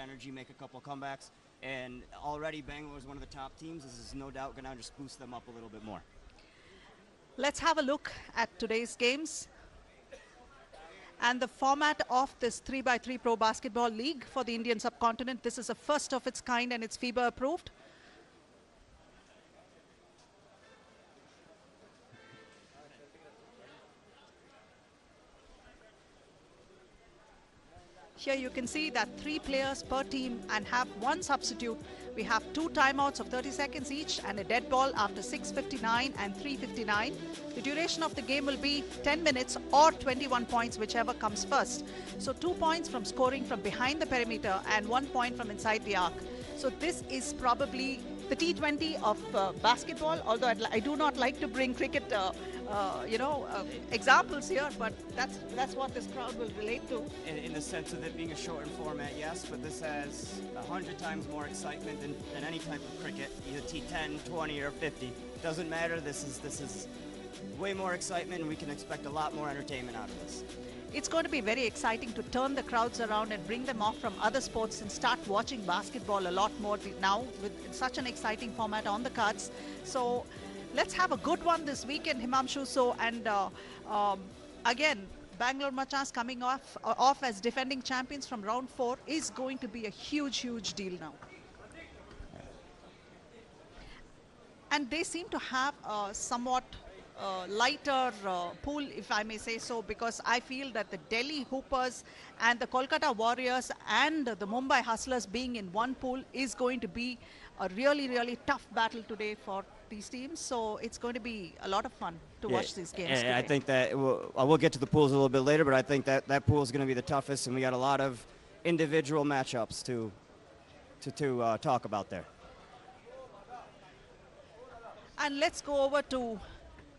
energy, make a couple comebacks. And already Bangalore is one of the top teams. This is no doubt going to just boost them up a little bit more. Let's have a look at today's games and the format of this 3x3 Pro Basketball League for the Indian subcontinent. This is a first of its kind and it's FIBA approved. Here you can see that 3 players per team and have 1 substitute. We have 2 timeouts of 30 seconds each and a dead ball after 6:59 and 3:59. The duration of the game will be 10 minutes or 21 points, whichever comes first. So 2 points from scoring from behind the perimeter and 1 point from inside the arc. So this is probably the T20 of basketball, although I do not like to bring cricket examples here, but that's what this crowd will relate to. In the sense of it being a shortened format, yes, but this has 100 times more excitement than any type of cricket, either T10, 20, or 50. Doesn't matter. This is way more excitement, and we can expect a lot more entertainment out of this. It's going to be very exciting to turn the crowds around and bring them off from other sports and start watching basketball a lot more now with such an exciting format on the cards. So let's have a good one this weekend, Himamshu. So, and again, Bangalore Machas coming off as defending champions from round 4 is going to be a huge deal now. And they seem to have somewhat lighter pool, if I may say so, because I feel that the Delhi Hoopers and the Kolkata Warriors and the Mumbai Hustlers being in one pool is going to be a really tough battle today for these teams. So it's going to be a lot of fun to watch these games and today. I think that we'll get to the pools a little bit later, but I think that pool is going to be the toughest, and we got a lot of individual matchups to talk about there. And let's go over to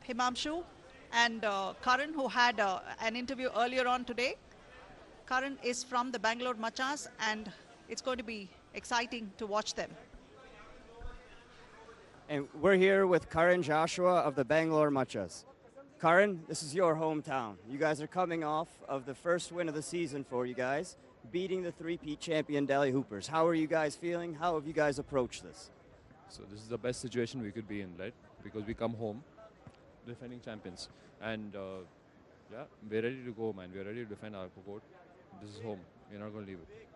Himamshu and Karan, who had an interview earlier on today. Karan is from the Bangalore Machas, and it's going to be exciting to watch them. And we're here with Karan Joshua of the Bangalore Machas. Karan, this is your hometown. You guys are coming off of the first win of the season for you guys, beating the 3-peat champion Delhi Hoopers. How are you guys feeling? How have you guys approached this? So this is the best situation we could be in, right? Because we come home defending champions, and yeah, we're ready to go, man. We're ready to defend our court. This is home. We're not going to leave it.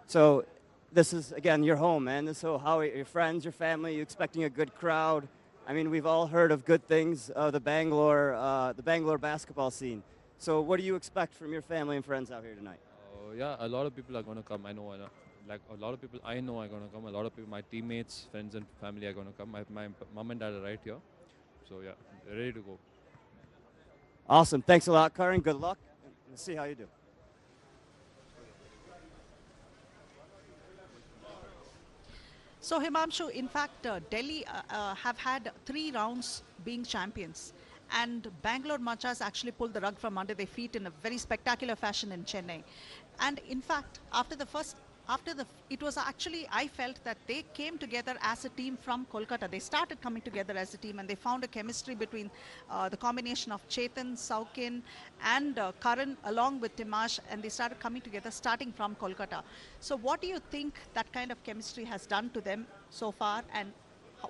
So this is, again, your home, man. So how are your friends, your family? You expecting a good crowd? I mean, we've all heard of good things, the Bangalore basketball scene. So what do you expect from your family and friends out here tonight? Yeah, a lot of people are going to come. I know, like a lot of people I know are going to come. A lot of people, my teammates, friends, and family are going to come. My mom and dad are right here. So yeah, ready to go. Awesome. Thanks a lot, Karan. Good luck. We'll see how you do. So Himamshu, in fact, Delhi have had 3 rounds being champions. And Bangalore Machas actually pulled the rug from under their feet in a very spectacular fashion in Chennai. And in fact, it was actually, I felt that they came together as a team from Kolkata. They started coming together as a team, and they found a chemistry between the combination of Chetan, Saukin, and Karan along with Timash, and they started coming together starting from Kolkata. So what do you think that kind of chemistry has done to them so far, and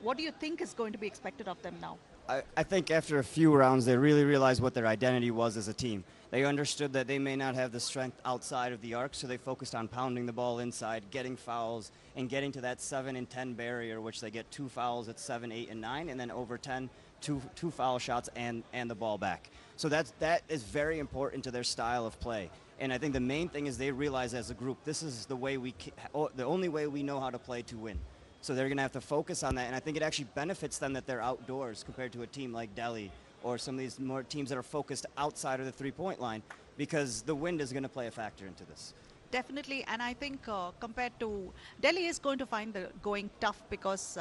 what do you think is going to be expected of them now? I think after a few rounds, they really realized what their identity was as a team. They understood that they may not have the strength outside of the arc, so they focused on pounding the ball inside, getting fouls, and getting to that 7 and 10 barrier, which they get 2 fouls at 7, 8, and 9, and then over 10, two foul shots and the ball back. So that is very important to their style of play. And I think the main thing is they realize as a group, this is the only way we know how to play to win. So they're going to have to focus on that, and I think it actually benefits them that they're outdoors compared to a team like Delhi or some of these more teams that are focused outside of the three-point line, because the wind is going to play a factor into this. Definitely, and I think compared to Delhi is going to find the going tough because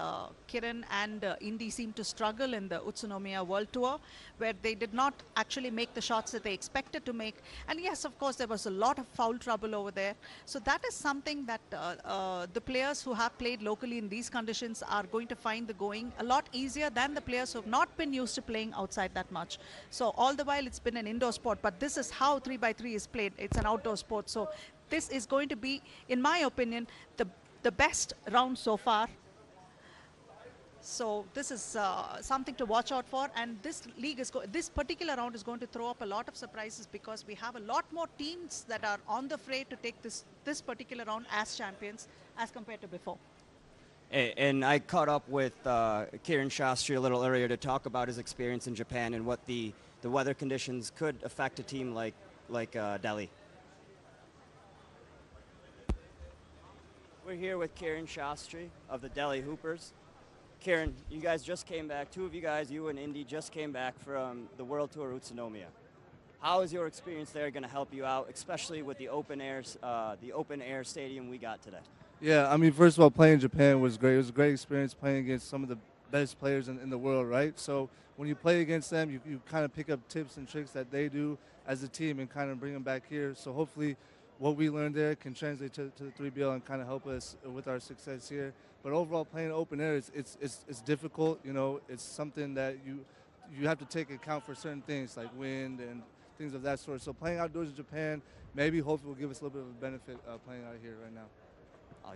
Kiran and Indy seem to struggle in the Utsunomiya World Tour, where they did not actually make the shots that they expected to make. And yes, of course, there was a lot of foul trouble over there. So that is something that the players who have played locally in these conditions are going to find the going a lot easier than the players who have not been used to playing outside that much. So all the while it's been an indoor sport, but this is how 3x3 is played. It's an outdoor sport. So this is going to be, in my opinion, the best round so far. So this is something to watch out for, and this particular round is going to throw up a lot of surprises because we have a lot more teams that are on the fray to take this particular round as champions as compared to before. And I caught up with Kiran Shastri a little earlier to talk about his experience in Japan and what the weather conditions could affect a team like Delhi. We're here with Kiran Shastri of the Delhi Hoopers. Kiran, you guys just came back. Two of you guys, you and Indy, just came back from the World Tour Utsunomiya. How is your experience there going to help you out, especially with the open air stadium we got today? Yeah, I mean, first of all, playing in Japan was great. It was a great experience playing against some of the best players in the world, right? So when you play against them, you kind of pick up tips and tricks that they do as a team and kind of bring them back here. So hopefully what we learned there can translate to the 3BL and kind of help us with our success here. But overall, playing open air, it's difficult. You know, it's something that you have to take account for certain things like wind and things of that sort. So playing outdoors in Japan, maybe hopefully will give us a little bit of a benefit playing out here right now.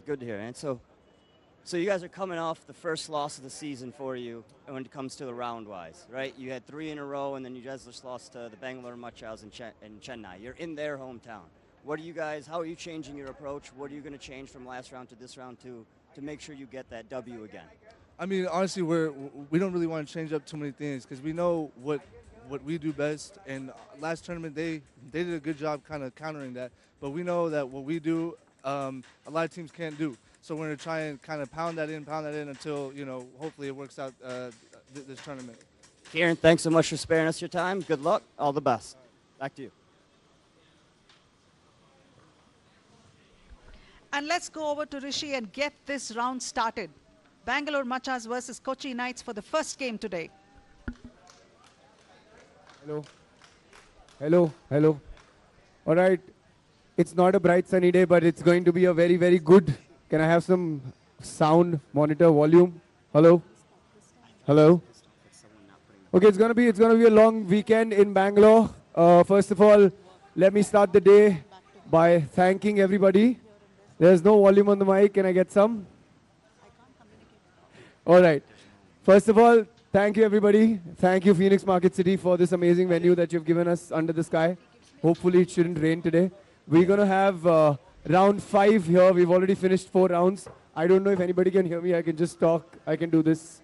Good to hear, man. So you guys are coming off the first loss of the season for you when it comes to the round-wise, right? You had 3 in a row, and then you guys just lost to the Bangalore Machas in Chennai. You're in their hometown. How are you changing your approach? What are you going to change from last round to this round to make sure you get that W again? I mean, honestly, we don't really want to change up too many things because we know what we do best. And last tournament, they did a good job kind of countering that. But we know that what we do, a lot of teams can't do. So we're going to try and kind of pound that in until, hopefully it works out this tournament. Kiran, thanks so much for sparing us your time. Good luck. All the best. Back to you. And let's go over to Rishi and get this round started. Bangalore Machas versus Kochi Knights for the first game today. Hello. All right. It's not a bright sunny day, but it's going to be a very, very good. Can I have some sound monitor volume? Hello? Okay, it's gonna be a long weekend in Bangalore. First of all, let me start the day by thanking everybody. There's no volume on the mic. Can I get some? All right. First of all, thank you, everybody. Thank you, Phoenix Market City, for this amazing venue that you've given us under the sky. Hopefully, it shouldn't rain today. We're going to have round 5 here. We've already finished 4 rounds. I don't know if anybody can hear me. I can just talk. I can do this.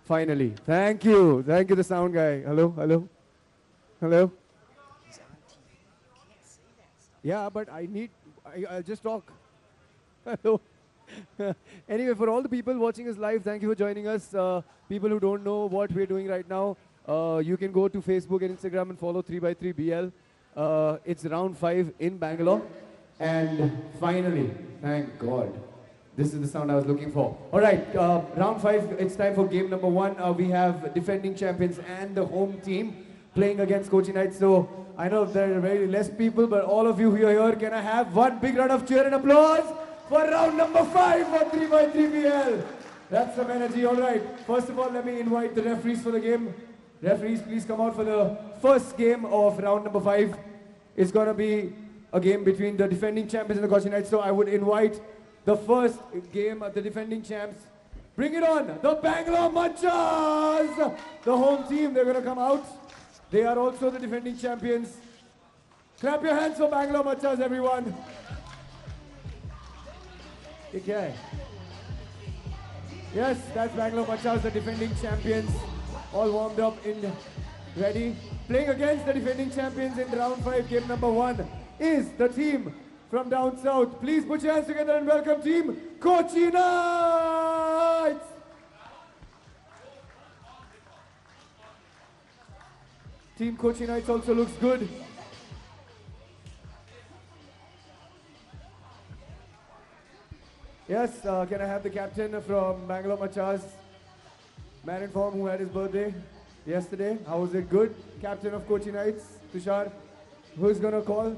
Finally. Thank you. Thank you, the sound guy. Hello? Yeah, but I'll just talk. Hello. Anyway, for all the people watching us live, thank you for joining us. People who don't know what we're doing right now, you can go to Facebook and Instagram and follow 3x3BL. It's round 5 in Bangalore. And finally, thank God, this is the sound I was looking for. All right, round 5, it's time for game number 1. We have defending champions and the home team playing against Kochi Knights. So I know there are very less people, but all of you who are here, can I have one big round of cheer and applause for round number 5 for 3x3BL? That's some energy. All right, first of all, let me invite the referees for the game. Referees, please come out for the first game of round number 5. It's going to be a game between the defending champions and the Kochi Knights. So I would invite the first game of the defending champs. Bring it on, the Bangalore Machas! The home team, they're going to come out. They are also the defending champions. Clap your hands for Bangalore Machas, everyone. Okay. Yes, that's Bangalore Machas, the defending champions. All warmed up and ready. Playing against the defending champions in round 5, game number 1, is the team from down south. Please put your hands together and welcome team Kochi Knights! Team Kochi Knights also looks good. Yes, can I have the captain from Bangalore Machas, man in form who had his birthday yesterday? How was it? Good? Captain of Kochi Knights, Tushar. Who's gonna call?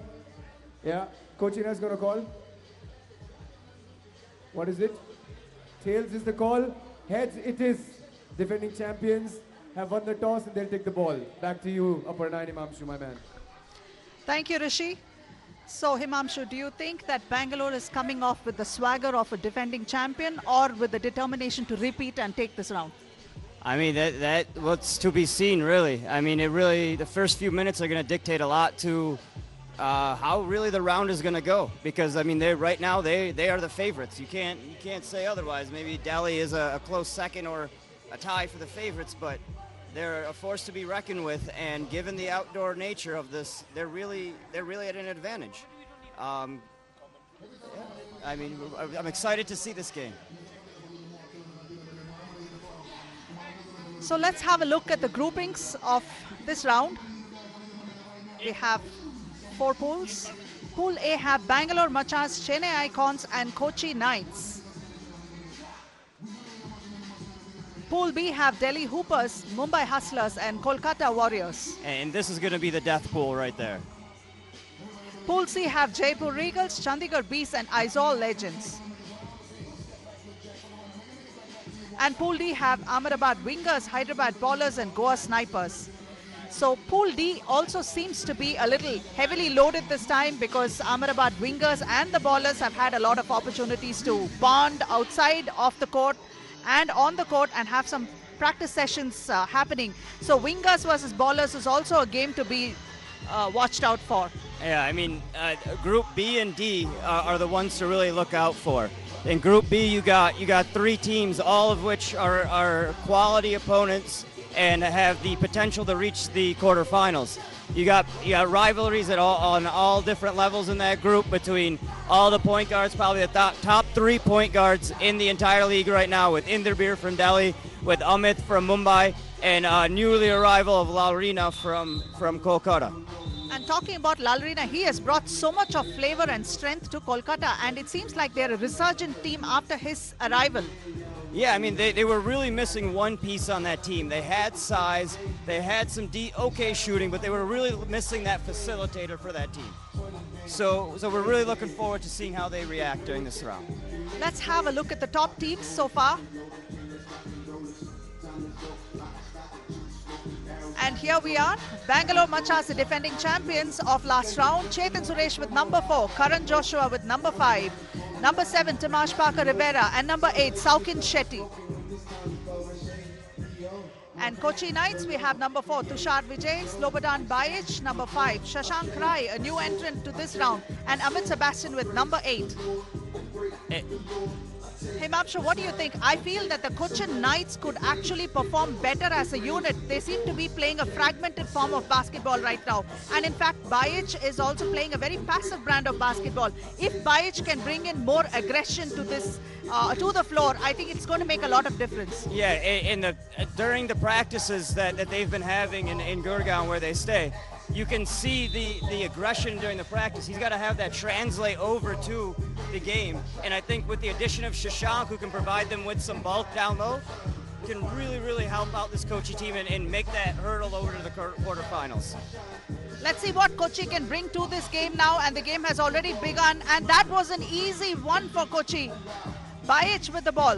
Yeah, Kochi Knights gonna call. What is it? Tails is the call. Heads it is. Defending champions have won the toss and they'll take the ball. Back to you, Aparna and Imamshu, my man. Thank you, Rishi. So Himamshu, do you think that Bangalore is coming off with the swagger of a defending champion or with the determination to repeat and take this round? I mean, that what's to be seen, really. I mean, the first few minutes are going to dictate a lot to how really the round is going to go. Because, I mean, right now they are the favorites. You can't say otherwise. Maybe Delhi is a close second or a tie for the favorites, but they're a force to be reckoned with. And given the outdoor nature of this, they're really at an advantage. I mean, I'm excited to see this game. So let's have a look at the groupings of this round. We have 4 pools. Pool A have Bangalore Machas, Chennai Icons and Kochi Knights. Pool B have Delhi Hoopers, Mumbai Hustlers and Kolkata Warriors. And this is going to be the death pool right there. Pool C have Jaipur Regals, Chandigarh Beasts and Aizawl Legends. And Pool D have Ahmedabad Wingers, Hyderabad Ballers and Goa Snipers. So Pool D also seems to be a little heavily loaded this time because Ahmedabad Wingers and the Ballers have had a lot of opportunities to bond outside of the court and on the court and have some practice sessions happening. So Wingers versus Ballers is also a game to be watched out for. Yeah, I mean, Group B and D are the ones to really look out for. In Group B, you got 3 teams, all of which are quality opponents and have the potential to reach the quarterfinals. You got rivalries on all different levels in that group between all the point guards, probably the top 3 point guards in the entire league right now, with Inderbir from Delhi, with Amit from Mumbai, and newly arrival of Lalrina from Kolkata. And talking about Lalrina, he has brought so much of flavor and strength to Kolkata, and it seems like they're a resurgent team after his arrival. Yeah, I mean, they were really missing one piece on that team. They had size, they had some okay shooting, but they were really missing that facilitator for that team. So we're really looking forward to seeing how they react during this round. Let's have a look at the top teams so far. And here we are, Bangalore Machas, the defending champions of last round. Chetan Suresh with number 4, Karan Joshua with number 5, number 7, Timash Parker Rivera, and number 8, Saukin Shetty. And Kochi Knights, we have number 4, Tushar Vijay, Slobodan Bajic, number 5, Shashank Rai, a new entrant to this round, and Amit Sebastian with number 8. Himamshu, what do you think? I feel that the Cochin Knights could actually perform better as a unit. They seem to be playing a fragmented form of basketball right now. And in fact, Bajic is also playing a very passive brand of basketball. If Bajic can bring in more aggression to this, to the floor, I think it's going to make a lot of difference. Yeah, during the practices that they've been having in Gurgaon where they stay, you can see the aggression during the practice. He's got to have that translate over to the game. And I think with the addition of Shashank, who can provide them with some bulk down low, can really, really help out this Kochi team and make that hurdle over to the quarterfinals. Let's see what Kochi can bring to this game now. And the game has already begun. And that was an easy one for Kochi. Bajic with the ball.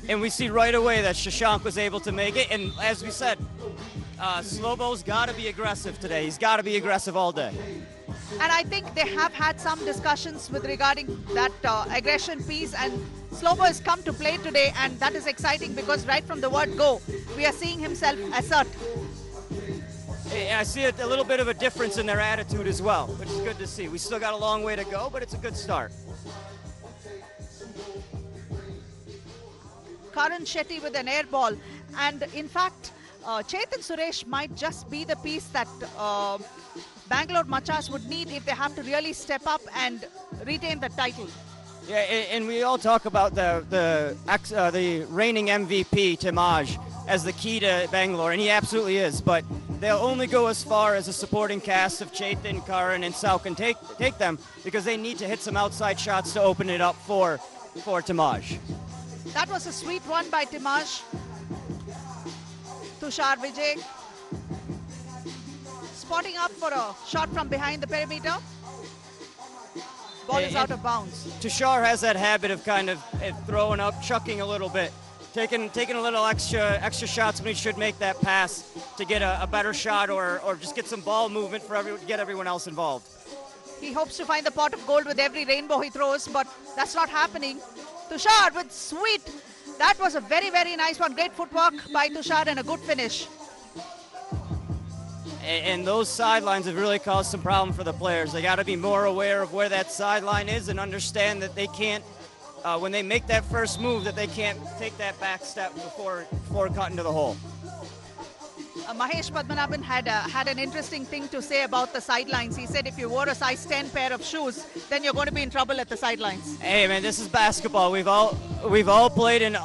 And we see right away that Shashank was able to make it. And as we said, Slobo's got to be aggressive today. He's got to be aggressive all day. And I think they have had some discussions regarding that aggression piece, and Slobo has come to play today, and that is exciting because right from the word go, we are seeing himself assert. I see a little bit of a difference in their attitude as well, which is good to see. We still got a long way to go, but it's a good start. Karan Shetty with an air ball, and in fact, Chetan Suresh might just be the piece that Bangalore Machas would need if they have to really step up and retain the title. Yeah, and we all talk about the reigning MVP, Timaj, as the key to Bangalore, and he absolutely is, but they'll only go as far as a supporting cast of Chetan, Karan, and Sau can take them because they need to hit some outside shots to open it up for Timaj. That was a sweet one by Timaj. Tushar Vijay spotting up for a shot from behind the perimeter. Ball is out of bounds. Tushar has that habit of kind of throwing up, chucking a little bit, taking a little extra shots when he should make that pass to get a better shot or just get some ball movement to get everyone else involved. He hopes to find the pot of gold with every rainbow he throws, but that's not happening. Tushar with sweet. That was a very, very nice one. Great footwork by Tushar and a good finish. And those sidelines have really caused some problem for the players. They got to be more aware of where that sideline is and understand that they can't, when they make that first move, that they can't take that back step before cutting to the hole. Mahesh Padmanabhan had an interesting thing to say about the sidelines. He said if you wore a size 10 pair of shoes, then you're going to be in trouble at the sidelines. Hey man, this is basketball. We've all played in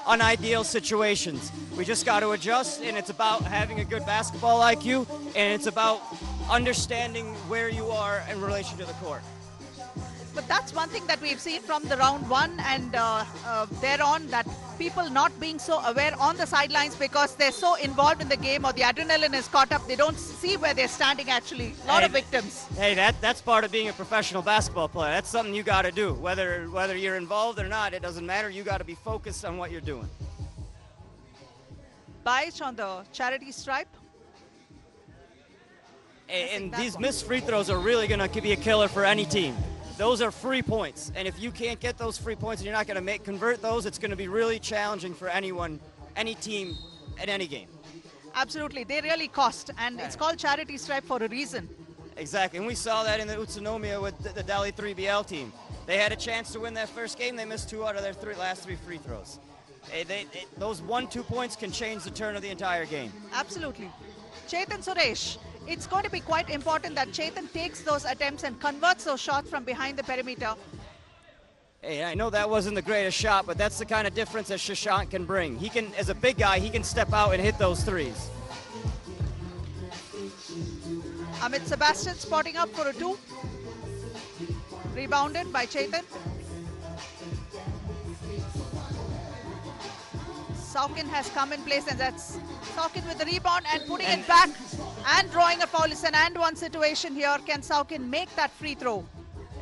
unideal situations. We just got to adjust, and it's about having a good basketball IQ, and it's about understanding where you are in relation to the court. But that's one thing that we've seen from the round one and thereon, that people not being so aware on the sidelines because they're so involved in the game or the adrenaline is caught up. They don't see where they're standing actually. A lot of victims. Hey, that's part of being a professional basketball player. That's something you got to do. Whether you're involved or not, it doesn't matter. You got to be focused on what you're doing. Baich on the charity stripe. And these missed free throws are really going to be a killer for any team. Those are free points, and if you can't get those free points and you're not going to convert those, it's going to be really challenging for anyone, any team, at any game. Absolutely, they really cost, and it's called charity stripe for a reason. Exactly, and we saw that in the Utsunomiya with the Delhi 3BL team. They had a chance to win that first game. They missed 2 out of their last 3 free throws. Those 1-2 points can change the turn of the entire game. Absolutely. Chetan Suresh. It's going to be quite important that Chetan takes those attempts and converts those shots from behind the perimeter. Hey, I know that wasn't the greatest shot, but that's the kind of difference that Shashank can bring. He can, as a big guy, he can step out and hit those threes. Amit Sebastian spotting up for a 2. Rebounded by Chetan. Saukin has come in place, and that's Saukin with the rebound and putting it back and drawing a foul. It's an and-one situation here. Can Saukin make that free throw?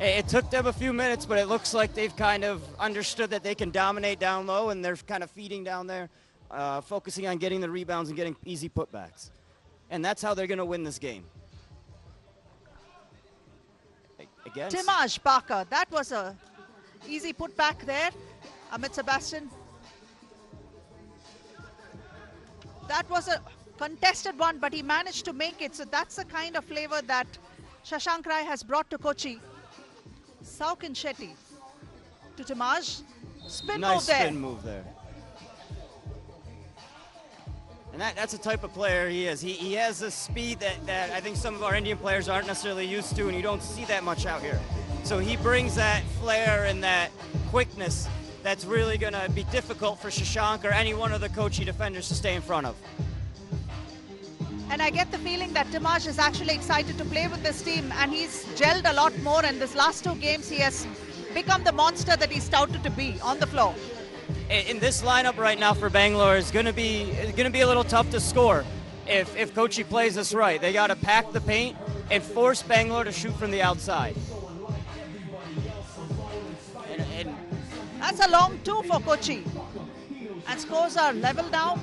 It took them a few minutes, but it looks like they've kind of understood that they can dominate down low, and they're kind of feeding down there, focusing on getting the rebounds and getting easy putbacks. And that's how they're going to win this game. Again, Timaj Parker, that was a easy putback there. Amit Sebastian. That was a contested one, but he managed to make it. So that's the kind of flavor that Shashank Rai has brought to Kochi. Saukin Shetty to Timaj. Nice spin move there. And that's the type of player he is. He has a speed that I think some of our Indian players aren't necessarily used to, and you don't see that much out here. So he brings that flair and that quickness that's really going to be difficult for Shashank or any one of the Kochi defenders to stay in front of. And I get the feeling that Timaj is actually excited to play with this team, and he's gelled a lot more. In this last 2 games, he has become the monster that he's touted to be on the floor. In this lineup right now for Bangalore is going to be a little tough to score if Kochi plays this right. They got to pack the paint and force Bangalore to shoot from the outside. And that's a long 2 for Kochi. And scores are level now.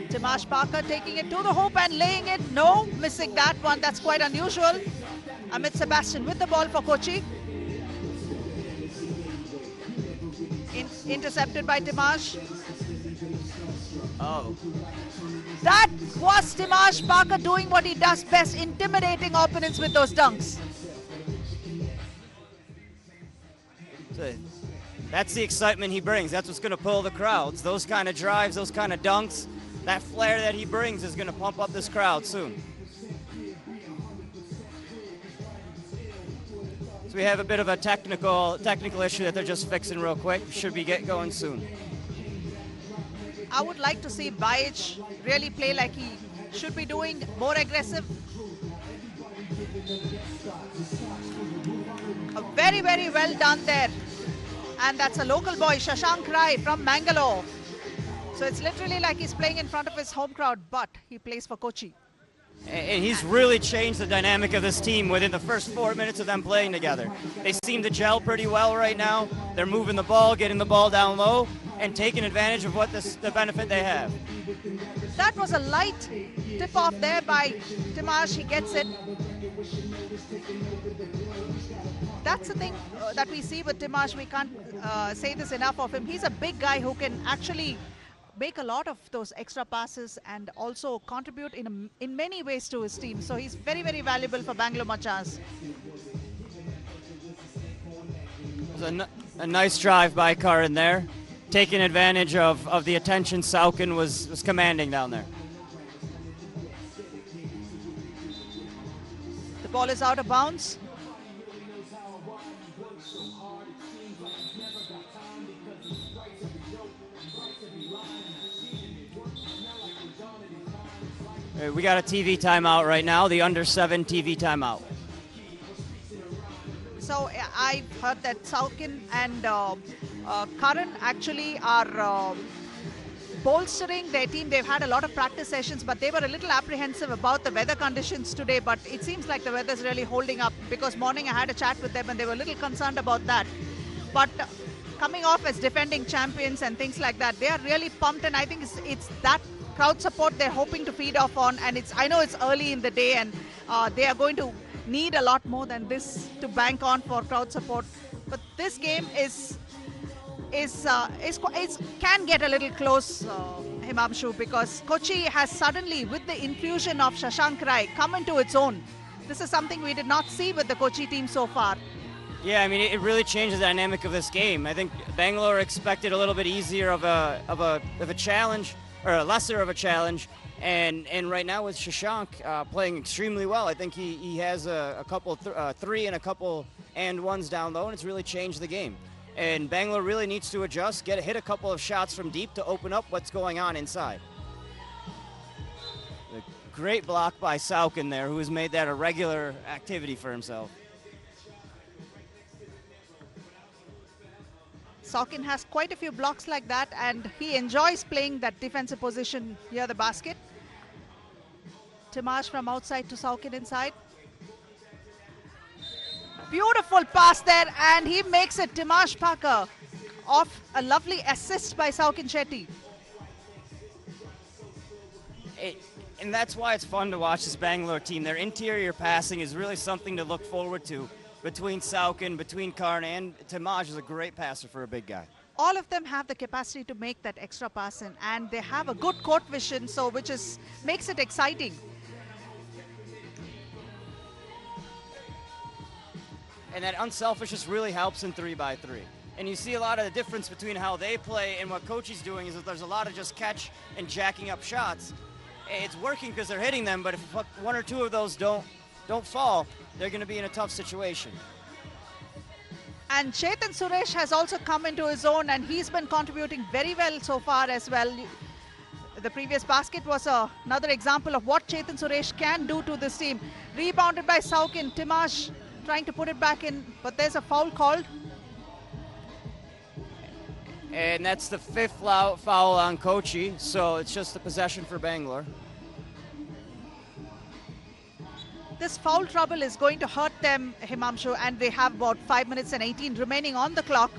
Timaj Parker taking it to the hoop and laying it. No, missing that one. That's quite unusual. Amit Sebastian with the ball for Kochi. Intercepted by Timaj. Oh. That was Timaj Parker doing what he does best, intimidating opponents with those dunks. That's the excitement he brings. That's what's going to pull the crowds. Those kind of drives, those kind of dunks, that flair that he brings is going to pump up this crowd soon. So we have a bit of a technical issue that they're just fixing real quick. Should be get going soon. I would like to see Baich really play like he should be doing, more aggressive. Very, very well done there. And that's a local boy, Shashank Rai from Bangalore. So it's literally like he's playing in front of his home crowd, but he plays for Kochi. And he's really changed the dynamic of this team within the first 4 minutes of them playing together. They seem to gel pretty well right now. They're moving the ball, getting the ball down low, and taking advantage of what the benefit they have. That was a light tip-off there by Timaj. He gets it. that's the thing that we see with Timash. We can't say this enough of him. He's a big guy who can actually make a lot of those extra passes and also contribute in many ways to his team. So he's very, very valuable for Bangalore Machas. It was a nice drive by Karan there, taking advantage of the attention Saukin was commanding down there. The ball is out of bounds. We got a TV timeout right now, the under-7 TV timeout. So I heard that Saukin and Karan actually are bolstering their team. They've had a lot of practice sessions, but they were a little apprehensive about the weather conditions today. But it seems like the weather's really holding up, because morning I had a chat with them and they were a little concerned about that. But coming off as defending champions and things like that, they are really pumped, and I think it's that crowd support they're hoping to feed off on. And I know it's early in the day, and they are going to need a lot more than this to bank on for crowd support. But this game can get a little close, Himamshu, because Kochi has suddenly, with the infusion of Shashank Rai, come into its own. This is something we did not see with the Kochi team so far. Yeah, I mean, it really changed the dynamic of this game. I think Bangalore expected a little bit easier of a challenge, or a lesser of a challenge. And right now with Shashank playing extremely well, I think he has a couple, three and a couple and ones down low, and it's really changed the game. And Bangalore really needs to adjust, hit a couple of shots from deep to open up what's going on inside. A great block by Saukin there, who has made that a regular activity for himself. Saukin has quite a few blocks like that, and he enjoys playing that defensive position near the basket. Timash from outside to Saukin inside. Beautiful pass there, and he makes it. Timash Parker off a lovely assist by Saukin Shetty. And that's why it's fun to watch this Bangalore team. Their interior passing is really something to look forward to. Between Saukin, between Karn, and Timash is a great passer for a big guy. All of them have the capacity to make that extra pass in, and they have a good court vision, so makes it exciting. And that unselfishness really helps in 3x3. And you see a lot of the difference between how they play and what Kochi's doing is that there's a lot of just catch and jacking up shots. It's working because they're hitting them, but if one or two of those don't fall, they're going to be in a tough situation. And Chetan Suresh has also come into his own, and he's been contributing very well so far as well. The previous basket was another example of what Chetan Suresh can do to this team. Rebounded by Saukin. Timash trying to put it back in, but there's a foul called. And that's the fifth foul on Kochi, so it's just a possession for Bangalore. This foul trouble is going to hurt them, Himamshu, and they have about 5 minutes and 18 remaining on the clock.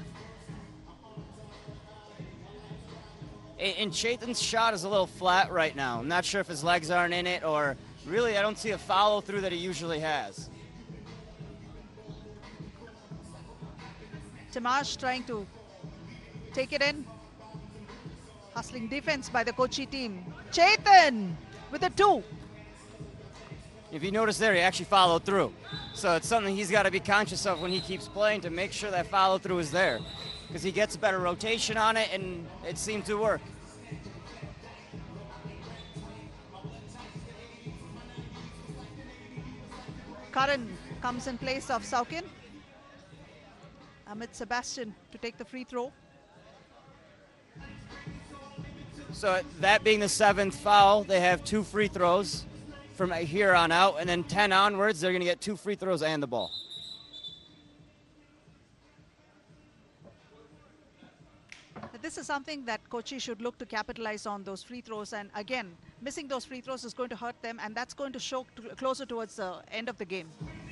And Chetan's shot is a little flat right now. I'm not sure if his legs aren't in it, or really I don't see a follow-through that he usually has. Timash trying to take it in. Hustling defense by the Kochi team. Chetan with a 2. If you notice there, he actually followed through. So it's something he's got to be conscious of when he keeps playing, to make sure that follow-through is there. Because he gets better rotation on it, and it seemed to work. Karan comes in place of Saukin. Amit Sebastian to take the free throw. So that being the 7th foul, they have 2 free throws from here on out, and then 10 onwards, they're going to get 2 free throws and the ball. This is something that Kochi should look to capitalize on, those free throws, and again, missing those free throws is going to hurt them, and that's going to show closer towards the end of the game.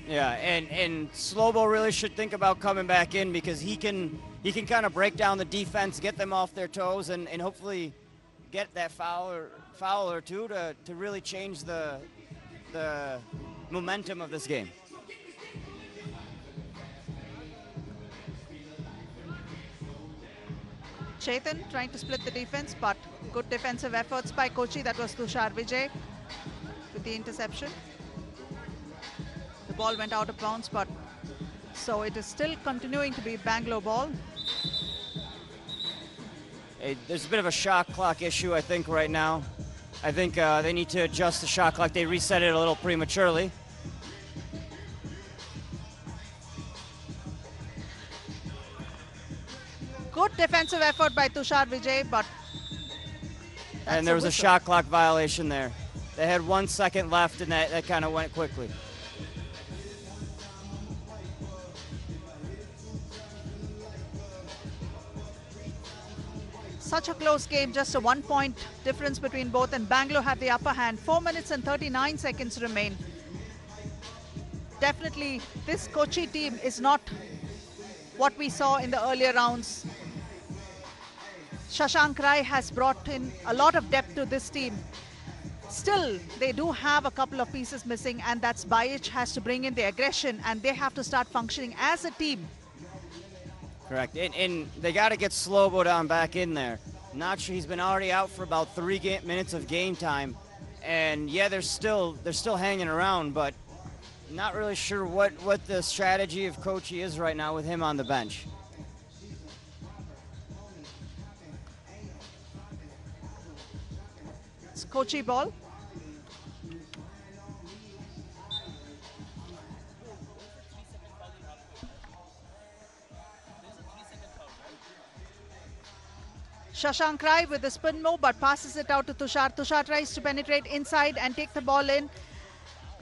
Yeah, and Slobo really should think about coming back in, because he can kind of break down the defense, get them off their toes, and hopefully get that foul or two to really change the momentum of this game. Chetan trying to split the defense, but good defensive efforts by Kochi. That was Tushar Vijay with the interception. The ball went out of bounds, but so it is still continuing to be Bangalore ball. Hey, there's a bit of a shot clock issue, I think, right now. I think they need to adjust the shot clock. They reset it a little prematurely. Good defensive effort by Tushar Vijay, but And there was a shot clock violation there. They had 1 second left, and that kind of went quickly. Such a close game, just a 1 point difference between both, and Bangalore had the upper hand. 4 minutes and 39 seconds remain. Definitely, this Kochi team is not what we saw in the earlier rounds. Shashank Rai has brought in a lot of depth to this team. Still, they do have a couple of pieces missing, and that's Bayic has to bring in the aggression, and they have to start functioning as a team. Correct. And they got to get Slobodan back in there. Not sure, he's been already out for about 3 minutes of game time. And yeah, they're still hanging around, but not really sure what the strategy of Kochi is right now with him on the bench. It's Kochi ball. Shashank Rai with the spin move, but passes it out to Tushar. Tushar tries to penetrate inside and take the ball in.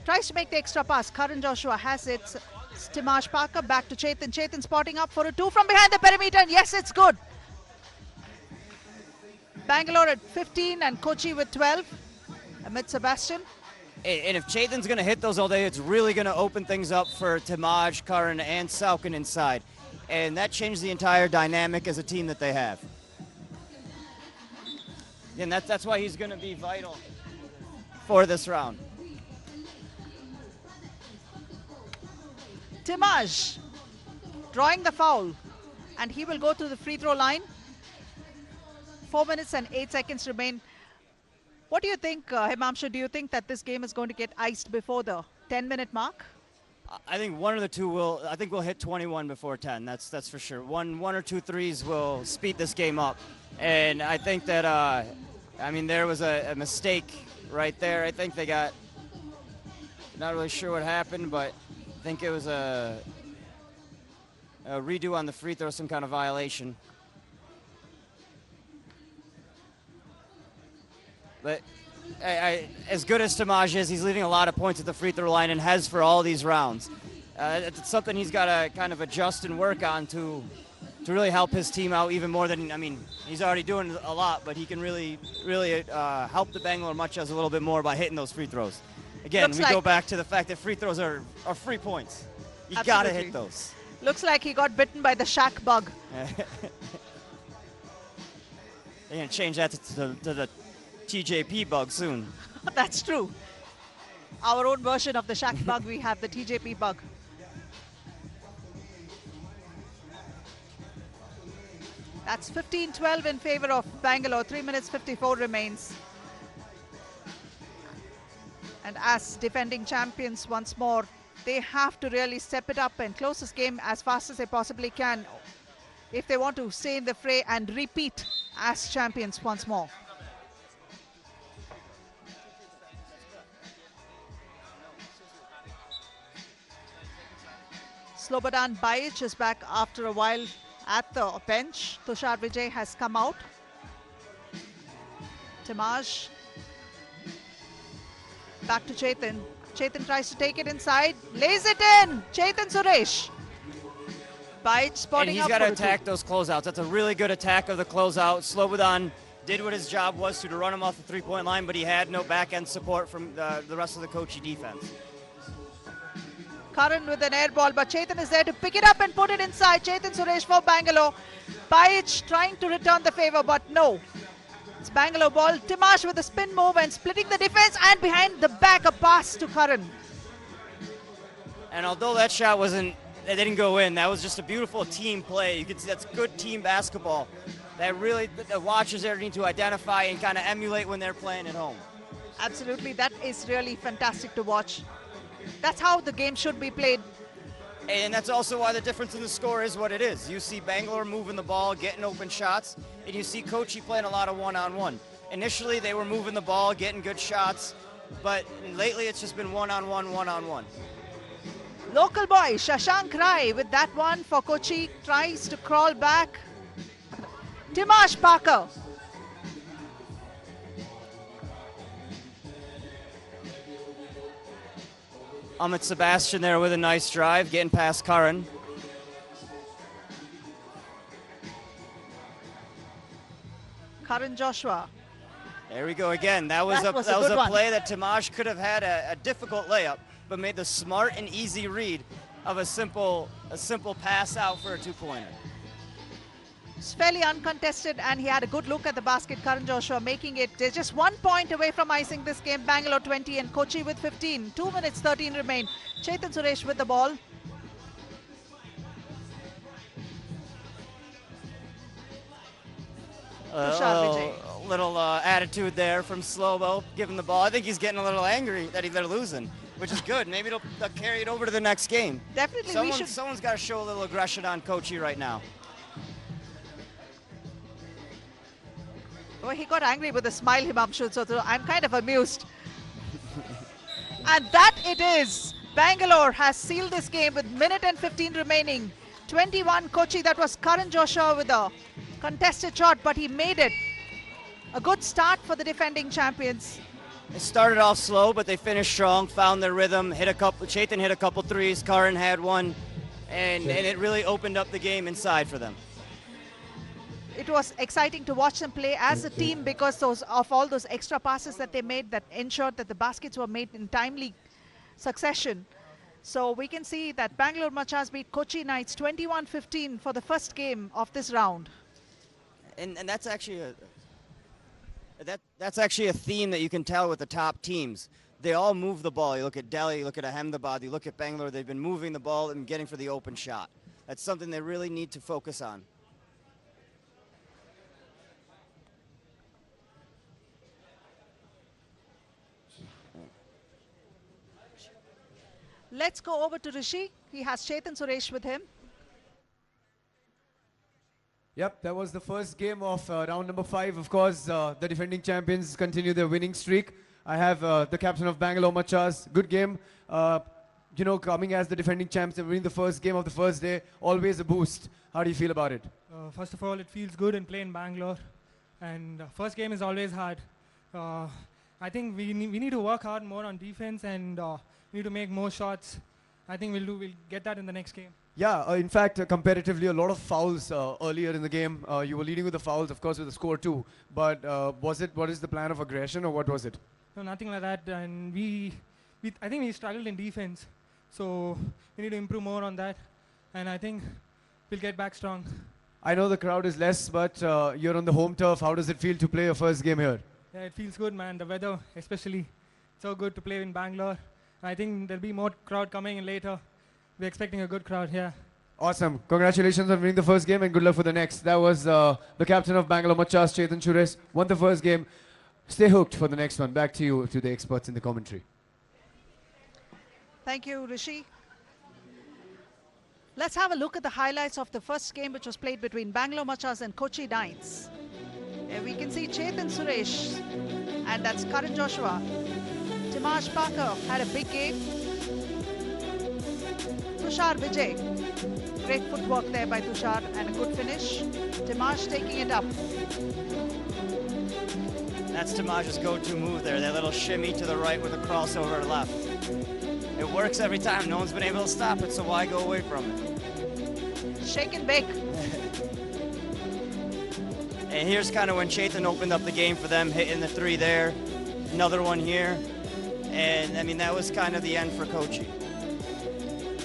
Tries to make the extra pass. Karan Joshua has it. Timash Parker back to Chetan. Chetan spotting up for a 2 from behind the perimeter, and yes, it's good. Bangalore at 15 and Kochi with 12 amid Sebastian. And if Chetan's going to hit those all day, it's really going to open things up for Timaj, Karan, and Sauken inside. And that changed the entire dynamic as a team that they have. And that's why he's going to be vital for this round. Timaj drawing the foul, and he will go to the free throw line. 4 minutes and 8 seconds remain. What do you think, Himamshu? Do you think that this game is going to get iced before the 10-minute mark? I think one of the two will. I think we'll hit 21 before 10. That's for sure. One or two threes will speed this game up, and I think that. I mean, there was a mistake right there. I think they got. Not really sure what happened, but I think it was a redo on the free throw, some kind of violation. But as good as Timaj is, he's leaving a lot of points at the free throw line and has for all these rounds. It's something he's got to kind of adjust and work on to really help his team out even more than, I mean, he's already doing a lot, but he can really help the Bangalore Machas a little bit more by hitting those free throws. Again, we go back to the fact that free throws are free points. You got to hit those. Looks like he got bitten by the Shaq bug. They're going to change that to the TJP bug soon. That's true. Our own version of the Shaq bug, we have the TJP bug. That's 15-12 in favor of Bangalore. 3 minutes 54 remains. And as defending champions once more, they have to really step it up and close this game as fast as they possibly can if they want to stay in the fray and repeat as champions once more. Slobodan Bayic is back after a while at the bench. Tushar Vijay has come out. Timaj back to Chetan. Chetan tries to take it inside, lays it in. Chetan Suresh. Bayic spotting up. And he's got to attack those closeouts. That's a really good attack of the closeout. Slobodan did what his job was to run him off the three-point line, but he had no back-end support from the rest of the Kochi defense. Karan with an air ball, but Chetan is there to pick it up and put it inside. Chetan Suresh for Bangalore. Bayic trying to return the favor, but no. It's Bangalore ball. Timash with a spin move and splitting the defense, and behind the back a pass to Karan. And although that shot wasn't they didn't go in. That was just a beautiful team play. You can see that's good team basketball that really the watchers there need to identify and kind of emulate when they're playing at home. Absolutely, that is really fantastic to watch. That's how the game should be played. And that's also why the difference in the score is what it is. You see Bangalore moving the ball, getting open shots, and you see Kochi playing a lot of one-on-one. Initially, they were moving the ball, getting good shots, but lately it's just been one-on-one, one-on-one. Local boy Shashank Rai with that one for Kochi, tries to crawl back. Timash Parker. Amit Sebastian there with a nice drive, getting past Karan. Karan Joshua. There we go again. That was a play that Timash could have had a difficult layup, but made the smart and easy read of a simple pass out for a two-pointer. It's fairly uncontested, and he had a good look at the basket. Karan Joshua making it. They're just 1 point away from icing this game. Bangalore 20 and Kochi with 15. 2 minutes 13 remain. Chetan Suresh with the ball. Little attitude there from Slobo, giving the ball. I think he's getting a little angry that they're losing, which is good. Maybe they'll carry it over to the next game. Definitely, someone's got to show a little aggression on Kochi right now. Oh, he got angry with a smile, Himamshu, so I'm kind of amused. And that it is. Bangalore has sealed this game with minute and 15 remaining. 21 Kochi. That was Karan Joshua with a contested shot, but he made it. A good start for the defending champions. They started off slow, but they finished strong, found their rhythm, Chetan hit a couple threes, Karan had one, and it really opened up the game inside for them. It was exciting to watch them play as a team because of all those extra passes that they made that ensured that the baskets were made in timely succession. So we can see that Bangalore Machas beat Kochi Knights 21-15 for the first game of this round. And that's actually a theme that you can tell with the top teams. They all move the ball. You look at Delhi, you look at Ahmedabad, you look at Bangalore. They've been moving the ball and getting for the open shot. That's something they really need to focus on. Let's go over to Rishi. He has Chetan Suresh with him. Yep, that was the first game of round number 5. Of course, the defending champions continue their winning streak. I have the captain of Bangalore Machas. Good game. Coming as the defending champs and winning the first game of the first day, always a boost. How do you feel about it? First of all, it feels good in playing Bangalore. And first game is always hard. I think we need to work hard more on defense and we need to make more shots. I think we'll get that in the next game. Yeah, in fact, comparatively, a lot of fouls earlier in the game. You were leading with the fouls, of course, with the score too. But what is the plan of aggression, or what was it? No, nothing like that. And I think we struggled in defense. So we need to improve more on that. And I think we'll get back strong. I know the crowd is less, but you're on the home turf. How does it feel to play your first game here? Yeah, it feels good, man. The weather, especially, so good to play in Bangalore. I think there'll be more crowd coming in later. We're expecting a good crowd here. Awesome. Congratulations on winning the first game and good luck for the next. That was the captain of Bangalore Machas, Chetan Suresh. Won the first game. Stay hooked for the next one. Back to you, to the experts in the commentary. Thank you, Rishi. Let's have a look at the highlights of the first game, which was played between Bangalore Machas and Kochi Knights. We can see Chetan Suresh, and that's Karan Joshua. Timash Parker had a big game. Tushar Vijay. Great footwork there by Tushar and a good finish. Timash taking it up. That's Timash's go-to move there, that little shimmy to the right with a crossover left. It works every time. No one's been able to stop it, so why go away from it? Shake and bake. And here's kind of when Chetan opened up the game for them, hitting the 3 there. Another one here. And, I mean, that was kind of the end for Kochi.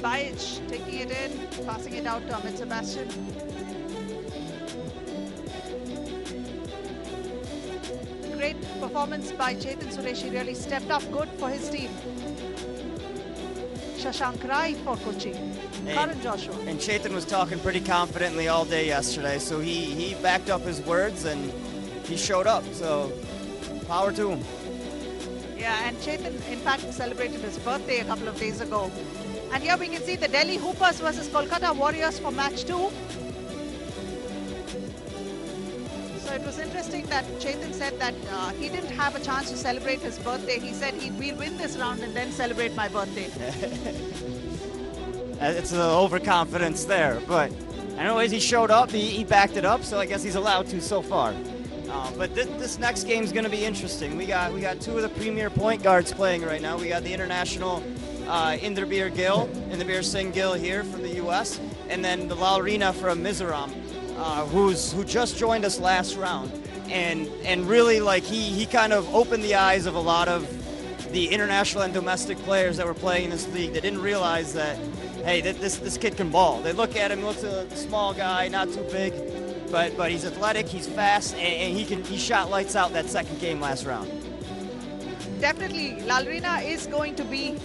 Bajic taking it in, passing it out to Amit Sebastian. Great performance by Chetan Suresh. He really stepped up good for his team. Shashank Rai for Kochi. Karan Joshua. And Chetan was talking pretty confidently all day yesterday, so he backed up his words and he showed up. So power to him. Yeah, and Chetan, in fact, celebrated his birthday a couple of days ago. And here we can see the Delhi Hoopers versus Kolkata Warriors for match 2. So it was interesting that Chetan said that he didn't have a chance to celebrate his birthday. He said we'll win this round and then celebrate my birthday. It's a little overconfidence there, but anyways, he showed up, he backed it up, so I guess he's allowed to so far. But this next game is going to be interesting. We got two of the premier point guards playing right now. We got the international Inderbir Singh Gill here from the U.S., and then the Lalrina from Mizoram, who just joined us last round, and really like he kind of opened the eyes of a lot of the international and domestic players that were playing in this league. They didn't realize that, hey, this kid can ball. They look at him, he looks a small guy, not too big, but he's athletic, he's fast, and he shot lights out that second game last round. Definitely, Lalrina is going to be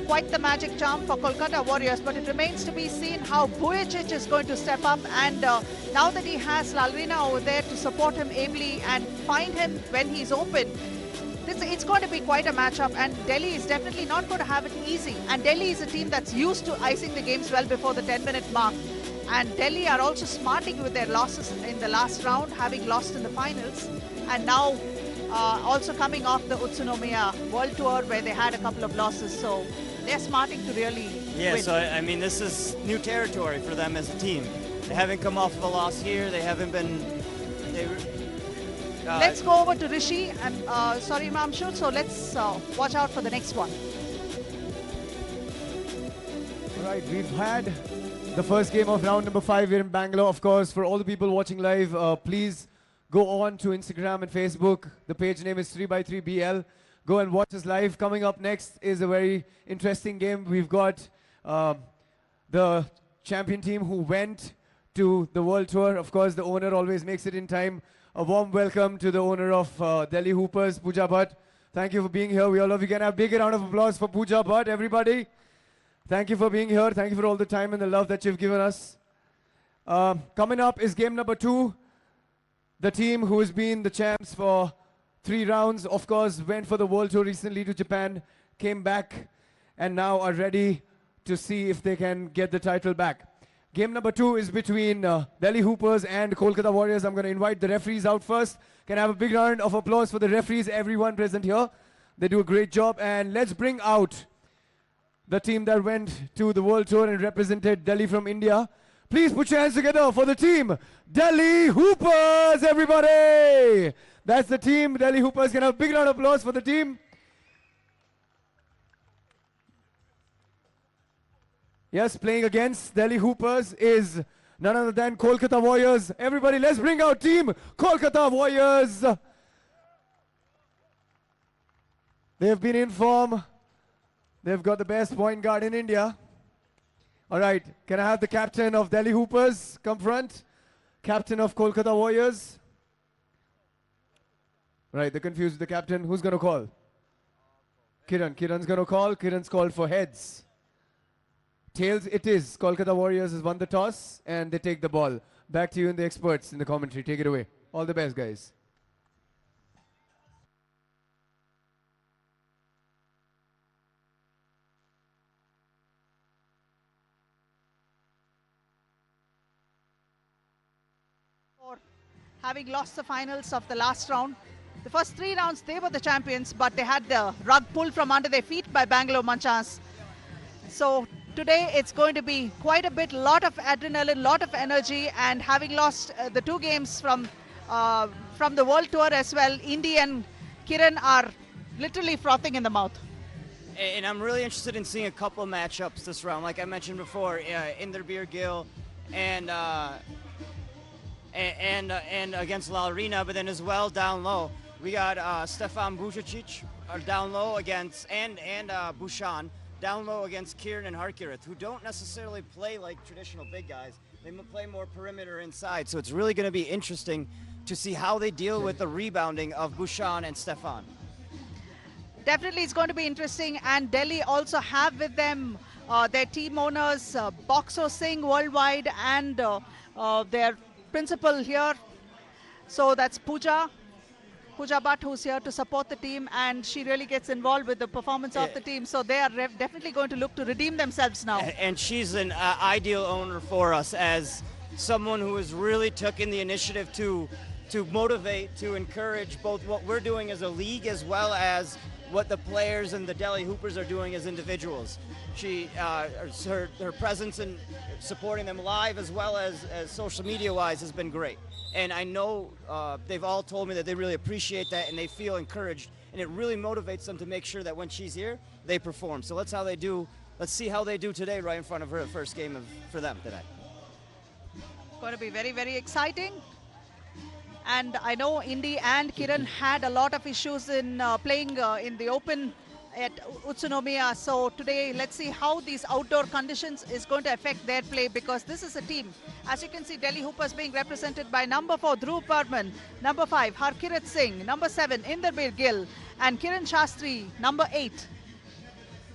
quite the magic charm for Kolkata Warriors, but it remains to be seen how Vujicic is going to step up, and now that he has Lalrina over there to support him ably and find him when he's open, it's going to be quite a matchup, and Delhi is definitely not going to have it easy. And Delhi is a team that's used to icing the games well before the 10-minute mark. And Delhi are also smarting with their losses in the last round, having lost in the finals, and now also coming off the Utsunomiya World Tour where they had a couple of losses. So they're smarting to really win. So I mean, this is new territory for them as a team. They haven't come off of a loss here. They haven't been. Let's go over to Rishi and sorry, Mamshu. So let's watch out for the next one. All right, we've had the first game of round number 5 here in Bangalore. Of course, for all the people watching live, please go on to Instagram and Facebook. The page name is 3x3BL. Go and watch us live. Coming up next is a very interesting game. We've got the champion team who went to the World Tour. Of course, the owner always makes it in time. A warm welcome to the owner of Delhi Hoopers, Pooja Bhatt. Thank you for being here. We all love you. Can I have a big round of applause for Pooja Bhatt, everybody? Thank you for being here. Thank you for all the time and the love that you've given us. Coming up is game number 2. The team who has been the champs for 3 rounds, of course, went for the World Tour recently to Japan, came back, and now are ready to see if they can get the title back. Game number 2 is between Delhi Hoopers and Kolkata Warriors. I'm going to invite the referees out first. Can I have a big round of applause for the referees, everyone present here? They do a great job. And let's bring out the team that went to the World Tour and represented Delhi from India. Please put your hands together for the team, Delhi Hoopers, everybody! That's the team, Delhi Hoopers. Can I have a big round of applause for the team? Yes, playing against Delhi Hoopers is none other than Kolkata Warriors. Everybody, let's bring out team Kolkata Warriors. They have been in form. They've got the best point guard in India. All right, can I have the captain of Delhi Hoopers come front? Captain of Kolkata Warriors. Right, they're confused with the captain. Who's going to call? Kiran. Kiran's going to call. Kiran's called for heads. Tails it is. Kolkata Warriors has won the toss and they take the ball. Back to you and the experts in the commentary. Take it away. All the best, guys. Having lost the finals of the last round, the first 3 rounds they were the champions, but they had the rug pulled from under their feet by Bangalore Machas. So today it's going to be quite a bit, lot of adrenaline, lot of energy, and having lost the 2 games from the World Tour as well, Indy and Kiran are literally frothing in the mouth. And I'm really interested in seeing a couple of matchups this round. Like I mentioned before, Inderbir Gill and against Lalrina, but then as well down low we got Stefan Vujicic down low against and Bhushan down low against Kiran and Harkirat, who don't necessarily play like traditional big guys. They play more perimeter inside, so it's really going to be interesting to see how they deal with the rebounding of Bhushan and Stefan. Definitely it's going to be interesting, and Delhi also have with them their team owners, Boxo Singh worldwide, and their principal here. So that's Pooja Bhatt, who's here to support the team, and she really gets involved with the performance of the team. So they are definitely going to look to redeem themselves now. And she's an ideal owner for us, as someone who has really taken the initiative to motivate, to encourage both what we're doing as a league as well as what the players and the Delhi Hoopers are doing as individuals. Her presence in supporting them live as well as social media-wise has been great. And I know they've all told me that they really appreciate that and they feel encouraged. And it really motivates them to make sure that when she's here, they perform. So let's see how they do today right in front of her, the first game for them today. Going to be very, very exciting. And I know Indy and Kiran had a lot of issues in playing in the Open at Utsunomiya. So today, let's see how these outdoor conditions is going to affect their play, because this is a team. As you can see, Delhi Hoopers being represented by number 4, Dhruv Burman, number 5, Harkirat Singh, number 7, Inderbir Gill, and Kiran Shastri, number 8.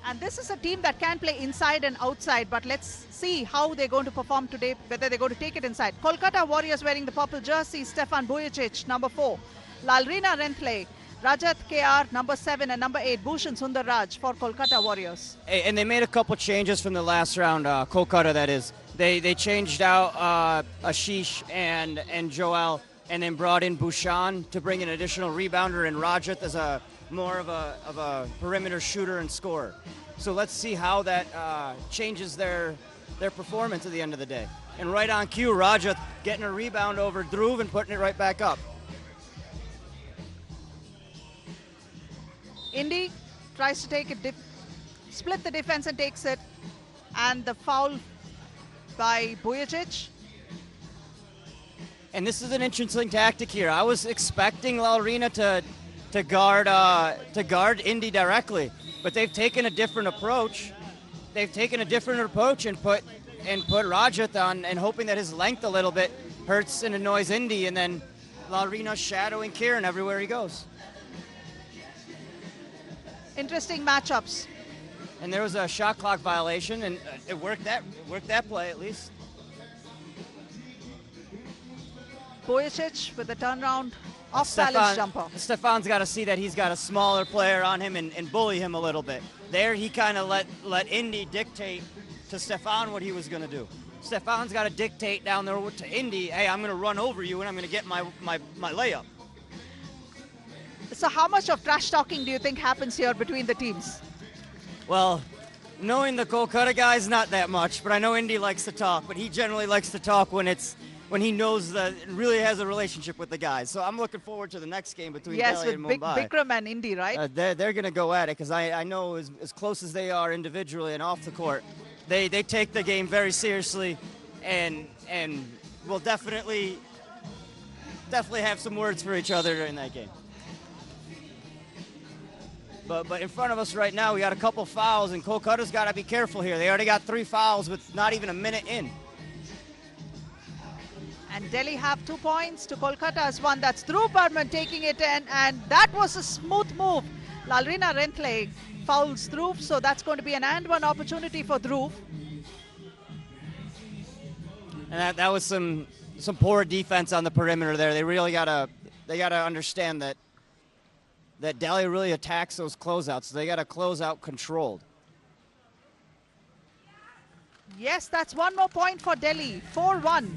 And this is a team that can play inside and outside, but let's see how they're going to perform today, whether they're going to take it inside. Kolkata Warriors wearing the purple jersey, Stefan Bujicic, number 4. Lalrina Renthale, Rajat KR, number 7, and number 8, Bhushan Sundar Raj for Kolkata Warriors. And they made a couple changes from the last round, Kolkata that is. They changed out Ashish and Joel, and then brought in Bhushan to bring an additional rebounder, and Rajat as more of a perimeter shooter and scorer. So let's see how that changes their performance at the end of the day. And right on cue, Rajat getting a rebound over Dhruv and putting it right back up. Indy tries to take it, split the defense and takes it, and the foul by Bujicic. And this is an interesting tactic here. I was expecting Lalrina to guard Indy directly, but they've taken a different approach. They've taken a different approach and put Rajat on, and hoping that his length a little bit hurts and annoys Indy, and then Lalrina shadowing Kieran everywhere he goes. Interesting matchups. And there was a shot clock violation, and it worked that play at least. Bujicic with a turnaround off-balance jumper. Stefan's got to see that he's got a smaller player on him and bully him a little bit. There he kind of let Indy dictate to Stefan what he was going to do. Stefan's got to dictate down there to Indy, hey, I'm going to run over you and I'm going to get my layup. So how much of trash talking do you think happens here between the teams? Well, knowing the Kolkata guys, not that much, but I know Indy likes to talk, but he generally likes to talk when he knows that really has a relationship with the guys. So I'm looking forward to the next game between Delhi and Mumbai. Yes, with Bikram and Indy, right? They're going to go at it, because I know as close as they are individually and off the court, they take the game very seriously, and will definitely have some words for each other during that game. But in front of us right now, we got a couple fouls, and Kolkata's got to be careful here. They already got 3 fouls with not even a minute in. And Delhi have 2 points to Kolkata's 1. That's Dhruv Burman taking it in, and that was a smooth move. Lalrina Renthale fouls Dhruv, so that's going to be an and one opportunity for Dhruv. And that was some poor defense on the perimeter there. They really gotta understand that Delhi really attacks those closeouts. So they got to close out controlled. Yes, that's 1 more point for Delhi. 4-1.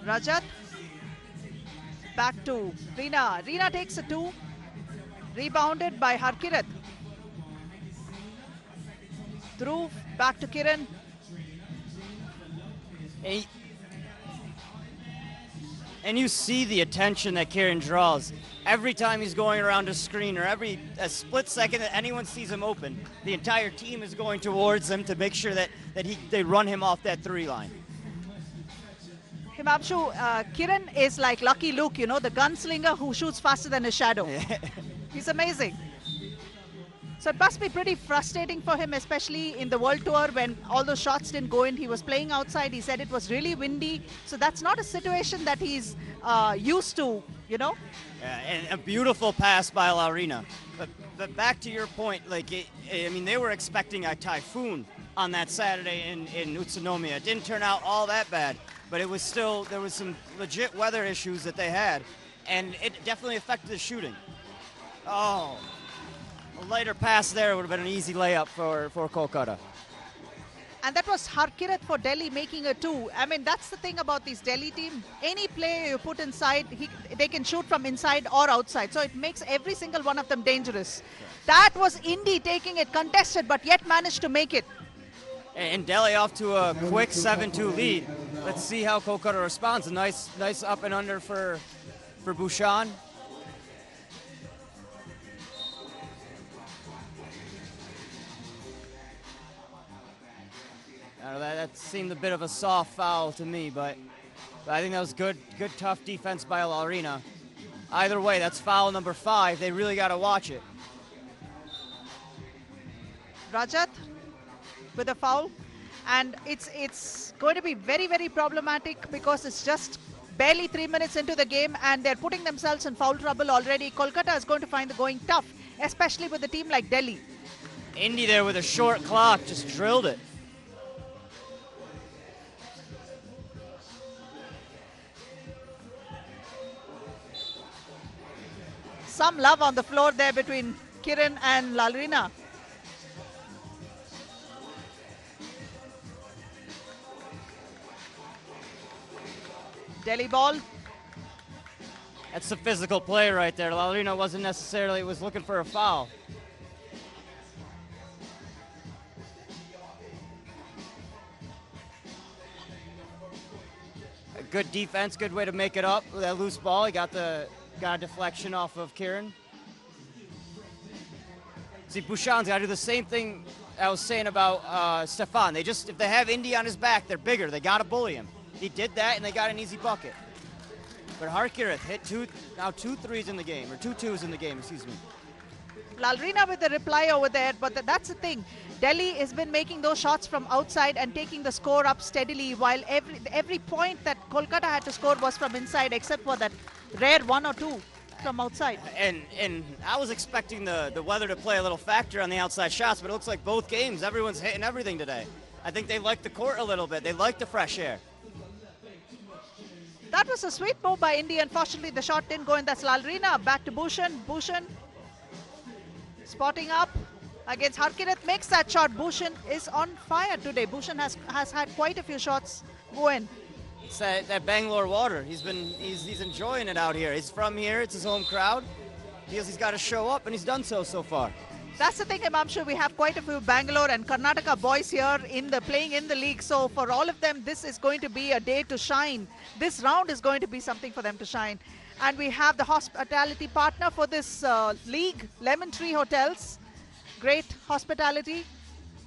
Rajat. Back to Reena. Reena takes a 2. Rebounded by Harkirat. Dhruv. Back to Kiran. And you see the attention that Kieran draws. Every time he's going around a screen, or a split second that anyone sees him open, the entire team is going towards him to make sure that they run him off that 3 line. Himamshu, Kiran is like Lucky Luke, the gunslinger who shoots faster than his shadow. He's amazing. So it must be pretty frustrating for him, especially in the World Tour when all those shots didn't go in. He was playing outside. He said it was really windy. So that's not a situation that he's used to, you know. Yeah, and a beautiful pass by Laurina. But back to your point, like, I mean, they were expecting a typhoon on that Saturday in Utsunomiya. It didn't turn out all that bad, but it was still, there was some legit weather issues that they had, and it definitely affected the shooting. Oh, a lighter pass there would have been an easy layup for Kolkata. And that was Harkirat for Delhi making a 2. I mean, that's the thing about this Delhi team. Any player you put inside, they can shoot from inside or outside. So it makes every single one of them dangerous. That was Indy taking it contested, but yet managed to make it. And Delhi off to a quick 7-2 lead. Let's see how Kolkata responds. A nice up and under for Bhushan. That seemed a bit of a soft foul to me, but I think that was good tough defense by Laurina. Either way, that's foul number 5. They really got to watch it. Rajat with a foul, and it's going to be very, very problematic because it's just barely 3 minutes into the game and they're putting themselves in foul trouble already. Kolkata is going to find the going tough, especially with a team like Delhi. Indy there with a short clock just drilled it. Some love on the floor there between Kiran and Laurina. Delhi ball. That's the physical play right there. Laurina wasn't necessarily was looking for a foul. A good defense, good way to make it up with that loose ball. He got a deflection off of Kiran. See, Bhushan's got to do the same thing I was saying about Stefan. If they have Indy on his back, they're bigger. They got to bully him. He did that, and they got an easy bucket. But Harkirat hit two threes in the game, or 2 twos in the game, excuse me. Laurina with the reply over there, but that's the thing. Delhi has been making those shots from outside and taking the score up steadily, while every point that Kolkata had to score was from inside, except for that rare 1 or 2 from outside. And I was expecting the weather to play a little factor on the outside shots, but it looks like both games, everyone's hitting everything today. I think they like the court a little bit. They like the fresh air. That was a sweet move by Indy. Unfortunately, the shot didn't go in. That's Laurina. Back to Bhushan. Bhushan spotting up against Harkirat. Makes that shot. Bhushan is on fire today. Bhushan has had quite a few shots go in. It's that Bangalore water. He's enjoying it out here. He's from here. It's his home crowd. Feels he's got to show up, and he's done so far. That's the thing, Himanshu. We have quite a few Bangalore and Karnataka boys here playing in the league. So for all of them, this is going to be a day to shine. This round is going to be something for them to shine. And we have the hospitality partner for this league, Lemon Tree Hotels. Great hospitality.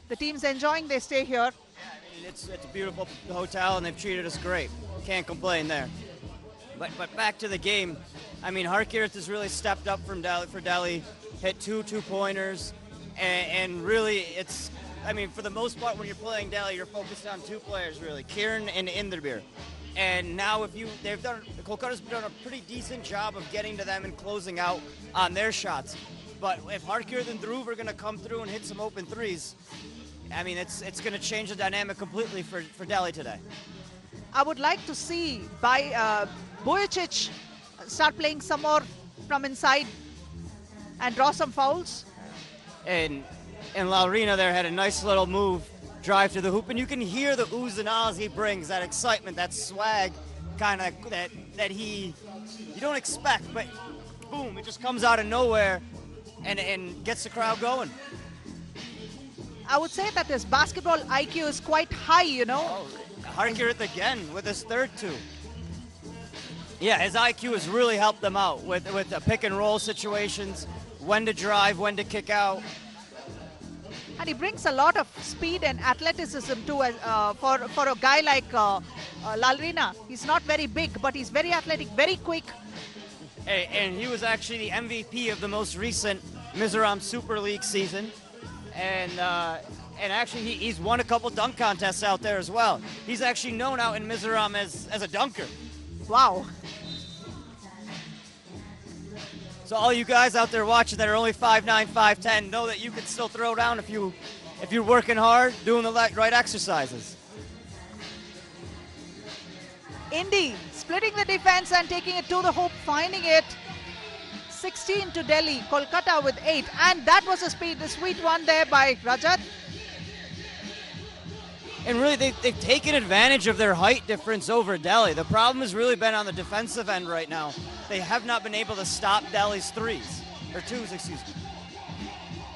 The team's enjoying. They stay here. Yeah, I mean, it's a beautiful hotel, and they've treated us great. Can't complain there. But back to the game. I mean, Harkirat has really stepped up for Delhi. Hit 2 two-pointers, and really for the most part when you're playing Delhi, you're focused on 2 players really, Kiran and Inderbir. And now Kolkata's done a pretty decent job of getting to them and closing out on their shots. But if Harkirat and Dhruv are going to come through and hit some open threes, I mean, it's going to change the dynamic completely for Delhi today. I would like to see Bojicic start playing some more from inside and draw some fouls. And Laurina there had a nice little move, drive to the hoop, and you can hear the oohs and ahs he brings, that excitement, that swag, kind of that you don't expect, but boom, it just comes out of nowhere and gets the crowd going. I would say that his basketball IQ is quite high, you know. Oh, Harkirat again with his third 2. Yeah, his IQ has really helped them out with the pick and roll situations, when to drive, when to kick out. And he brings a lot of speed and athleticism too for a guy like Laurina. He's not very big, but he's very athletic, very quick. And he was actually the MVP of the most recent Mizoram Super League season, and actually he's won a couple dunk contests out there as well. He's actually known out in Mizoram as a dunker. Wow. So all you guys out there watching that are only 5'9", 5'10", know that you can still throw down if you're working hard, doing the right exercises. Indy splitting the defense and taking it to the hoop, finding it. 16 to Delhi, Kolkata with 8. And that was a sweet one there by Rajat. And really, they've taken advantage of their height difference over Delhi. The problem has really been on the defensive end right now. They have not been able to stop Delhi's twos, excuse me.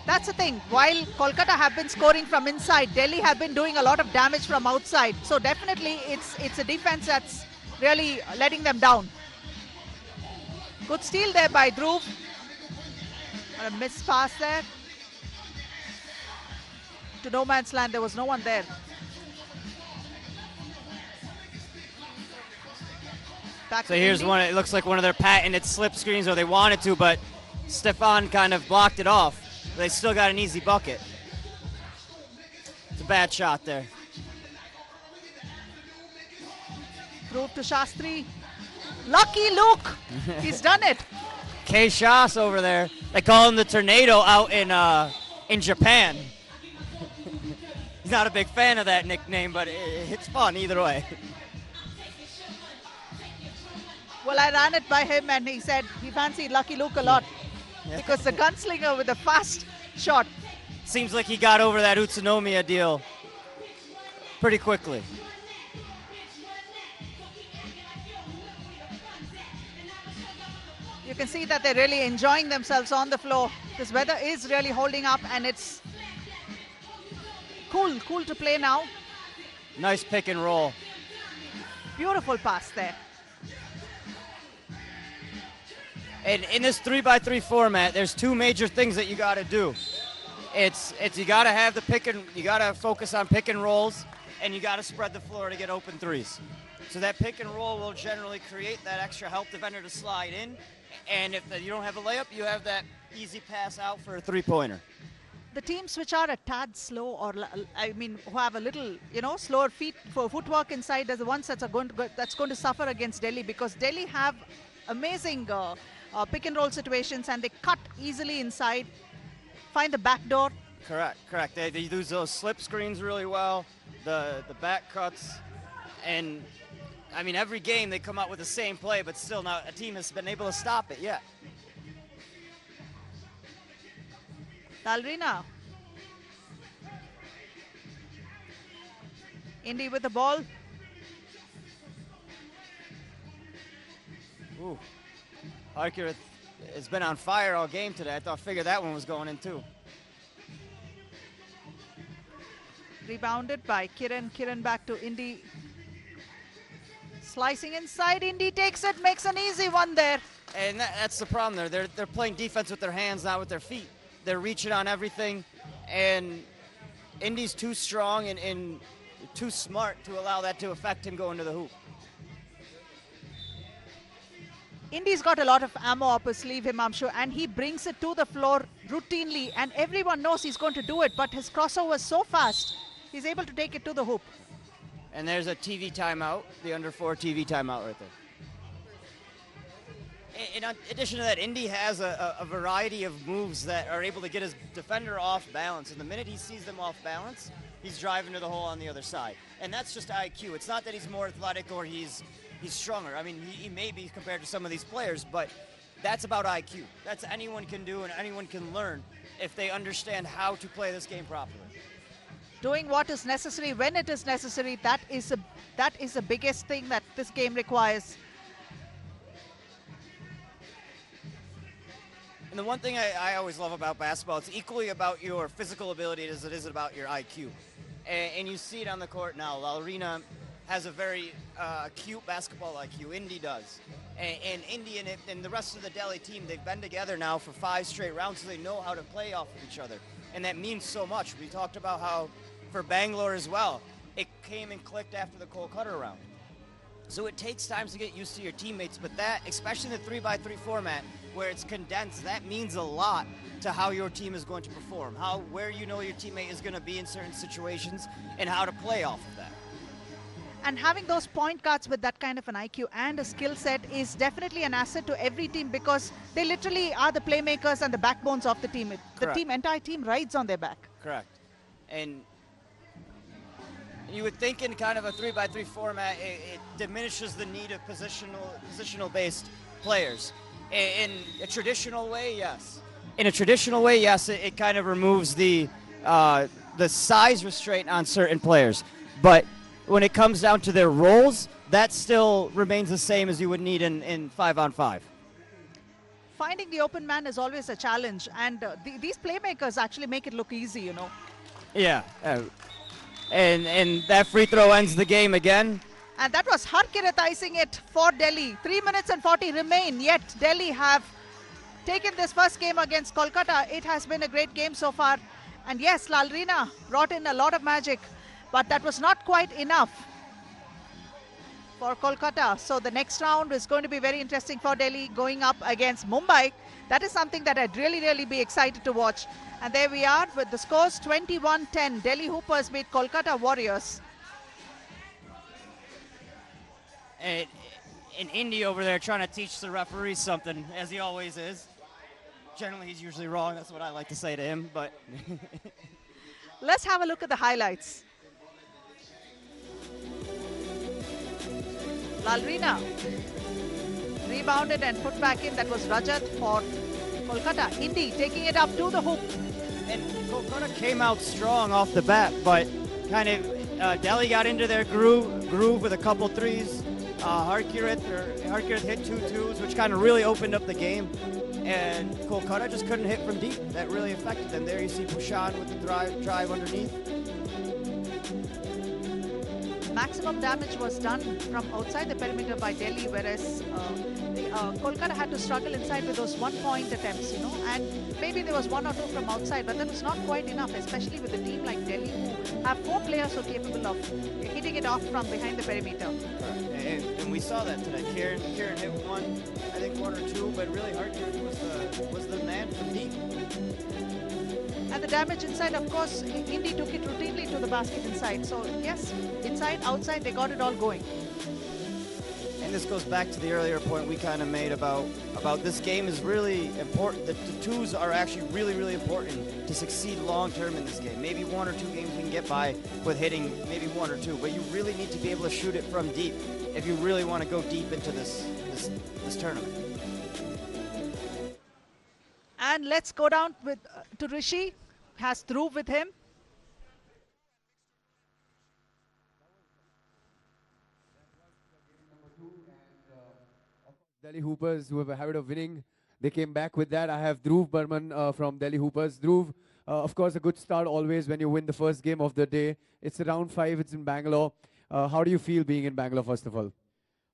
That's the thing. While Kolkata have been scoring from inside, Delhi have been doing a lot of damage from outside. So definitely it's a defense that's really letting them down. Good steal there by Dhruv. And a missed pass there. To no man's land, there was no one there. Back So to here's Indy. one, it looks like one of their patented slip screens, or they wanted to, but Stefan kind of blocked it off. They still got an easy bucket. It's a bad shot there. Dhruv to Shastri. Lucky Luke. He's done it. K. Shas over there. They call him the Tornado out in Japan. He's not a big fan of that nickname, but it's fun either way. Well, I ran it by him and he said he fancied Lucky Luke a lot because the gunslinger with a fast shot. Seems like he got over that Utsunomiya deal pretty quickly. You can see that they're really enjoying themselves on the floor. This weather is really holding up and it's cool to play now. Nice pick and roll. Beautiful pass there. And in this 3x3 format, there's two major things that you got to do. It's you got to have you got to focus on pick and rolls, and you got to spread the floor to get open threes. So that pick and roll will generally create that extra help defender to slide in, and if you don't have a layup, you have that easy pass out for a three-pointer. The teams which are a tad slow, or who have a little, slower footwork inside, are the ones that's going to suffer against Delhi, because Delhi have amazing pick and roll situations and they cut easily inside, find the back door. Correct. They use those slip screens really well, the back cuts, and I mean every game they come out with the same play, but still not a team has been able to stop it yet. Dalrina. Indy with the ball. Ooh. Harker has been on fire all game today. I figured that one was going in too. Rebounded by Kiran. Kiran back to Indy. Slicing inside. Indy takes it, makes an easy one there. And that's the problem there. They're playing defense with their hands, not with their feet. They're reaching on everything, and Indy's too strong and too smart to allow that to affect him going to the hoop. Indy's got a lot of ammo up his sleeve, Himamshu, and he brings it to the floor routinely, and everyone knows he's going to do it, but his crossover is so fast, he's able to take it to the hoop. And there's a TV timeout, the under 4 TV timeout right there. In addition to that, Indy has a variety of moves that are able to get his defender off balance, and the minute he sees them off balance, he's driving to the hole on the other side. And that's just IQ. It's not that he's more athletic or he's stronger. I mean, he may be compared to some of these players, but that's about IQ. That's anyone can do and anyone can learn if they understand how to play this game properly. Doing what is necessary when it is necessary, that is the biggest thing that this game requires. And the one thing I always love about basketball, it's equally about your physical ability as it is about your IQ. And you see it on the court now. Lalrina has a very acute basketball IQ. Indy does. And Indy and the rest of the Delhi team, they've been together now for 5 straight rounds, so they know how to play off of each other. And that means so much. We talked about how, for Bangalore as well, it came and clicked after the Kolkata round. So it takes time to get used to your teammates, but that, especially in the 3x3 format, where it's condensed, that means a lot to how your team is going to perform, where you know your teammate is going to be in certain situations, and how to play off of that. And having those point guards with that kind of an IQ and a skill set is definitely an asset to every team, because they literally are the playmakers and the backbones of the team. The entire team rides on their back. Correct. And you would think in kind of a 3x3 format, it diminishes the need of positional-based players. In a traditional way, yes. In a traditional way, yes, it kind of removes the size restraint on certain players. But when it comes down to their roles, that still remains the same as you would need in 5-on-5. Finding the open man is always a challenge, and these playmakers actually make it look easy, you know. Yeah. And that free throw ends the game again. And that was Harkiratizing it for Delhi. 3 minutes and 40 remain, yet Delhi have taken this first game against Kolkata. It has been a great game so far. And yes, Lalrina brought in a lot of magic, but that was not quite enough for Kolkata. So the next round is going to be very interesting for Delhi, going up against Mumbai. That is something that I'd really be excited to watch. And there we are with the scores 21-10. Delhi Hoopers beat Kolkata Warriors. And Indy over there trying to teach the referees something, as he always is. Generally, he's usually wrong. That's what I like to say to him. But let's have a look at the highlights. Lalrina rebounded and put back in. That was Rajat for Kolkata. Indy taking it up to the hoop. And Kolkata came out strong off the bat, but kind of Delhi got into their groove with a couple threes. Harkirat hit 2 twos, which kind of really opened up the game. And Kolkata just couldn't hit from deep. That really affected them. There you see Pushan with the drive underneath. Maximum damage was done from outside the perimeter by Delhi, whereas Kolkata had to struggle inside with those 1-point attempts, you know, and maybe there was 1 or 2 from outside, but that was not quite enough, especially with a team like Delhi who have 4 players who are capable of hitting it off from behind the perimeter. And we saw that today. Kieran hit 1, I think 1 or 2, but really Harkirat was the man from deep. And the damage inside, of course, Indy took it routinely to the basket inside. So yes, inside, outside, they got it all going. And this goes back to the earlier point we kind of made about this game is really important. The twos are actually really important to succeed long term in this game. Maybe 1 or 2 games you can get by with hitting maybe 1 or 2, but you really need to be able to shoot it from deep if you really want to go deep into this tournament. And let's go down to Rishi. Has Dhruv with him. Delhi Hoopers, who have a habit of winning, they came back with that. I have Dhruv Burman from Delhi Hoopers. Dhruv, of course, a good start always when you win the first game of the day. It's round 5, it's in Bangalore. How do you feel being in Bangalore, first of all?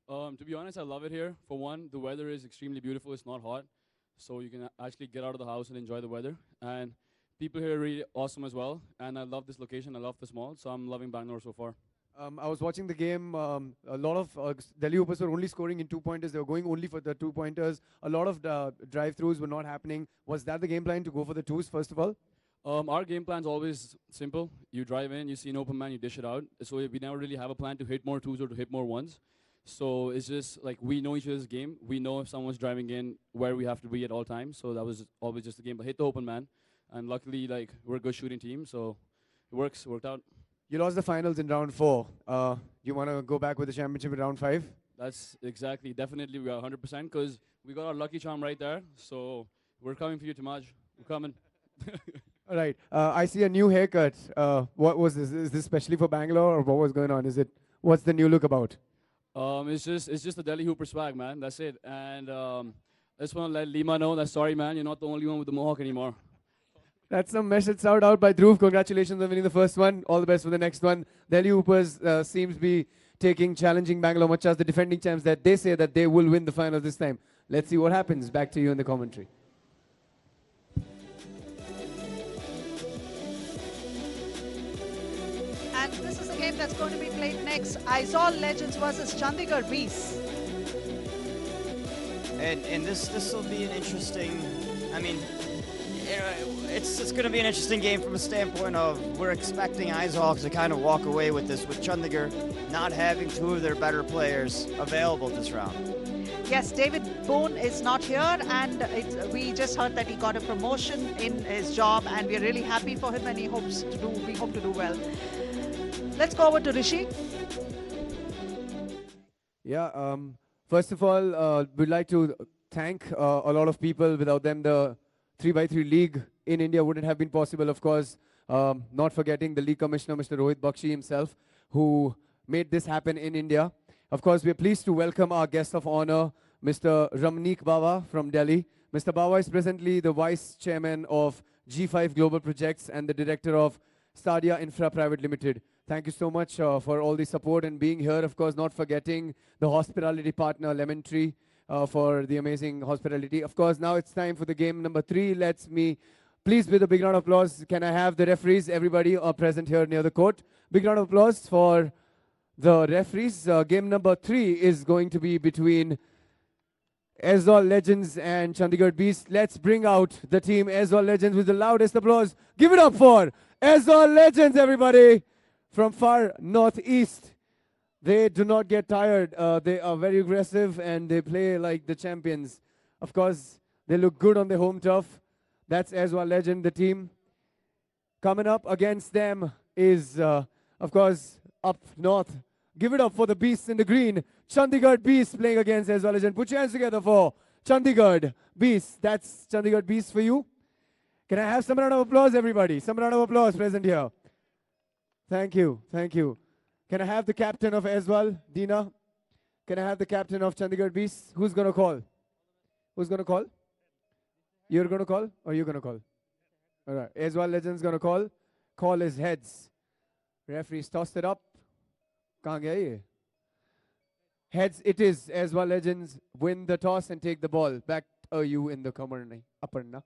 To be honest, I love it here. For one, the weather is extremely beautiful. It's not hot, so you can actually get out of the house and enjoy the weather. And people here are really awesome as well. And I love this location. I love this mall, so I'm loving Bangalore so far. I was watching the game. A lot of Delhi Hoopers were only scoring in 2-pointers. They were going only for the 2-pointers. A lot of drive-throughs were not happening. Was that the game plan to go for the 2s, first of all? Our game plan is always simple. You drive in, you see an open man, you dish it out. So we never really have a plan to hit more 2s or to hit more 1s. So it's just like we know each other's game. We know if someone's driving in where we have to be at all times. So that was always just the game. But hit the open man. And luckily, like, we're a good shooting team. So it worked out. You lost the finals in round 4. You want to go back with the championship in round 5? That's exactly. Definitely, we are 100% because we got our lucky charm right there. So we're coming for you, Tamaj. We're coming. All right. I see a new haircut. What was this? Is this specially for Bangalore or what was going on? What's the new look about? It's just the Delhi Hooper swag, man. That's it. And I just want to let Lima know that sorry, man, you're not the only one with the mohawk anymore. That's some message out by Dhruv. Congratulations on winning the first one. All the best for the next one. Delhi Hoopers seems to be challenging Bangalore Machas, the defending champs, that they say that they will win the final this time. Let's see what happens. Back to you in the commentary. And this is a game game that's going to be played next. Aizawl Legends versus Chandigarh Beasts. And this will be an interesting. I mean, it's going to be an interesting game from a standpoint of we're expecting Aizawl to kind of walk away with this, with Chandigarh not having two of their better players available this round. Yes, David Boone is not here, and we just heard that he got a promotion in his job, and we're really happy for him, and we hope to do well. Let's go over to Rishi. Yeah, first of all, we'd like to thank a lot of people. Without them, the 3x3 league in India wouldn't have been possible, of course. Not forgetting the league commissioner, Mr. Rohit Bakshi himself, who made this happen in India. Of course, we're pleased to welcome our guest of honor, Mr. Ramneek Bawa from Delhi. Mr. Bawa is presently the Vice Chairman of G5 Global Projects and the Director of Stadia Infra Private Limited. Thank you so much for all the support and being here. Of course, not forgetting the hospitality partner, Lemon Tree, for the amazing hospitality. Of course, now it's time for the game number 3. Please, with a big round of applause, can I have the referees, everybody present here near the court. Big round of applause for the referees. Game number 3 is going to be between Aizawl Legends and Chandigarh Beasts. Let's bring out the team Aizawl Legends with the loudest applause. Give it up for Aizawl Legends, everybody, from far northeast. They do not get tired. They are very aggressive and they play like the champions. Of course, they look good on the home turf. That's Aizawl Legend, the team. Coming up against them is, of course, up north. Give it up for the Beasts in the green. Chandigarh Beasts playing against Aizawl Legend. Put your hands together for Chandigarh Beasts. That's Chandigarh Beasts for you. Can I have some round of applause, everybody? Some round of applause present here. Thank you. Thank you. Can I have the captain of Aizawl, Dina? Can I have the captain of Chandigarh Beasts? Who's going to call? Who's going to call? You're going to call or you're going to call? All right. Aizawl Legend's going to call. Call is heads. Referees tossed it up. Kahan gaya ye? Heads it is. Aizawl Legends win the toss and take the ball. Back you in the Aparna.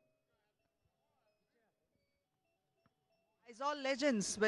Aizawl Legends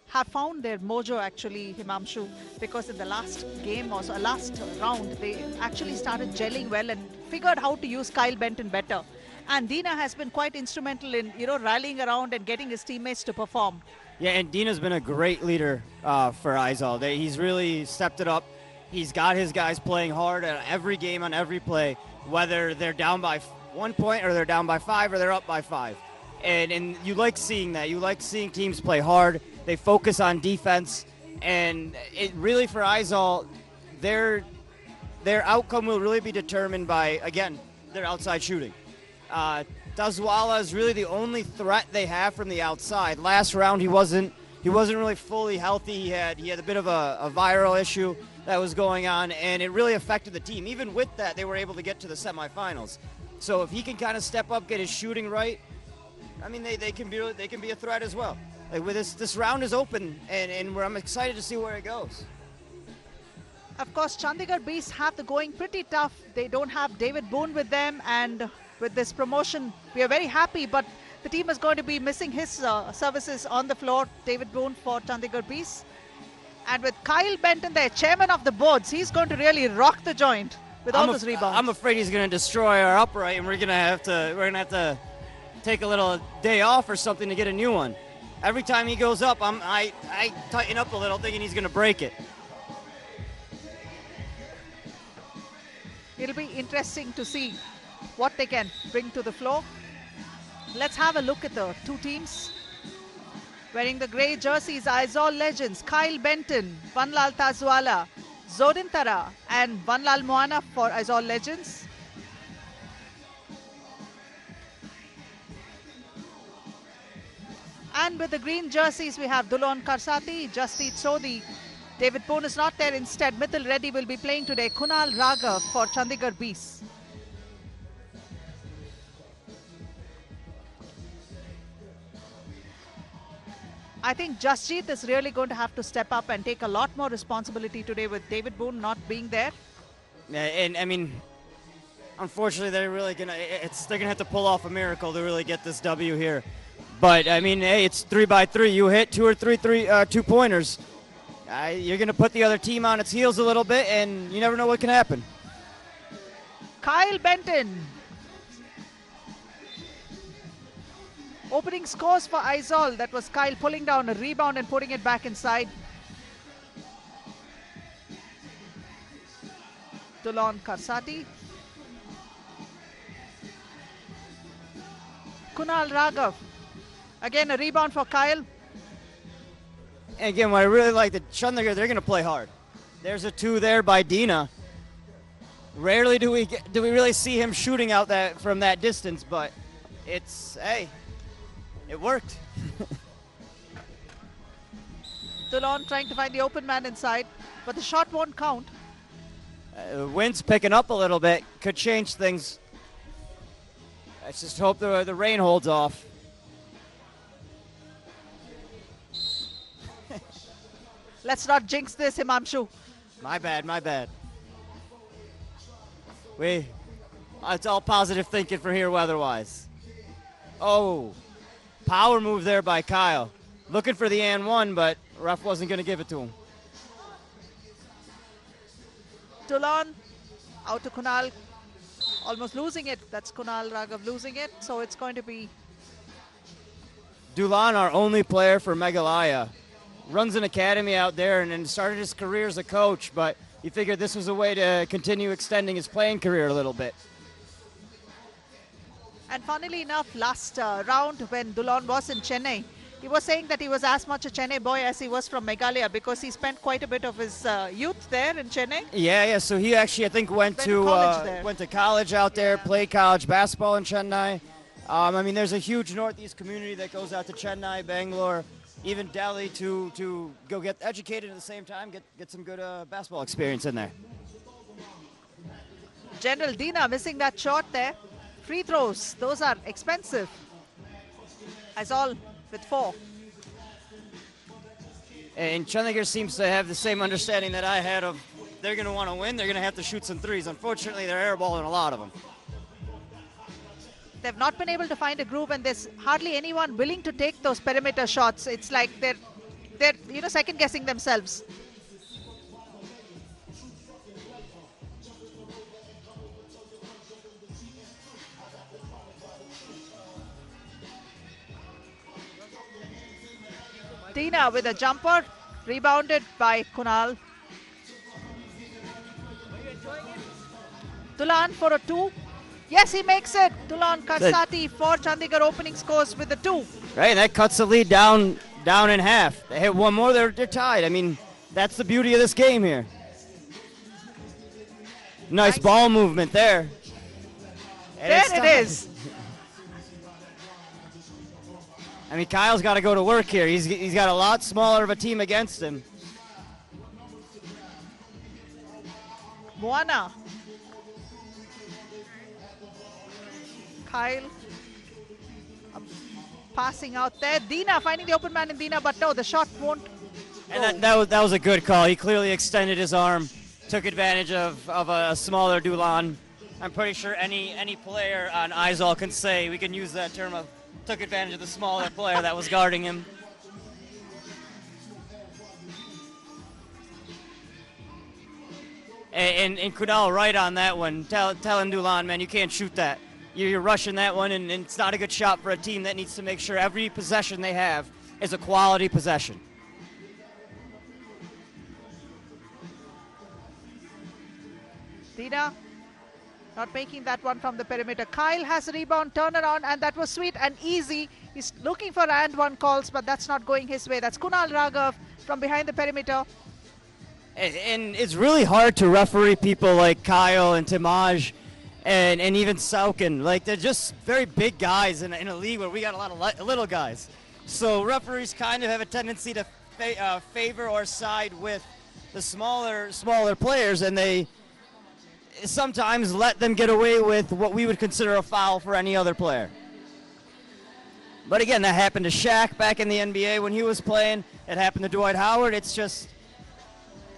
have found their mojo actually, Himanshu, because in the last game or so, last round, they actually started gelling well and figured how to use Kyle Benton better. And Dina has been quite instrumental in, rallying around and getting his teammates to perform. Yeah, and Dina's been a great leader for Aizawl. He's really stepped it up. He's got his guys playing hard at every game on every play, whether they're down by 1 point or they're down by 5 or they're up by 5. And you like seeing that. You like seeing teams play hard. They focus on defense. And it really, for Aizawl, their outcome will really be determined by, again, their outside shooting. Dazwala is really the only threat they have from the outside. Last round, he wasn't really fully healthy. He had a bit of a viral issue that was going on, and it really affected the team. Even with that, they were able to get to the semifinals. So if he can kind of step up, get his shooting right, I mean, they can be a threat as well. Like with this round is open, and I'm excited to see where it goes. Of course, Chandigarh Beasts have the going pretty tough. They don't have David Boone with them, and with this promotion, we are very happy, but the team is going to be missing his services on the floor. David Boone for Chandigarh Beasts. And with Kyle Benton, the chairman of the boards, he's going to really rock the joint with all those rebounds. I'm afraid he's going to destroy our upright, and we're going to have to take a little day off or something to get a new one. Every time he goes up, I tighten up a little, thinking he's going to break it. It'll be interesting to see what they can bring to the floor. Let's have a look at the two teams. Wearing the grey jerseys, Aizawl Legends, Kyle Benton, Vanlal Tazwala, Zodin Tara and Vanlal Moana for Aizawl Legends. And with the green jerseys, we have Dulon Karsati, Jasteed Sodhi. David Boone is not there. Instead, Mithil Reddy will be playing today. Kunal Raga for Chandigarh Beasts. I think Jasjeet is really going to have to step up and take a lot more responsibility today with David Boone not being there. Yeah, and I mean, unfortunately, they're gonna have to pull off a miracle to really get this W here. But I mean, hey, it's 3x3. You hit 2 or 3 2-pointers. You're going to put the other team on its heels a little bit, and you never know what can happen. Kyle Benton. Opening scores for Aizawl. That was Kyle pulling down a rebound and putting it back inside. Dulon Karsati. Kunal Raghav. Again, a rebound for Kyle. And again, what I really like, the Chandigarh, they're going to play hard. There's a 2 there by Dina. Rarely do we really see him shooting out from that distance, but hey, it worked. Dulon trying to find the open man inside, but the shot won't count. The wind's picking up a little bit. Could change things. Let's just hope the rain holds off. Let's not jinx this, Himanshu. My bad. It's all positive thinking from here weather-wise. Oh, power move there by Kyle. Looking for the and one, but ref wasn't going to give it to him. Dulon out to Kunal. Almost losing it. That's Kunal Raghav losing it. So it's going to be... Dulon, our only player for Meghalaya, runs an academy out there and started his career as a coach, but he figured this was a way to continue extending his playing career a little bit. And funnily enough, last round when Dulon was in Chennai, he was saying that he was as much a Chennai boy as he was from Meghalaya because he spent quite a bit of his youth there in Chennai. Yeah. So he actually, I think, went to college out there, played college basketball in Chennai. I mean, there's a huge Northeast community that goes out to Chennai, Bangalore, even Delhi to go get educated at the same time, get some good basketball experience in there. General Dina missing that shot there. Free throws, those are expensive. Aizawl with 4. And Chandigarh seems to have the same understanding that I had of they're going to want to win, they're going to have to shoot some threes. Unfortunately, they're airballing a lot of them. They've not been able to find a groove, and there's hardly anyone willing to take those perimeter shots. It's like they're second guessing themselves. Dina with a jumper, rebounded by Kunal. Dulon for a 2. Yes, he makes it. Dulon Karsati for Chandigarh opening scores with a 2. Right, that cuts the lead down in half. They hit one more, they're tied. I mean, that's the beauty of this game here. Nice ball movement there. And there it is. I mean, Kyle's got to go to work here. He's got a lot smaller of a team against him. Moana. Kyle passing out there. Dina finding the open man in Dina, but no, the shot won't go. And that was a good call. He clearly extended his arm, took advantage of a smaller Dulon. I'm pretty sure any player on Aizawl can say, we can use that term of, took advantage of the smaller player that was guarding him. And Kunal right on that one, telling Dulon, man, you can't shoot that. You're rushing that one, and it's not a good shot for a team that needs to make sure every possession they have is a quality possession. Dina not making that one from the perimeter. Kyle has a rebound, turnaround, and that was sweet and easy. He's looking for and one calls, but that's not going his way. That's Kunal Raghav from behind the perimeter. And it's really hard to referee people like Kyle and Timaj and even Sauken. Like, they're just very big guys in a league where we got a lot of little guys. So referees kind of have a tendency to favor or side with the smaller players, and they sometimes let them get away with what we would consider a foul for any other player. But again, that happened to Shaq back in the NBA when he was playing. It happened to Dwight Howard. It's just,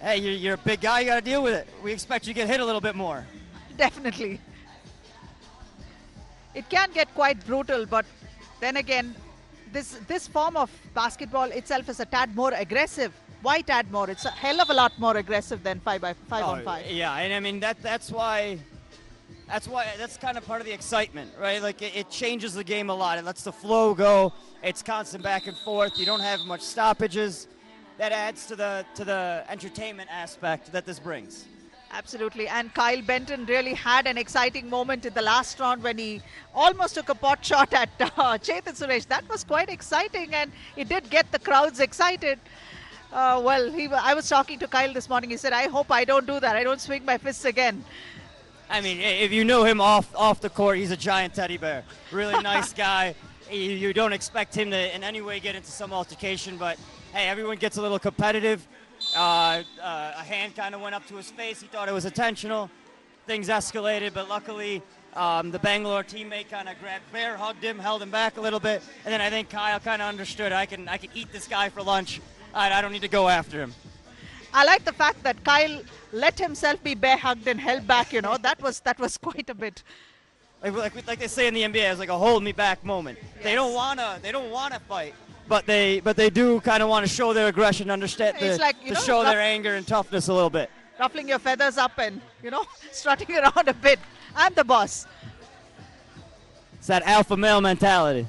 hey, you're a big guy, you got to deal with it. We expect you to get hit a little bit more. Definitely. It can get quite brutal, but then again, this form of basketball itself is a tad more aggressive Why tad more? It's a hell of a lot more aggressive than 5 on 5. Yeah, and I mean that's why that's kind of part of the excitement, right? Like it changes the game a lot. It lets the flow go. It's constant back and forth. You don't have much stoppages. That adds to the entertainment aspect that this brings. Absolutely. And Kyle Benton really had an exciting moment in the last round when he almost took a pot shot at Chetan Suresh. That was quite exciting, and it did get the crowds excited. I was talking to Kyle this morning. He said, I hope I don't do that. I don't swing my fists again. I mean, if you know him off the court, he's a giant teddy bear. Really nice guy. You don't expect him to in any way get into some altercation, but hey, everyone gets a little competitive. A hand kind of went up to his face. He thought it was intentional. Things escalated, but luckily the Bangalore teammate kind of bear hugged him, held him back a little bit, and then I think Kyle kind of understood. I can eat this guy for lunch. I don't need to go after him. I like the fact that Kyle let himself be bear hugged and held back. You know, that was quite a bit. Like they say in the NBA, it's like a hold me back moment. Yes. They don't wanna fight, but they do kind of want to show their aggression, understand It's like, to show their anger and toughness a little bit. Ruffling your feathers up and, strutting around a bit. I'm the boss. It's that alpha male mentality.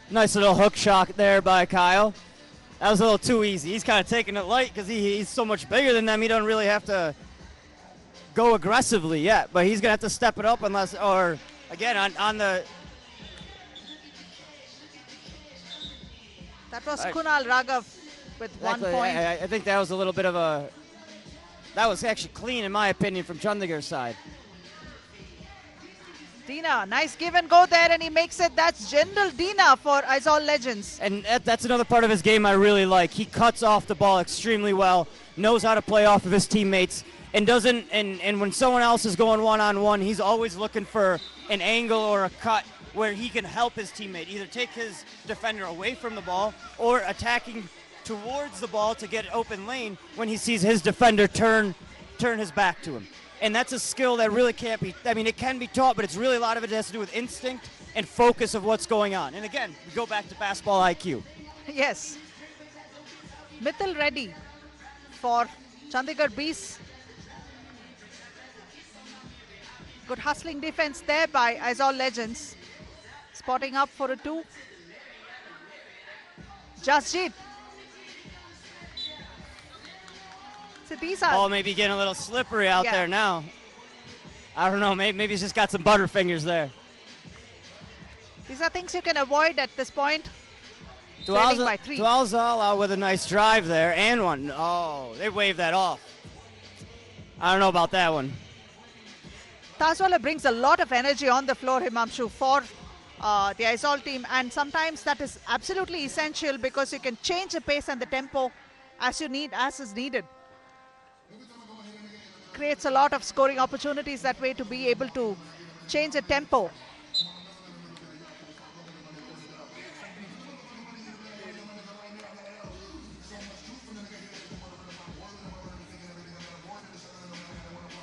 Nice little hook shot there by Kyle. That was a little too easy. He's kind of taking it light because he's so much bigger than them. He don't really have to go aggressively yet, but he's going to have to step it up again, on the... That was Kunal Raghav with 1 point. I think that was a little bit of a... That was actually clean, in my opinion, from Chandigarh's side. Dina, nice give and go there, and he makes it. That's General Dina for Aizawl Legends. And that's another part of his game I really like. He cuts off the ball extremely well, knows how to play off of his teammates, and doesn't. And when someone else is going one-on-one, he's always looking for an angle or a cut where he can help his teammate, either take his defender away from the ball or attacking towards the ball to get open lane when he sees his defender turn his back to him. And that's a skill that really can't be, it can be taught, but it's really a lot of it has to do with instinct and focus of what's going on. And again, we go back to basketball IQ. Yes. Mithil Reddy for Chandigarh Bees. Good hustling defense there by Aizawl Legends. Spotting up for a 2. Jasjeet. So these are... Ball may be getting a little slippery out there now. I don't know, maybe he's just got some butterfingers there. These are things you can avoid at this point. Trailing by 3. Aizawl out with a nice drive there and one. Oh, they waved that off. I don't know about that one. Tazwala brings a lot of energy on the floor, Himamshu, for the Aizawl team, and sometimes that is absolutely essential because you can change the pace and the tempo as is needed. Creates a lot of scoring opportunities that way to be able to change the tempo.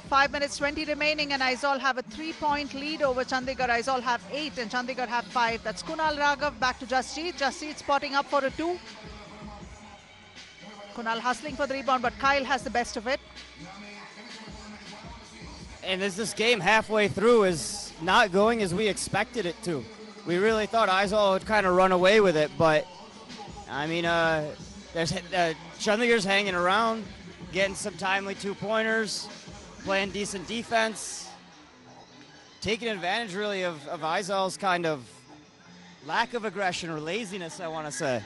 Five minutes 20 remaining, and Aizawl have a 3-point lead over Chandigarh. Aizawl have 8 and Chandigarh have 5. That's Kunal Raghav back to Jasjeet. Jasjeet spotting up for a 2. Kunal hustling for the rebound, but Kyle has the best of it. And as this game halfway through is not going as we expected it to. We really thought Aizawl would kind of run away with it, but there's Chandigarh's hanging around, getting some timely 2-pointers, playing decent defense, taking advantage really of Aizawl's kind of lack of aggression or laziness, I want to say.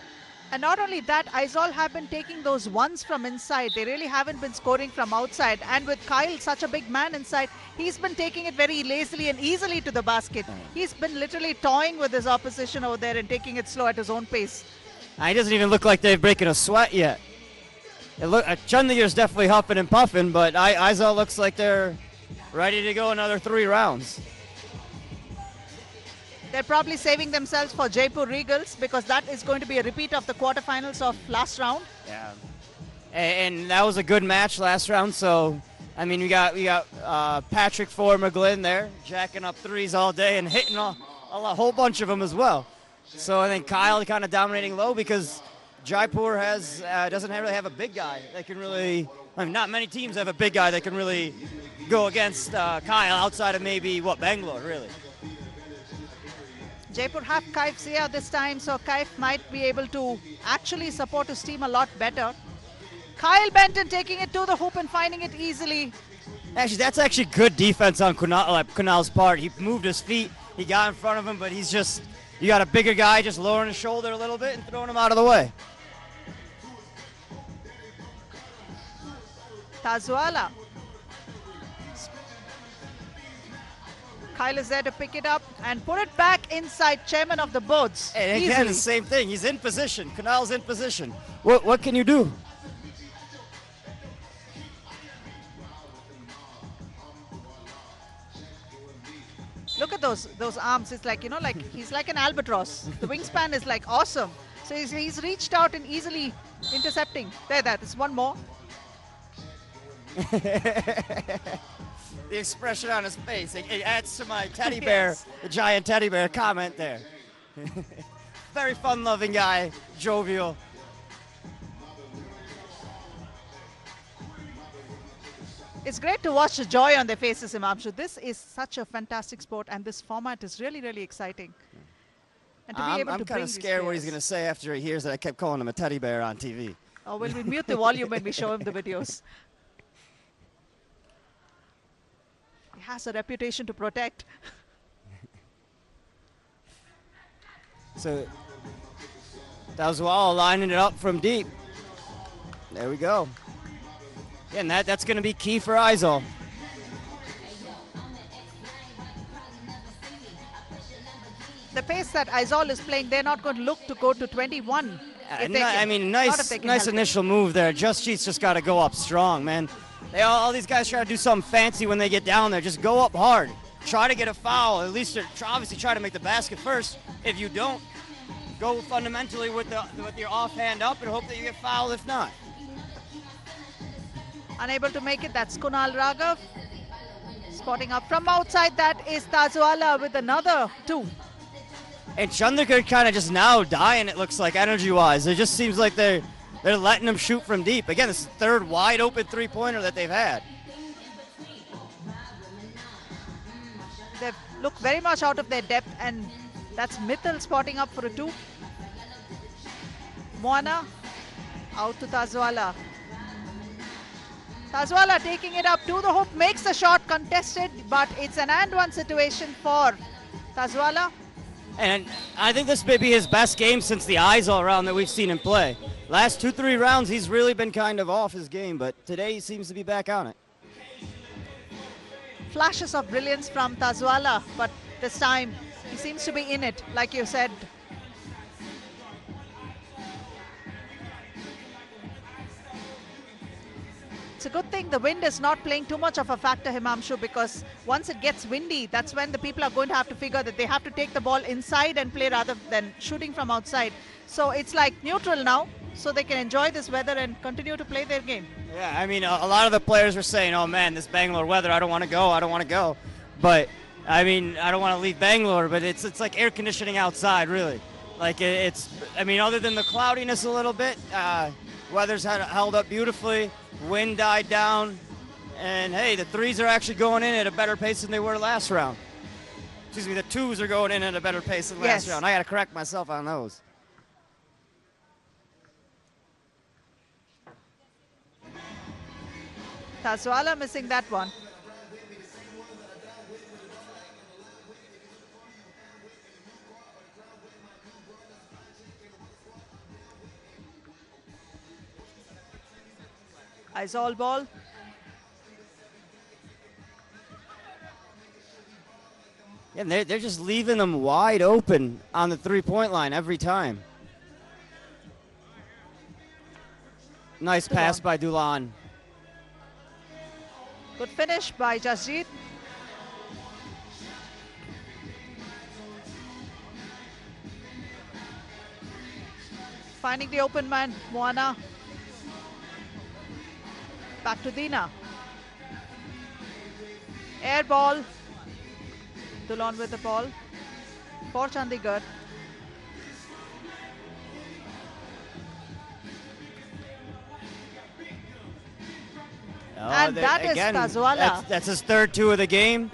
And not only that, Aizawl have been taking those ones from inside. They really haven't been scoring from outside. And with Kyle, such a big man inside, he's been taking it very lazily and easily to the basket. He's been literally toying with his opposition over there and taking it slow at his own pace. He doesn't even look like they're breaking a sweat yet. Chandigarh's definitely huffing and puffing, but Aizawl looks like they're ready to go another 3 rounds. They're probably saving themselves for Jaipur Regals because that is going to be a repeat of the quarterfinals of last round. Yeah. And that was a good match last round, so I mean, we got Patrick Ford McGlynn there, jacking up threes all day and hitting a whole bunch of them as well. So I think Kyle kind of dominating low because Jaipur doesn't really have a big guy that can really. I mean, not many teams have a big guy that can really go against Kyle outside of maybe Bangalore really. Jaipur have Kaif Zia this time, so Kaif might be able to actually support his team a lot better. Kyle Benton taking it to the hoop and finding it easily. Actually, that's actually good defense on Kunal's part. He moved his feet, he got in front of him, but you got a bigger guy just lowering his shoulder a little bit and throwing him out of the way. Tazuala. Kyle is there to pick it up and put it back inside chairman of the boards. And again, the same thing. He's in position. Kunal's in position. What can you do? Look at those arms. It's like, he's like an albatross. The wingspan is like awesome. So he's reached out and easily intercepting. There's one more. The expression on his face, it adds to my teddy bear, the giant teddy bear comment there. Very fun-loving guy, jovial. It's great to watch the joy on their faces, Himamshu. This is such a fantastic sport, and this format is really, really exciting. And to be able I'm to kind of scared what he's going to say after he hears that I kept calling him a teddy bear on TV. Oh, well, we mute the volume when we show him the videos. He has a reputation to protect. So, Aizawl lining it up from deep. There we go. Yeah, and that's going to be key for Aizawl. The pace that Aizawl is playing, they're not going to look to go to 21. Nice initial move there. Just Cheats just got to go up strong, man. All these guys try to do something fancy when they get down there. Just go up hard. Try to get a foul. At least obviously try to make the basket first. If you don't, go fundamentally with your offhand up and hope that you get fouled if not. Unable to make it, that's Kunal Raghav. Spotting up from outside, that is Tazuala with another two. And Chandigarh kind of just now dying, it looks like, energy-wise. It just seems like they're letting them shoot from deep. Again, this is the third wide-open three-pointer that they've had. They look very much out of their depth, and that's Mithil spotting up for a two. Moana out to Tazuala. Tazuala taking it up to the hoop, makes the shot contested, but it's an and-one situation for Tazuala. And I think this may be his best game since the Aizawl round that we've seen him play. Last 2-3 rounds, he's really been kind of off his game, but today he seems to be back on it. Flashes of brilliance from Tazuala, but this time he seems to be in it, like you said. It's a good thing the wind is not playing too much of a factor, Himamshu, because once it gets windy, that's when the people are going to have to figure that they have to take the ball inside and play rather than shooting from outside. So it's like neutral now, so they can enjoy this weather and continue to play their game. Yeah, I mean, a lot of the players were saying, oh man, this Bangalore weather, I don't want to go. But, I mean, I don't want to leave Bangalore, but it's like air conditioning outside, really. Like, other than the cloudiness a little bit, weather's held up beautifully. Wind died down, and hey, the threes are actually going in at a better pace than they were last round. Excuse me, the twos are going in at a better pace than last round. I got to correct myself on those. Tazuala missing that one. Aizawl ball. Yeah, they're just leaving them wide open on the three-point line every time. Nice pass by Dulan. Good finish by Jasjeet. Finding the open man, Moana. Back to Dina. Air ball. Dulon with the ball for Chandigarh. And that is again, Tazwala. That's his third two of the game.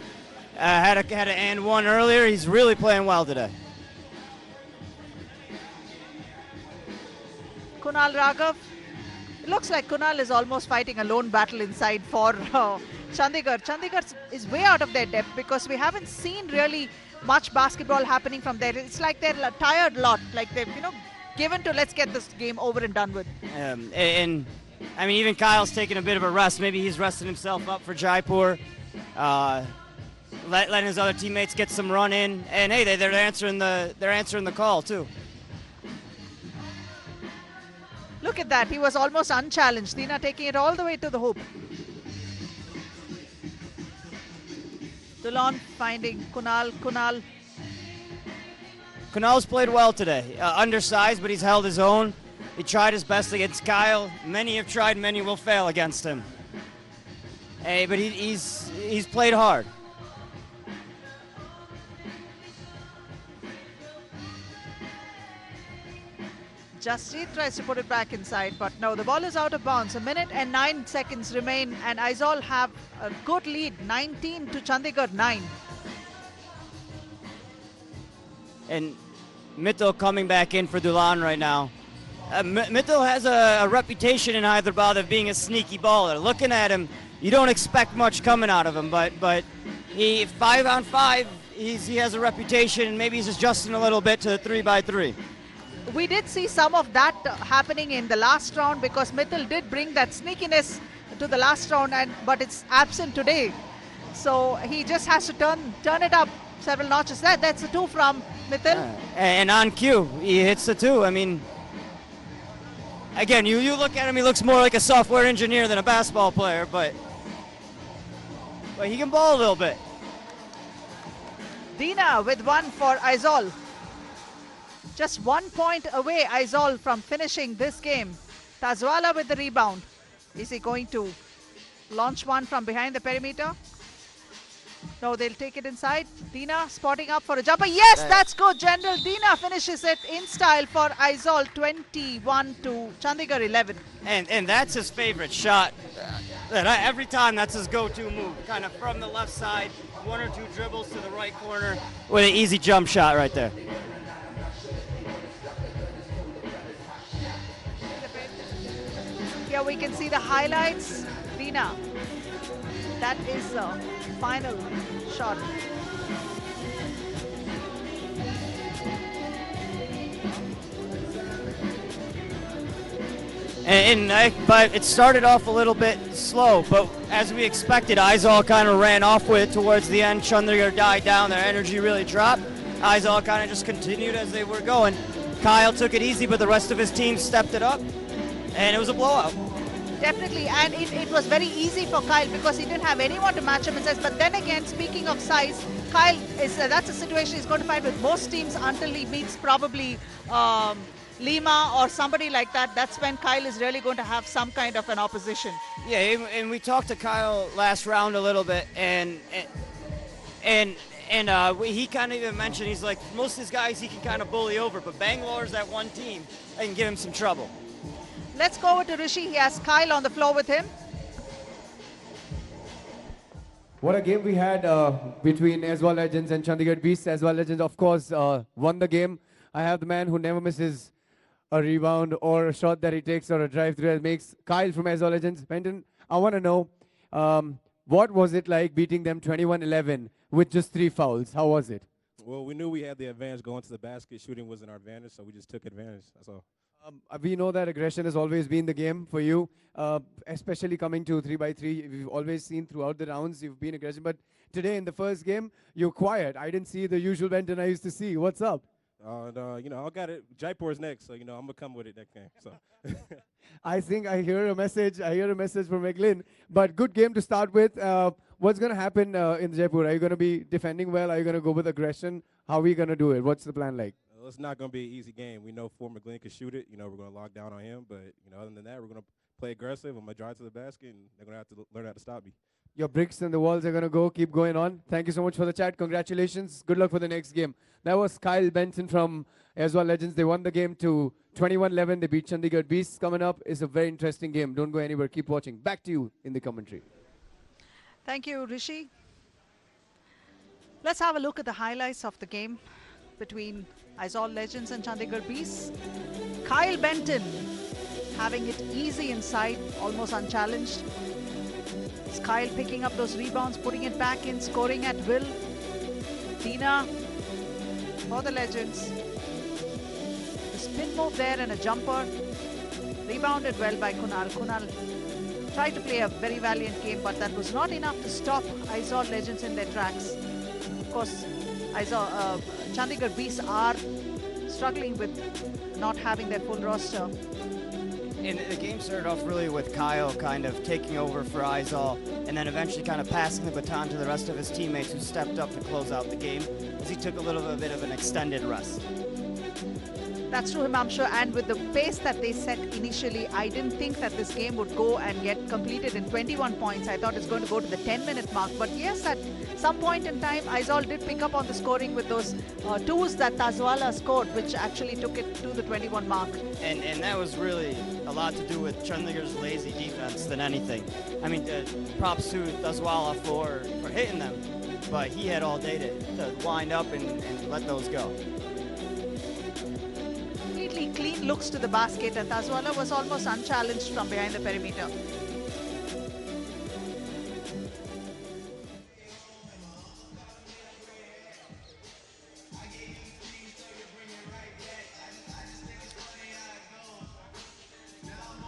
Had an and one earlier. He's really playing well today. Kunal Raghav. It looks like Kunal is almost fighting a lone battle inside for Chandigarh. Chandigarh is way out of their depth because we haven't seen really much basketball happening from there. It's like they're a tired lot, like they've given to let's get this game over and done with. And I mean, even Kyle's taking a bit of a rest. Maybe he's resting himself up for Jaipur, letting his other teammates get some run in. And hey, they're answering the call too. Look at that. He was almost unchallenged. Dina taking it all the way to the hoop. Dulon finding Kunal. Kunal's played well today. Undersized, but he's held his own. He tried his best against Kyle. Many have tried, many will fail against him. Hey, but he's played hard. Jasjeet tries to put it back inside, but no, the ball is out of bounds. A minute and 9 seconds remain, and Aizawl have a good lead, 19 to Chandigarh 9. And Mittal coming back in for Dulon right now. Mittal has a reputation in Hyderabad of being a sneaky baller. Looking at him, you don't expect much coming out of him, but he 5-on-5, he has a reputation, and maybe he's adjusting a little bit to the 3x3. We did see some of that happening in the last round because Mittal did bring that sneakiness to the last round, but it's absent today. So he just has to turn it up several notches. That's a 2 from Mittal. And on cue, he hits the 2. I mean, again, you look at him, he looks more like a software engineer than a basketball player, but he can ball a little bit. Dina with 1 for Aizawl. Just 1 point away, Aizawl, from finishing this game. Tazwala with the rebound. Is he going to launch one from behind the perimeter? No, they'll take it inside. Dina spotting up for a jumper. Yes, that's good. General Dina finishes it in style for Aizawl, 21 to Chandigarh 11. And that's his favorite shot. Every time that's his go-to move. Kind of from the left side, 1 or 2 dribbles to the right corner with an easy jump shot right there. Here we can see the highlights. Dina, that is the final shot. But it started off a little bit slow, but as we expected, Aizawl kind of ran off with it towards the end. Chandigarh died down, their energy really dropped. Aizawl kind of just continued as they were going. Kyle took it easy, but the rest of his team stepped it up, and it was a blowout. Definitely, and it was very easy for Kyle because he didn't have anyone to match him in size. But then again, speaking of size, Kyle that's a situation he's going to find with most teams until he meets probably Lima or somebody like that. That's when Kyle is really going to have some kind of an opposition. Yeah, and we talked to Kyle last round a little bit, and he kind of even mentioned, he's like, most of these guys he can kind of bully over, but Bangalore's that one team that can give him some trouble. Let's go over to Rishi. He has Kyle on the floor with him. What a game we had between Aizawl Legends and Chandigarh Beasts. Aizawl Legends, of course, won the game. I have the man who never misses a rebound or a shot that he takes or a drive through that makes. Kyle from Aizawl Legends. Benton, I want to know, what was it like beating them 21-11 with just 3 fouls? How was it? Well, we knew we had the advantage going to the basket. Shooting wasn't our advantage, so we just took advantage. That's all. We know that aggression has always been the game for you, especially coming to 3x3. We've always seen throughout the rounds you've been aggressive, but today in the first game, you're quiet. I didn't see the usual Benton I used to see. What's up? I got it. Jaipur's next, so I'm gonna come with it next game. So, I think I hear a message. I hear a message from Eglin. But good game to start with. What's gonna happen in Jaipur? Are you gonna be defending well? Are you gonna go with aggression? How are we gonna do it? What's the plan like? it's not going to be an easy game. We know Fort McGlynn can shoot it. We're going to lock down on him. But, other than that, we're going to play aggressive. I'm going to drive to the basket, and they're going to have to learn how to stop me. Your bricks and the walls are going to go. Keep going on. Thank you so much for the chat. Congratulations. Good luck for the next game. That was Kyle Benton from Aizawl Legends. They won the game to 21-11. They beat Chandigarh Beasts. Coming up is a very interesting game. Don't go anywhere. Keep watching. Back to you in the commentary. Thank you, Rishi. Let's have a look at the highlights of the game between Aizawl Legends and Chandigarh Beasts. Kyle Benton having it easy inside, almost unchallenged. It's Kyle picking up those rebounds, putting it back in, scoring at will. Tina for the Legends. The spin move there and a jumper. Rebounded well by Kunal. Kunal tried to play a very valiant game, but that was not enough to stop Aizawl Legends in their tracks. Of course, Chandigarh Beasts are struggling with not having their full roster. And the game started off really with Kyle kind of taking over for Aizawl and then eventually kind of passing the baton to the rest of his teammates who stepped up to close out the game as he took a little bit of an extended rest. That's true, Himamshu, and with the pace that they set initially, I didn't think that this game would go and get completed in 21 points. I thought it's going to go to the 10-minute mark. But yes, at some point in time, Aizawl did pick up on the scoring with those twos that Tazwala scored, which actually took it to the 21 mark. And that was really a lot to do with Chandigarh's lazy defense than anything. I mean, props to Tazwala for hitting them, but he had all day to wind up and let those go. Clean looks to the basket, and Tazwala was almost unchallenged from behind the perimeter.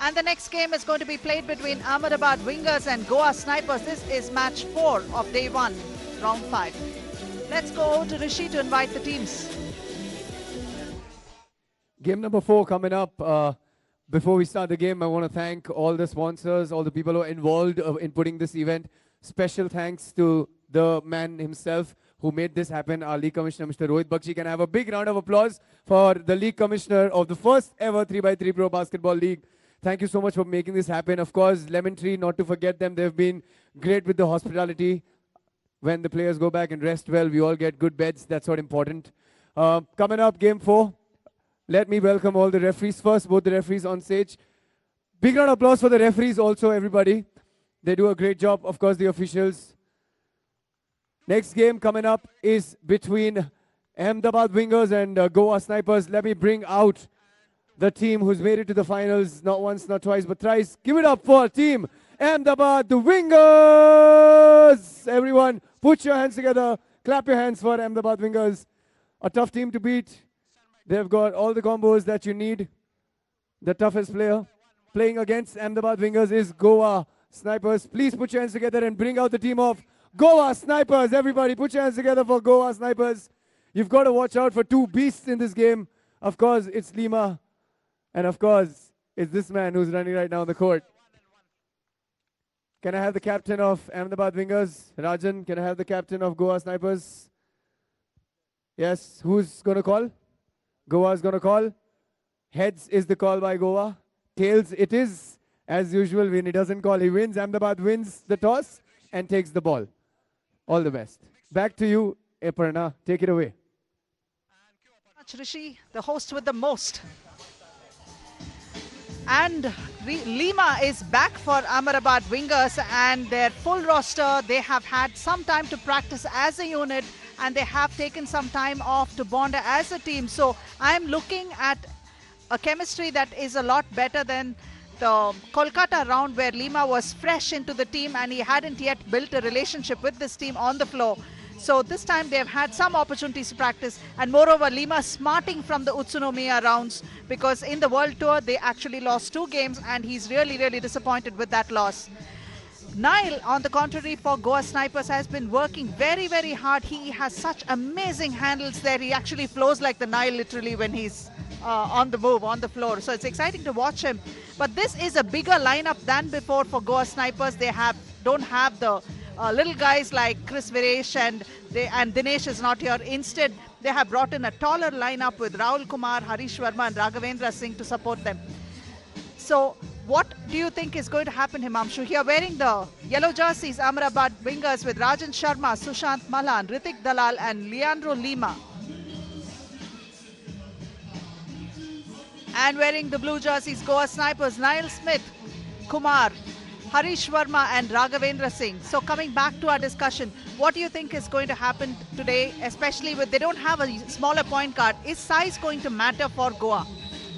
And the next game is going to be played between Ahmedabad Wingers and Goa Snipers. This is match 4 of day 1, round 5. Let's go to Rishi to invite the teams. Game number 4 coming up. Before we start the game, I want to thank all the sponsors, all the people who are involved in putting this event. Special thanks to the man himself who made this happen, our League Commissioner, Mr. Rohit Bakshi. Can I have a big round of applause for the League Commissioner of the first ever 3x3 Pro Basketball League. Thank you so much for making this happen. Of course, Lemon Tree, not to forget them. They've been great with the hospitality. When the players go back and rest well, we all get good beds. That's what important. Coming up, game 4. Let me welcome all the referees first, both the referees on stage. Big round of applause for the referees also, everybody. They do a great job, of course, the officials. Next game coming up is between Ahmedabad Wingers and Goa Snipers. Let me bring out the team who's made it to the finals, not once, not twice, but thrice. Give it up for Team Ahmedabad, the Wingers! Everyone, put your hands together. Clap your hands for Ahmedabad Wingers. A tough team to beat. They've got all the combos that you need. The toughest player playing against Ahmedabad Wingers is Goa Snipers. Please put your hands together and bring out the team of Goa Snipers. Everybody, put your hands together for Goa Snipers. You've got to watch out for 2 beasts in this game. Of course, it's Lima. And of course, it's this man who's running right now on the court. Can I have the captain of Ahmedabad Wingers? Rajan, can I have the captain of Goa Snipers? Yes, who's going to call? Goa's going to call. Heads is the call by Goa. Tails it is. As usual, when he doesn't call, he wins. Ahmedabad wins the toss and takes the ball. All the best. Back to you, Aparna. Take it away. Rishi, the host with the most. And Lima is back for Ahmedabad Wingers and their full roster. They have had some time to practice as a unit and they have taken some time off to bond as a team. So I'm looking at a chemistry that is a lot better than the Kolkata round where Lima was fresh into the team and he hadn't yet built a relationship with this team on the floor. So this time they've had some opportunities to practice, and moreover Lima smarting from the Utsunomiya rounds, because in the World Tour they actually lost 2 games and he's really disappointed with that loss. Nile, on the contrary, for Goa Snipers has been working very hard. He has such amazing handles there. He actually flows like the Nile literally when he's on the move, on the floor. So it's exciting to watch him. But this is a bigger lineup than before for Goa Snipers. They don't have the little guys like Chris Viresh and Dinesh is not here. Instead, they have brought in a taller lineup with Rahul Kumar, Harish Verma and Raghavendra Singh to support them. So what do you think is going to happen, Himanshu? Here wearing the yellow jerseys, Ahmedabad wingers with Rajan Sharma, Sushant Malan, Ritik Dalal and Leandro Lima. And wearing the blue jerseys, Goa Snipers, Niall Smith, Kumar, Harish Verma and Raghavendra Singh. So coming back to our discussion, what do you think is going to happen today, especially with they don't have a smaller point guard? Is size going to matter for Goa?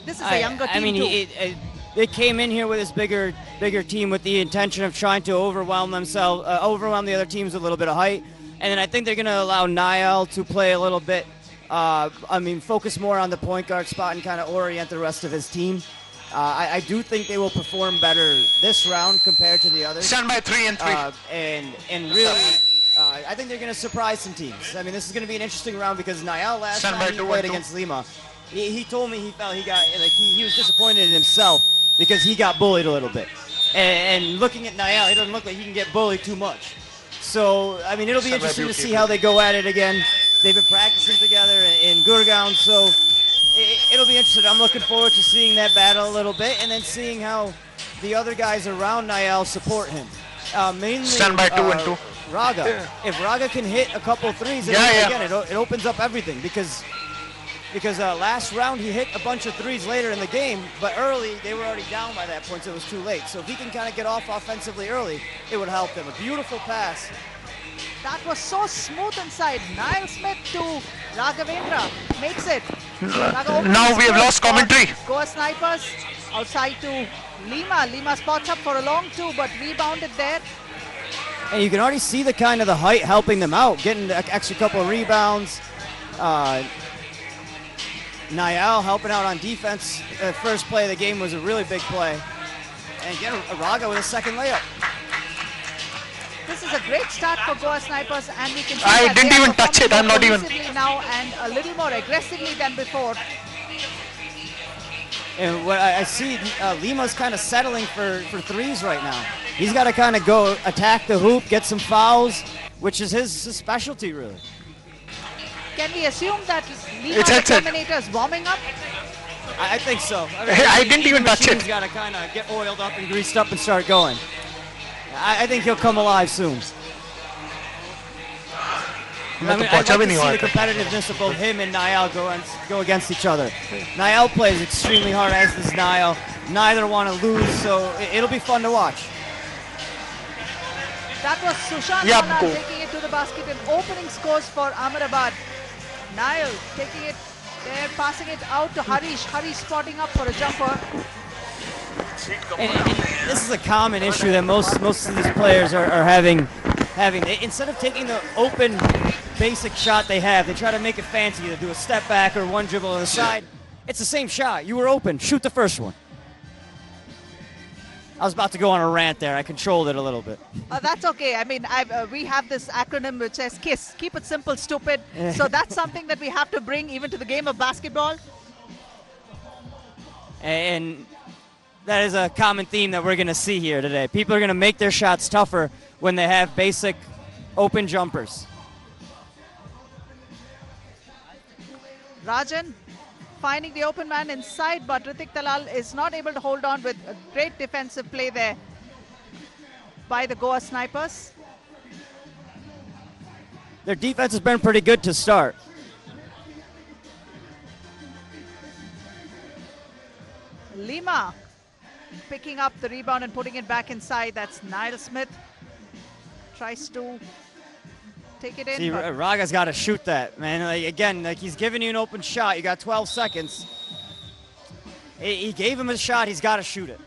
This is a younger team too. They came in here with this bigger team with the intention of trying to overwhelm the other teams with a little bit of height. And then I think they're going to allow Niall to play a little bit, focus more on the point guard spot and kind of orient the rest of his team. I do think they will perform better this round compared to the others. Stand by 3 and 3. And really, I think they're going to surprise some teams. I mean, this is going to be an interesting round because Niall last time he played against Lima, he told me he felt he was disappointed in himself because he got bullied a little bit. And looking at Niall, it doesn't look like he can get bullied too much. So, I mean, it'll be interesting to see how they go at it again. They've been practicing together in Gurgaon, so it'll be interesting. I'm looking forward to seeing that battle a little bit and then seeing how the other guys around Niall support him. Mainly Stand by 2 and 2. Raga. Yeah. If Raga can hit a couple threes, again, it opens up everything because last round he hit a bunch of threes later in the game, but early they were already down by that point, so it was too late. So if he can kind of get off offensively early, it would help them. A beautiful pass. That was so smooth inside. Niall Smith to Raghavendra makes it. Now we have lost commentary. Goa Snipers outside to Lima. Lima spots up for a long two, but rebounded there. And you can already see the height helping them out, getting the extra couple of rebounds. Niall helping out on defense. The first play of the game was a really big play. And again, Raga with a second layup. This is a great start for Goa Snipers, and we can see I didn't even touch it. I'm not even now and a little more aggressively than before. And what I see, Lima's kind of settling for threes right now. He's got to kind of go attack the hoop, get some fouls, which is his specialty, really. Can we assume that Lima the Terminator is warming up? I think so. I didn't even touch it. He's got to kind of get oiled up and greased up and start going. I think he'll come alive soon. I'd like to see the competitiveness of both him and Niall go against each other. Niall plays extremely hard, as does Niall. Neither want to lose, so it'll be fun to watch. That was Sushant Malan taking it to the basket and opening scores for Ahmedabad. Niall taking it there, passing it out to Harish. Harish spotting up for a jumper. And this is a common issue that most of these players are having. Instead of taking the open basic shot they have, they try to make it fancy, either do a step back or one dribble on the side. It's the same shot. You were open. Shoot the first one. I was about to go on a rant there. I controlled it a little bit. That's okay. I mean, we have this acronym which says KISS. Keep it simple, stupid. So that's something that we have to bring even to the game of basketball. And that is a common theme that we're going to see here today. People are going to make their shots tougher when they have basic open jumpers. Rajan finding the open man inside, but Ritik Dalal is not able to hold on with a great defensive play there by the Goa Snipers. Their defense has been pretty good to start. Lima picking up the rebound and putting it back inside. That's Niall Smith. Tries to take it in. See, Raga's got to shoot that, man. He's giving you an open shot. You got 12 seconds. He gave him a shot. He's got to shoot it.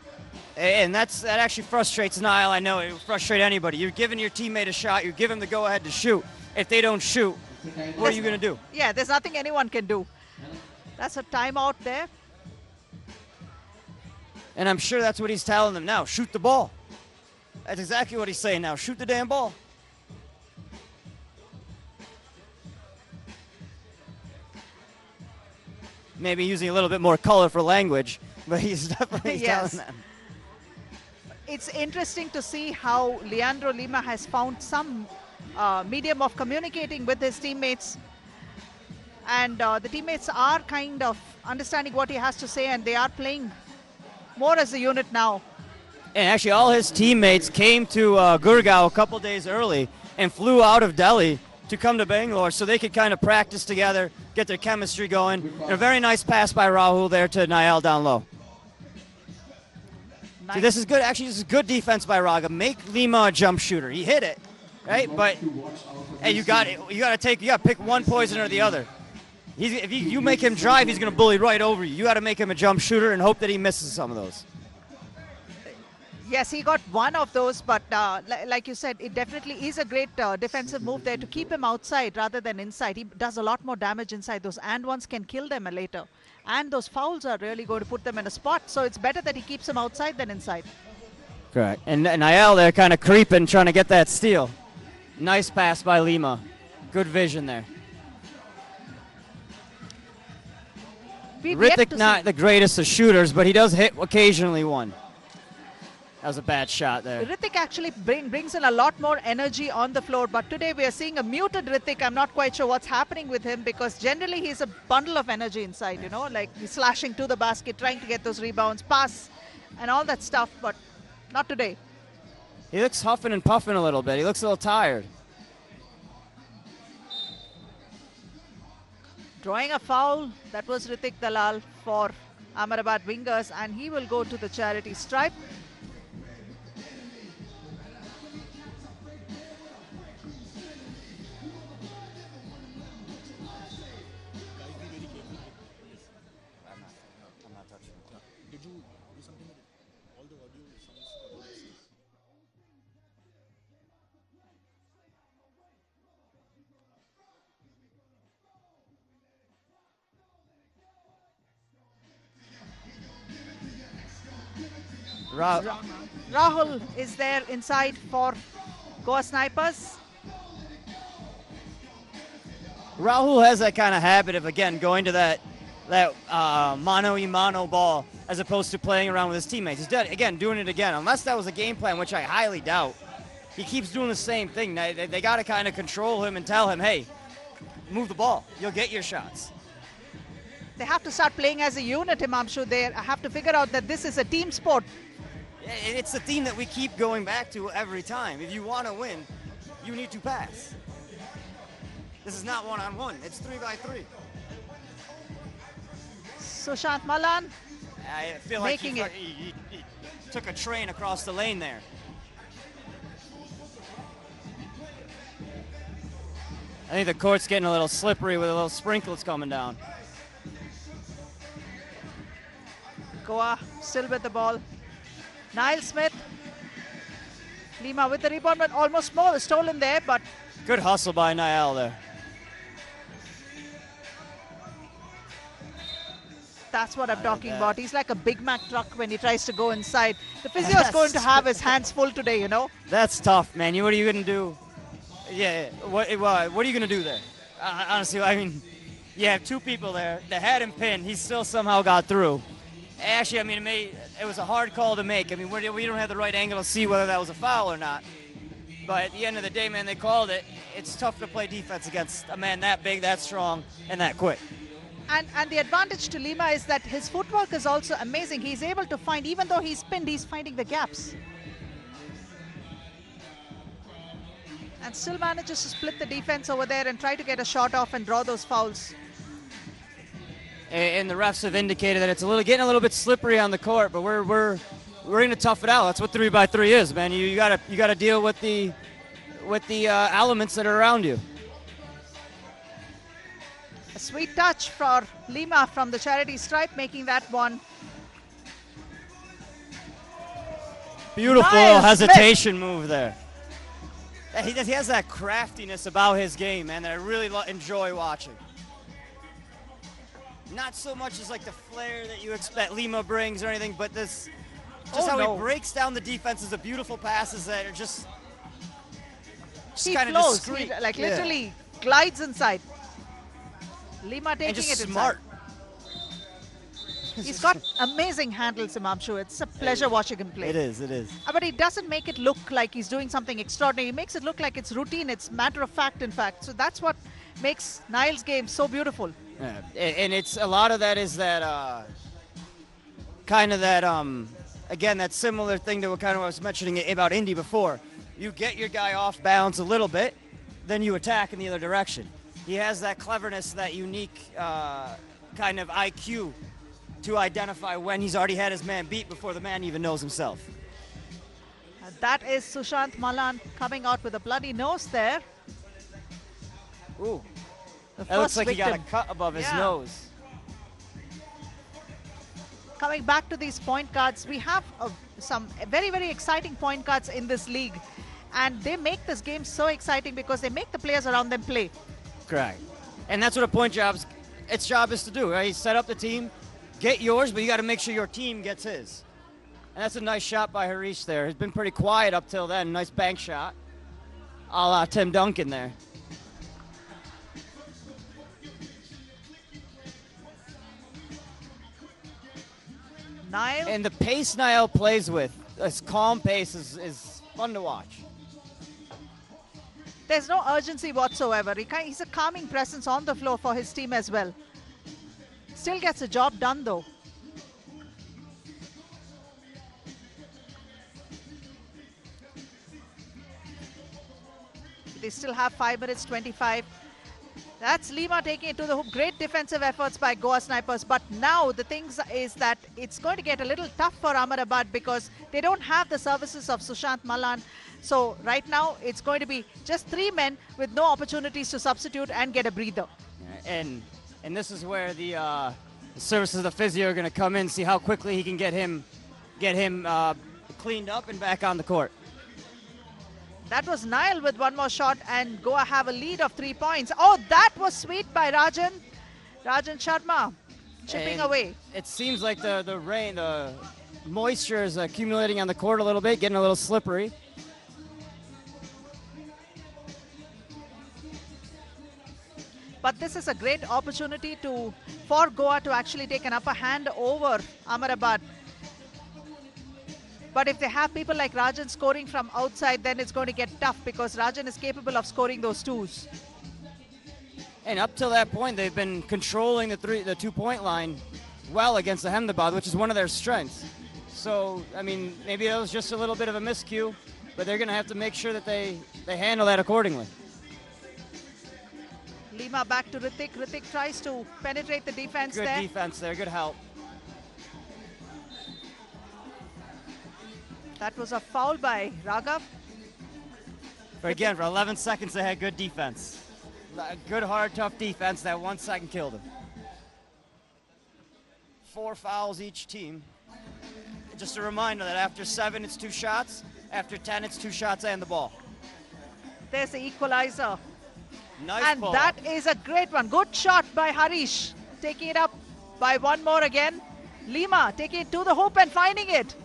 And that actually frustrates Niall. I know it would frustrate anybody. You're giving your teammate a shot. You give him the go-ahead to shoot. If they don't shoot, what are you going to do? Yeah, there's nothing anyone can do. That's a timeout there. And I'm sure that's what he's telling them now. Shoot the ball. That's exactly what he's saying now. Shoot the damn ball. Maybe using a little bit more colorful language, but he's definitely telling them. It's interesting to see how Leandro Lima has found some medium of communicating with his teammates. And the teammates are kind of understanding what he has to say, and they are playing more as a unit now. And actually, all his teammates came to Gurgaon a couple days early and flew out of Delhi to come to Bangalore so they could kind of practice together, get their chemistry going. And a very nice pass by Rahul there to Nael down low. Nice. See, this is good. Actually, this is good defense by Raga. Make Lima a jump shooter. He hit it, right? But hey, you got to pick one poison or the other. If you make him drive, he's going to bully right over you. You got to make him a jump shooter and hope that he misses some of those. Yes, he got one of those, but like you said, it definitely is a great defensive move there to keep him outside rather than inside. He does a lot more damage inside. Those and ones can kill them later. And those fouls are really going to put them in a spot. So it's better that he keeps him outside than inside. Correct. And Nael there kind of creeping, trying to get that steal. Nice pass by Lima. Good vision there. Ritik not the greatest of shooters, but he does hit occasionally one. That was a bad shot there. Ritik actually brings in a lot more energy on the floor, but today we are seeing a muted Ritik. I'm not quite sure what's happening with him because generally he's a bundle of energy inside, you know, like he's slashing to the basket, trying to get those rebounds, pass, and all that stuff, but not today. He looks huffing and puffing a little bit. He looks a little tired. Drawing a foul, that was Ritik Dalal for Ahmedabad Wingers, and he will go to the charity stripe. Rahul is there inside for Goa Snipers. Rahul has that kind of habit of, again, going to that mano-a-mano ball as opposed to playing around with his teammates. He's doing it again. Unless that was a game plan, which I highly doubt. He keeps doing the same thing. They got to kind of control him and tell him, hey, move the ball. You'll get your shots. They have to start playing as a unit, Himamshu. They have to figure out that this is a team sport. It's the theme that we keep going back to every time. If you want to win, you need to pass. This is not one-on-one. It's 3-by-3. Sushant Malan. I feel like he took a train across the lane there. I think the court's getting a little slippery with a little sprinkles coming down. Goa still with the ball. Niall Smith. Lima with the rebound, but almost stolen there, but good hustle by Niall there. That's what I'm talking about. He's like a Big Mac truck when he tries to go inside. The physio is going to have his hands full today, you know. That's tough, man. What are you going to do? Yeah, what are you going to do there? Honestly, I mean, you have two people there that had him pinned. He still somehow got through. Actually, I mean, it was a hard call to make. I mean, we don't have the right angle to see whether that was a foul or not. But at the end of the day, man, they called it. It's tough to play defense against a man that big, that strong, and that quick. And the advantage to Lima is that his footwork is also amazing. He's able to find, even though he's pinned, he's finding the gaps. And still manages to split the defense over there and try to get a shot off and draw those fouls. And the refs have indicated that it's getting a little bit slippery on the court, but we're going to tough it out. That's what 3-by-3 is, man. You gotta deal with the elements that are around you. A sweet touch for Lima from the charity stripe, making that one. Beautiful Nice hesitation move there. He has that craftiness about his game, man, that I really enjoy watching. Not so much as like the flair that you expect Lima brings or anything, but this, just how he breaks down the defenses, the beautiful passes that are just kind of discreet. He literally glides inside. Lima taking and just it smart. Inside. He's got amazing handles, Himamshu. It's a pleasure watching him play. It is. But he doesn't make it look like he's doing something extraordinary. He makes it look like it's routine. It's matter of fact, in fact. So that's what makes Niall's game so beautiful. Yeah. And it's a lot of that is that kind of that, again, that similar thing to what kind of I was mentioning about Indy before. You get your guy off balance a little bit, then you attack in the other direction. He has that cleverness, that unique kind of IQ to identify when he's already had his man beat before the man even knows himself. And that is Sushant Malan coming out with a bloody nose there. Ooh, The that looks first like he got a victim. cut above his Yeah. nose. Coming back to these point guards, we have some very, very exciting point guards in this league. And they make this game so exciting because they make the players around them play. Correct. And that's what a point its job is to do, right? You set up the team, get yours, but you got to make sure your team gets his. And that's a nice shot by Harish there. He's been pretty quiet up till then. Nice bank shot. A la Tim Duncan there. Niall. And the pace Niall plays with, this calm pace, is fun to watch. There's no urgency whatsoever. He's a calming presence on the floor for his team as well. Still gets the job done though. They still have 5 minutes 25. That's Lima taking it to the hoop. Great defensive efforts by Goa Snipers. But now the thing is that it's going to get a little tough for Ahmedabad because they don't have the services of Sushant Malan. So right now it's going to be just 3 men with no opportunities to substitute and get a breather. And this is where the services of the physio are going to come in, see how quickly he can get him cleaned up and back on the court. That was Niall with one more shot, and Goa have a lead of 3 points. Oh, that was sweet by Rajan Sharma, chipping And away. It seems like the rain, the moisture is accumulating on the court a little bit, getting a little slippery. But this is a great opportunity for Goa to actually take an upper hand over Ahmedabad. But if they have people like Rajan scoring from outside, then it's going to get tough because Rajan is capable of scoring those twos. And up till that point, they've been controlling the 2-point line well against Ahmedabad, which is one of their strengths. So, I mean, maybe that was just a little bit of a miscue, but they're going to have to make sure that they handle that accordingly. Lima back to Ritik. Ritik tries to penetrate the defense Good there. defense there, good help. That was a foul by Raghav. But again, for 11 seconds, they had good defense. Good, hard, tough defense. That 1 second killed him. 4 fouls each team. Just a reminder that after 7, it's 2 shots. After 10, it's 2 shots and the ball. There's the equalizer. Nice And ball. that is a great one. Good shot by Harish. Taking it up by one more again. Lima taking it to the hoop and finding it.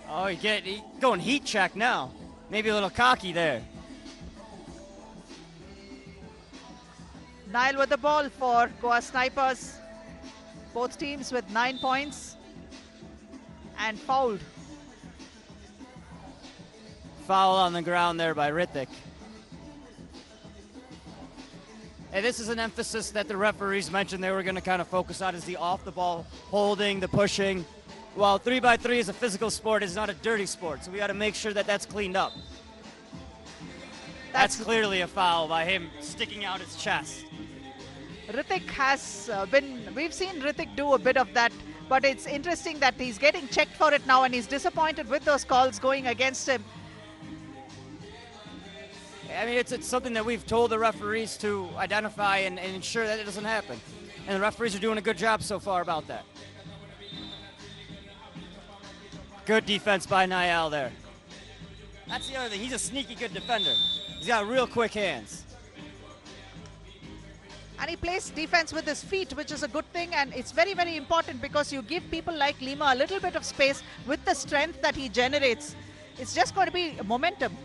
Oh, he going heat check now. Maybe a little cocky there. Niall with the ball for Goa Snipers. Both teams with 9 points. And fouled. Foul on the ground there by Ritik. And this is an emphasis that the referees mentioned they were going to kind of focus on, is the off-the-ball holding, the pushing. While 3x3 is a physical sport, it's not a dirty sport, so we got to make sure that that's cleaned up. That's clearly a foul by him sticking out his chest. Ritik has we've seen Ritik do a bit of that, but it's interesting that he's getting checked for it now and he's disappointed with those calls going against him. I mean, it's something that we've told the referees to identify and ensure that it doesn't happen. And the referees are doing a good job so far about that. Good defense by Niall there. That's the other thing. He's a sneaky good defender. He's got real quick hands. And he plays defense with his feet, which is a good thing. And it's very, very important because you give people like Lima a little bit of space with the strength that he generates. It's just going to be momentum.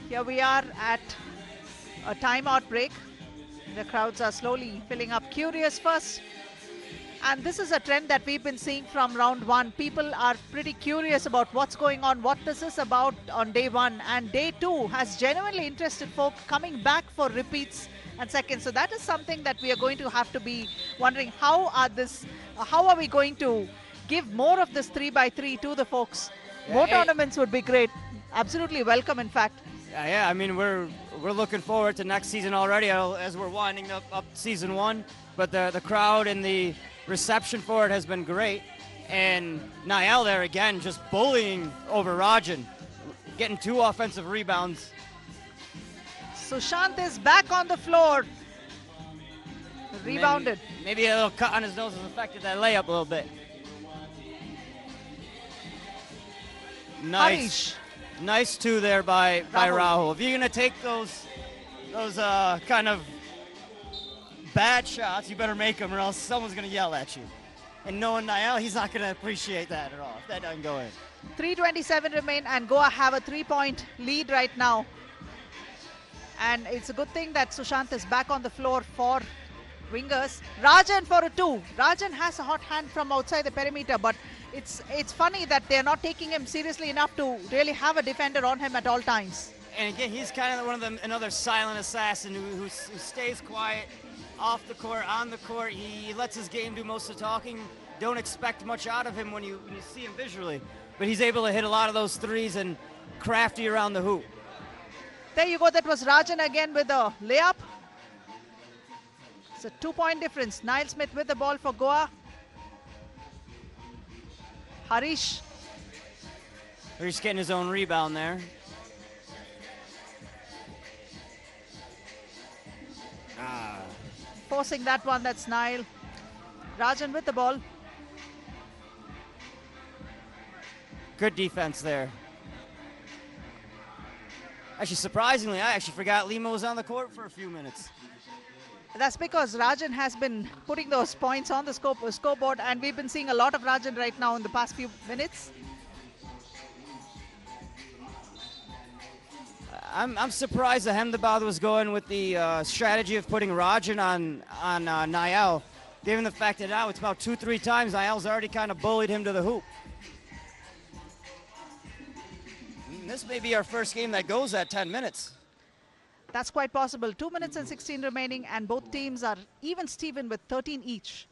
Here we are at a timeout break. The crowds are slowly filling up. Curious first. And this is a trend that we've been seeing from round one. People are pretty curious about what's going on, what this is about on day one. And day two has genuinely interested folk coming back for repeats and seconds. So that is something that we are going to have to be wondering, how are we going to give more of this 3x3 to the folks? More tournaments would be great. Absolutely welcome, in fact. Yeah, I mean, we're looking forward to next season already as we're winding up season one. But the crowd and the reception for it has been great. And Niall there again, just bullying over Rajan, getting 2 offensive rebounds. Sushant is back on the floor. Rebounded. Maybe a little cut on his nose has affected that layup a little bit. Nice. Nice 2 there by Rahul. If you're going to take those kind of bad shots, you better make them or else someone's going to yell at you. And knowing Niall, he's not going to appreciate that at all if that doesn't go in. 3:27 remain and Goa have a 3-point lead right now. And it's a good thing that Sushant is back on the floor for wingers. Rajan for a 2. Rajan has a hot hand from outside the perimeter, but it's funny that they're not taking him seriously enough to really have a defender on him at all times. And again, he's kind of one of them, another silent assassin who stays quiet off the court, on the court. He lets his game do most of the talking. Don't expect much out of him when you see him visually. But he's able to hit a lot of those threes and crafty around the hoop. There you go. That was Rajan again with a layup. It's a 2-point difference. Niall Smith with the ball for Goa. Harish getting his own rebound there. Forcing that one, that's Niall. Rajan with the ball. Good defense there. Actually, surprisingly, I actually forgot Lima was on the court for a few minutes. That's because Rajan has been putting those points on the scoreboard, and we've been seeing a lot of Rajan right now in the past few minutes. I'm surprised Ahmedabad was going with the strategy of putting Rajan on Niall, given the fact that now it's about 2-3 times Niall's already kind of bullied him to the hoop. And this may be our first game that goes at 10 minutes. That's quite possible. 2 minutes and 16 remaining, and both teams are even Steven with 13 each.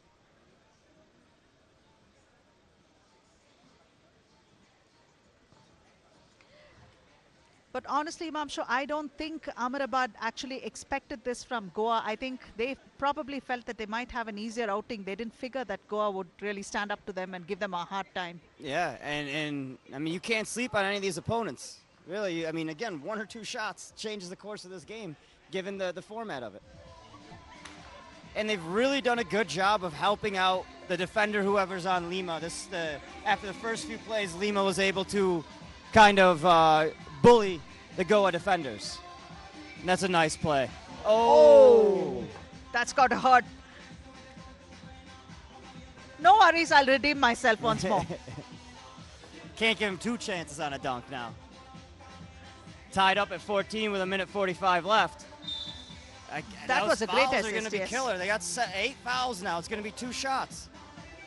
But honestly, Mamsho, I don't think Ahmedabad actually expected this from Goa. I think they probably felt that they might have an easier outing. They didn't figure that Goa would really stand up to them and give them a hard time. Yeah, and I mean, you can't sleep on any of these opponents. Really, I mean, again, 1 or 2 shots changes the course of this game, given the format of it. And they've really done a good job of helping out the defender, whoever's on Lima. After the first few plays, Lima was able to kind of bully the Goa defenders. And that's a nice play. Oh, that's got to hurt. No worries, I'll redeem myself once more. Can't give him 2 chances on a dunk now. Tied up at 14 with 1:45 left. That was a great assist. Those fouls are going to be killer. They got 8 fouls now. It's going to be 2 shots.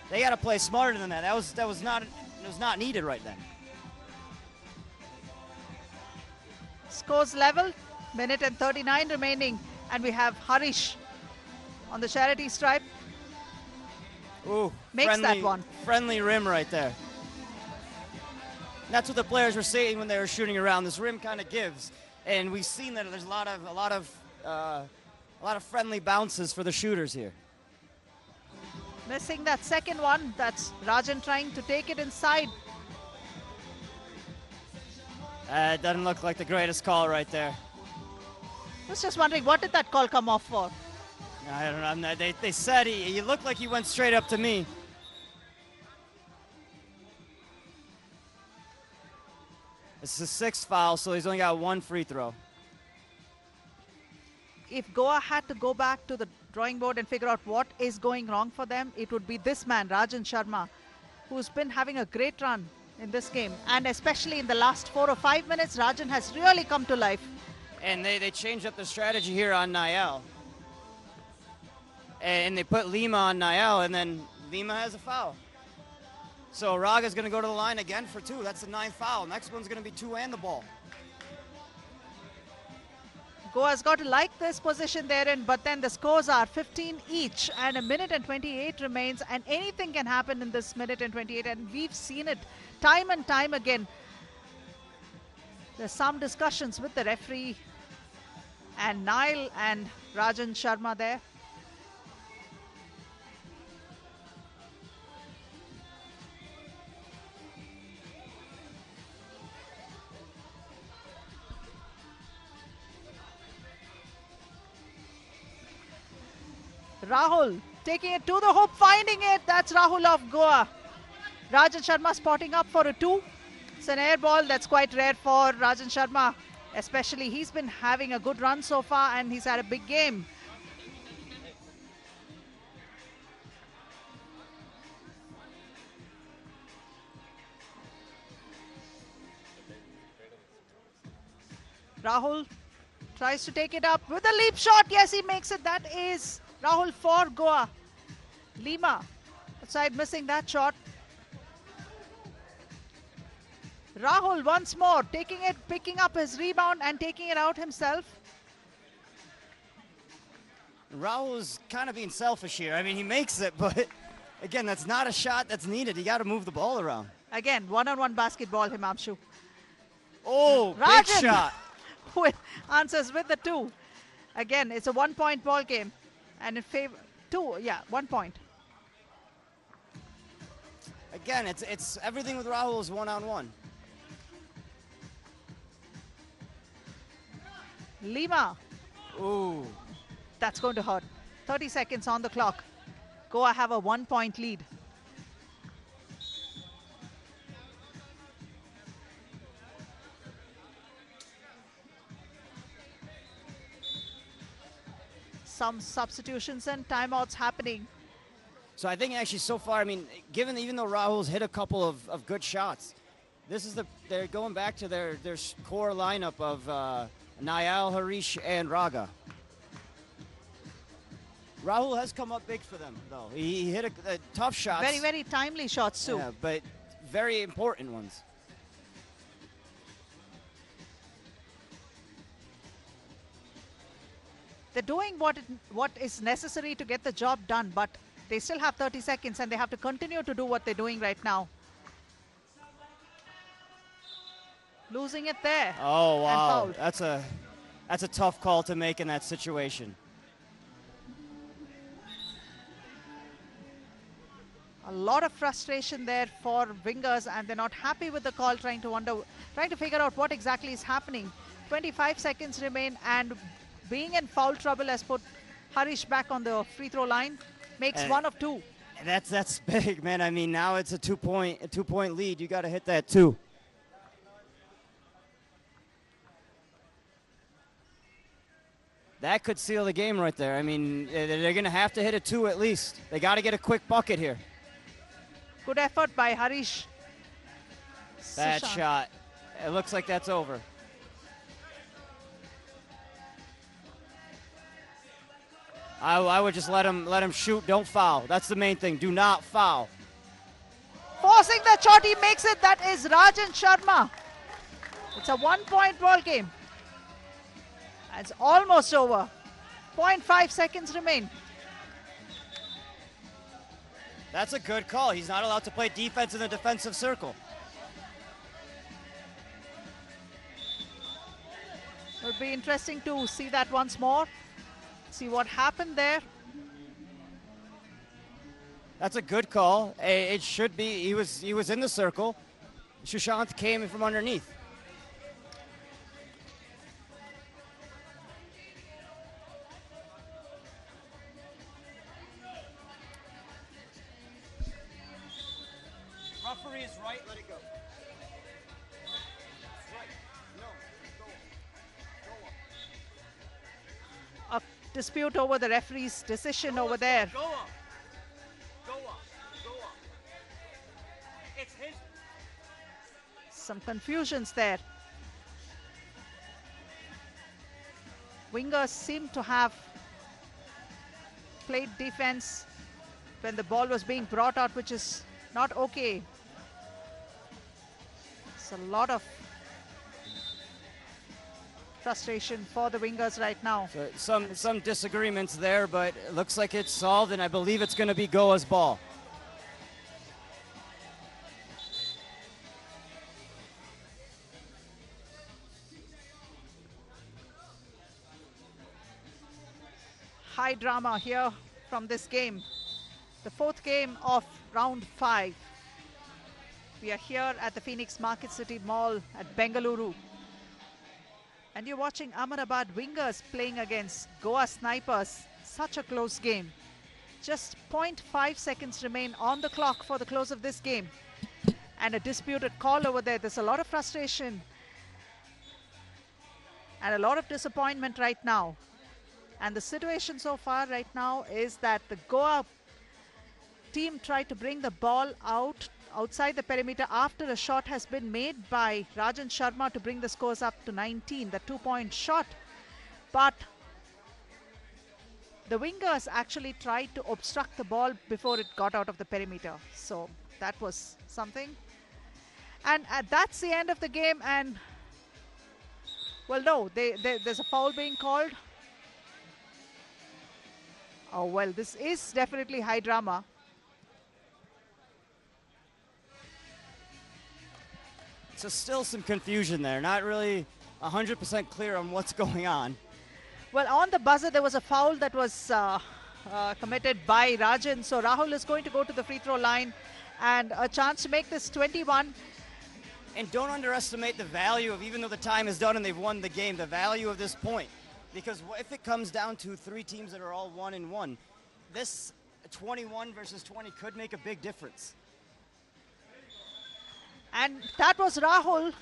They got to play smarter than that. That was not needed right then. Scores level, 1:39 remaining, and we have Harish on the charity stripe. Ooh, makes that one. Friendly rim right there. That's what the players were saying when they were shooting around. This rim kind of gives, and we've seen that there's a lot of friendly bounces for the shooters here. Missing that second one. That's Rajan trying to take it inside. It doesn't look like the greatest call right there. I was just wondering, what did that call come off for? I don't know. They said he looked like he went straight up to me. This is a 6th foul, so he's only got 1 free throw. If Goa had to go back to the drawing board and figure out what is going wrong for them, it would be this man, Rajan Sharma, who's been having a great run in this game. And especially in the last 4 or 5 minutes, Rajan has really come to life. And they changed up the strategy here on Niall. And they put Lima on Niall, and then Lima has a foul. So Raga's going to go to the line again for 2. That's the 9th foul. Next one's going to be 2 and the ball. Goa's got to like this position they're in, but then the scores are 15 each and a minute and 28 remains, and anything can happen in this minute and 28, and we've seen it time and time again. There's some discussions with the referee and Nile and Rajan Sharma there. Rahul taking it to the hoop, finding it. That's Rahul of Goa. Rajan Sharma spotting up for a 2. It's an air ball. That's quite rare for Rajan Sharma. Especially, he's been having a good run so far and he's had a big game. Rahul tries to take it up with a leap shot. Yes, he makes it. That is Rahul for Goa. Lima outside, missing that shot. Rahul once more taking it, picking up his rebound and taking it out himself. Rahul's kind of being selfish here. I mean, he makes it, but again, that's not a shot that's needed. You got to move the ball around. Again, one-on-one basketball, Himamshu. Oh, big Rajan shot. answers with the 2. Again, it's a 1-point ball game. And in favor, 1 point. Again, it's everything with Rahul is one-on-one. Lima. Ooh. That's going to hurt. 30 seconds on the clock. Goa have a 1-point lead. Some substitutions and timeouts happening. So I think actually so far, I mean, even though Rahul's hit a couple of good shots, they're going back to their core lineup of Nayal, Harish, and Raga. Rahul has come up big for them, though. He hit a tough shots. Very, very timely shots, too. Yeah, but very important ones. They're doing what is necessary to get the job done, but they still have 30 seconds and they have to continue to do what they're doing right now. Losing it there. Oh, wow. And fouled. That's a tough call to make in that situation. A lot of frustration there for wingers, and they're not happy with the call, trying to figure out what exactly is happening. 25 seconds remain, and being in foul trouble has put Harish back on the free throw line. Makes 1 of 2. That's big, man. I mean, now it's a 2-point lead. You got to hit that 2. That could seal the game right there. I mean, they're going to have to hit a 2 at least. They got to get a quick bucket here. Good effort by Harish. Bad shot. It looks like that's over. I would just let him shoot. Don't foul. That's the main thing. Do not foul. Forcing the shot, he makes it. That is Rajan Sharma. It's a 1-point ball game. It's almost over. 0.5 seconds remain. That's a good call. He's not allowed to play defense in the defensive circle. It'll be interesting to see that once more. See what happened there. That's a good call. It should be. He was in the circle. Sushant came in from underneath. Referee is right. Let it go. A dispute over the referee's decision over there. Go up. Go up. Go up. It's his. Some confusions there. Wingers seem to have played defense when the ball was being brought out, which is not okay. It's a lot of frustration for the wingers right now. So some disagreements there, but it looks like it's solved, and I believe it's going to be Goa's ball. High drama here from this game. The fourth game of round 5. We are here at the Phoenix Market City Mall at Bengaluru. And you're watching Ahmedabad wingers playing against Goa snipers. Such a close game. Just 0.5 seconds remain on the clock for the close of this game. And a disputed call over there. There's a lot of frustration and a lot of disappointment right now. And the situation so far right now is that the Goa team tried to bring the ball outside the perimeter after a shot has been made by Rajan Sharma to bring the scores up to 19, the 2-point shot. But the wingers actually tried to obstruct the ball before it got out of the perimeter. So that was something. And that's the end of the game. And, well, no, there's a foul being called. Oh, well, this is definitely high drama. So still some confusion there. Not really 100% clear on what's going on. Well, on the buzzer, there was a foul that was committed by Rajan. So Rahul is going to go to the free throw line and a chance to make this 21. And don't underestimate the value of, even though the time is done and they've won the game, the value of this point. Because if it comes down to 3 teams that are all 1-1, this 21 versus 20 could make a big difference. And that was Rahul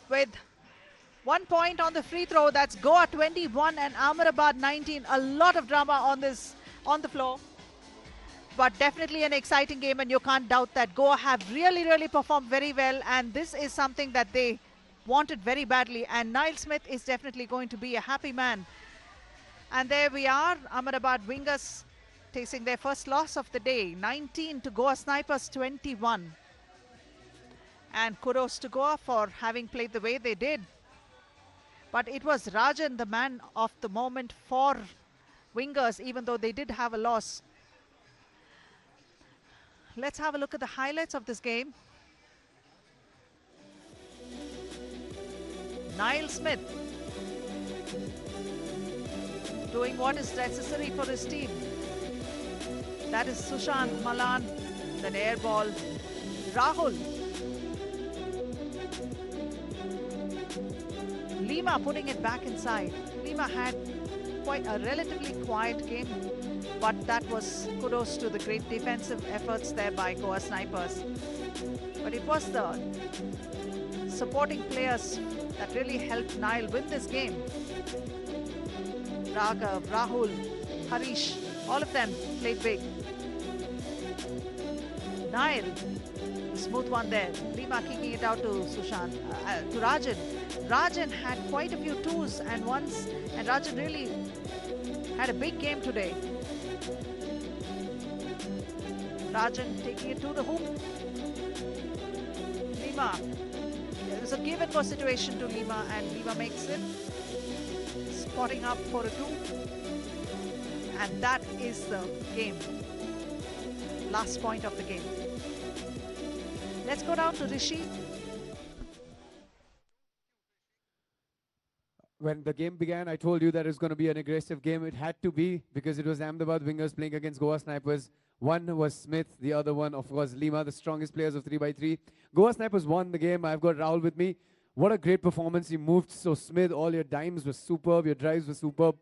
with 1 point on the free throw. That's Goa 21 and Ahmedabad 19. A lot of drama on the floor. But definitely an exciting game, and you can't doubt that Goa have really performed very well. And this is something that they wanted very badly, and Niall Smith is definitely going to be a happy man. And there we are, Ahmedabad wingers tasting their first loss of the day, 19 to Goa snipers 21. And kudos to Goa for having played the way they did. But it was Rajan, the man of the moment for wingers, even though they did have a loss. Let's have a look at the highlights of this game. Niall Smith doing what is necessary for his team. That is Sushant Malan, then air ball. Rahul. Lima putting it back inside. Lima had quite a relatively quiet game, but that was kudos to the great defensive efforts there by Goa snipers. But it was the supporting players that really helped Niall win this game. Raghav, Rahul, Harish, all of them played big. Niall, the smooth one there. Lima kicking it out to Sushant, to Rajan. Rajan had quite a few twos and ones, and Rajan really had a big game today. Rajan taking it to the hoop. Lima. There's a give and go situation to Lima, and Lima makes it. Spotting up for a 2. And that is the game. Last point of the game. Let's go down to Rishi. When the game began, I told you that it was going to be an aggressive game. It had to be, because it was Ahmedabad wingers playing against Goa snipers. One was Smith, the other one, of course, Lima, the strongest players of 3x3. Goa snipers won the game. I've got Rahul with me. What a great performance. He moved so smooth. All your dimes were superb. Your drives were superb.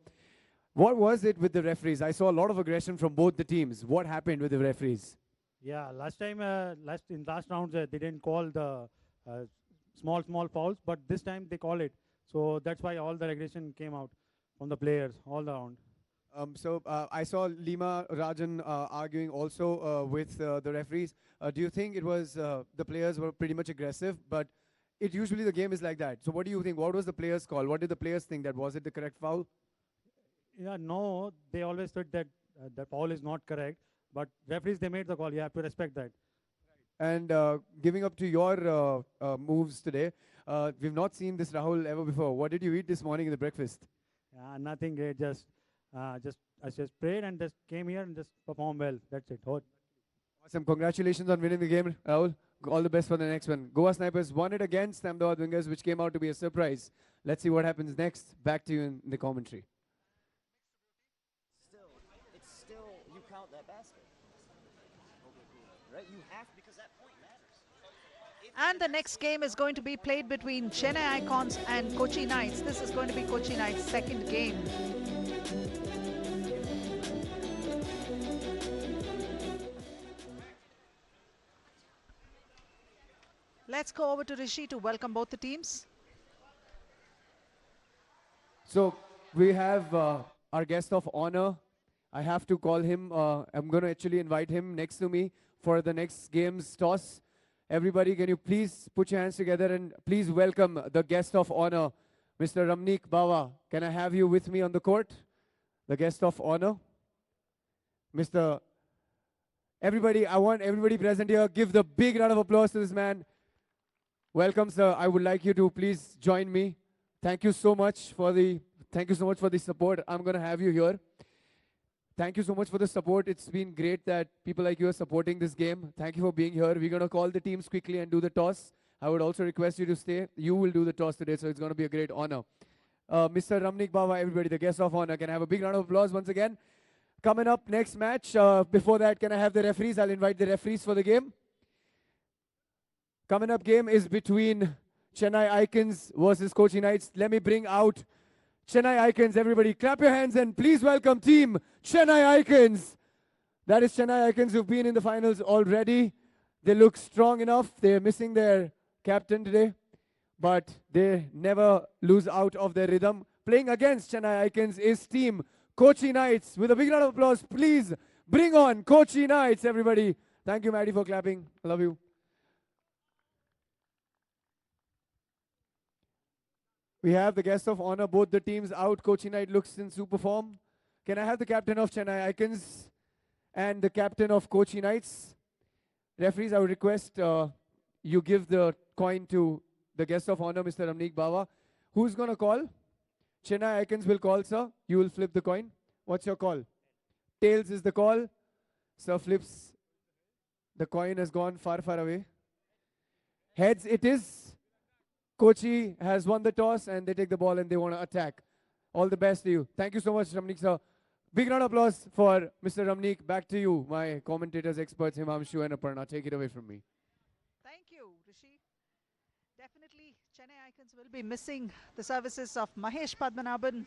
What was it with the referees? I saw a lot of aggression from both the teams. What happened with the referees? Yeah, last time, in last rounds, they didn't call the small fouls, but this time they call it. So that's why all the aggression came out from the players all around. I saw Lima, Rajan arguing also with the referees. Do you think it was the players were pretty much aggressive, but usually the game is like that. So what do you think? What was the players' call? What did the players think? That was it the correct foul? Yeah, no, they always said that the foul is not correct. But referees, they made the call. You have to respect that. And giving up to your moves today, we've not seen this Rahul ever before. What did you eat this morning in the breakfast? Nothing great. I just prayed and just came here and just performed well. That's it. Awesome. Congratulations on winning the game, Rahul. All the best for the next one. Goa Snipers won it against Ahmedabad Wingers, which came out to be a surprise. Let's see what happens next. Back to you in the commentary. Still, you count that basket. Right? You have, because that point matters. And the next game is going to be played between Chennai Icons and Kochi Knights. This is going to be Kochi Knights' second game. Let's go over to Rishi to welcome both the teams. So we have our guest of honor. I have to call him. I'm going to actually invite him next to me for the next game's toss. Everybody, can you please put your hands together and please welcome the guest of honor, Mr. Ramnik Bawa. Can I have you with me on the court? The guest of honor. Mr. Everybody, I want everybody present here, give the big round of applause to this man. Welcome, sir. I would like you to please join me. Thank you so much for the support. I'm going to have you here. Thank you so much for the support. It's been great that people like you are supporting this game. Thank you for being here. We're going to call the teams quickly and do the toss. I would also request you to stay. You will do the toss today, so it's going to be a great honor. Mr. Ramnik Bawa, everybody, the guest of honor. Can I have a big round of applause once again? Coming up, next match. Before that, can I have the referees? I'll invite the referees for the game. Coming up game is between Chennai Icons versus Kochi Knights. Let me bring out Chennai Icons. Everybody clap your hands and please welcome team Chennai Icons. That is Chennai Icons who've been in the finals already. They look strong enough. They're missing their captain today, but they never lose out of their rhythm. Playing against Chennai Icons is team Kochi Knights. With a big round of applause, please bring on Kochi Knights, everybody. Thank you, Maddie, for clapping. I love you. We have the guest of honor, both the teams out. Kochi Knight looks in super form. Can I have the captain of Chennai Icons and the captain of Kochi Knights? Referees, I would request you give the coin to the guest of honor, Mr. Ramnik Bawa. Who's going to call? Chennai Icons will call, sir. You will flip the coin. What's your call? Tails is the call. Sir flips. The coin has gone far, far away. Heads it is. Kochi has won the toss and they take the ball and they want to attack. All the best to you. Thank you so much, Ramnik, sir. Big round of applause for Mr. Ramnik. Back to you, my commentators, experts, Himamshu and Aparna. Take it away from me. Thank you, Rishi. Definitely, Chennai Icons will be missing the services of Mahesh Padmanabhan,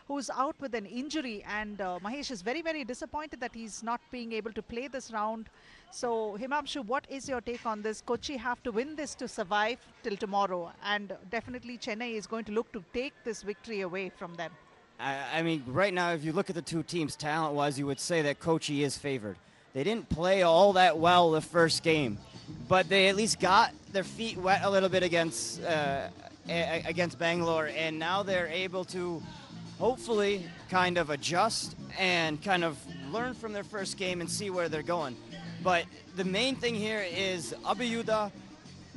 who's out with an injury, and Mahesh is very, very disappointed that he's not being able to play this round. So, Himamshu, what is your take on this? Kochi have to win this to survive till tomorrow, and definitely Chennai is going to look to take this victory away from them. I mean, right now, if you look at the two teams, talent-wise, you would say that Kochi is favored. They didn't play all that well the first game, but they at least got their feet wet a little bit against Bangalore, and now they're able to hopefully kind of adjust and kind of learn from their first game and see where they're going. But the main thing here is Abhiyuda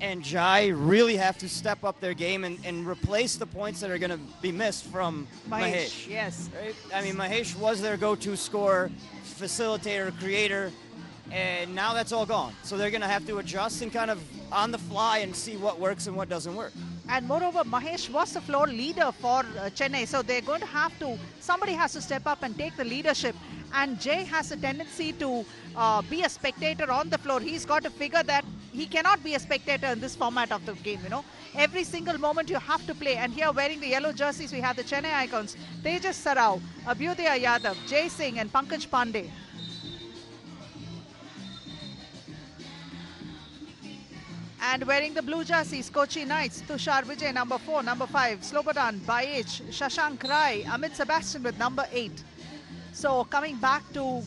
and Jai really have to step up their game and replace the points that are going to be missed from Mahesh. Yes. Right? I mean, Mahesh was their go-to scorer, facilitator, creator, and now that's all gone. So they're going to have to adjust and kind of on the fly and see what works and what doesn't work. And moreover, Mahesh was the floor leader for Chennai, so they're going to have to, somebody has to step up and take the leadership. And Jay has a tendency to be a spectator on the floor. He's got to figure that he cannot be a spectator in this format of the game, you know. Every single moment you have to play. And here wearing the yellow jerseys, we have the Chennai Icons, Tejas Sarao, Abhyudaya Yadav, Jay Singh and Pankaj Pandey. And wearing the blue jerseys, Kochi Knights, Tushar Vijay, number 4, number 5, Slobodan, Baich, Shashank Rai, Amit Sebastian with number 8. So coming back to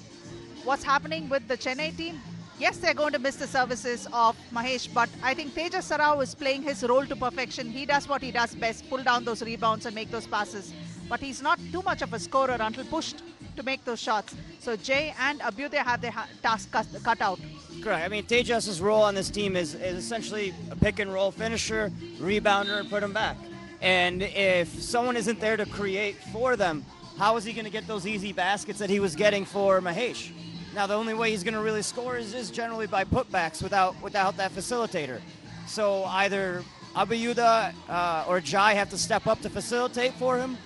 what's happening with the Chennai team, yes, they're going to miss the services of Mahesh, but I think Tejas Sarao is playing his role to perfection. He does what he does best, pull down those rebounds and make those passes. But he's not too much of a scorer until pushed. to make those shots. So Jay and Abhyuday have their task cut out. Correct. I mean, Tejas's role on this team is essentially a pick and roll finisher, rebounder, and put him back. And if someone isn't there to create for them, how is he going to get those easy baskets that he was getting for Mahesh? Now, the only way he's going to really score is generally by putbacks without that facilitator. So either Abhyuday or Jai have to step up to facilitate for him,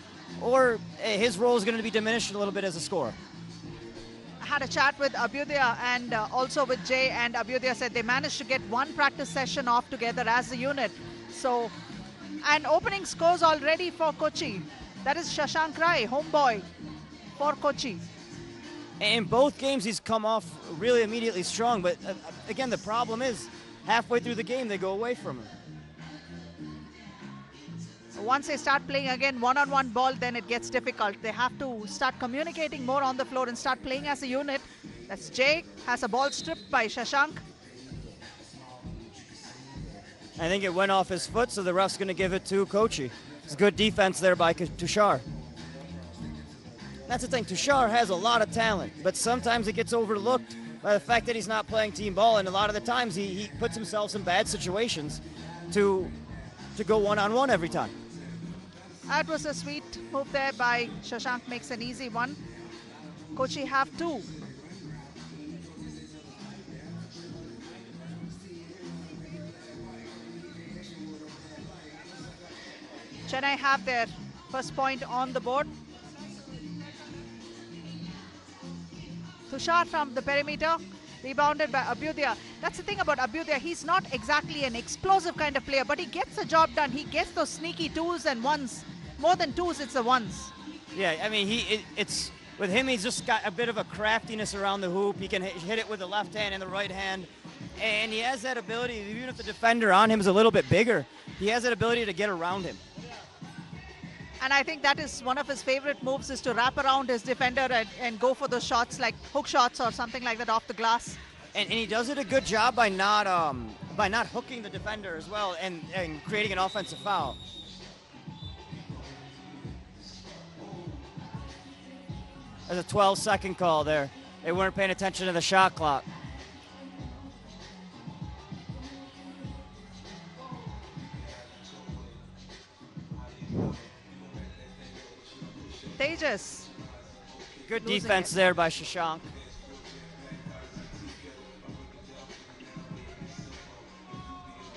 or his role is going to be diminished a little bit as a scorer. I had a chat with Abhyuday and also with Jay, and Abhyuday said they managed to get one practice session off together as a unit. So, and opening scores already for Kochi. That is Shashank Rai, homeboy for Kochi. In both games, he's come off really immediately strong, but again, the problem is halfway through the game, they go away from him. Once they start playing again one-on-one ball, then it gets difficult. They have to start communicating more on the floor and start playing as a unit. That's Jay, has a ball stripped by Shashank. I think it went off his foot, so the ref's going to give it to Kochi. It's good defense there by Tushar. That's the thing, Tushar has a lot of talent, but sometimes it gets overlooked by the fact that he's not playing team ball, and a lot of the times he puts himself in bad situations to go one-on-one every time. That was a sweet move there by Shashank, makes an easy one. Kochi have two. Chennai have their first point on the board. Tushar from the perimeter, rebounded by Abhyuday. That's the thing about Abhyuday. He's not exactly an explosive kind of player, but he gets the job done. He gets those sneaky twos and ones. More than twos, it's the ones. Yeah, I mean, it's with him, he's just got a bit of a craftiness around the hoop. He can hit it with the left hand and the right hand. And he has that ability, even if the defender on him is a little bit bigger, he has that ability to get around him. And I think that is one of his favorite moves, is to wrap around his defender and go for those shots, like hook shots or something like that off the glass. And he does it a good job by not hooking the defender as well and creating an offensive foul. There's a 12-second call there. They weren't paying attention to the shot clock. Tejas. Good defense there by Shashank.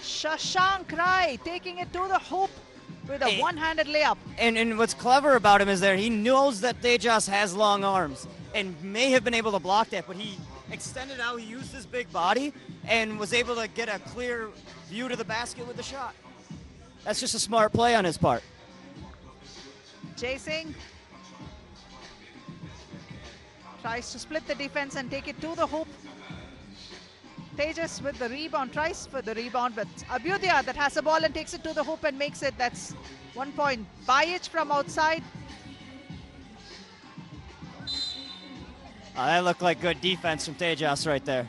Shashank Rai taking it to the hoop with a one-handed layup. And what's clever about him is that he knows that Tejas has long arms and may have been able to block that, but he extended out, he used his big body and was able to get a clear view to the basket with the shot. That's just a smart play on his part. Jay Singh tries to split the defense and take it to the hoop. Tejas with the rebound, tries for the rebound, but Abhyuday that has the ball and takes it to the hoop and makes it. That's 1 point. Bayich from outside. That looked like good defense from Tejas right there.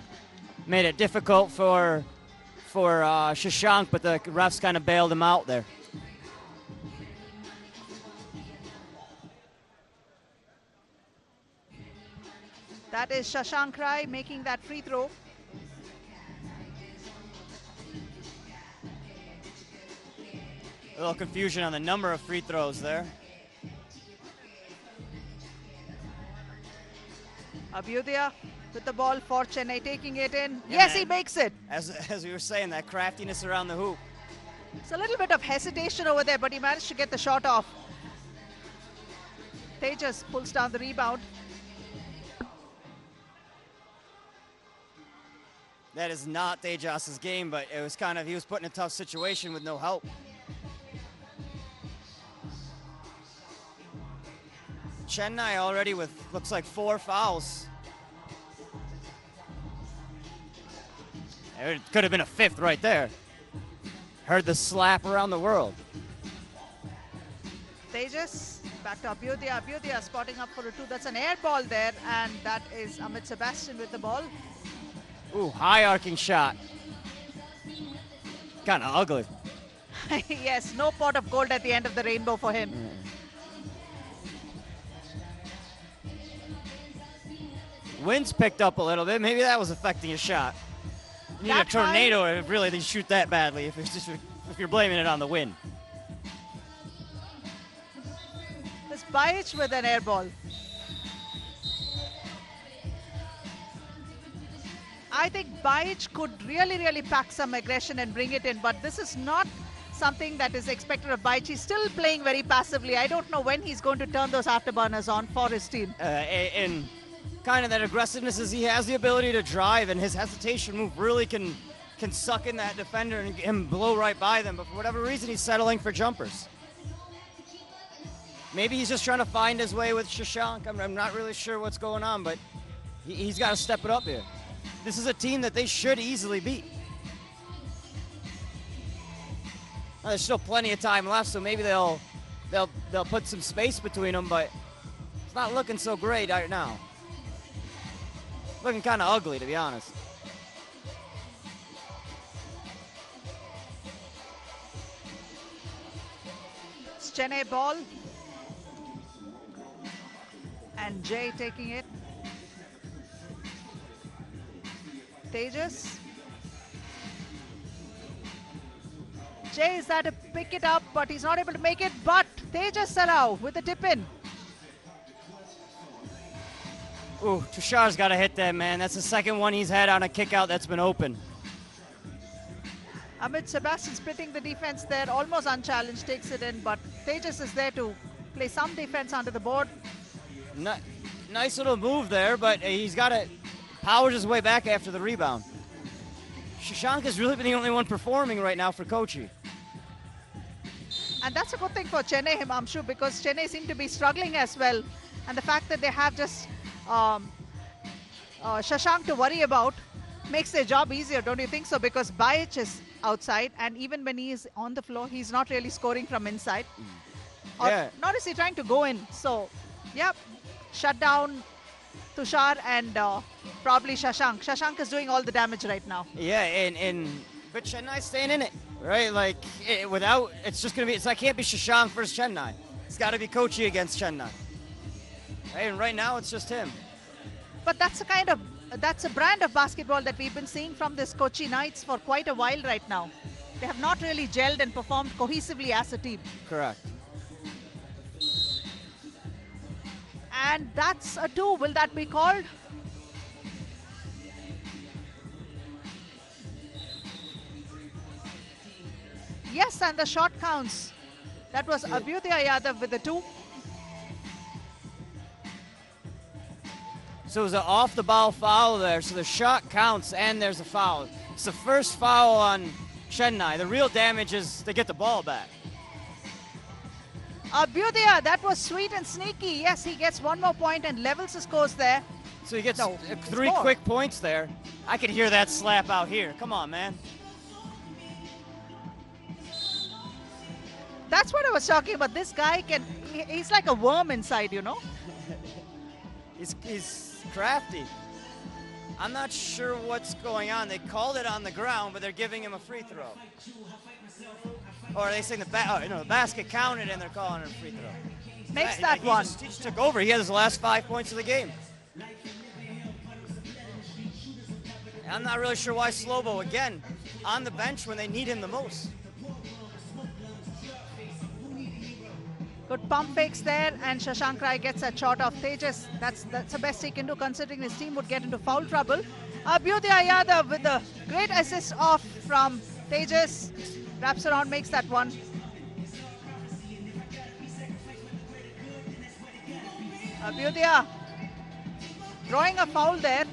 Made it difficult for Shashank, but the refs kind of bailed him out there. That is Shashank Rai making that free throw. A little confusion on the number of free throws there. Abhyuday with the ball for Chennai, taking it in. Yes, he makes it. As we were saying, that craftiness around the hoop. It's a little bit of hesitation over there, but he managed to get the shot off. Tejas pulls down the rebound. That is not Tejas's game, but it was kind of, he was put in a tough situation with no help. Chennai already with, looks like 4 fouls. It could have been a 5th right there. Heard the slap around the world. Tejas back to Abhyuday. Abhyuday spotting up for a 2. That's an air ball there, and that is Amit Sebastian with the ball. Ooh, high arcing shot. Kind of ugly. Yes, no pot of gold at the end of the rainbow for him. Wind's picked up a little bit. Maybe that was affecting his shot. You need That a tornado if really they shoot that badly. If you're blaming it on the wind. It's Bajic with an air ball. I think Bajic could really pack some aggression and bring it in, but this is not something that is expected of Bajic. He's still playing very passively. I don't know when he's going to turn those afterburners on for his team. And kind of that aggressiveness is he has the ability to drive, and his hesitation move really can suck in that defender and him blow right by them. But for whatever reason, he's settling for jumpers. Maybe he's just trying to find his way with Shashank. I'm not really sure what's going on, but he's got to step it up here. This is a team that they should easily beat. Well, there's still plenty of time left, so maybe they'll put some space between them, but it's not looking so great right now. Looking kind of ugly, to be honest. It's Chennai ball. And Jay taking it. Tejas. Jay is there to pick it up, but he's not able to make it. But Tejas Sarao with the tip in. Ooh, Tushar's got to hit that, man. That's the second one he's had on a kick out that's been open. Amit Sebastian splitting the defense there, almost unchallenged, takes it in, but Tejas is there to play some defense onto the board. Nice little move there, but he's got to power his way back after the rebound. Shashank has really been the only one performing right now for Kochi. And that's a good thing for Chennai, Himamshu, because Chennai seem to be struggling as well. And the fact that they have just Shashank to worry about makes their job easier, don't you think so? Because Bajic is outside, and even when he is on the floor, he's not really scoring from inside. Yeah. Nor is he trying to go in. So, yeah, shut down Tushar and probably Shashank. Shashank is doing all the damage right now. Yeah, but Chennai's staying in it, right? Like, it's just going to be, it can't be Shashank versus Chennai. It's got to be Kochi against Chennai. Right? And right now, it's just him. But that's a brand of basketball that we've been seeing from this Kochi Knights for quite a while right now. They have not really gelled and performed cohesively as a team. Correct. And that's a 2. Will that be called? Yes, and the shot counts. That was Abhyudaya Yadav with the 2. So it was an off-the-ball foul there, so the shot counts and there's a foul. It's the first foul on Chennai. The real damage is they get the ball back. Abhyudaya, that was sweet and sneaky. Yes, he gets one more point and levels his scores there. So he gets 3 quick points there. I could hear that slap out here. Come on, man. That's what I was talking about. This guy he's like a worm inside, you know. He's crafty. I'm not sure what's going on. They called it on the ground, but they're giving him a free throw. Or are they saying the basket counted and they're calling it a free throw? Makes that one. He just took over. He has his last 5 points of the game. And I'm not really sure why Slobo, again, on the bench when they need him the most. Good pump fakes there, and Shashank Rai gets a shot off Tejas. That's the best he can do, considering his team would get into foul trouble. Abhyudaya Yadav with the great assist off from Tejas. Wraps around, makes that one. Abhyudaya drawing a foul there.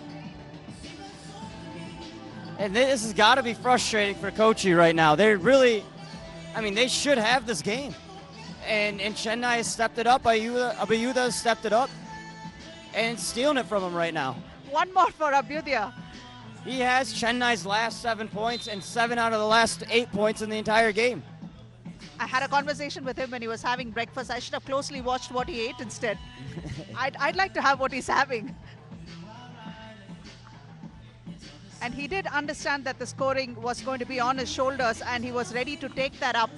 And this has got to be frustrating for Kochi right now. They're really, they should have this game. And Chennai has stepped it up. Abhyuda has stepped it up and stealing it from him right now. One more for Abhyudaya. He has Chennai's last 7 points and 7 out of the last 8 points in the entire game. I had a conversation with him when he was having breakfast. I should have closely watched what he ate instead. I'd like to have what he's having. And he did understand that the scoring was going to be on his shoulders, and he was ready to take that up.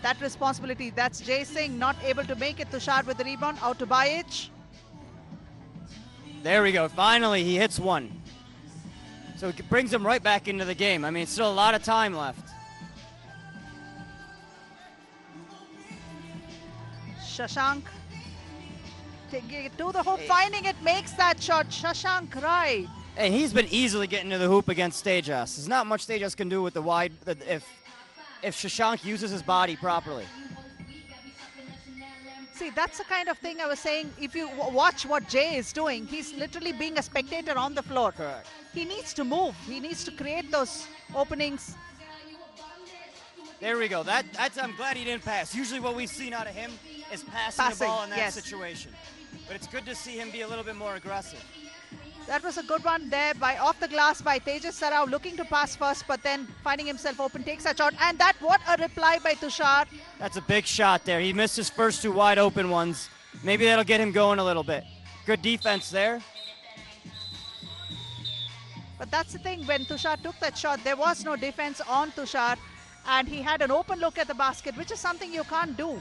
That responsibility. That's Jay Singh not able to make it. Tushar with the rebound. Out to Bajic. There we go. Finally, he hits one. So it brings him right back into the game. I mean, still a lot of time left. Shashank taking it to the hoop, finding it, makes that shot. Shashank Rai. And he's been easily getting to the hoop against Tejas. There's not much Tejas can do with the wide, if Shashank uses his body properly. See, that's the kind of thing I was saying. If you watch what Jay is doing, he's literally being a spectator on the floor. Correct. He needs to move. He needs to create those openings. There we go. I'm glad he didn't pass. Usually what we've seen out of him is passing the ball in that situation. But it's good to see him be a little bit more aggressive. That was a good one there off the glass by Tejas Sarao, looking to pass first, but then finding himself open, takes that shot. And what a reply by Tushar. That's a big shot there. He missed his first two wide open ones. Maybe that'll get him going a little bit. Good defense there. But that's the thing, when Tushar took that shot, there was no defense on Tushar, and he had an open look at the basket, which is something you can't do.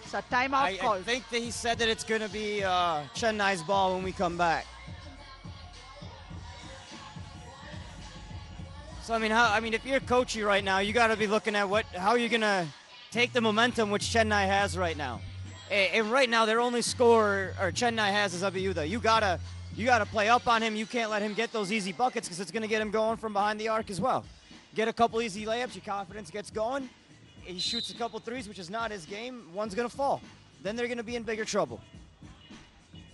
So timeout call. I think that he said that it's going to be Chennai's ball when we come back. So I mean, if you're Kochi right now, you got to be looking at how you're going to take the momentum which Chennai has right now. And right now, their only scorer or Chennai has is Abhyuday. You gotta play up on him. You can't let him get those easy buckets because it's going to get him going from behind the arc as well. Get a couple easy layups, your confidence gets going. He shoots a couple threes, which is not his game. One's going to fall. Then they're going to be in bigger trouble.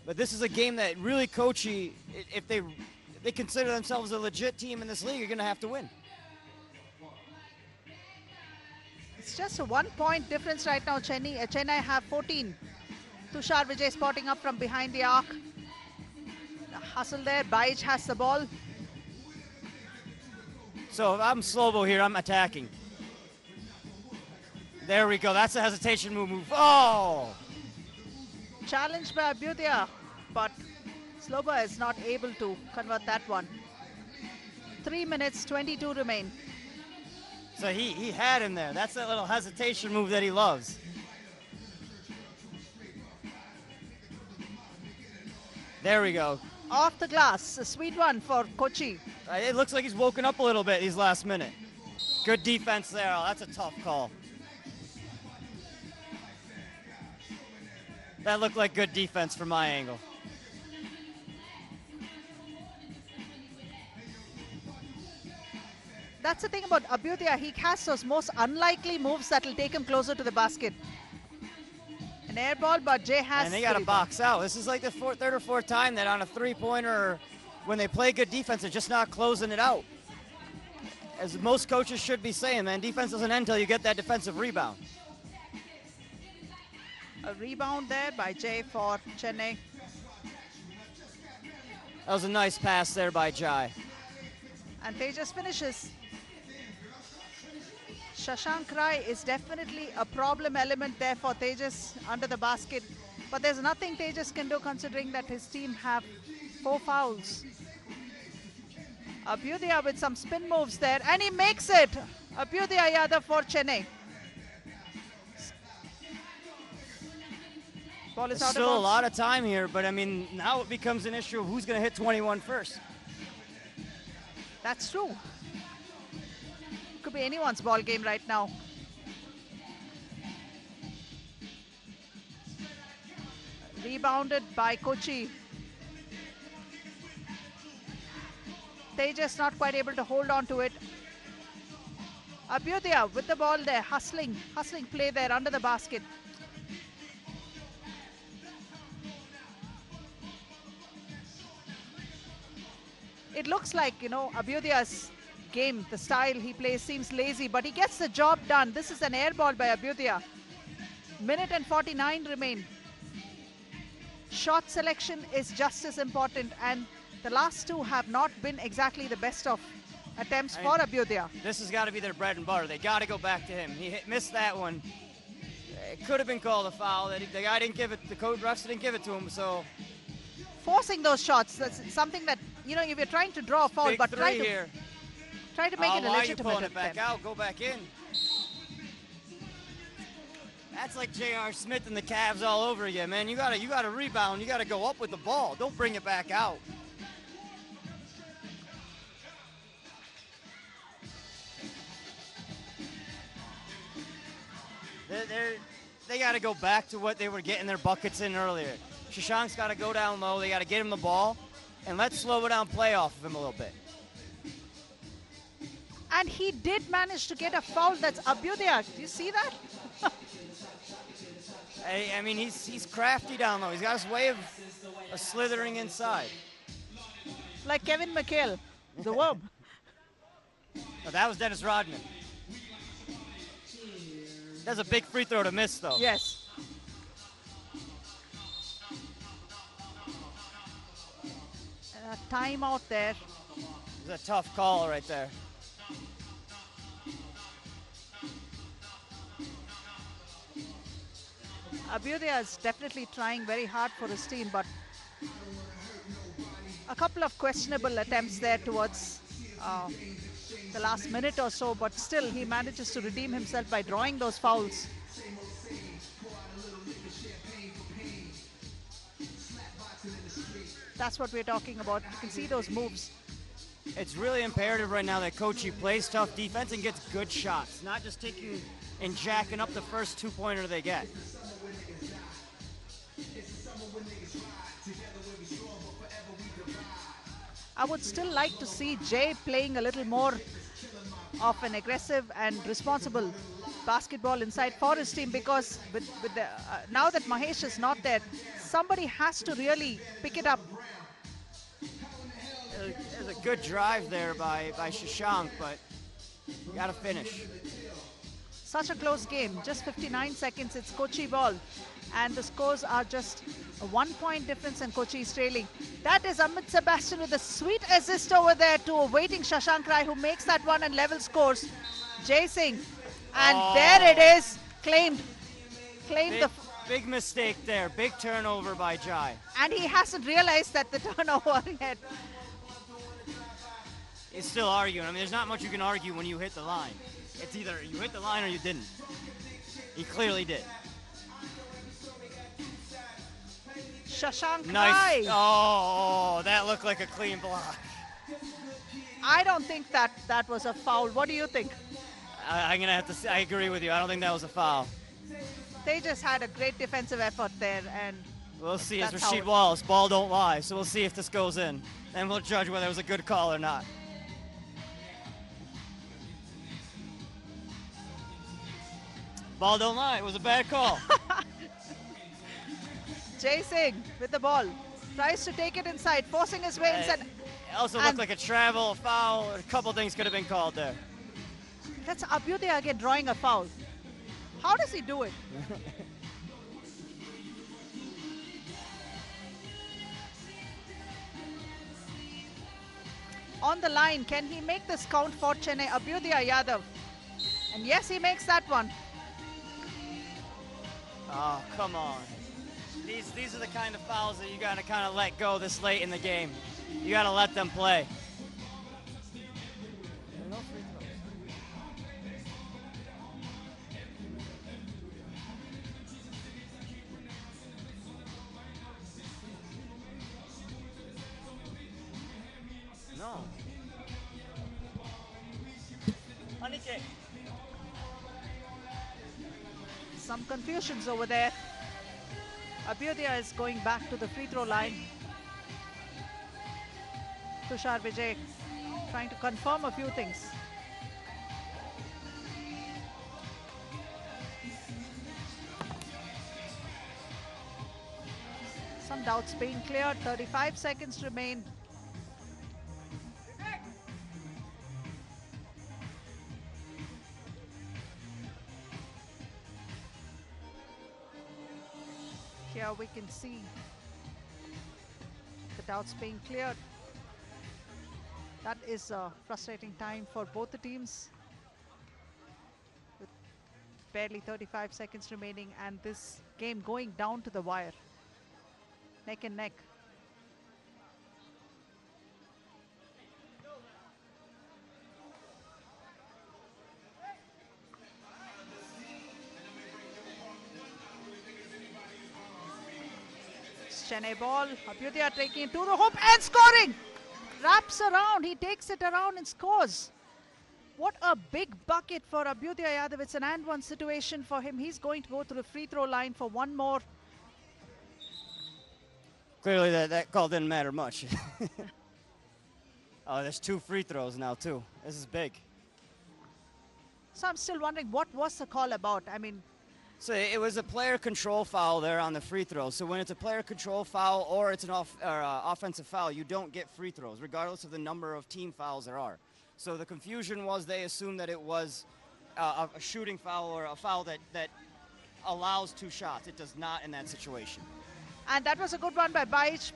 But this is a game that really Kochi, if they consider themselves a legit team in this league, you're going to have to win. It's just a 1 point difference right now. Chennai have 14. Tushar Vijay spotting up from behind the arc. The hustle there. Baij has the ball. So if I'm Slobo here, I'm attacking. There we go. That's a hesitation move. Oh! Challenged by Abhyuday, but Sloba is not able to convert that one. 3 minutes, 22 remain. So he had him there. That's that little hesitation move that he loves. There we go. Off the glass, a sweet one for Kochi. It looks like he's woken up a little bit these last minute. Good defense there. Oh, that's a tough call. That looked like good defense from my angle. That's the thing about Abhyuday. He has those most unlikely moves that will take him closer to the basket. An air ball, but Jay has... And they got to box out. This is like the third or fourth time that on a three-pointer, when they play good defense, they're just not closing it out. As most coaches should be saying, man, defense doesn't end until you get that defensive rebound. A rebound there by Jay for Chennai. That was a nice pass there by Jai. And Tejas finishes. Shashank Rai is definitely a problem element there for Tejas under the basket. But there's nothing Tejas can do considering that his team have 4 fouls. Abhyuday with some spin moves there, and he makes it. Abhyuday Yadav for Chennai. Ball is There's out still of a lot of time here, but I mean, now it becomes an issue of who's going to hit 21 first. That's true. Could be anyone's ball game right now. Rebounded by Kochi. Tejas not quite able to hold on to it. Abhyuday with the ball there, hustling play there under the basket. It looks like, Abhyuday's game, the style he plays seems lazy, but he gets the job done. This is an air ball by Abhyuday. Minute and 49 remain. Shot selection is just as important, and the last two have not been exactly the best of attempts for Abhyuday. This has got to be their bread and butter. They got to go back to him. He missed that one. It could have been called a foul. The guy didn't give it, the code refs didn't give it to him, so. Forcing those shots, that's something that, if you're trying to draw a foul, Big but try to make it a legitimate why are you pulling it back attempt. out? Go back in. That's like J.R. Smith and the Cavs all over again, man. You gotta rebound. You gotta go up with the ball. Don't bring it back out. They got to go back to what they were getting their buckets in earlier. Shashank's got to go down low. They got to get him the ball, and let's slow it down, play off of him a little bit. And he did manage to get a foul. That's Abhyudaya. Do you see that? I mean, he's crafty down low. He's got his way of slithering inside. Like Kevin McHale, the worm. Oh, that was Dennis Rodman. That's a big free throw to miss, though. Yes. Timeout there. It's a tough call right there. Abhyudaya is definitely trying very hard for his team, but a couple of questionable attempts there towards the last minute or so, but still he manages to redeem himself by drawing those fouls. That's what we're talking about. You can see those moves. It's really imperative right now that Kochi plays tough defense and gets good shots, not just taking and jacking up the first two-pointer they get. I would still like to see Jay playing a little more of an aggressive and responsible basketball inside for his team, because now that Mahesh is not there, somebody has to really pick it up. There's a good drive there by Shashank, but you got to finish. Such a close game, just 59 seconds, it's Kochi ball. And the scores are just a 1 point difference and Kochi is trailing. That is Amit Sebastian with a sweet assist over there to a waiting Shashank Rai, who makes that one and level scores. Jay Singh, and there it is, claimed big mistake there, big turnover by Jai. And he hasn't realized that the turnover yet. He's still arguing. I mean, there's not much you can argue when you hit the line. It's either you hit the line or you didn't. He clearly did. Shashank Nice. Rai. Oh, that looked like a clean block. I don't think that was a foul. What do you think? I'm going to have to say, I agree with you. I don't think that was a foul. They just had a great defensive effort there, and we'll see. It's that's Rasheed Wallace. Ball don't lie. So we'll see if this goes in. Then we'll judge whether it was a good call or not. Ball don't lie. It was a bad call. Jay Singh with the ball. Tries to take it inside, forcing his way inside. It also looked like a travel, a foul. A couple things could have been called there. That's Abhyudaya again drawing a foul. How does he do it? On the line, can he make this count for Chennai? Abhyudaya Yadav. And yes, he makes that one. Oh, come on. These are the kind of fouls that you got to kind of let go this late in the game. You got to let them play. No. Anike. Some confusions over there. Abhyudaya is going back to the free throw line. Tushar Vijay trying to confirm a few things. Some doubts being cleared. 35 seconds remain. Here we can see the doubts being cleared. That is a frustrating time for both the teams, with barely 35 seconds remaining and this game going down to the wire. Neck and neck. Chennai ball. Abhyudaya taking it to the hoop and scoring. Wraps around. He takes it around and scores. What a big bucket for Abhyudaya Yadav. It's an and one situation for him. He's going to go to the free throw line for one more. Clearly that call didn't matter much. Oh, there's 2 free throws now too. This is big. So I'm still wondering, what was the call about? I mean, so it was a player control foul there on the free throw. So when it's a player control foul or it's an offensive foul, you don't get free throws, regardless of the number of team fouls there are. So the confusion was they assumed that it was a shooting foul or a foul that allows 2 shots. It does not in that situation. And that was a good one by Baij.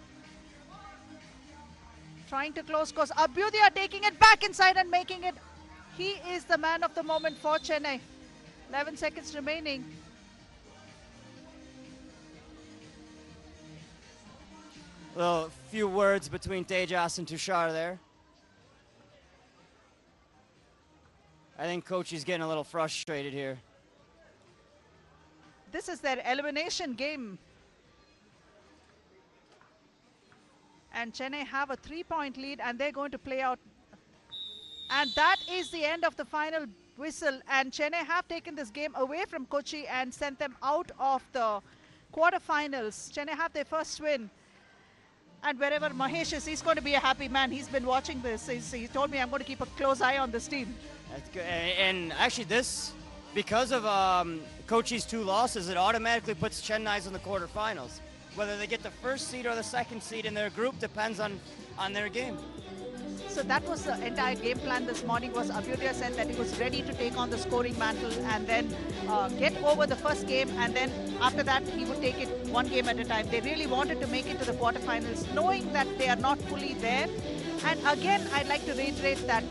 Trying to close course. Abhyudaya taking it back inside and making it. He is the man of the moment for Chennai. 11 seconds remaining. A few words between Tejas and Tushar there. I think Kochi's getting a little frustrated here. This is their elimination game. And Chennai have a 3-point lead and they're going to play out. And that is the end of the final whistle. And Chennai have taken this game away from Kochi and sent them out of the quarterfinals. Chennai have their first win. And wherever Mahesh is, he's going to be a happy man. He's been watching this. He told me I'm going to keep a close eye on this team. That's good. And actually this, because of Kochi's 2 losses, it automatically puts Chennai's in the quarterfinals. Whether they get the first seed or the second seed in their group depends on their game. So that was the entire game plan this morning. Was Abhyudaya said that he was ready to take on the scoring mantle and then get over the first game, and then after that he would take it one game at a time. They really wanted to make it to the quarterfinals, knowing that they are not fully there. And again, I'd like to reiterate that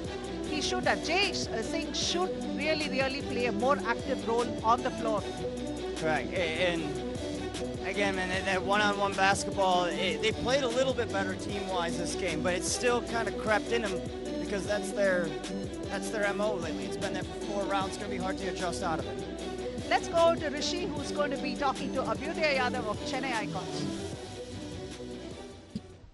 he should, Jay Singh should really play a more active role on the floor. Correct. And again, man, that one-on-one basketball, they played a little bit better team-wise this game, but it's still kind of crept in them because that's their MO lately. It's been there for 4 rounds. It's going to be hard to adjust out of it. Let's go to Rishi, who's going to be talking to Abhyudaya Yadav of Chennai Icons.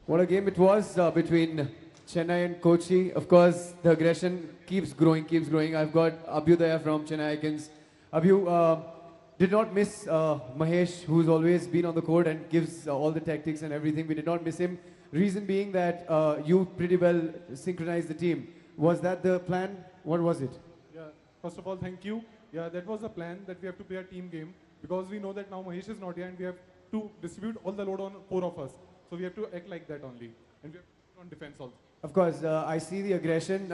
What a game it was between Chennai and Kochi. Of course, the aggression keeps growing. I've got Abhyudaya from Chennai Icons. Abhu, did not miss Mahesh, who's always been on the court and gives all the tactics and everything. We did not miss him. Reason being that you pretty well synchronized the team. Was that the plan? What was it? Yeah, first of all, thank you. Yeah, that was the plan, that we have to play a team game because we know that now Mahesh is not here and we have to distribute all the load on 4 of us. So we have to act like that only. And we have to on defense also. Of course, I see the aggression.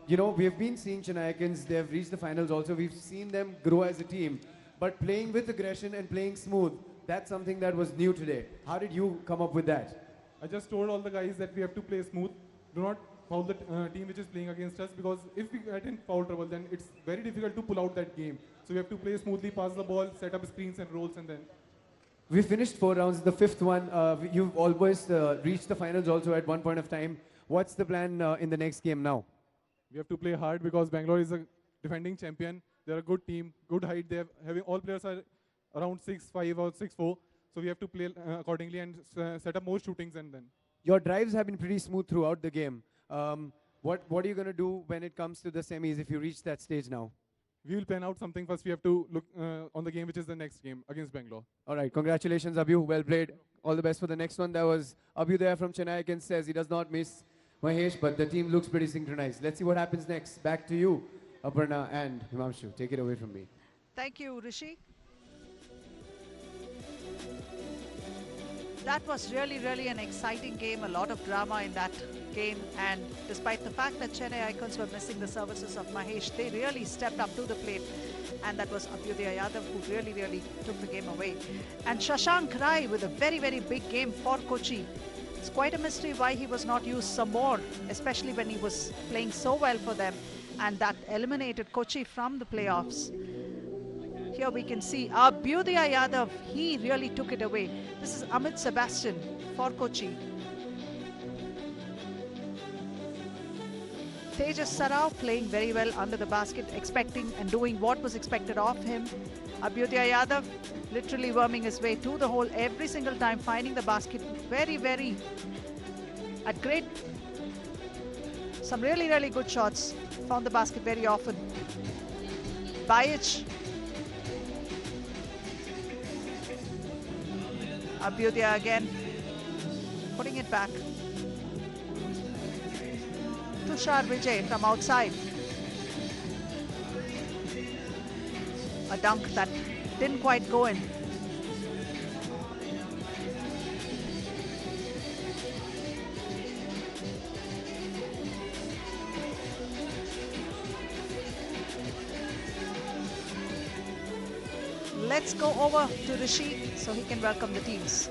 You know, we have been seeing Chennai Icons. They have reached the finals also. We've seen them grow as a team. But playing with aggression and playing smooth, that's something that was new today. How did you come up with that? I just told all the guys that we have to play smooth. Do not foul the team which is playing against us, because if we get in foul trouble, then it's very difficult to pull out that game. So we have to play smoothly, pass the ball, set up screens and rolls, and then... We finished 4 rounds. The 5th one, you've always reached the finals also at one point of time. What's the plan in the next game now? We have to play hard because Bangalore is a defending champion. They're a good team, good height. They have having all players are around 6'5" or 6'4". So we have to play accordingly and set up more shootings, and then. Your drives have been pretty smooth throughout the game. What are you going to do when it comes to the semis if you reach that stage now? We will plan out something. First, we have to look on the game, which is the next game against Bangalore. All right. Congratulations, Abhu. Well played. All the best for the next one. That was Abhyudaya from Chennai Icons. Says he does not miss Mahesh, but the team looks pretty synchronized. Let's see what happens next. Back to you, Aparna and Himamshu. Take it away from me. Thank you, Rishi. That was really an exciting game. A lot of drama in that game. And despite the fact that Chennai Icons were missing the services of Mahesh, they really stepped up to the plate. And that was Abhyudaya Yadav who really took the game away. And Shashank Rai with a very big game for Kochi. It's quite a mystery why he was not used some more, especially when he was playing so well for them. And that eliminated Kochi from the playoffs. Here we can see Abhyudaya Yadav, he really took it away. This is Amit Sebastian for Kochi. Tejas Sarao playing very well under the basket, expecting and doing what was expected of him. Abhyudaya Yadav literally worming his way to the hole every single time, finding the basket very, very at great. Some really, really good shots. Found the basket very often. Bayic. Abhyudaya again, putting it back. Tushar Vijay from outside. A dunk that didn't quite go in. Let's go over to Rishi so he can welcome the teams.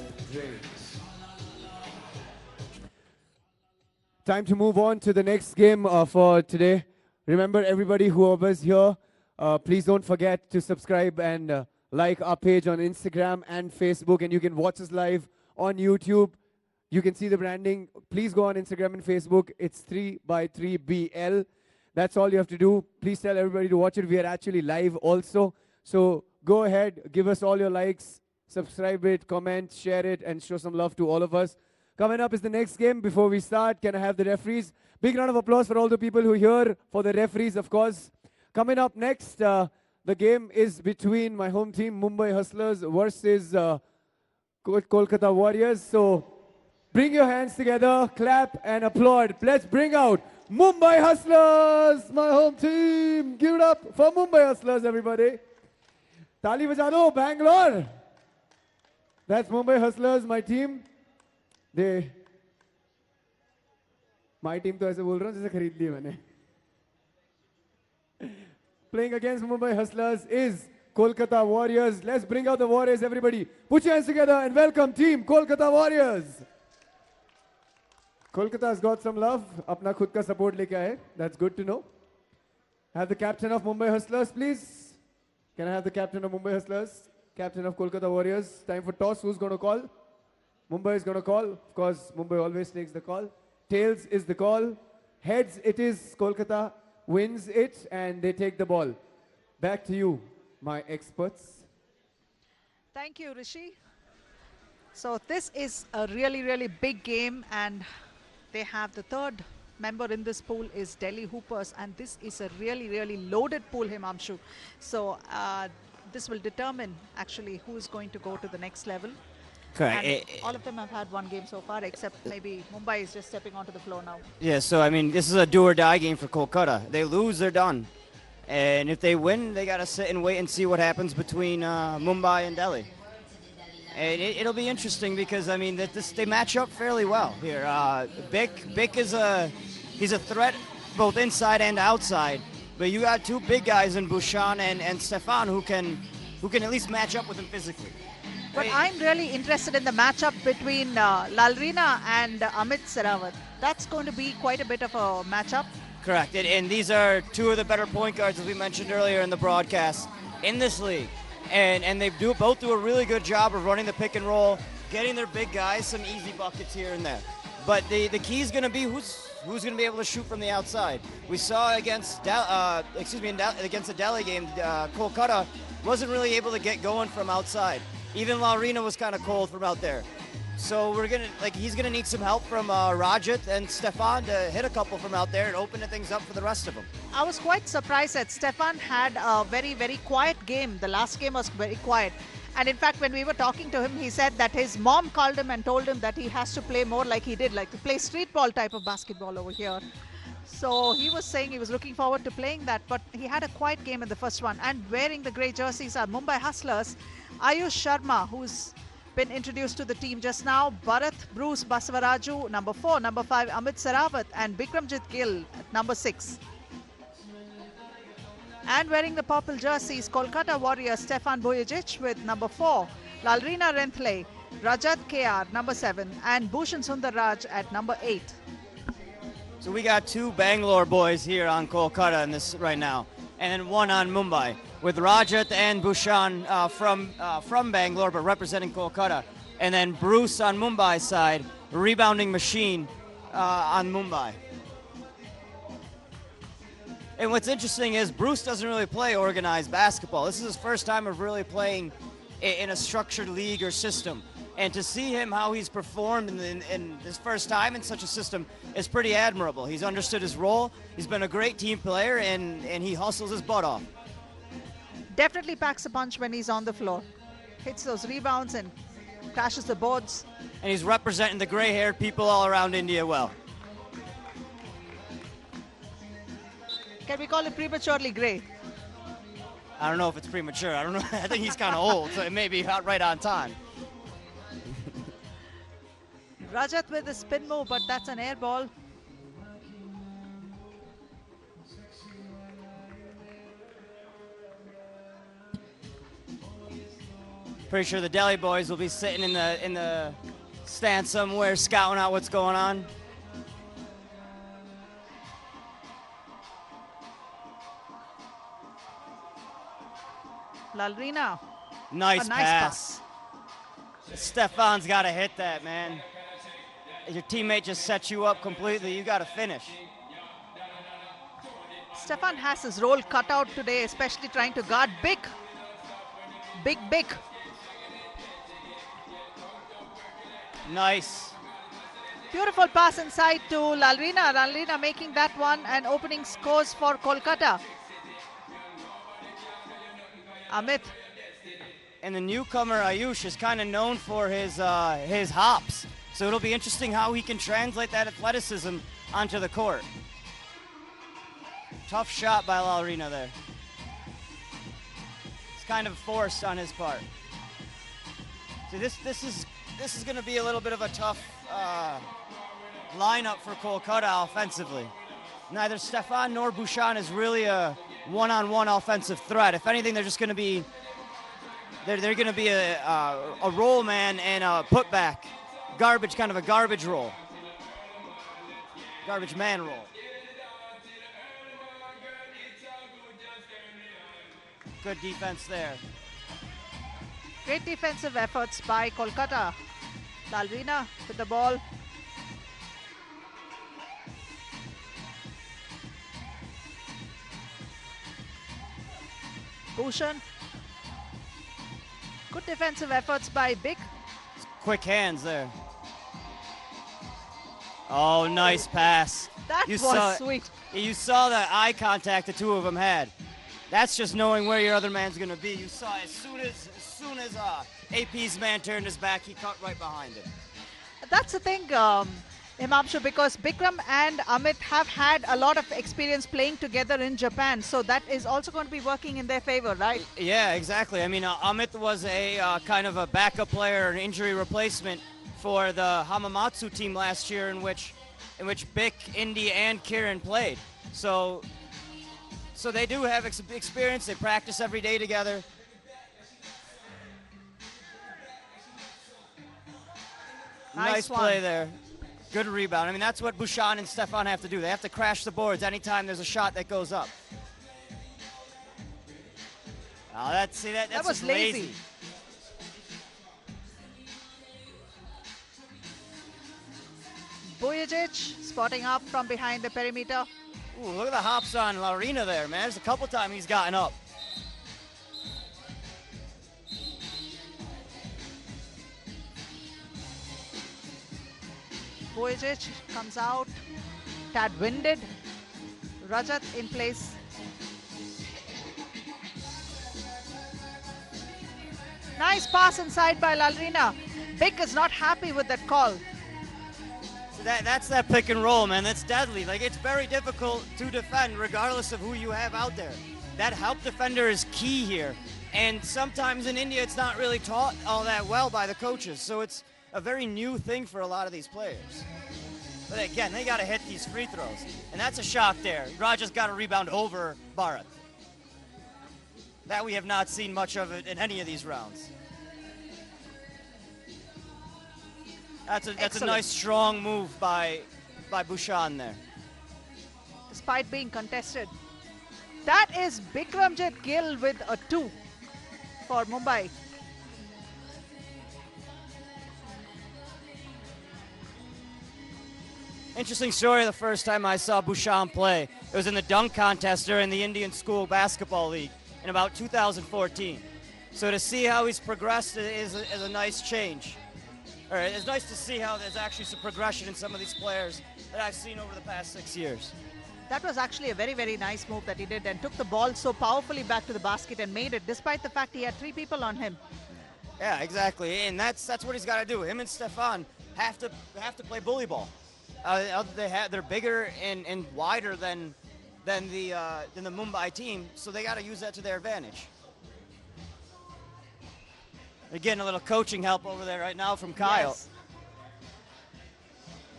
Time to move on to the next game for today. Remember, everybody who was here, please don't forget to subscribe and like our page on Instagram and Facebook, and you can watch us live on YouTube. You can see the branding. Please go on Instagram and Facebook. It's 3x3BL. That's all you have to do. Please tell everybody to watch it. We are actually live also. So go ahead, give us all your likes, subscribe it, comment, share it, and show some love to all of us. Coming up is the next game. Before we start, can I have the referees? Big round of applause for all the people who are here, for the referees, of course. Coming up next, the game is between my home team, Mumbai Hustlers, versus Kolkata Warriors. So bring your hands together, clap and applaud. Let's bring out Mumbai Hustlers, my home team. Give it up for Mumbai Hustlers, everybody. Tali baja do, Bangalore. That's Mumbai Hustlers, my team. My team तो ऐसे बोल रहा हूँ जैसे खरीद ली मैंने. Playing against Mumbai Hustlers is Kolkata Warriors. Let's bring out the Warriors, everybody. Put your hands together and welcome team Kolkata Warriors. Kolkata has got some love. अपना खुद का support लेके आए. That's good to know. Have the captain of Mumbai Hustlers, please. Can I have the captain of Mumbai Hustlers? Captain of Kolkata Warriors. Time for toss. Who's going to call? Mumbai is going to call. Of course, Mumbai always takes the call. Tails is the call. Heads, it is Kolkata wins it and they take the ball. Back to you, my experts. Thank you, Rishi. So this is a really, really big game, and they have the third member in this pool is Delhi Hoopers, and this is a really, really loaded pool, Himanshu. So this will determine actually who is going to go to the next level. Correct. All of them have had one game so far, except maybe Mumbai is just stepping onto the floor now. Yeah, so I mean, this is a do or die game for Kolkata. They lose, they're done. And if they win, they got to sit and wait and see what happens between Mumbai and Delhi. And it'll be interesting because, I mean, they match up fairly well here. Bick is he's a threat both inside and outside. But you got two big guys in Bhushan and Stefan who can at least match up with him physically. But I'm really interested in the matchup between Lalrina and Amit Serawat. That's going to be quite a bit of a matchup. Correct. And these are two of the better point guards, as we mentioned earlier in the broadcast, in this league. And they both do a really good job of running the pick and roll, getting their big guys some easy buckets here and there. But the key is going to be who's going to be able to shoot from the outside. We saw against against the Delhi game, Kolkata wasn't really able to get going from outside. Even Lalrina was kind of cold from out there. So he's gonna need some help from Rajat and Stefan to hit a couple from out there and open things up for the rest of them. I was quite surprised that Stefan had a very, very quiet game. The last game was very quiet. And in fact, when we were talking to him, he said that his mom called him and told him that he has to play more like he did, like to play street ball type of basketball over here. So he was saying he was looking forward to playing that, but he had a quiet game in the first one. And wearing the grey jerseys are Mumbai Hustlers, Ayush Sharma, who's been introduced to the team just now, Bharat Bruce Basavaraju, number 4, number 5, Amit Serawat, and Bikramjit Gill at number 6. And wearing the purple jerseys, Kolkata Warriors, Stefan Bojajic with number 4, Lalrina Renthale, Rajat KR, number 7, and Bhushan Sundarraj at number 8. So we got two Bangalore boys here on Kolkata in this right now, and then one on Mumbai, with Rajat and Bhushan from Bangalore but representing Kolkata, and then Bruce on Mumbai side, rebounding machine on Mumbai. And what's interesting is Bruce doesn't really play organized basketball. This is his first time of really playing in a structured league or system. And to see him, how he's performed in his first time in such a system is pretty admirable. He's understood his role. He's been a great team player, and he hustles his butt off. Definitely packs a punch when he's on the floor. Hits those rebounds and crashes the boards. And he's representing the gray-haired people all around India well. Can we call it prematurely gray? I don't know if it's premature. I don't know. I think he's kind of old, so it may be right on time. Rajat with the spin move, but that's an air ball. Pretty sure the Delhi boys will be sitting in the stand somewhere, scouting out what's going on. Lalrina. Nice nice pass. Stefan's got to hit that, man. Your teammate just set you up completely. You got to finish. Stefan has his role cut out today, especially trying to guard Big. Big. Nice. Beautiful pass inside to Lalrina. Lalrina making that one and opening scores for Kolkata. Amit. And the newcomer Ayush is kind of known for his hops. So it'll be interesting how he can translate that athleticism onto the court. Tough shot by Lalrina there. It's kind of forced on his part. See, this is going to be a little bit of a tough lineup for Kolkata offensively. Neither Stefan nor Bhushan is really a one-on-one offensive threat. If anything, they're just going to be they're going to be a roll man and a putback. Kind of a garbage roll. Garbage man roll. Good defense there. Great defensive efforts by Kolkata. Lalrina with the ball. Bhushan. Good defensive efforts by Big. Quick hands there. Oh, nice pass. That was sweet. You saw the eye contact the two of them had. That's just knowing where your other man's going to be. You saw as soon as AP's man turned his back, he cut right behind him. That's the thing, Himamshu, because Bikram and Amit have had a lot of experience playing together in Japan, so that is also going to be working in their favor, right? Yeah, exactly. I mean, Amit was a kind of a backup player, an injury replacement for the Hamamatsu team last year, in which Bick, Indy, and Kiran played. So they do have experience. They practice every day together. Nice play there. Good rebound. I mean, that's what Bhushan and Stefan have to do. They have to crash the boards anytime there's a shot that goes up. Oh, that's that was lazy. Bojajic spotting up from behind the perimeter. Ooh, look at the hops on Lalrina there, man. There's a couple times he's gotten up. Bojajic comes out, tad winded. Rajat in place. Nice pass inside by Lalrina. Big is not happy with that call. So that's that pick and roll, man. That's deadly. Like, it's very difficult to defend regardless of who you have out there. That help defender is key here. And sometimes in India, it's not really taught all that well by the coaches. So it's a very new thing for a lot of these players. But again, they got to hit these free throws. And that's a shock there. Raja's got a rebound over Bharat. That we have not seen much of it in any of these rounds. That's a nice, strong move by Bhushan there. Despite being contested. That is Bikramjit Gill with a 2 for Mumbai. Interesting story. The first time I saw Bhushan play, it was in the dunk contest during the Indian School Basketball League in about 2014. So to see how he's progressed is a nice change. Or it's nice to see how there's actually some progression in some of these players that I've seen over the past 6 years. That was actually a very, very nice move that he did and took the ball so powerfully back to the basket and made it, despite the fact he had 3 people on him. Yeah, exactly, and that's what he's got to do. Him and Stefan have to play bully ball. They're bigger and wider than the Mumbai team, so they got to use that to their advantage. They're getting a little coaching help over there right now from Kyle. Yes.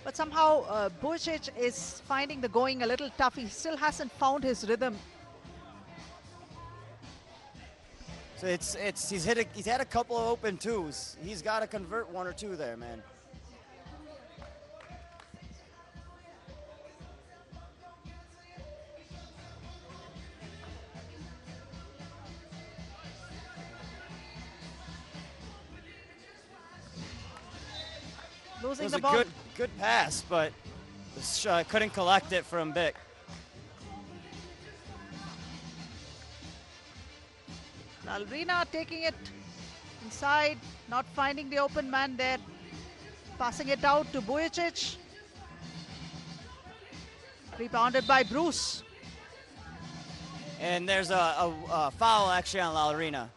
But somehow Bujicic is finding the going a little tough. He still hasn't found his rhythm. So he's had a couple of open twos. He's got to convert 1 or 2 there, man. Losing it the was ball. a good pass, but couldn't collect it from Bick. Lalrina taking it inside, not finding the open man there. Passing it out to Bujicic. Rebounded by Bruce. And there's a foul actually on Lalrina.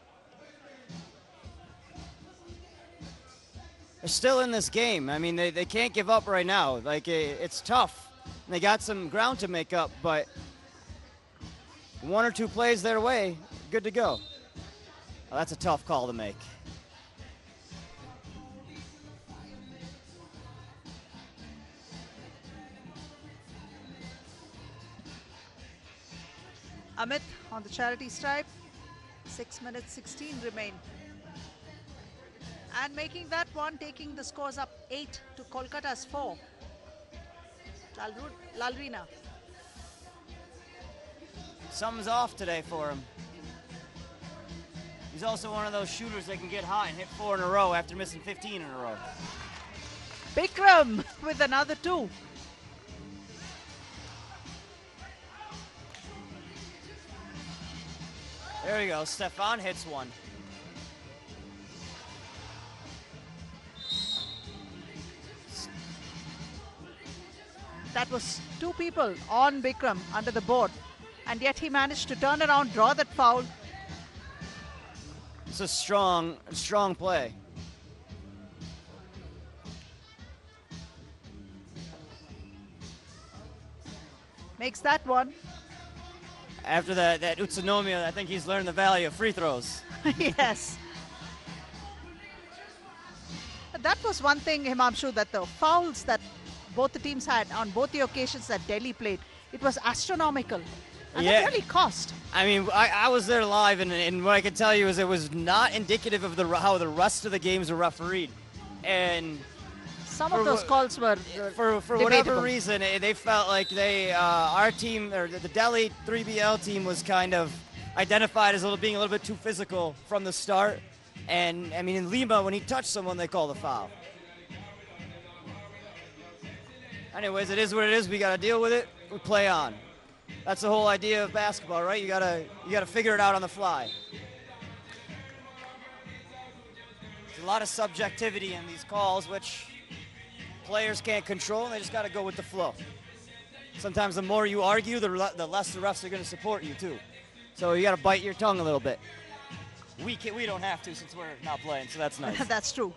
They're still in this game. I mean, they can't give up right now. Like, it's tough. And they got some ground to make up, but 1 or 2 plays their way, good to go. Well, that's a tough call to make. Amit on the charity stripe. 6 minutes 16 remain. And making that one, taking the scores up 8 to Kolkata's 4. Lalrina. Something's off today for him. He's also one of those shooters that can get hot and hit 4 in a row after missing 15 in a row. Bikram with another 2. There we go. Stefan hits 1. That was 2 people on Bikram under the board. And yet he managed to turn around, draw that foul. It's a strong play. Makes that one. After that Utsunomiya, I think he's learned the value of free throws. Yes. That was one thing, Himanshu, that the fouls that both the teams had on both the occasions that Delhi played, it was astronomical. And Yeah. that really cost. I mean, I was there live, and what I can tell you is it was not indicative of how the rest of the games were refereed. And some of those calls were for whatever reason, they felt like our team, or the Delhi 3BL team, was kind of identified as being a little bit too physical from the start. And I mean, in Lima, when he touched someone, they called a foul. Anyways, it is what it is. We got to deal with it. We play on. That's the whole idea of basketball, right? You gotta figure it out on the fly. There's a lot of subjectivity in these calls, which players can't control, and they just got to go with the flow. Sometimes the more you argue, the less the refs are going to support you too. So you got to bite your tongue a little bit. We don't have to since we're not playing, so that's nice. That's true.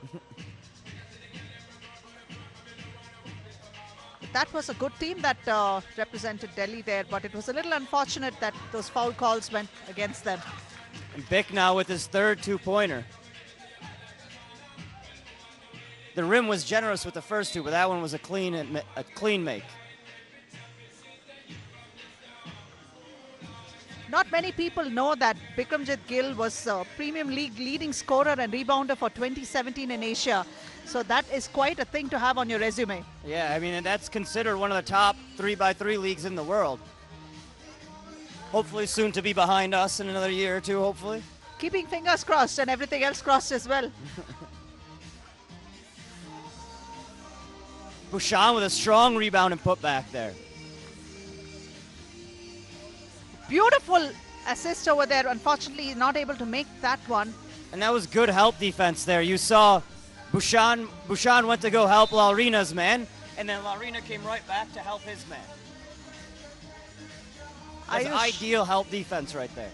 That was a good team that represented Delhi there, but it was a little unfortunate that those foul calls went against them. And Bick now with his third 2-pointer. The rim was generous with the first 2, but that one was a clean make. Not many people know that Bikramjit Gill was a Premium League leading scorer and rebounder for 2017 in Asia. So that is quite a thing to have on your resume. Yeah, I mean, and that's considered one of the top 3x3 leagues in the world. Hopefully soon to be behind us in another year or 2, hopefully. Keeping fingers crossed and everything else crossed as well. Bhushan with a strong rebound and put back there. Beautiful assist over there. Unfortunately, not able to make that one. And that was good help defense there. You saw Bhushan went to go help Laurina's man, and then Laurina came right back to help his man. That's ideal help defense right there.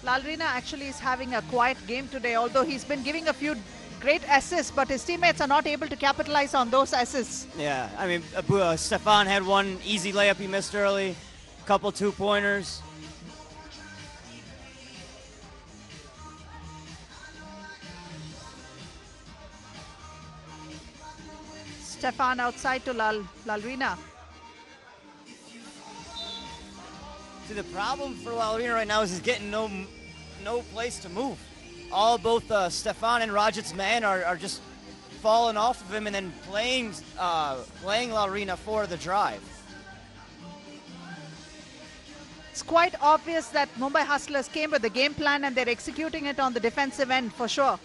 Laurina actually is having a quiet game today, although he's been giving a few great assists, but his teammates are not able to capitalize on those assists. Yeah, I mean, Stefan had one easy layup he missed early, couple two-pointers. Stefan outside to Laurina. See, the problem for Laurina right now is he's getting no place to move. Both Stefan and Rajat's man are just falling off of him and then playing Laurina for the drive. It's quite obvious that Mumbai Hustlers came with the game plan and they're executing it on the defensive end for sure.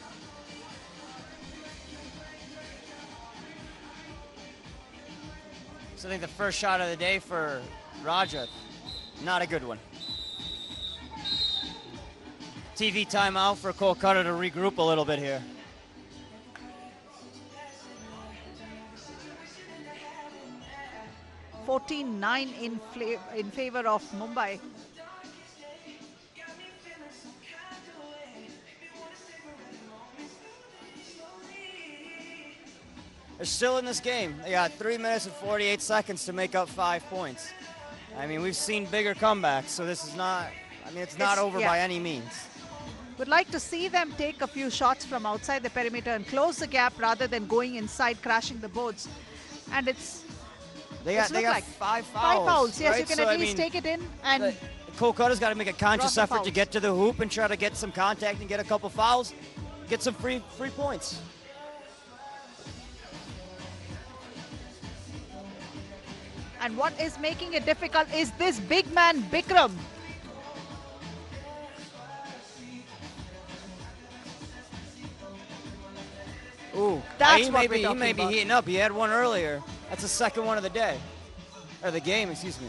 So I think the first shot of the day for Rajat, not a good one. TV timeout for Kolkata to regroup a little bit here. (14-9) in favor of Mumbai. They're still in this game. They got 3 minutes and 48 seconds to make up 5 points. I mean, we've seen bigger comebacks, so this is not, I mean, it's not over by any means. Would like to see them take a few shots from outside the perimeter and close the gap rather than going inside, crashing the boards. And they got like 5 fouls. 5 fouls, yes, right? you can so, at least take it in and Kolkata's got to make a conscious effort fouls. to get to the hoop and try to get some contact and get a couple fouls, get some free points. And what is making it difficult is this big man, Bikram. Ooh, That's he what may we're be heating up. He had one earlier. That's the second one of the day. Or the game, excuse me.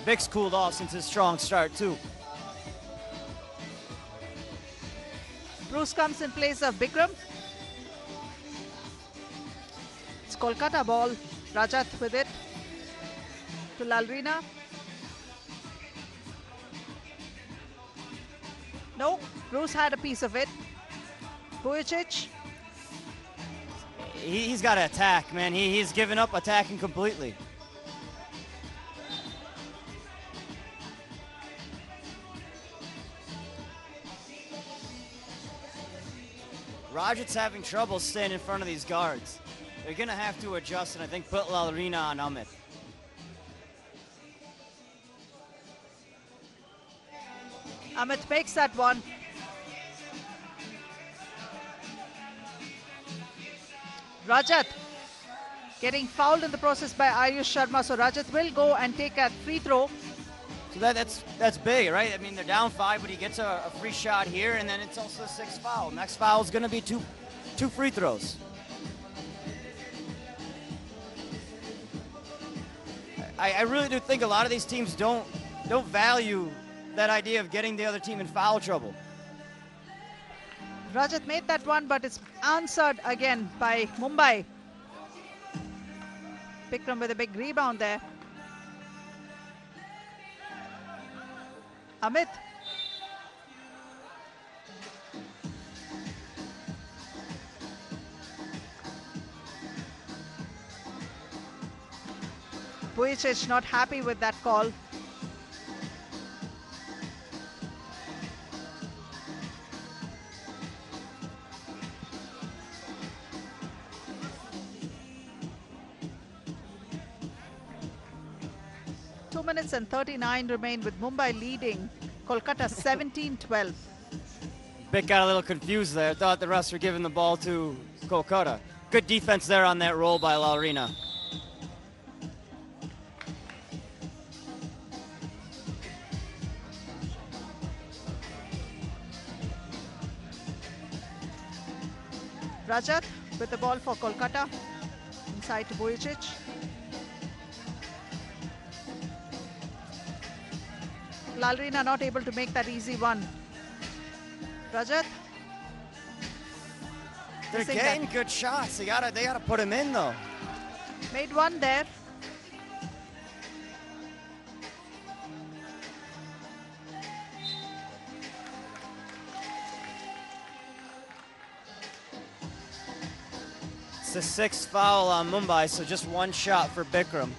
Vic's cooled off since his strong start, too. Bruce comes in place of Bikram. It's Kolkata ball. Rajat with it to Laurina. No, Bruce had a piece of it. Vujicic. He's got to attack, man. He's given up attacking completely. Rajat's having trouble staying in front of these guards. They're going to have to adjust and I think put Laurina on Amit. Amit makes that one. Rajat getting fouled in the process by Ayush Sharma. So Rajat will go and take a free throw. So that's big, right? I mean, they're down 5, but he gets a free shot here, and then it's also a 6th foul. Next foul is going to be two free throws. I really do think a lot of these teams don't value that idea of getting the other team in foul trouble. Rajat made that one, but it's answered again by Mumbai. Bikram with a big rebound there. Amit. Vujicic not happy with that call. Minutes and 39 remain with Mumbai leading Kolkata 17-12. Vic got a little confused there. Thought the refs were giving the ball to Kolkata. Good defense there on that roll by Laurina. Rajat with the ball for Kolkata. Inside to Vujicic. Lalrina not able to make that easy one. Rajat. They're getting good shots. They gotta put him in though. Made one there. It's the sixth foul on Mumbai, so just one shot for Bikram.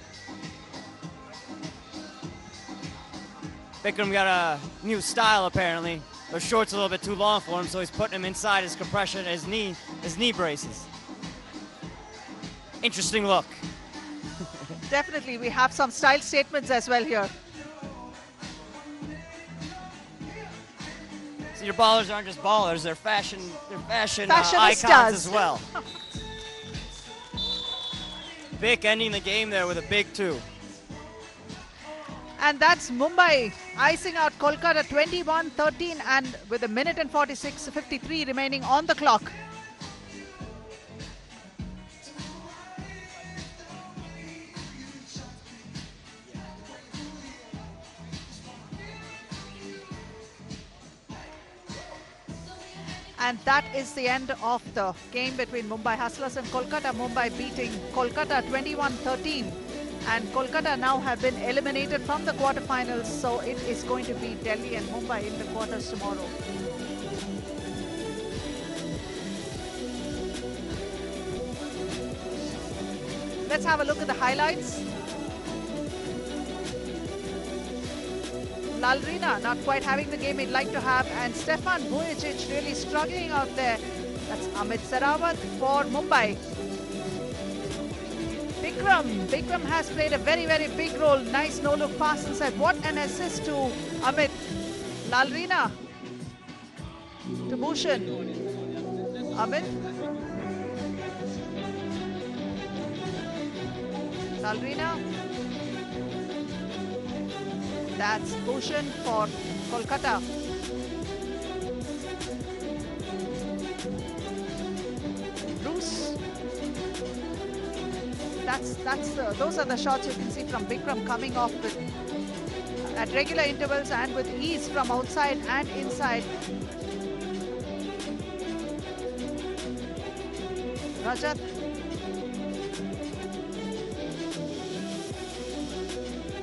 Bikram got a new style apparently. Those shorts a little bit too long for him, so he's putting him inside his compression, his knee braces. Interesting look. Definitely, we have some style statements as well here. So your ballers aren't just ballers; they're fashion icons as well. Vic ending the game there with a big two. And that's Mumbai icing out Kolkata 21-13 and with a minute and 53 remaining on the clock. And that is the end of the game between Mumbai Hustlers and Kolkata. Mumbai beating Kolkata 21-13. And Kolkata now have been eliminated from the quarterfinals. So it is going to be Delhi and Mumbai in the quarters tomorrow. Let's have a look at the highlights. Lalrina not quite having the game he'd like to have, and Stefan Vujicic really struggling out there. That's Amit Sarawat for Mumbai. Bikram has played a very, very big role. Nice no-look pass inside. What an assist to Amit. Lalrina to Bhushan. Amit. Lalrina. That's Bhushan for Kolkata. Bruce. Those are the shots you can see from Bikram coming off with at regular intervals and with ease from outside and inside. Rajat.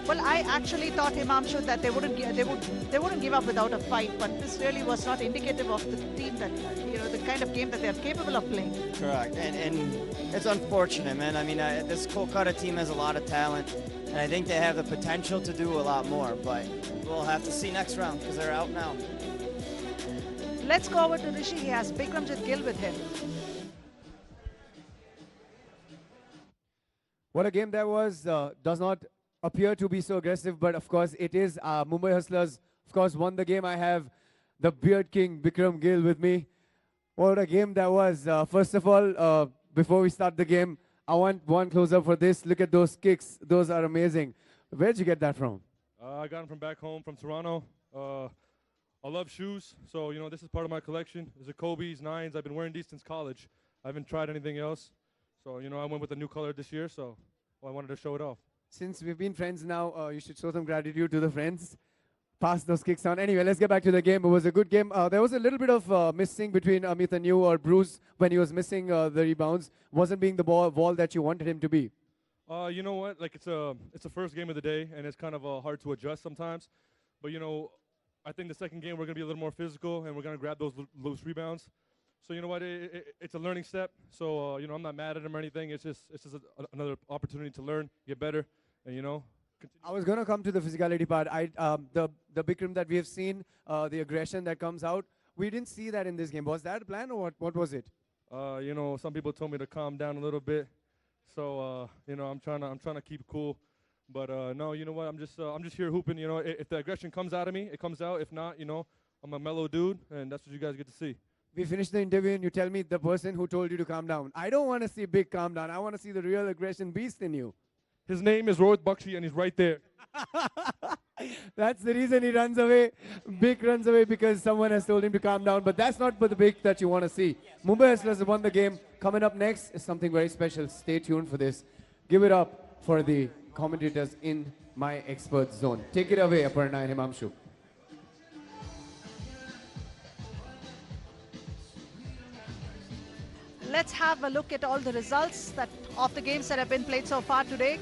Well, I actually thought, Himamshu, that they wouldn't give up without a fight, but this really was not indicative of the team that the kind of game that they're capable of playing. Correct, and it's unfortunate, man. I mean, this Kolkata team has a lot of talent, and I think they have the potential to do a lot more, but we'll have to see next round because they're out now. Let's go over to Rishi. He has Bikramjit Gill with him. What a game that was. Does not appear to be so aggressive, but of course it is. Mumbai Hustlers, of course, won the game. I have the Beard King, Bikram Gill, with me. What a game that was. First of all, before we start the game, I want one close-up for this. Look at those kicks. Those are amazing. Where'd you get that from? I got them from back home, from Toronto. I love shoes, so, this is part of my collection. These are Kobe's, 9s. I've been wearing these since college. I haven't tried anything else. So, I went with a new color this year, so I wanted to show it off. Since we've been friends now, you should show some gratitude to the friends. Pass those kicks on. Anyway, let's get back to the game. It was a good game. There was a little bit of missing between Amit and you, or Bruce, when he was missing the rebounds. Wasn't being the ball that you wanted him to be. You know what? Like, it's a first game of the day, and it's kind of hard to adjust sometimes. But, I think the second game we're going to be a little more physical, and we're going to grab those loose rebounds. So, you know what? It's a learning step. So, I'm not mad at him or anything. It's just another opportunity to learn, get better, and, continue. I was going to come to the physicality part. The Bikram that we have seen, the aggression that comes out, we didn't see that in this game. Was that a plan, or what was it? Some people told me to calm down a little bit. So, I'm trying to keep cool. But no, you know what? I'm just here hooping. If the aggression comes out of me, it comes out. If not, I'm a mellow dude, and that's what you guys get to see. We finished the interview and you tell me the person who told you to calm down. I don't want to see big calm down. I want to see the real aggression beast in you. His name is Rohit Bakshi, and he's right there. That's the reason he runs away. Big runs away because someone has told him to calm down. But that's not the big that you want to see. Mumbai Hustlers won the game. Coming up next is something very special. Stay tuned for this. Give it up for the commentators in my expert zone. Take it away, Aparna and Himamshu. Let's have a look at all the results of the games that have been played so far today.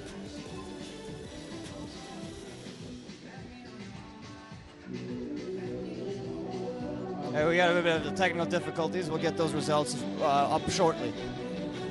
We got a bit of technical difficulties. We'll get those results up shortly.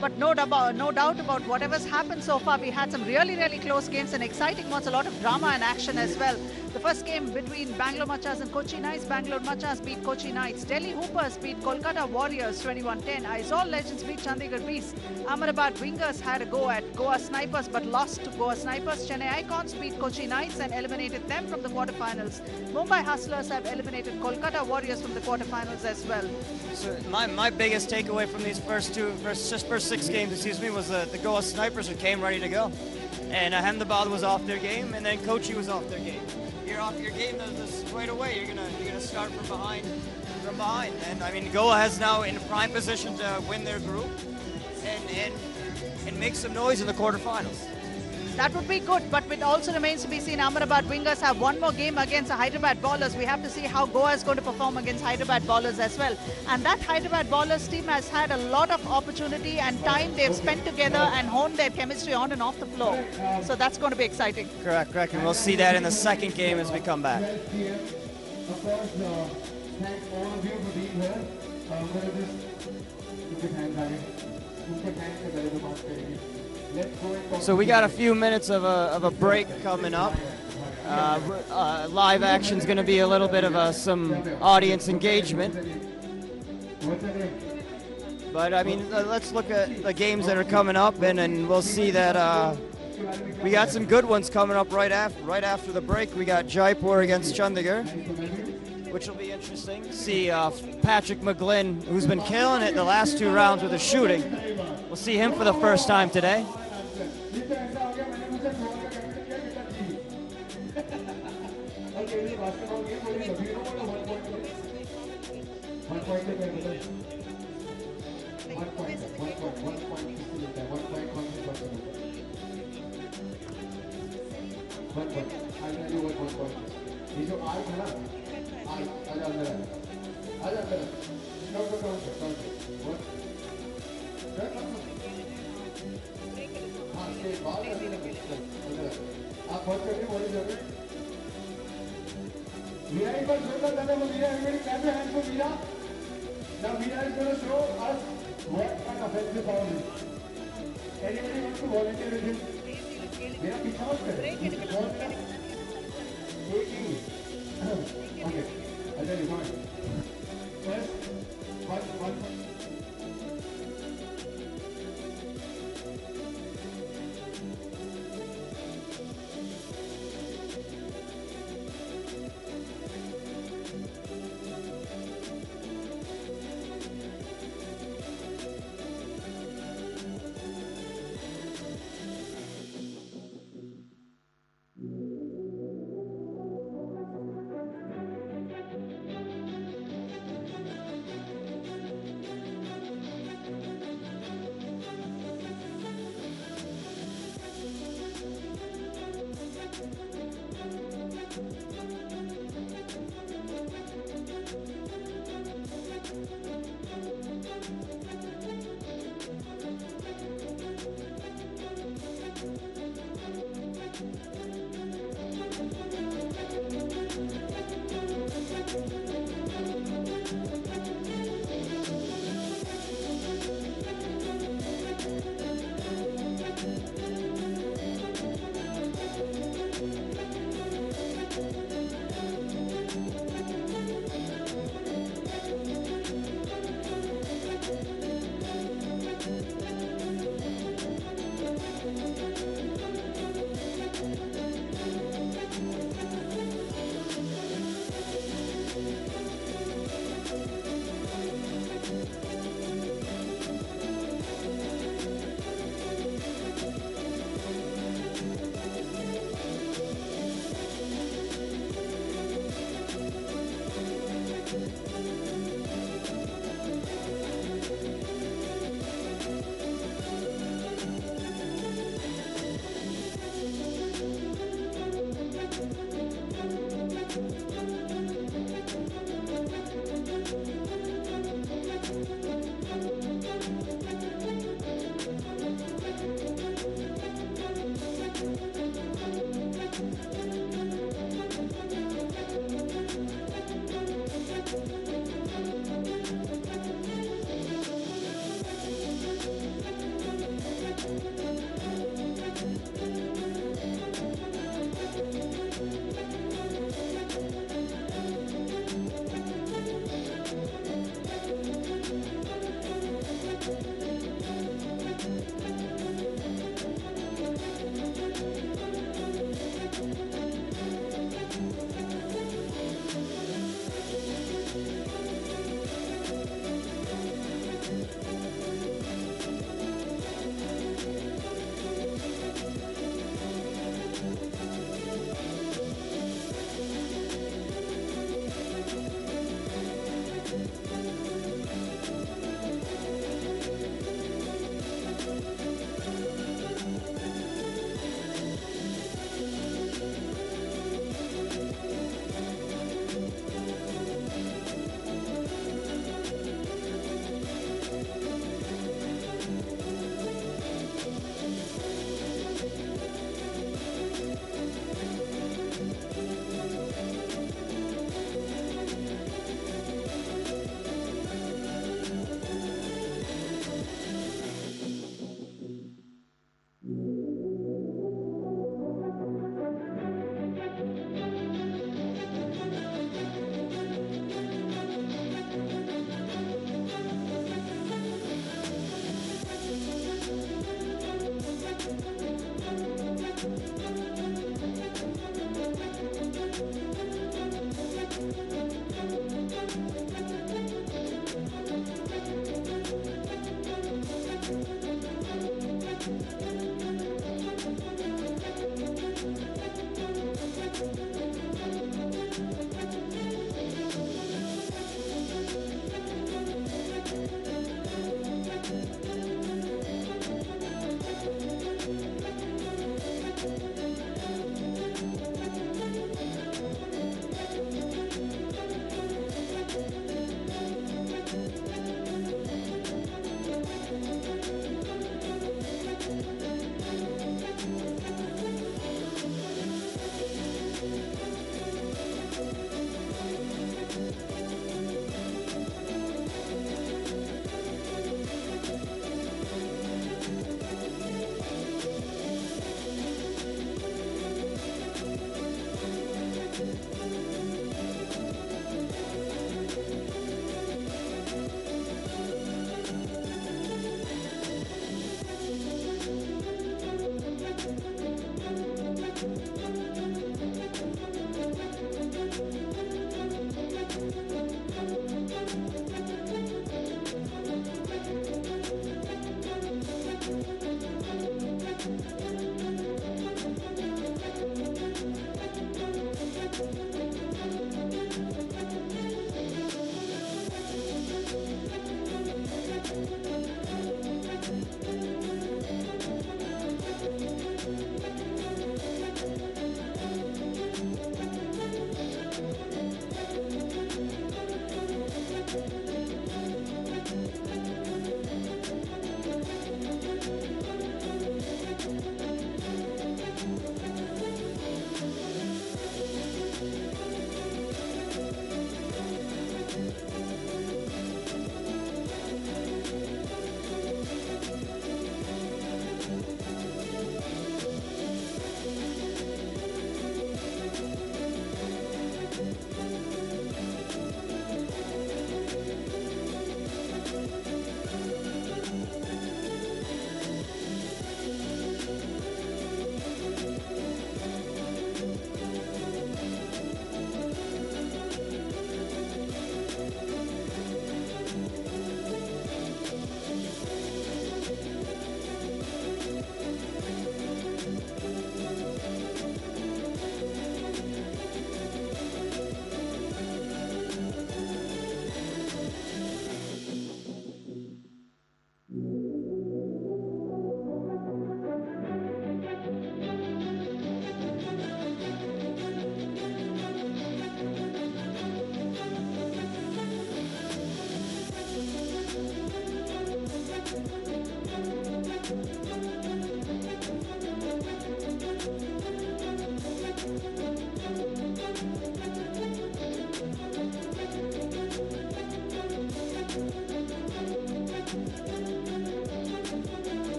But no doubt about whatever's happened so far. We had some really, really close games and exciting ones, a lot of drama and action as well. The first game between Bangalore Machas and Kochi Knights. Bangalore Machas beat Kochi Knights. Delhi Hoopers beat Kolkata Warriors 21-10. Aizawl Legends beat Chandigarh Beasts. Ahmedabad Wingers had a go at Goa Snipers but lost to Goa Snipers. Chennai Icons beat Kochi Knights and eliminated them from the quarterfinals. Mumbai Hustlers have eliminated Kolkata Warriors from the quarterfinals as well. So my biggest takeaway from these first 6 games, was the Goa Snipers who came ready to go. And Ahmedabad was off their game, and then Kochi was off their game. You're off your game right away. You're gonna start from behind. And I mean, Goa has now in a prime position to win their group and make some noise in the quarterfinals. That would be good, but it also remains to be seen. Ahmedabad Wingers have one more game against the Hyderabad Ballers. We have to see how Goa is going to perform against Hyderabad Ballers as well. And that Hyderabad Ballers team has had a lot of opportunity and time they've spent together and honed their chemistry on and off the floor. So that's going to be exciting. Correct. And we'll see that in the second game as we come back. Of course, thank all of you for being here. So we got a few minutes of a break coming up. Live action's going to be a little bit of some audience engagement. But I mean, let's look at the games that are coming up, and we'll see that we got some good ones coming up right after the break. We got Jaipur against Chandigarh, which will be interesting. See Patrick McGlynn, who's been killing it the last 2 rounds with his shooting. We'll see him for the first time today. Now Mira is going to show us what an offensive foul is. Anybody wants to volunteer with him? Mira, पीछा मत कर. Okay, I'll tell you, come on. First, one.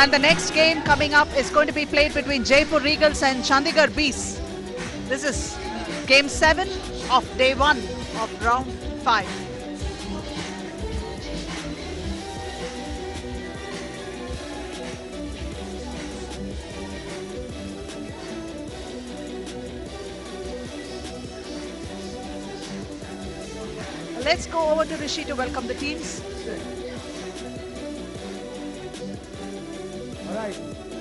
And the next game coming up is going to be played between Jaipur Regals and Chandigarh Beasts. This is game 7 of day 1 of round 5. Let's go over to Rishi to welcome the teams. All right.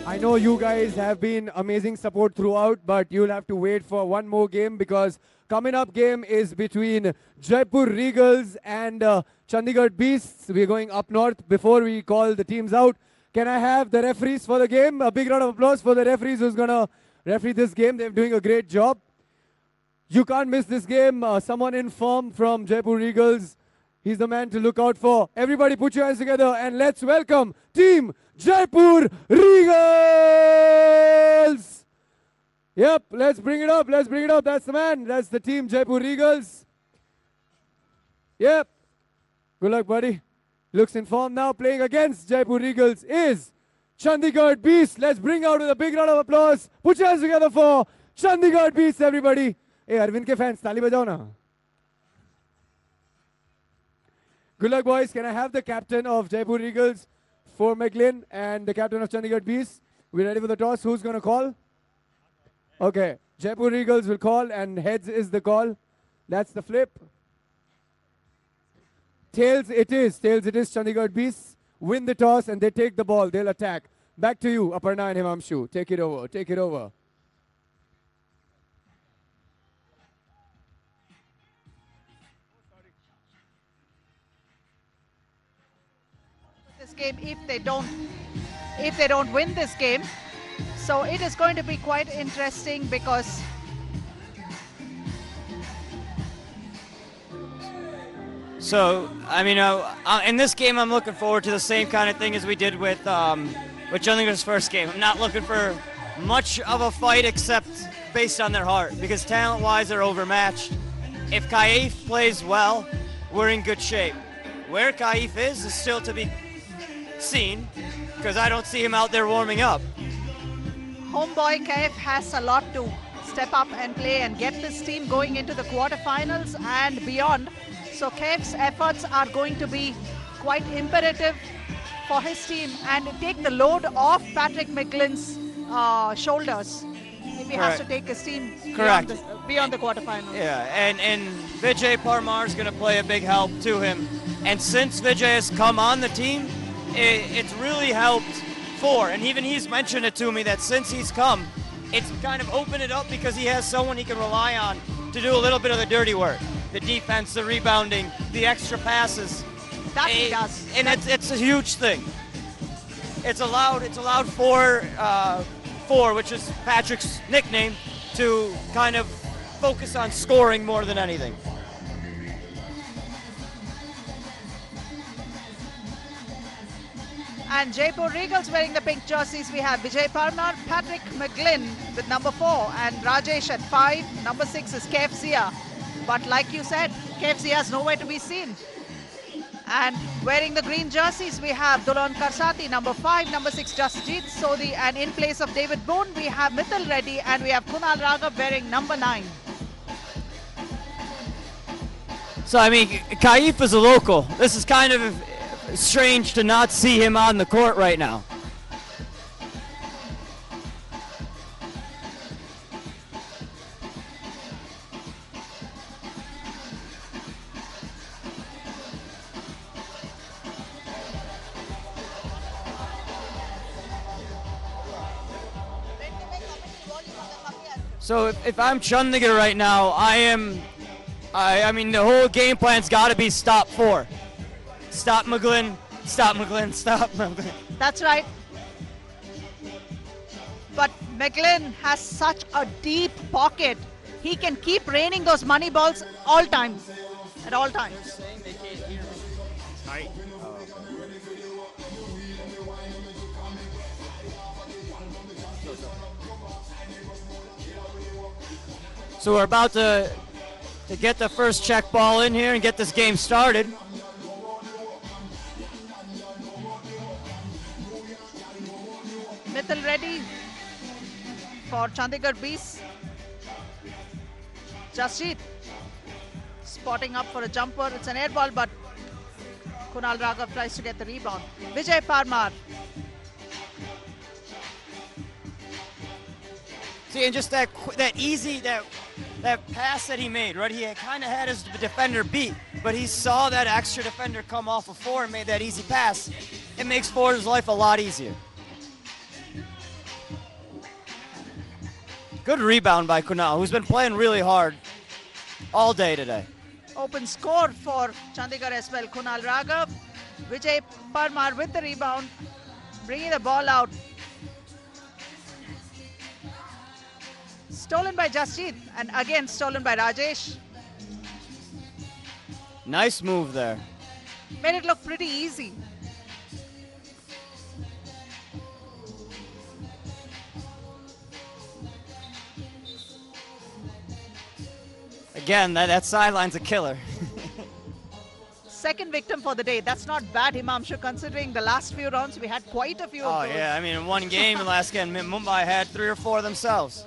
I know you guys have been amazing support throughout, but you'll have to wait for one more game because coming up game is between Jaipur Regals and Chandigarh Beasts. We're going up north. Before we call the teams out, can I have the referees for the game? A big round of applause for the referees who's going to referee this game. They're doing a great job. You can't miss this game. Someone in form from Jaipur Regals. He's the man to look out for. Everybody put your hands together and let's welcome Team Jaipur Regals. Yep, let's bring it up. Let's bring it up. That's the man. That's the team Jaipur Regals. Yep. Good luck, buddy. Looks in form now. Playing against Jaipur Regals is Chandigarh Beasts. Let's bring out with a big round of applause. Put your hands together for Chandigarh Beasts, everybody. Hey, Arvind ke fans, tali bajao na. Good luck, boys. Can I have the captain of Jaipur Regals for McLean and the captain of Chandigarh Beasts? We ready for the toss? Who's going to call? Okay. Jaipur Regals will call and heads is the call. That's the flip. Tails it is. Tails it is. Chandigarh Beasts win the toss and they take the ball. They'll attack. Back to you, Aparna and Himamshu. Take it over. Take it over. This game if they don't win this game, so it is going to be quite interesting because I mean, in this game, I'm looking forward to the same kind of thing as we did with Chandigarh's first game. I'm not looking for much of a fight except based on their heart because talent-wise, they're overmatched. If Kaif plays well, we're in good shape. Where Kaif is still to be seen because I don't see him out there warming up. homeboy Kaif has a lot to step up and play and get this team going into the quarterfinals and beyond. So Kaif's efforts are going to be quite imperative for his team and take the load off Patrick McGlynn's shoulders if he has to take his team beyond the quarterfinals. Yeah, and Vijay Parmar is going to play a big help to him. And since Vijay has come on the team, it's really helped and even he's mentioned it to me that since he's come, it's kind of opened it up because he has someone he can rely on to do a little bit of the dirty work. The defense, the rebounding, the extra passes. That he does. And it's a huge thing. It's allowed for, which is Patrick's nickname, to kind of focus on scoring more than anything. And Jaipur Regals wearing the pink jerseys. We have Vijay Parmar, Patrick McGlynn with number 4 and Rajesh at 5. Number 6 is Kev Zia. But like you said, Kev Zia is nowhere to be seen. And wearing the green jerseys, we have Dulan Karsati, number 5, number 6 Jasjeet Sodhi, and in place of David Boone, we have Mithil Reddy and we have Kunal Raghav wearing number 9. So I mean, Kaif is a local. This is kind of strange to not see him on the court right now. So if I'm Chandigarh right now, I mean the whole game plan's got to be stop 4. Stop McGlynn, stop McGlynn, stop McGlynn. That's right. But McGlynn has such a deep pocket. He can keep raining those money balls all times, at all times. So we're about to get the first check ball in here and get this game started. for Chandigarh Bees. Jasjeet spotting up for a jumper. It's an air ball, but Kunal Raghav tries to get the rebound. Vijay Parmar. See, and just that easy, that pass that he made, right? He kind of had his defender beat, but he saw that extra defender come off of four and made that easy pass. It makes Ford's life a lot easier. Good rebound by Kunal, who's been playing really hard all day today. Open score for Chandigarh as well. Kunal Raghav, Vijay Parmar with the rebound, bringing the ball out. Stolen by Jasjeet and again stolen by Rajesh. Nice move there. Made it look pretty easy. Again, that sideline's a killer. Second victim for the day. That's not bad, Himamshu, considering the last few rounds we had quite a few Oh of those. yeah, I mean in one game in last game, Mumbai had 3 or 4 themselves.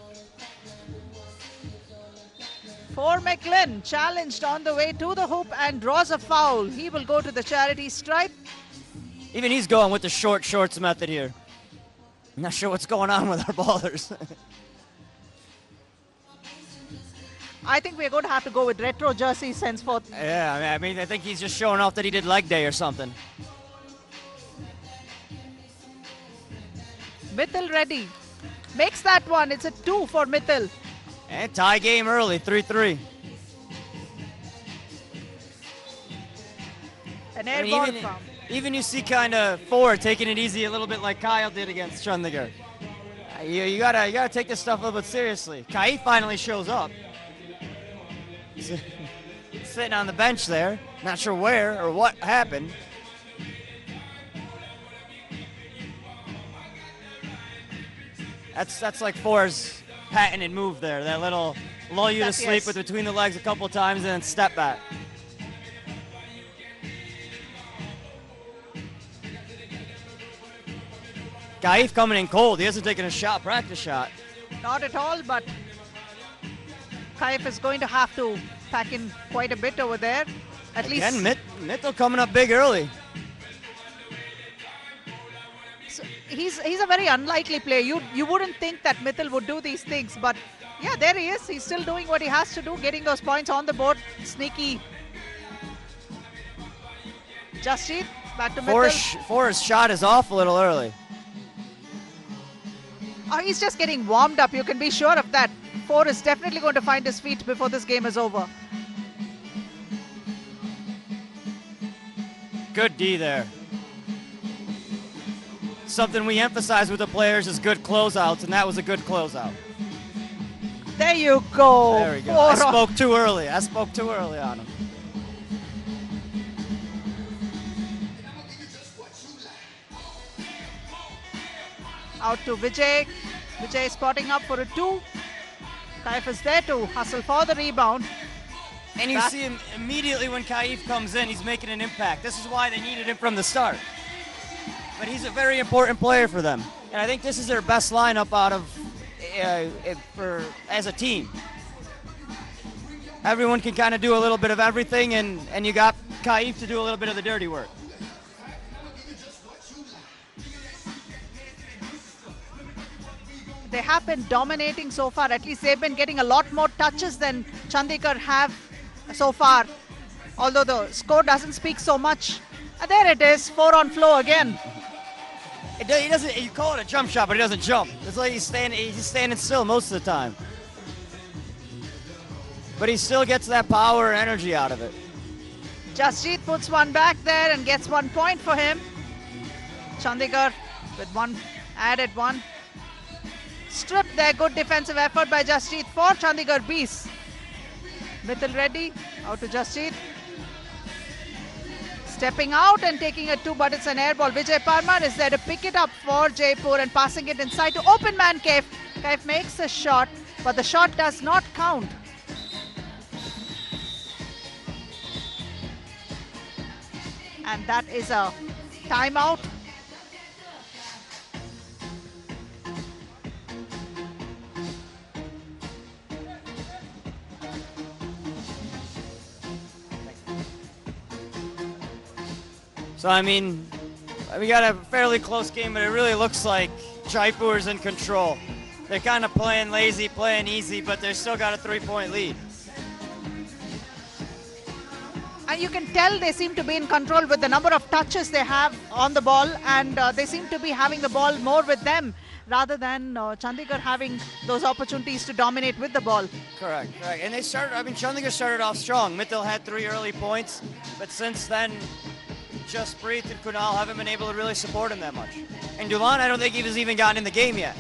For McLean, challenged on the way to the hoop and draws a foul. He will go to the charity stripe. Even he's going with the shorts method here. I'm not sure what's going on with our ballers. I think we're going to have to go with retro jerseys henceforth. Yeah, I mean, I think he's just showing off that he did leg day or something. Mithil Reddy makes that one. It's a 2 for Mithil. And tie game early, 3-3. An air ball even, from. even you see kind of Ford taking it easy a little bit like Kyle did against Chandigarh. You gotta take this stuff a little bit seriously. Kai finally shows up. He's sitting on the bench there, not sure where or what happened. That's like Ford's patented move there. That little lull you to sleep with between the legs a couple times and then step back. Kaif coming in cold. He hasn't taken a shot, practice shot. Not at all, but Kaif is going to have to pack in quite a bit over there. At least. Again, Mitchell coming up big early. So he's a very unlikely player. You wouldn't think that Mithil would do these things, but yeah, there he is. He's still doing what he has to do, getting those points on the board. Sneaky. Jasjeet, back to Mithil. Forrest's shot is off a little early. Oh, he's just getting warmed up. You can be sure of that. Four is definitely going to find his feet before this game is over. Good D there. Something we emphasize with the players is good closeouts, and that was a good closeout. There you go. There we go. I spoke too early. I spoke too early on him. Out to Vijay. Vijay spotting up for a 2. Kaif is there to hustle for the rebound. And you see him immediately when Kaif comes in, he's making an impact. This is why they needed him from the start. But he's a very important player for them. And I think this is their best lineup out of as a team. Everyone can kind of do a little bit of everything, and you got Kaif to do a little bit of the dirty work. They have been dominating so far. At least they've been getting a lot more touches than Chandigarh have so far. Although the score doesn't speak so much. And there it is, 4 on flow again. He doesn't. You call it a jump shot, but he doesn't jump. It's like he's standing still most of the time. But he still gets that power and energy out of it. Jasjeet puts one back there and gets 1 point for him. Chandigarh with one added one. Stripped there, good defensive effort by Jasjeet for Chandigarh Bees. Mithil Reddy out to Jasjeet. Stepping out and taking a 2, but it's an air ball. Vijay Parmar is there to pick it up for Jaipur and passing it inside to open man Kaif. Kaif makes a shot, but the shot does not count. And that is a timeout. So, I mean, we got a fairly close game, but it really looks like Jaipur's in control. They're kind of playing lazy, playing easy, but they've still got a 3-point lead. And you can tell they seem to be in control with the number of touches they have on the ball, and they seem to be having the ball more with them rather than Chandigarh having those opportunities to dominate with the ball. Correct. And they started, I mean, Chandigarh started off strong. Mittal had 3 early points, but since then, Jasprit and Kunal haven't been able to really support him that much. And Dulan, I don't think he was even gotten in the game yet.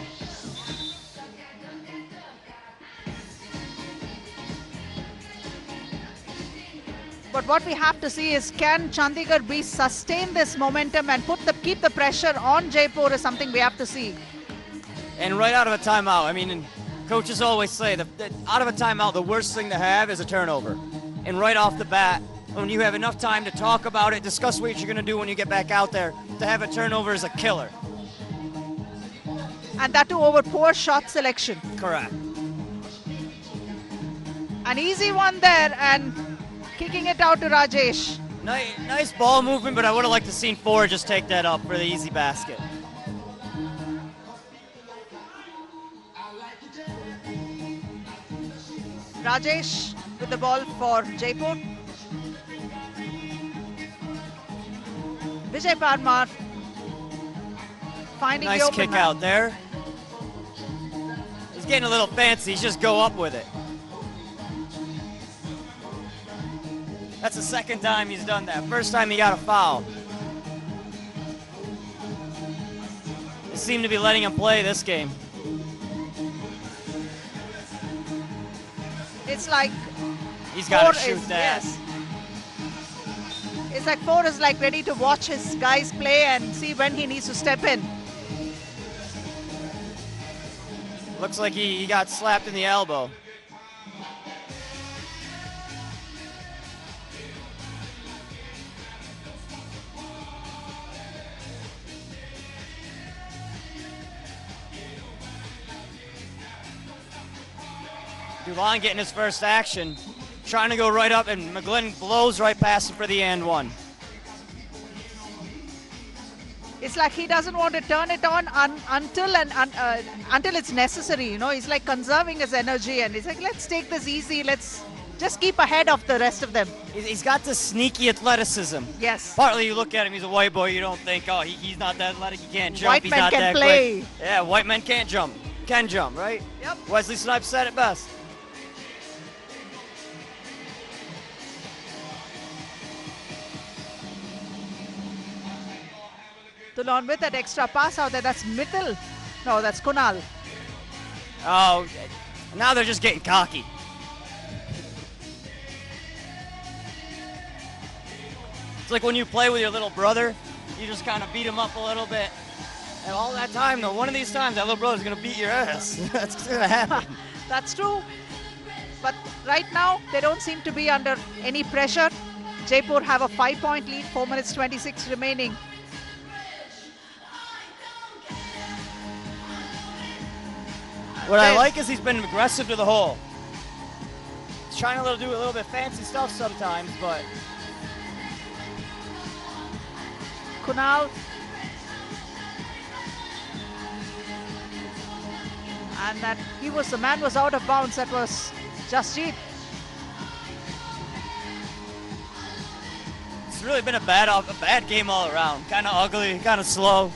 But what we have to see is, can Chandigarh sustain this momentum and keep the pressure on Jaipur is something we have to see. And right out of a timeout, I mean, coaches always say that out of a timeout, the worst thing to have is a turnover. And right off the bat, when you have enough time to talk about it, discuss what you're going to do when you get back out there, to have a turnover is a killer. And that too over poor shot selection. Correct. An easy one there, and kicking it out to Rajesh. Nice ball movement, but I would have liked to seen 4 just take that up for the easy basket. Rajesh with the ball for Jaipur. Vijay Parmar finding the nice open kick man. out there. He's getting a little fancy. He's just go up with it. That's the second time he's done that. First time he got a foul. They seem to be letting him play this game. It's like he's got to 4 shoot is, that. Yes. It's like 4 is like ready to watch his guys play and see when he needs to step in. Looks like he got slapped in the elbow. Dulan getting his first action, trying to go right up, and McGlynn blows right past him for the and one. It's like he doesn't want to turn it on until it's necessary. You know, he's like conserving his energy, and he's like, let's take this easy. Let's just keep ahead of the rest of them. He's got this sneaky athleticism. Yes. Partly you look at him, he's a white boy, you don't think, oh, he's not that athletic, he can't jump, White he's men not can that play. quick. Yeah, white men can't jump. Can jump, right? Yep. Wesley Snipes said it best. Tulon with that extra pass out there. That's Mittal. No, that's Kunal. Oh, now they're just getting cocky. It's like when you play with your little brother, you just kind of beat him up a little bit. And all that time, though, one of these times, that little brother's going to beat your ass. That's going to happen. That's true. But right now, they don't seem to be under any pressure. Jaipur have a 5-point lead, 4 minutes 26 remaining. What I like is he's been aggressive to the hole. He's trying to do a little bit fancy stuff sometimes, but Kunal. And that the man was out of bounds. That was Jasjeet. it's really been a bad game all around. Kind of ugly, kind of slow.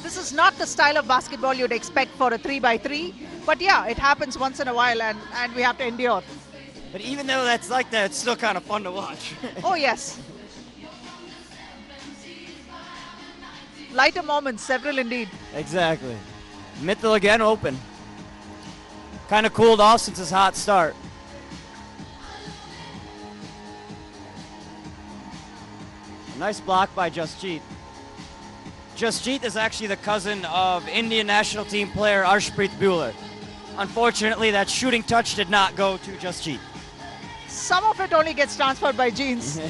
This is not the style of basketball you'd expect for a 3x3. But yeah, it happens once in a while, and we have to endure. But even though that's like that, it's still kind of fun to watch. Oh, yes. Lighter moments, several indeed. Exactly. Mittal again open. Kind of cooled off since his hot start. A nice block by Jasjeet. Jasjeet is actually the cousin of Indian national team player Arshpreet Buhler. Unfortunately, that shooting touch did not go to Jasjeet. Some of it only gets transferred by genes.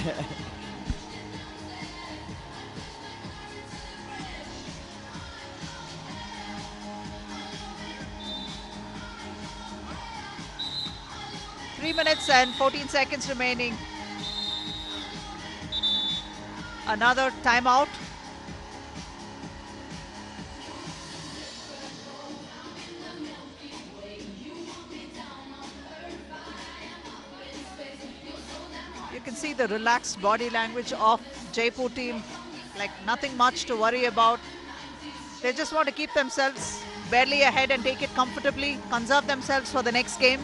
Three minutes and 14 seconds remaining. Another timeout. You can see the relaxed body language of Jaipur team, like nothing much to worry about. They just want to keep themselves barely ahead and take it comfortably, conserve themselves for the next game.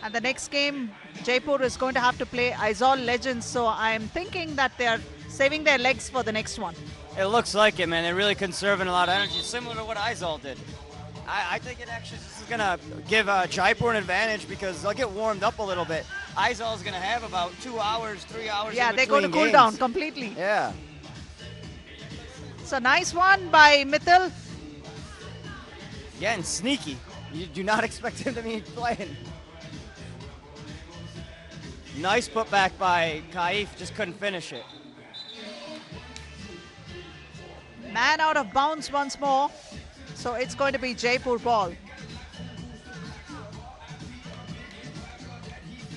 And the next game, Jaipur is going to have to play Aizawl Legends, so I'm thinking that they are saving their legs for the next one. It looks like it, man. They're really conserving a lot of energy, similar to what Aizawl did. I think it actually is going to give Jaipur an advantage because they'll get warmed up a little bit. Aizawl is going to have about 2 hours, 3 hours. Yeah, in they're going to cool games. down completely. Yeah. So nice one by Mithil. Yeah, and sneaky. You do not expect him to be playing. Nice putback by Kaif, just couldn't finish it. Man out of bounds once more. So it's going to be Jaipur ball.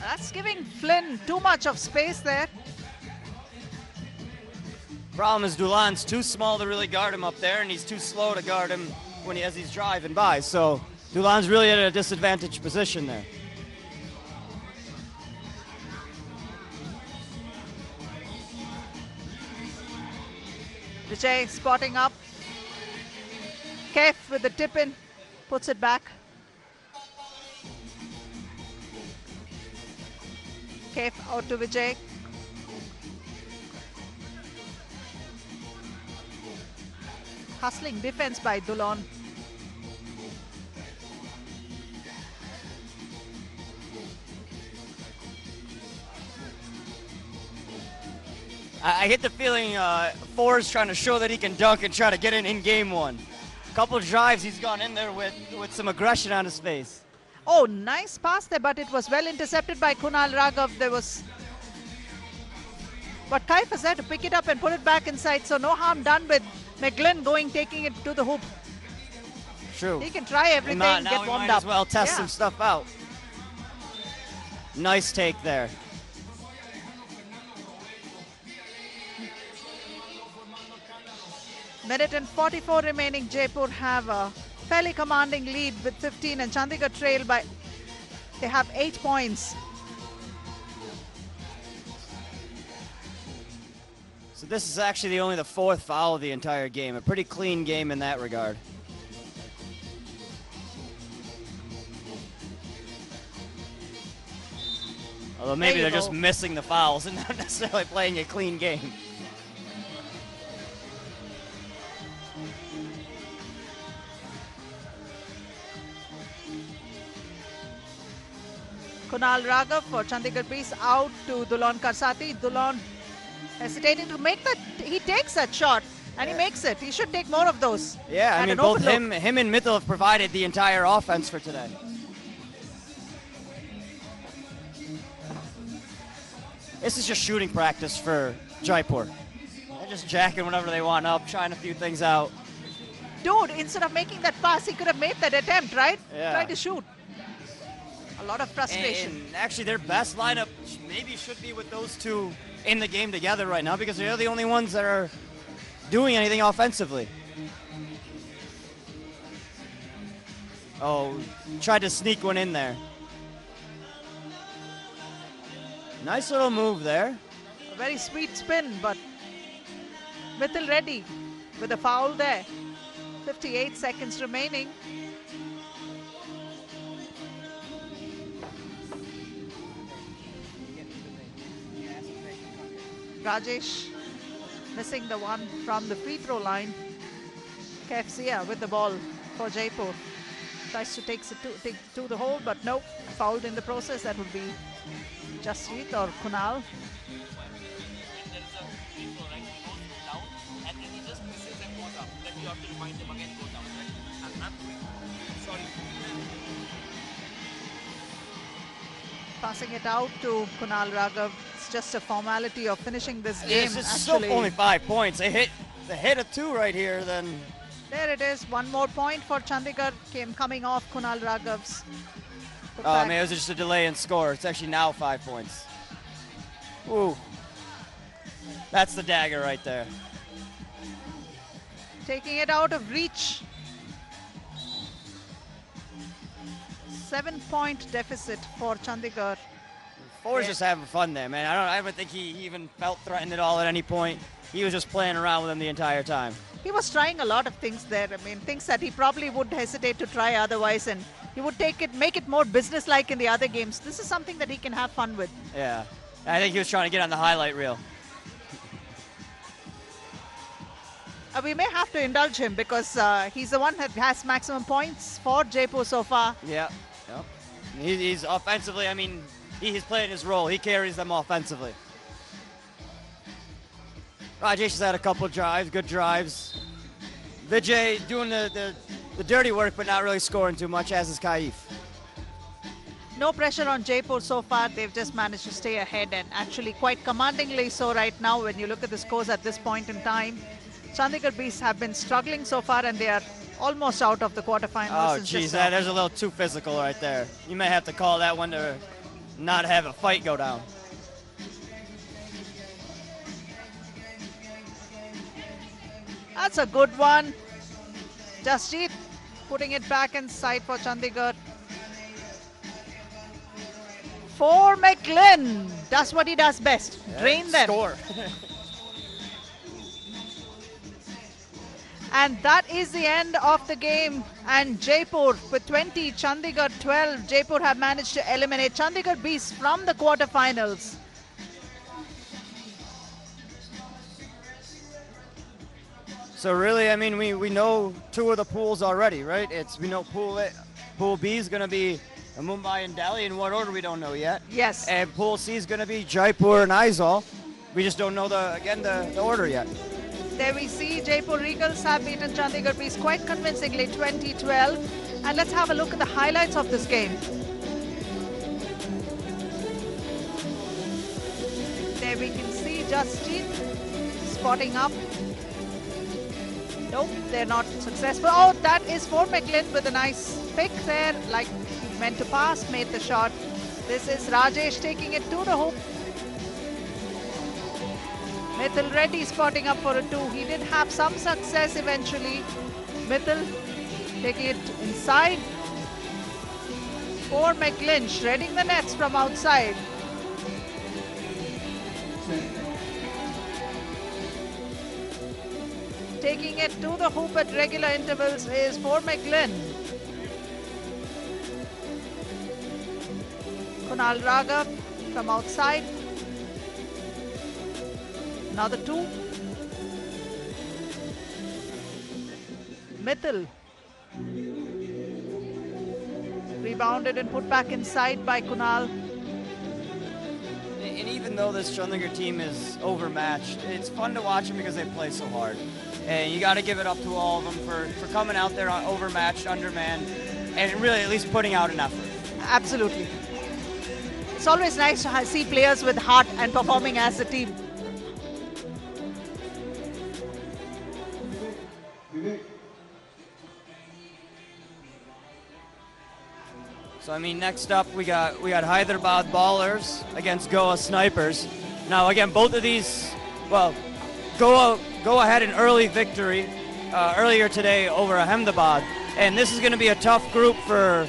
That's giving Flynn too much of space there. Problem is Dulan's too small to really guard him up there, and he's too slow to guard him as he's driving by. So Dulan's really at a disadvantaged position there. Vijay spotting up. Kef with the tip in, puts it back. Kef out to Vijay. Hustling defense by Dulon. I get the feeling Ford's trying to show that he can dunk and try to get in game one. Couple drives he's gone in there with some aggression on his face. Oh, nice pass there, but it was well intercepted by Kunal Raghav. But Kaif is there to pick it up and put it back inside, so no harm done with McGlynn taking it to the hoop. True. He can try everything, now get we warmed might up. as well test some stuff out. Nice take there. Minute and 44 remaining. Jaipur have a fairly commanding lead with 15 and Chandigarh trail by, they have 8 points. So this is actually only the 4th foul of the entire game. A pretty clean game in that regard. Although maybe they're just missing the fouls and not necessarily playing a clean game. Kunal Raghav for Chandigarh Beast out to Dulon Karsati. Dulon hesitating to make that. He takes that shot and he makes it. He should take more of those. Yeah, I mean, both him and Mithil have provided the entire offense for today. This is just shooting practice for Jaipur. They're just jacking whenever they want up, trying a few things out. Dude, instead of making that pass, he could have made that attempt, right? Yeah. Try to shoot. A lot of frustration. And actually, their best lineup maybe should be with those two in the game together right now because they're the only ones that are doing anything offensively. Oh, tried to sneak one in there. Nice little move there. A very sweet spin, but Mithil ready with a foul there. 58 seconds remaining. Rajesh missing the one from the free throw line. Kefsia with the ball for Jaipur. Tries to take it to the hole, but no, fouled in the process. That would be Jaspreet or Kunal. Passing it out to Kunal Raghav. It's just a formality of finishing this game. It's still only 5 points. They hit the hit of 2 right here, then... There it is. One more point for Chandigarh. Coming off Kunal Raghav's. Oh, man, it was just a delay in score. It's actually now 5 points. Ooh. That's the dagger right there. Taking it out of reach. 7-point deficit for Chandigarh. Four's just having fun there, man. I don't think he even felt threatened at all at any point. He was just playing around with him the entire time. He was trying a lot of things there. I mean, things that he probably would hesitate to try otherwise, and he would make it more business-like in the other games. This is something that he can have fun with. Yeah. I think he was trying to get on the highlight reel. We may have to indulge him because he's the one that has maximum points for Jaipur so far. Yeah. Yep. He's offensively, I mean, he's playing his role. He carries them offensively. Rajesh has had a couple drives, good drives. Vijay doing the dirty work, but not really scoring too much, as is Kaif. No pressure on Jaipur so far. They've just managed to stay ahead, and actually quite commandingly so right now when you look at the scores at this point in time. Chandigarh Beasts have been struggling so far, and they are almost out of the quarterfinals. Oh, geez, there's a little too physical right there. You may have to call that one to not have a fight go down. That's a good one. Jasjeet putting it back inside for Chandigarh. For McGlynn. Does what he does best. Yeah, Drain them. Score. And that is the end of the game. And Jaipur with 20, Chandigarh 12. Jaipur have managed to eliminate Chandigarh Beasts from the quarterfinals. So really, I mean, we know 2 of the pools already, right? We know Pool B is going to be Mumbai and Delhi. In what order, we don't know yet. Yes. And Pool C is going to be Jaipur and Aizawl. We just don't know the order yet. There we see Jaipur Regals have beaten Chandigarh Beasts quite convincingly, 20-12. And let's have a look at the highlights of this game. There we can see Jasjeet spotting up. Nope, they're not successful. Oh, that is for McGlynn with a nice pick there, like he meant to pass, made the shot. This is Rajesh taking it to the hoop. Mithil Reddy spotting up for a 2. He did have some success eventually. Mithil taking it inside. For McGlynn, shredding the nets from outside. Taking it to the hoop at regular intervals is for McGlynn. Kunal Raghav from outside. Another 2. Mithil. Rebounded and put back inside by Kunal. And even though this Chandigarh team is overmatched, it's fun to watch them because they play so hard. And you got to give it up to all of them for coming out there overmatched, undermanned, and really at least putting out an effort. Absolutely. It's always nice to see players with heart and performing as a team. So I mean, next up we got Hyderabad Ballers against Goa Snipers. Now again, both of these, well, Goa had an early victory earlier today over Ahmedabad, and this is going to be a tough group for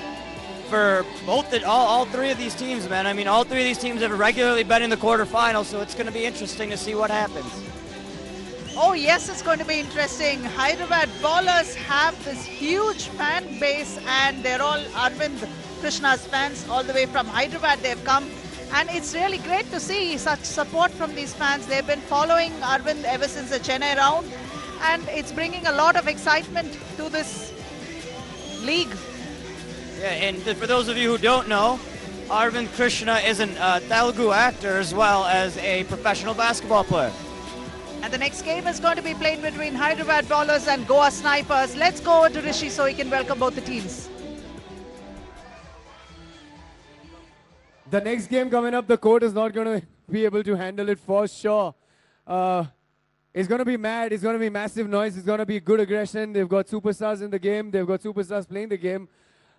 all 3 of these teams, man. I mean, all 3 of these teams have regularly been in the quarterfinals, so it's going to be interesting to see what happens. Oh yes, it's going to be interesting. Hyderabad Ballers have this huge fan base, and they're all Arvind Krishna's fans all the way from Hyderabad. They've come, and it's really great to see such support from these fans. They've been following Arvind ever since the Chennai round, and it's bringing a lot of excitement to this league. Yeah, and for those of you who don't know, Arvind Krishna is a Telugu actor as well as a professional basketball player. And the next game is going to be played between Hyderabad Ballers and Goa Snipers. Let's go over to Rishi so he can welcome both the teams. The next game coming up, the court is not going to be able to handle it for sure. It's going to be mad. It's going to be massive noise. It's going to be good aggression. They've got superstars in the game. They've got superstars playing the game.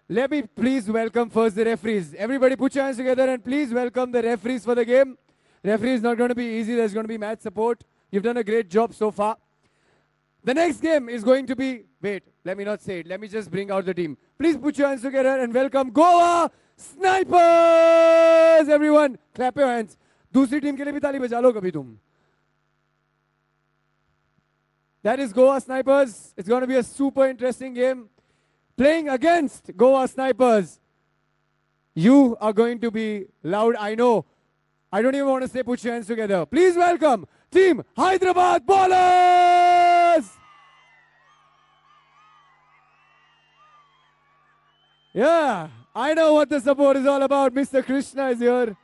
Let me please welcome first the referees. Everybody put your hands together and please welcome the referees for the game. Referee is not going to be easy. There's going to be mad support. You've done a great job so far. The next game is going to be, wait, let me not say it. Let me just bring out the team. Please put your hands together and welcome Goa Snipers! Everyone, clap your hands. दूसरी team के लिए भी ताली बजा लो कभी तुम. That is Goa Snipers. It's going to be a super interesting game. Playing against Goa Snipers. You are going to be loud, I know. I don't even want to say put your hands together. Please welcome Team Hyderabad Ballers! Yeah, I know what the support is all about. Mr. Krishna is here.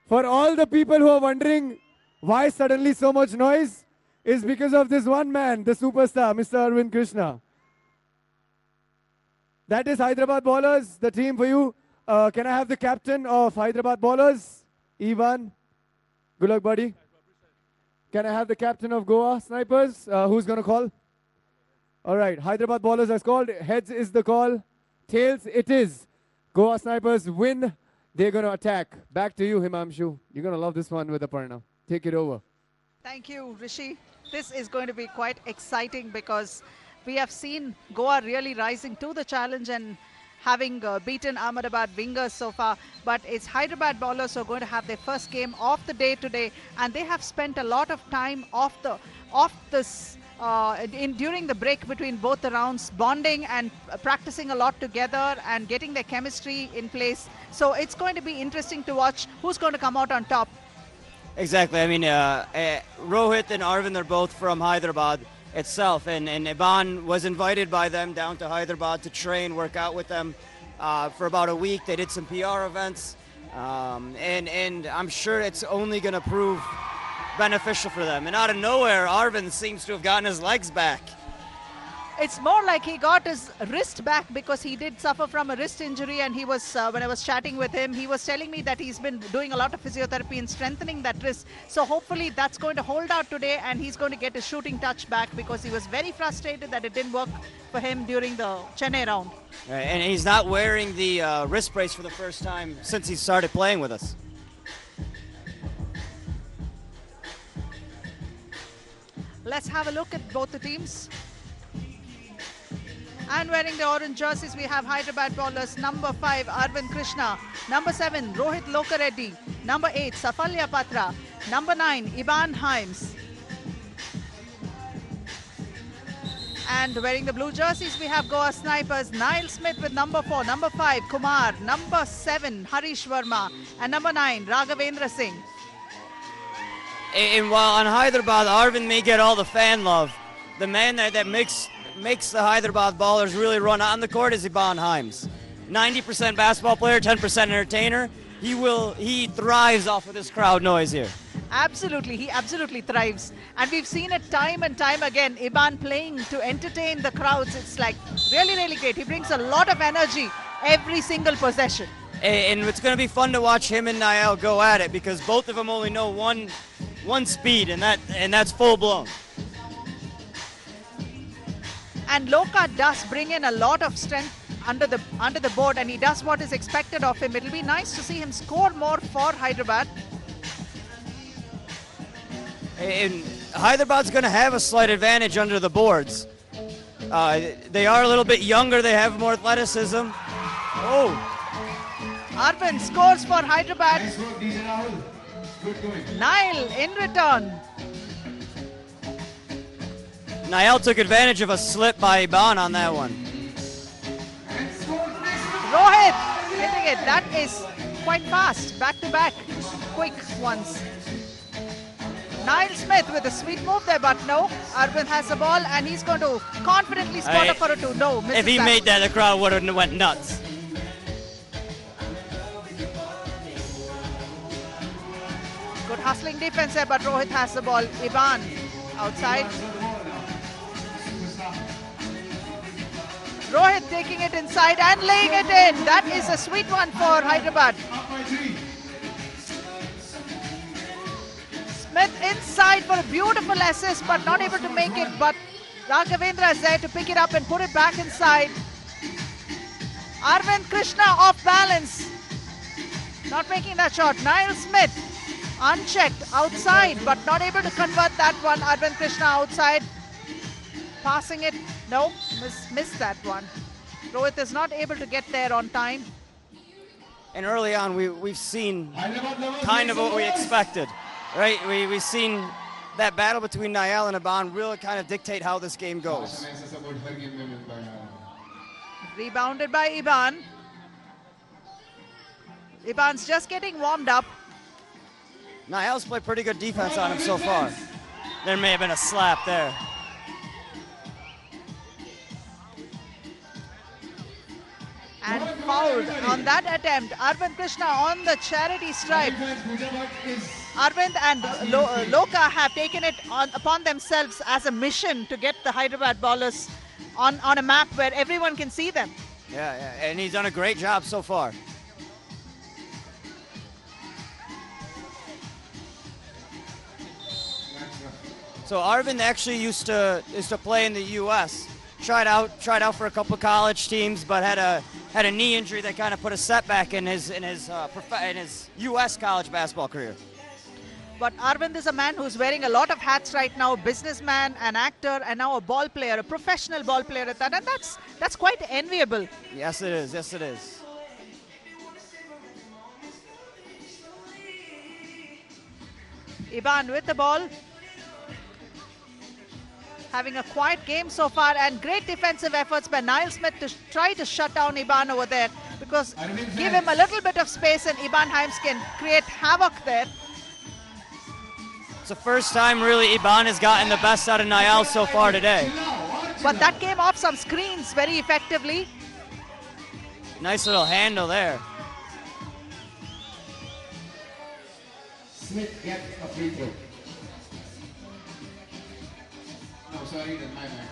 For all the people who are wondering why suddenly so much noise, is because of this one man, the superstar, Mr. Arvind Krishna. That is Hyderabad Ballers, the team for you. Can I have the captain of Hyderabad Ballers? Ivan. Good luck, buddy. Can I have the captain of Goa Snipers? Who's going to call? All right, Hyderabad Ballers has called. Heads is the call. Tails it is. Goa Snipers win. They're going to attack. Back to you, Himamshu. You're going to love this one with the Parna. Take it over. Thank you, Rishi. This is going to be quite exciting because we have seen Goa really rising to the challenge and having beaten Ahmedabad wingers so far. But it's Hyderabad Ballers who are going to have their first game of the day today. And they have spent a lot of time during the break between both the rounds, bonding and practicing a lot together and getting their chemistry in place. So it's going to be interesting to watch who's going to come out on top. Exactly. I mean, Rohit and Arvind are both from Hyderabad itself, and Iban was invited by them down to Hyderabad to train, work out with them for about a week. They did some PR events, and I'm sure it's only going to prove beneficial for them. And out of nowhere, Arvind seems to have gotten his legs back. It's more like he got his wrist back because he did suffer from a wrist injury, and he was, when I was chatting with him, he was telling me that he's been doing a lot of physiotherapy and strengthening that wrist. So hopefully that's going to hold out today and he's going to get his shooting touch back because he was very frustrated that it didn't work for him during the Chennai round. And he's not wearing the wrist brace for the first time since he started playing with us. Let's have a look at both the teams. And wearing the orange jerseys, we have Hyderabad Ballers. Number 5, Arvind Krishna. Number 7, Rohit Lokareddy. Number 8, Safalya Patra. Number 9, Iban Himes. And wearing the blue jerseys, we have Goa Snipers. Niall Smith with number 4. Number 5, Kumar. Number 7, Harish Verma. And number 9, Raghavendra Singh. And while on Hyderabad, Arvind may get all the fan love, the man that makes the Hyderabad Ballers really run on the court is Iban Himes. 90% basketball player, 10% entertainer. He thrives off of this crowd noise here. Absolutely, he absolutely thrives. And we've seen it time and time again, Iban playing to entertain the crowds. It's like really, really great. He brings a lot of energy every single possession. And it's going to be fun to watch him and Niall go at it because both of them only know one speed, and that's full blown. And Loka does bring in a lot of strength under the board, and he does what is expected of him. It'll be nice to see him score more for Hyderabad. And Hyderabad's going to have a slight advantage under the boards. They are a little bit younger. They have more athleticism. Oh. Arvind scores for Hyderabad. Niall in return. Niall took advantage of a slip by Iban on that one. Rohit hitting it. That is quite fast. Back to back. Quick ones. Niall Smith with a sweet move there, but no. Arvind has the ball and he's going to confidently spot up for a 2. No, misses if he that. made that, the crowd would have went nuts. Good hustling defense there, but Rohit has the ball. Iban outside. Rohit taking it inside and laying it in. That is a sweet one for Hyderabad. Smith inside for a beautiful assist, but not able to make it. But Raghavendra is there to pick it up and put it back inside. Arvind Krishna off balance. Not making that shot. Niall Smith unchecked outside, but not able to convert that one. Arvind Krishna outside. Passing it. No, missed that one. Rohit is not able to get there on time. And early on, we've seen kind of what we expected, right? We've seen that battle between Niall and Iban really kind of dictate how this game goes. Rebounded by Iban. Iban's just getting warmed up. Niall's played pretty good defense on him so far. There may have been a slap there. And fouled on that attempt. Arvind Krishna on the charity stripe. Arvind and Loka have taken it upon themselves as a mission to get the Hyderabad ballers on a map where everyone can see them. Yeah, and he's done a great job so far. So Arvind actually used to play in the U.S. Tried out for a couple of college teams, but had a knee injury that kind of put a setback in his U.S. college basketball career. But Arvind is a man who's wearing a lot of hats right now: businessman, an actor, and now a ball player, a professional ball player at that, and that's quite enviable. Yes, it is. Yes, it is. Iban with the ball. Having a quiet game so far, and great defensive efforts by Niall Smith to try to shut down Iban over there, because give him a little bit of space and Iban Himes can create havoc there. It's the first time really Iban has gotten the best out of Niall so far today. But that came off some screens very effectively. Nice little handle there. Smith gets a free throw. Oh, sorry, that's my bad.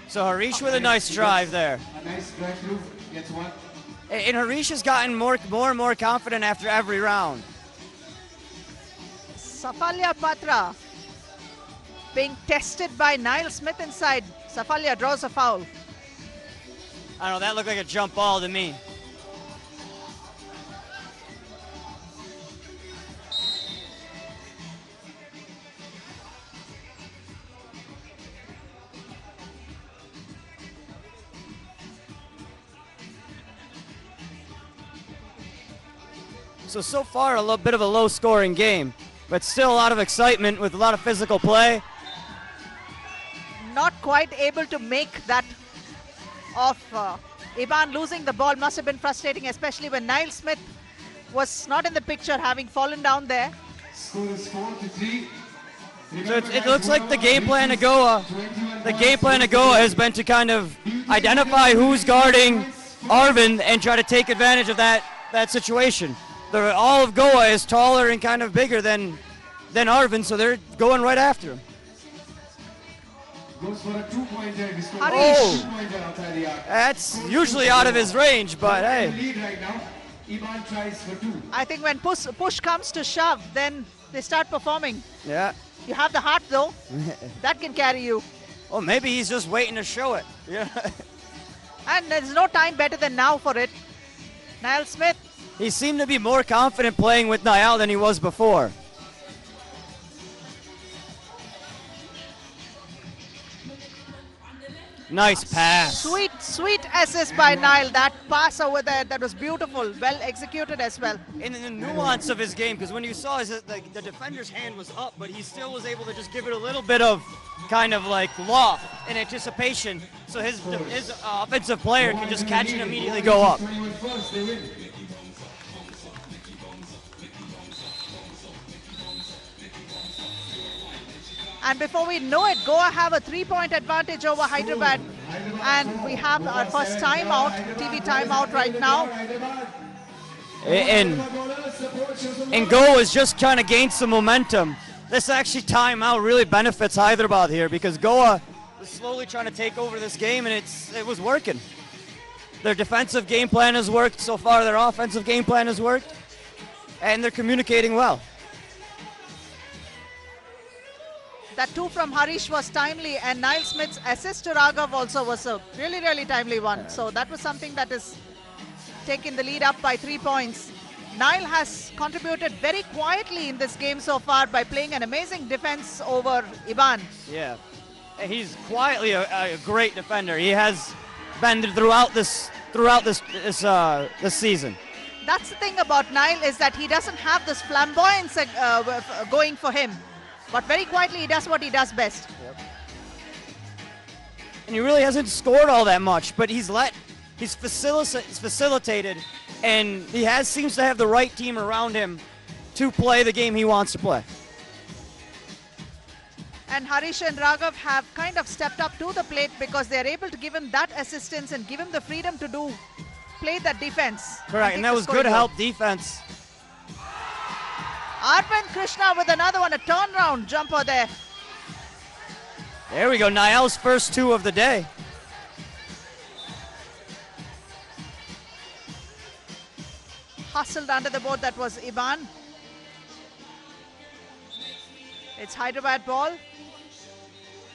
So Harish with a nice drive there. A nice drive through, gets one. And Harish has gotten more and more confident after every round. Safalya Patra being tested by Niall Smith inside. Safalya draws a foul. I don't know, that looked like a jump ball to me. So far, a little bit of a low-scoring game, but still a lot of excitement with a lot of physical play. Not quite able to make that off. Iban losing the ball must have been frustrating, especially when Niall Smith was not in the picture, having fallen down there. Score is 4-3. So it looks like the game plan to Goa has been to kind of identify who's guarding Arvind and try to take advantage of that situation. All of Goa is taller and kind of bigger than Arvind, so they're going right after him. Goes for a two-pointer. That's usually out of his range, but hey. Lead right now. Iban tries for two. I think when push comes to shove, then they start performing. Yeah. You have the heart though. That can carry you. Well, maybe he's just waiting to show it. Yeah. And there's no time better than now for it. Niall Smith. He seemed to be more confident playing with Niall than he was before. Nice pass. Sweet assist by Niall. That pass over there, that was beautiful. Well executed as well. And the nuance of his game, because when you saw the defender's hand was up, but he still was able to just give it a little bit of kind of like loft in anticipation, so his offensive player can just catch it and immediately go up. And before we know it, Goa have a 3-point advantage over Hyderabad. And we have our first timeout, TV timeout right now. And Goa has just kind of gained some momentum. This actually timeout really benefits Hyderabad here because Goa was slowly trying to take over this game and it was working. Their defensive game plan has worked so far. Their offensive game plan has worked. And they're communicating well. That 2 from Harish was timely, and Niall Smith's assist to Raghav also was a really, really timely one. So that was something that is taking the lead up by 3 points. Niall has contributed very quietly in this game so far by playing an amazing defense over Iban. Yeah, he's quietly a great defender. He has been throughout this season. That's the thing about Niall, is that he doesn't have this flamboyance going for him. But very quietly, he does what he does best. Yep. And he really hasn't scored all that much, but he's facilitated, and he seems to have the right team around him to play the game he wants to play. And Harish and Raghav have kind of stepped up to the plate because they're able to give him that assistance and give him the freedom to play that defense. Correct, and that was good help defense. Arvind Krishna with another one, a turnaround jumper there. There we go, Niall's first 2 of the day. Hustled under the board, that was Iban. It's Hyderabad ball.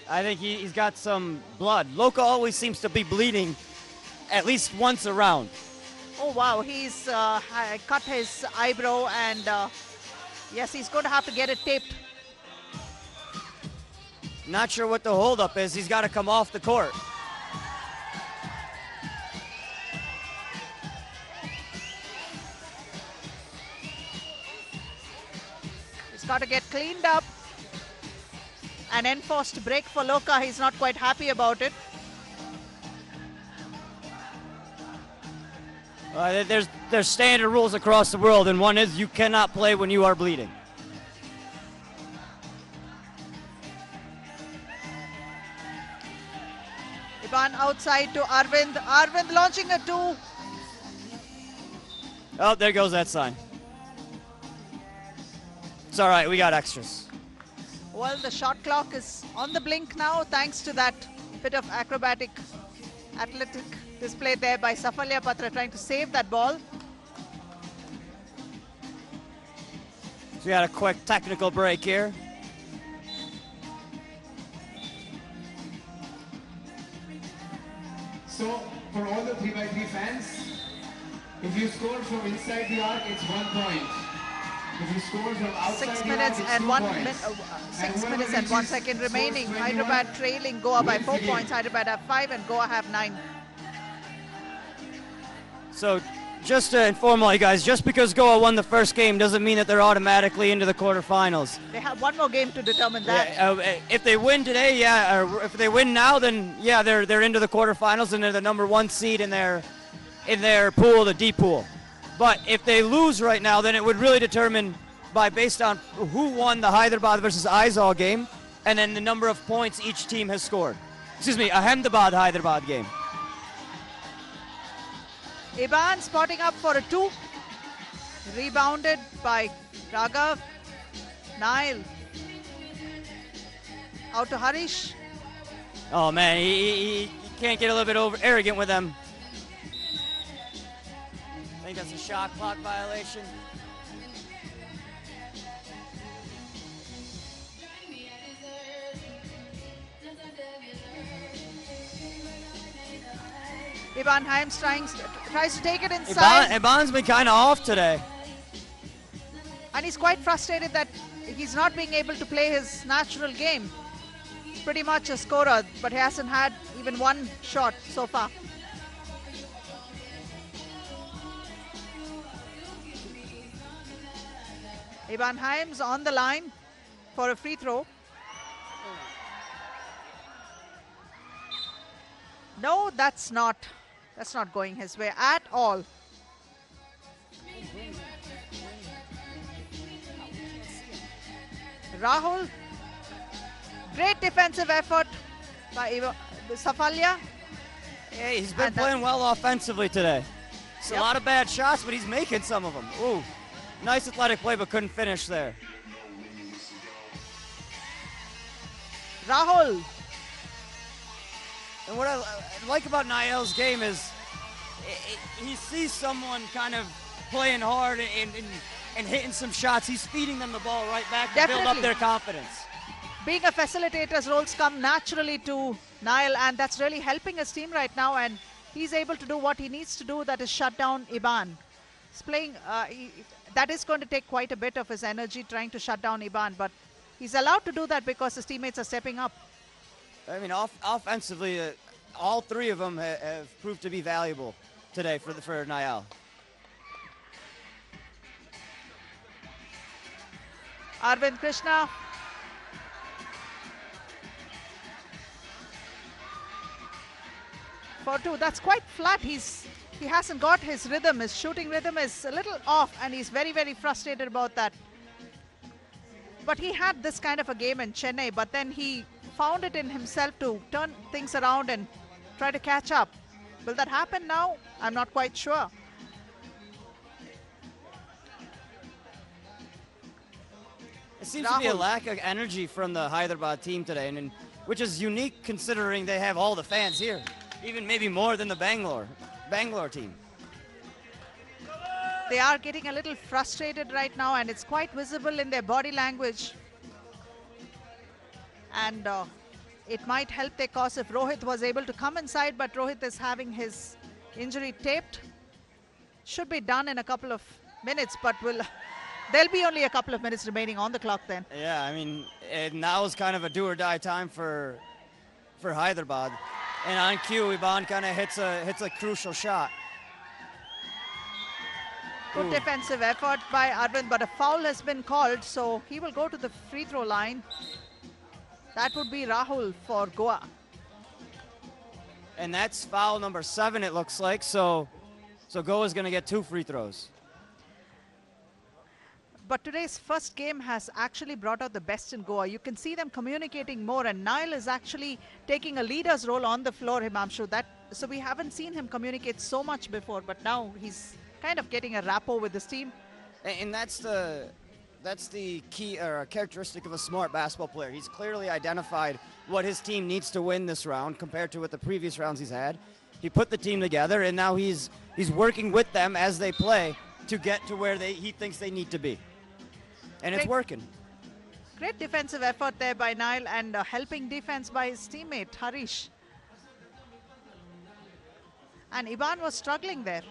I think he's got some blood. Loka always seems to be bleeding at least once a round. Oh wow, he's cut his eyebrow, and yes, he's going to have to get it taped. Not sure what the holdup is. He's got to come off the court. He's got to get cleaned up. An enforced break for Loka. He's not quite happy about it. There's standard rules across the world, and one is you cannot play when you are bleeding. Iban outside to Arvind. Arvind launching a 2. Oh, there goes that sign. It's all right, we got extras. Well, the shot clock is on the blink now, thanks to that bit of athletic display there by Safalya Patra, trying to save that ball. So we got a quick technical break here. So, for all the 3x3 fans, if you score from inside the arc, it's 1 point. If you score from outside 6 the minutes arc, and it's 1 2 minute, points. 6 minutes and 1 second remaining. Hyderabad trailing Goa by 4 points. Hyderabad have 5 and Goa have 9. So, just to inform all you guys, just because Goa won the first game doesn't mean that they're automatically into the quarterfinals. They have 1 more game to determine that. If they win today, or if they win now, then they're into the quarterfinals and they're the number 1 seed in their pool, the D pool. But if they lose right now, then it would really determine based on who won the Hyderabad versus Aizawl game, and then the number of points each team has scored. Excuse me, Ahmedabad-Hyderabad game. Iban spotting up for a 2. Rebounded by Raghav. Niall. Out to Harish. Oh man, he can't get a little bit arrogant with them. I think that's a shot clock violation. Iban Himes tries to take it inside. Iban's been kind of off today. And he's quite frustrated that he's not being able to play his natural game. He's pretty much a scorer, but he hasn't had even 1 shot so far. Iban Himes on the line for a free throw. No, that's not going his way at all. Rahul, great defensive effort by Safalya. Yeah, he's been playing well offensively today. It's a lot of bad shots, but he's making some of them. Ooh, nice athletic play, but couldn't finish there. Rahul. And what I like about Niall's game is he sees someone kind of playing hard and hitting some shots. He's feeding them the ball right back to build up their confidence. Being a facilitator's roles come naturally to Niall, and that's really helping his team right now, and he's able to do what he needs to do, that is shut down Iban. He's playing, that is going to take quite a bit of his energy trying to shut down Iban, but he's allowed to do that because his teammates are stepping up. I mean, offensively, all three of them have proved to be valuable today for Niall. Arvind Krishna. For two, that's quite flat. He hasn't got his rhythm. His shooting rhythm is a little off, and he's very, very frustrated about that. But he had this kind of a game in Chennai, but then he found it in himself to turn things around and try to catch up. Will that happen now? I'm not quite sure. It seems to be a lack of energy from the Hyderabad team today, and which is unique considering they have all the fans here, even maybe more than the Bangalore team. They are getting a little frustrated right now, and it's quite visible in their body language. And it might help their cause if Rohit was able to come inside, but Rohit is having his injury taped. Should be done in a couple of minutes, but there'll be only a couple of minutes remaining on the clock then. Yeah, I mean, now is kind of a do-or-die time for Hyderabad. And on cue, Iban kind of hits a crucial shot. Good defensive effort by Arvind, but a foul has been called, so he will go to the free throw line. That would be Rahul for Goa. And that's foul number 7, it looks like. So Goa's going to get 2 free throws. But today's first game has actually brought out the best in Goa. You can see them communicating more, and Niall is actually taking a leader's role on the floor, Himamshu. So we haven't seen him communicate so much before, but now he's kind of getting a rapport with his team. And that's the key or characteristic of a smart basketball player. He's clearly identified what his team needs to win this round compared to what the previous rounds he's had. He put the team together, and now he's working with them as they play to get to where he thinks they need to be. And it's working. Great defensive effort there by Niall, and helping defense by his teammate, Harish. And Iban was struggling there.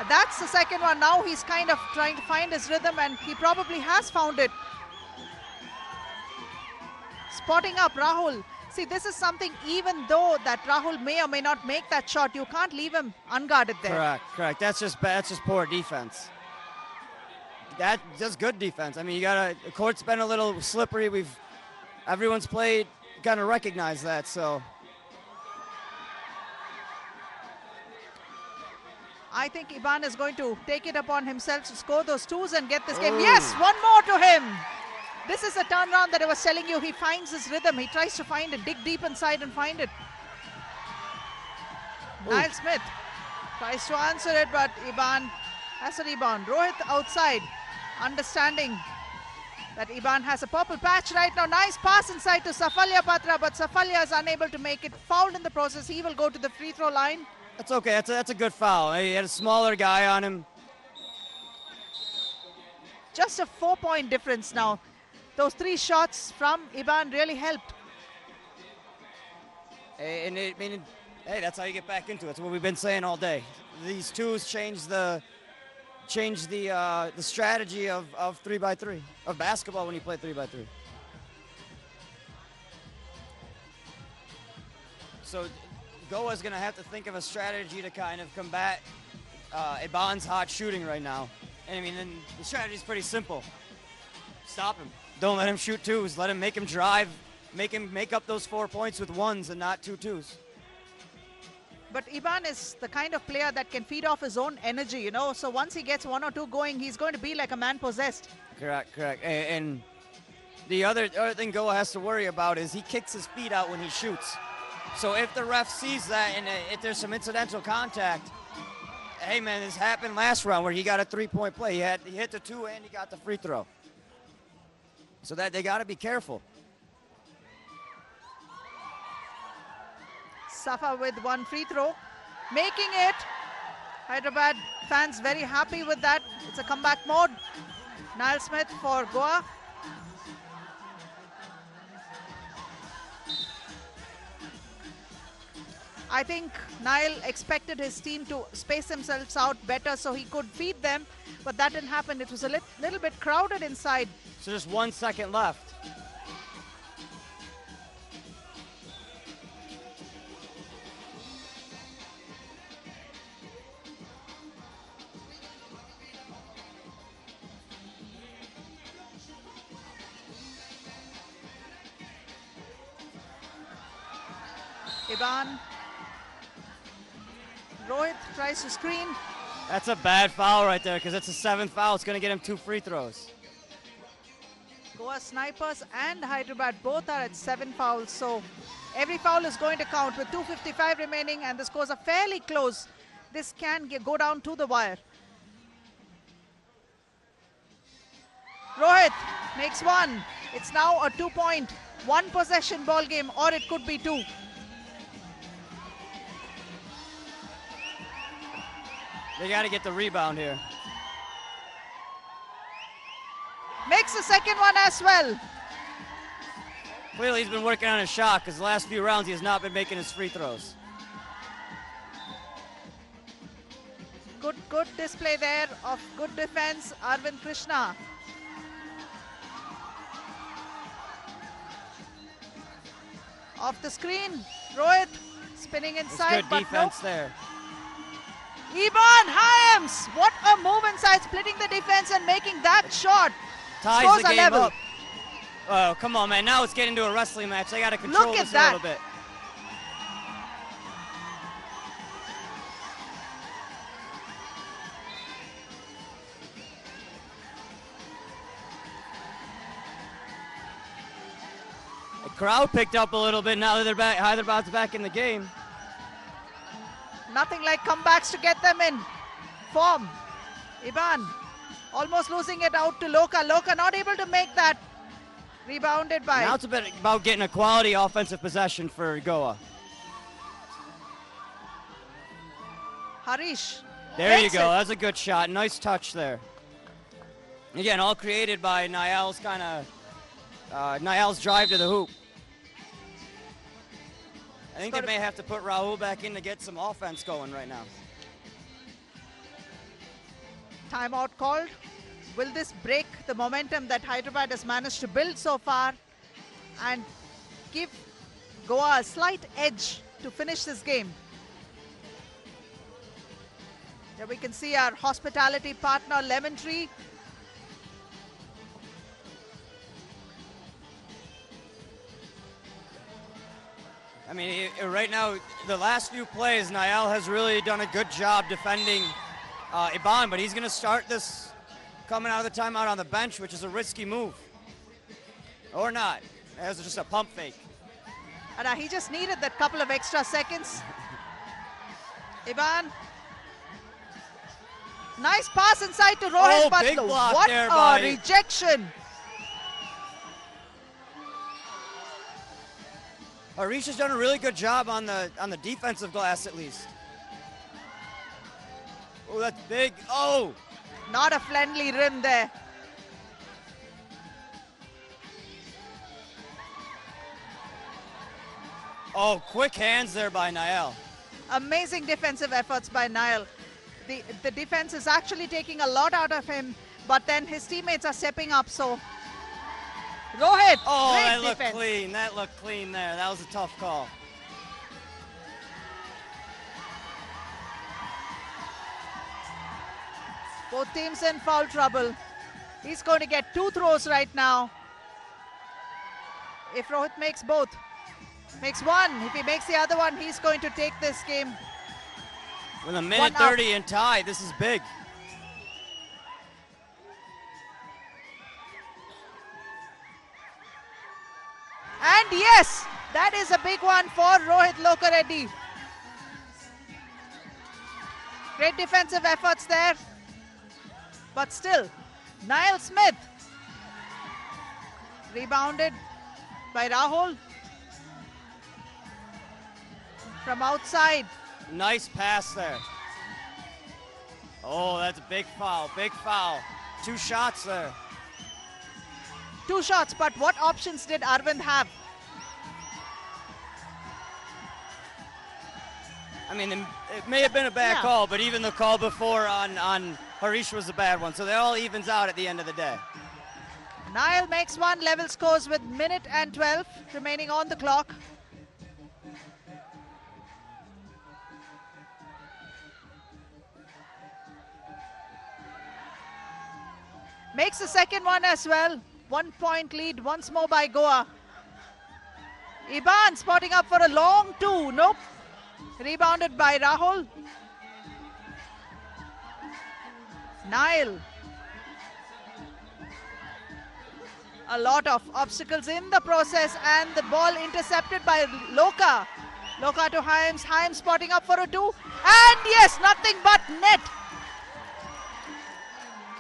That's the second one. Now he's kind of trying to find his rhythm, and he probably has found it. Spotting up Rahul. See, this is something, even though that Rahul may or may not make that shot, you can't leave him unguarded there. Correct. That's just poor defense. That's just good defense. I mean, the court's been a little slippery. Everyone's played, kind of recognized that, so. I think Iban is going to take it upon himself to score those 2s and get this game. Yes, one more to him. This is a turnaround that I was telling you. He finds his rhythm. He tries to find it, dig deep inside and find it. Niall Smith tries to answer it, but Iban has a rebound. Rohit outside, understanding that Iban has a purple patch right now. Nice pass inside to Safalya Patra, but Safalya is unable to make it. Fouled in the process. He will go to the free throw line. That's okay. That's a good foul. He had a smaller guy on him. Just a 4-point difference now. Those 3 shots from Iban really helped. And hey, that's how you get back into it. That's what we've been saying all day. These 2s change the strategy of 3x3, of basketball when you play 3x3. So Goa's going to have to think of a strategy to kind of combat Iban's hot shooting right now. And I mean, the strategy is pretty simple. Stop him. Don't let him shoot 2s. Let him make him drive. Make him make up those 4 points with 1s and not 2 2s. But Iban is the kind of player that can feed off his own energy, you know. So once he gets 1 or 2 going, he's going to be like a man possessed. Correct. And the other thing Goa has to worry about is he kicks his feet out when he shoots. So if the ref sees that and if there's some incidental contact, hey man, this happened last round where he got a 3-point play. He hit the 2 and he got the free throw. So that they got to be careful. Safa with 1 free throw. making it. Hyderabad fans very happy with that. It's a comeback mode. Niall Smith for Goa. I think Niall expected his team to space themselves out better so he could feed them, but that didn't happen. It was a little bit crowded inside. So just 1 second left. Iban. Rohit tries to screen. That's a bad foul right there because it's a 7th foul. It's going to get him 2 free throws. Goa Snipers and Hyderabad both are at 7 fouls, so every foul is going to count with 2:55 remaining and the scores are fairly close. This can go down to the wire. Rohit makes one. It's now a 2-point, 1 possession ball game, or it could be 2. They got to get the rebound here. Makes the second one as well. Clearly he's been working on his shot because the last few rounds he has not been making his free throws. Good display there of good defense, Arvind Krishna. Off the screen, Rohit spinning inside, Good but defense no. there. Iban Hyams, what a move inside, splitting the defense and making that shot. Ties Scores the are game level. up. Oh, come on, man. Now it's getting to a wrestling match. They got to control Look at this that. a little bit. The crowd picked up a little bit now that they're back. Hyderabad's back in the game. Nothing like comebacks to get them in form. Iban almost losing it out to Loka. Loka not able to make that. Rebounded by... Now it's a bit about getting a quality offensive possession for Goa. Harish. There you makes go. it. That's a good shot. Nice touch there. Again, all created by Niall's Niall's drive to the hoop. I think they may have to put Rahul back in to get some offense going right now. Timeout called. Will this break the momentum that Hyderabad has managed to build so far and give Goa a slight edge to finish this game? Here we can see our hospitality partner, Lemon Tree. I mean, right now, the last few plays, Niall has really done a good job defending Iban, but he's going to start this coming out of the timeout on the bench, which is a risky move. Or not. That's just a pump fake. And he just needed that couple of extra seconds. Iban. Nice pass inside to Rohit, Oh, but big block what there a by- rejection. Harish has done a really good job on the defensive glass, at least. Oh, that's big. Oh! Not a friendly rim there. Oh, quick hands there by Niall. Amazing defensive efforts by Niall. The defense is actually taking a lot out of him, but then his teammates are stepping up, so Rohit, Oh, great that looked defense. clean. That looked clean there. That was a tough call. Both teams in foul trouble. He's going to get 2 throws right now. If Rohit makes both, makes one. If he makes the other one, he's going to take this game. With a One minute up. 30 and tie, this is big. And yes, that is a big one for Rohit Lokareddy. Great defensive efforts there. But still, Niall Smith. Rebounded by Rahul. From outside, Nice pass there. Oh, that's a big foul, big foul. 2 shots there. 2 shots, but what options did Arvind have? I mean, it may have been a bad call, but even the call before on Harish was a bad one. So it all evens out at the end of the day. Nile makes one, level scores with minute and 12 remaining on the clock. Makes the second one as well. 1 point lead once more by Goa. Iban spotting up for a long 2. Nope. Rebounded by Rahul. Nile. A lot of obstacles in the process, and the ball intercepted by Loka. Loka to Hyams. Hyams spotting up for a 2. And yes, nothing but net.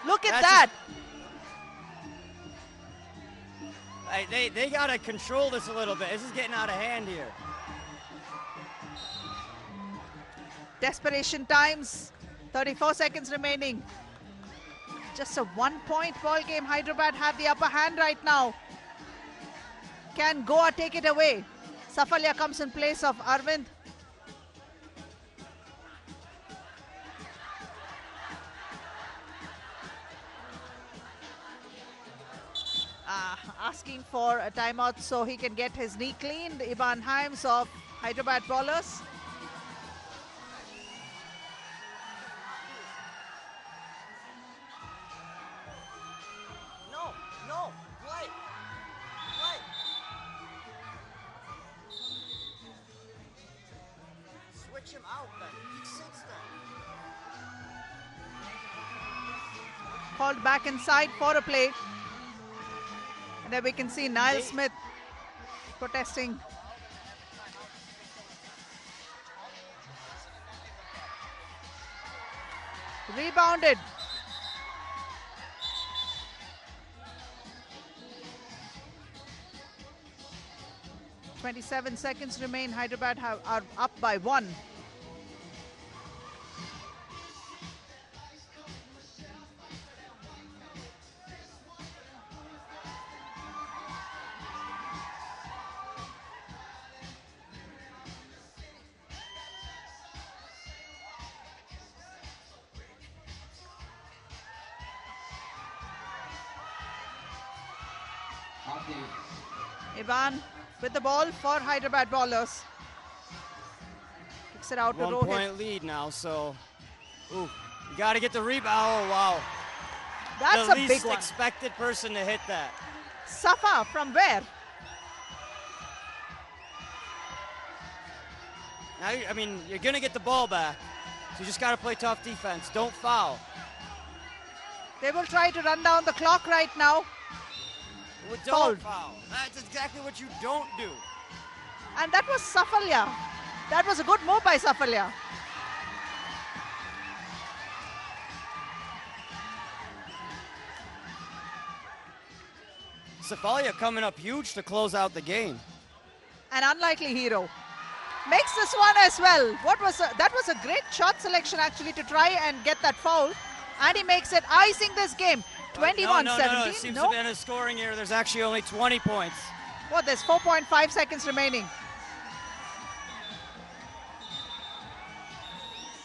Look at that. They got to control this a little bit. This is getting out of hand here. Desperation times. 34 seconds remaining. Just a 1 point ball game. Hyderabad have the upper hand right now. Can Goa take it away? Safalya comes in place of Arvind. Asking for a timeout so he can get his knee cleaned. Iban Hyams of Hyderabad bowlers. No, play. Switch him out then. He sits then. Called back inside for a play. And there we can see Niall Smith protesting. Rebounded. .27 seconds remain. Hyderabad are up by 1. Ivan with the ball for Hyderabad bowlers. Kicks it out to Rohit. 1 point lead now, so you got to get the rebound. Oh, wow. That's the a big least one. expected person to hit that. Safa from where? Now, I mean, you're going to get the ball back, so you just got to play tough defense. Don't foul. They will try to run down the clock right now. Well, don't foul. That's exactly what you don't do. And that was Safalya. That was a good move by Safalya. Safalya coming up huge to close out the game. An unlikely hero. Makes this one as well. That was a great shot selection actually to try and get that foul. And he makes it, icing this game. 21-17. No, it seems to have been a scoring error. There's actually only 20 points. What, there's 4.5 seconds remaining.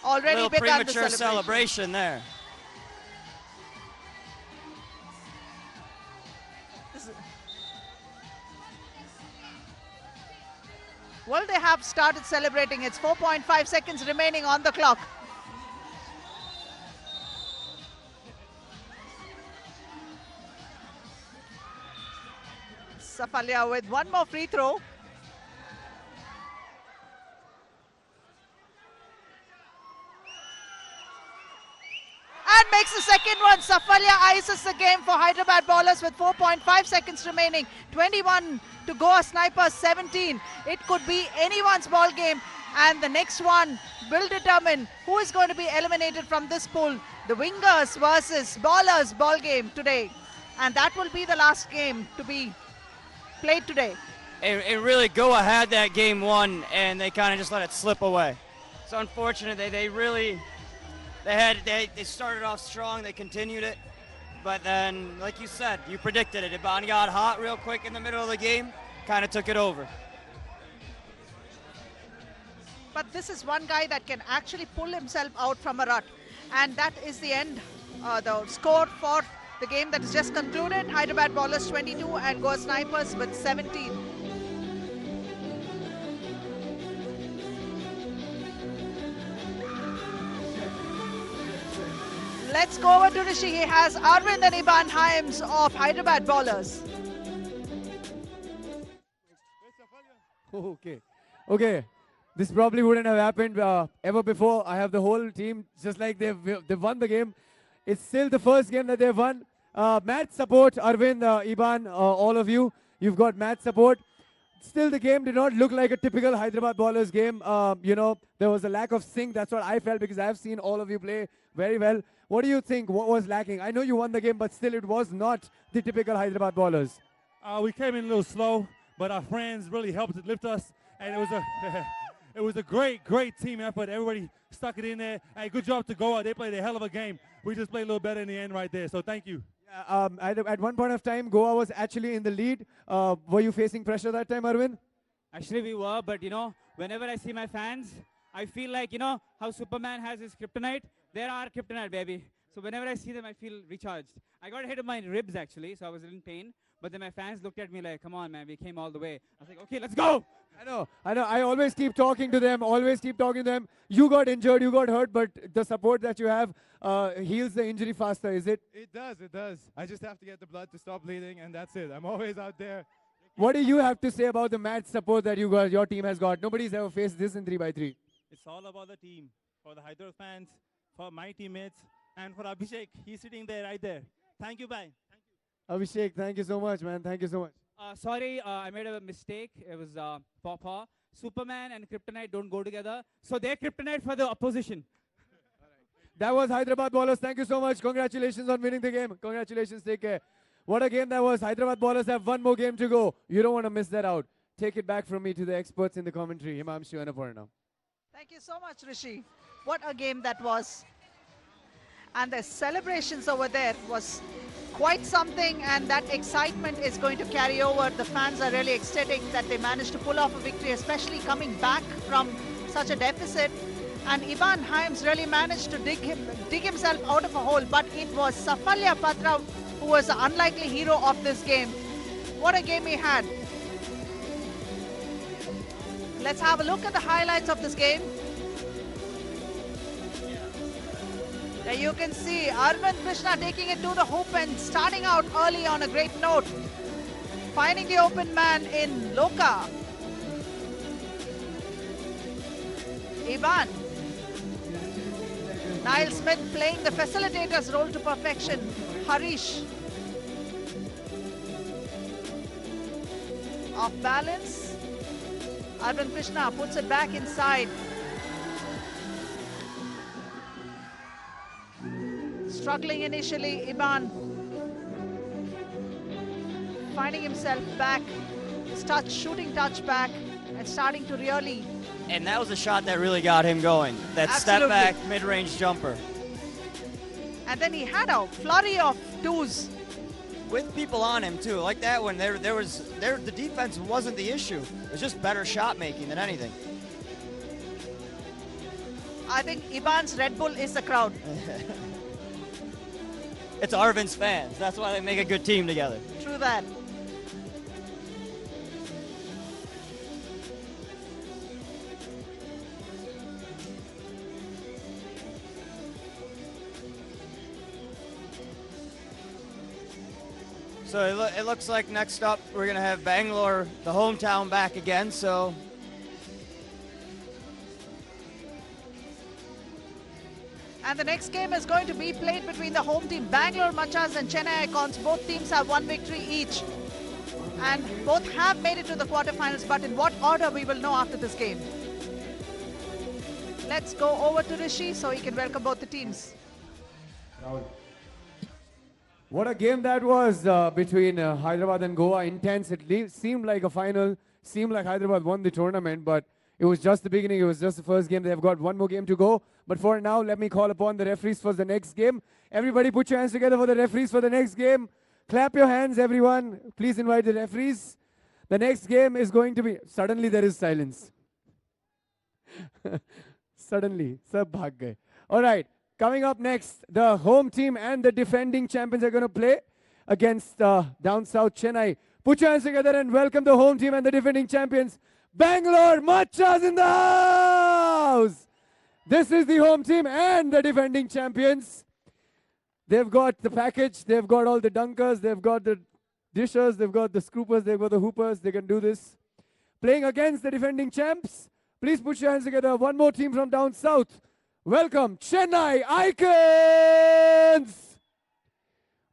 Already begun the premature celebration there. Well, they have started celebrating. It's 4.5 seconds remaining on the clock. Safalya with one more free throw. And makes the second one. Safalya ices the game for Hyderabad bowlers with 4.5 seconds remaining. 21 to Goa Snipers 17. It could be anyone's ball game. And the next one will determine who is going to be eliminated from this pool. The wingers versus bowlers ball game today. And that will be the last game to be played today. And really, Goa had that game won, and they kind of just let it slip away. It's unfortunate. They started off strong. They continued it, but then, like you said, you predicted it. Iban got hot real quick in the middle of the game, kind of took it over. But this is one guy that can actually pull himself out from a rut, and that is the end. The score for the game that is just concluded: Hyderabad bowlers 22 and Goa Snipers with 17. Let's go over to Rishi. He has Arvind and Iban Hyams of Hyderabad bowlers. Okay. This probably wouldn't have happened ever before. I have the whole team just like they've won the game. It's still the first game that they've won. Match support, Arvind, Iban, all of you. You've got match support. Still, the game did not look like a typical Hyderabad bowlers game. There was a lack of sync. That's what I felt because I've seen all of you play very well. What do you think? What was lacking? I know you won the game, but still, it was not the typical Hyderabad bowlers. We came in a little slow, but our friends really helped to lift us, and it was a great team effort. Everybody stuck it in there. Hey, good job to Goa. They played a hell of a game. We just played a little better in the end right there, so thank you. At one point of time, Goa was actually in the lead. Were you facing pressure that time, Arvind? Actually, we were, but whenever I see my fans, I feel like, how Superman has his kryptonite. They're our kryptonite, baby. So whenever I see them, I feel recharged. I got hit in my ribs, actually, so I was in pain. But then my fans looked at me like, come on, man, we came all the way. I was like, okay, let's go. I know. I always keep talking to them, You got injured, you got hurt, but the support that you have heals the injury faster, is it? It does. I just have to get the blood to stop bleeding, and that's it. I'm always out there. What do you have to say about the match support that your team has got? Nobody's ever faced this in 3x3. It's all about the team. For the Hyderabad fans, for my teammates, and for Abhishek. He's sitting there, right there. Thank you, bye. Abhishek, thank you so much, man. Thank you so much. Sorry, I made a mistake. It was Pawpaw. Superman and Kryptonite don't go together. So they're Kryptonite for the opposition. That was Hyderabad bowlers. Thank you so much. Congratulations on winning the game. Congratulations. Take care. What a game that was. Hyderabad bowlers have one more game to go. You don't want to miss that out. Take it back from me to the experts in the commentary. Himanshu and Aparna. Thank you so much, Rishi. What a game that was. And the celebrations over there was quite something, and that excitement is going to carry over. The fans are really ecstatic that they managed to pull off a victory, especially coming back from such a deficit. And Iban Hyams really managed to dig himself out of a hole, but it was Safalya Patra who was the unlikely hero of this game. What a game he had. Let's have a look at the highlights of this game. There you can see Arvind Krishna taking it to the hoop and starting out early on a great note. Finding the open man in Loka. Iban. Niall Smith playing the facilitator's role to perfection. Harish. Off balance. Arvind Krishna puts it back inside. Struggling initially, Iban finding himself back, his shooting touch back, and starting to really. And that was a shot that really got him going. That Absolutely. Step back mid-range jumper. And then he had a flurry of twos. With people on him too, like that one. The defense wasn't the issue. It was just better shot making than anything. I think Iban's Red Bull is the crowd. It's Arvind's fans. That's why they make a good team together. True that. So it looks like next up we're going to have Bangalore, the hometown, back again. So And the next game is going to be played between the home team Bangalore Machas and Chennai Icons. Both teams have one victory each. And both have made it to the quarterfinals, but in what order we will know after this game. Let's go over to Rishi so he can welcome both the teams. What a game that was between Hyderabad and Goa. Intense. It seemed like a final. Seemed like Hyderabad won the tournament, but It was just the beginning. It was just the first game. They've got one more game to go. But for now, let me call upon the referees for the next game. Everybody put your hands together for the referees for the next game. Clap your hands, everyone. Please invite the referees. The next game is going to be... Suddenly there is silence. Suddenly. Sab bhag gaye. All right. Coming up next, the home team and the defending champions are going to play against down south Chennai. Put your hands together and welcome the home team and the defending champions. Bangalore Machas in the house! This is the home team and the defending champions. They've got the package, they've got all the dunkers, they've got the dishers, they've got the scoopers, they've got the hoopers, they can do this. Playing against the defending champs, please put your hands together. One more team from down south. Welcome, Chennai Icons!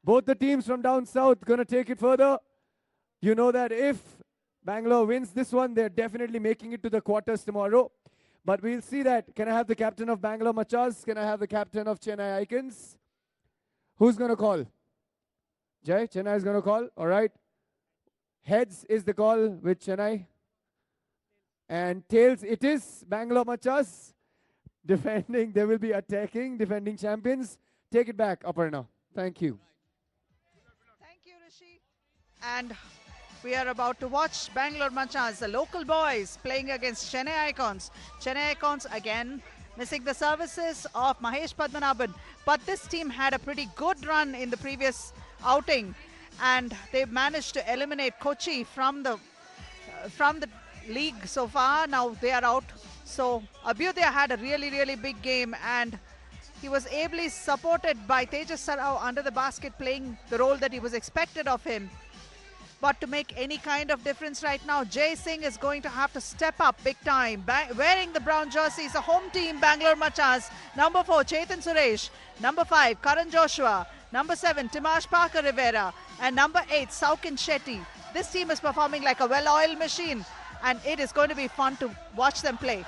Both the teams from down south gonna take it further. You know that if Bangalore wins this one, they're definitely making it to the quarters tomorrow. But we'll see that. Can I have the captain of Bangalore Machas? Can I have the captain of Chennai Icons? Who's going to call? Jai, Chennai is going to call. All right. Heads is the call with Chennai. And tails, it is Bangalore Machas. Defending, they will be attacking, defending champions. Take it back, Aparna. Thank you. Thank you, Rishi. And we are about to watch Bangalore Machas, the local boys, playing against Chennai Icons. Chennai Icons again missing the services of Mahesh Padmanabhan. But this team had a pretty good run in the previous outing, and they managed to eliminate Kochi from the league so far. Now they are out. So Abhyudaya had a really big game, and he was ably supported by Tejas Sarao under the basket, playing the role that he was expected of him. But to make any kind of difference right now, Jay Singh is going to have to step up big time. Wearing the brown jerseys, the home team, Bangalore Machas. Number 4, Chetan Suresh. Number 5, Karan Joshua. Number 7, Timash Parker Rivera. And number 8, Saukin Shetty. This team is performing like a well-oiled machine, and it is going to be fun to watch them play.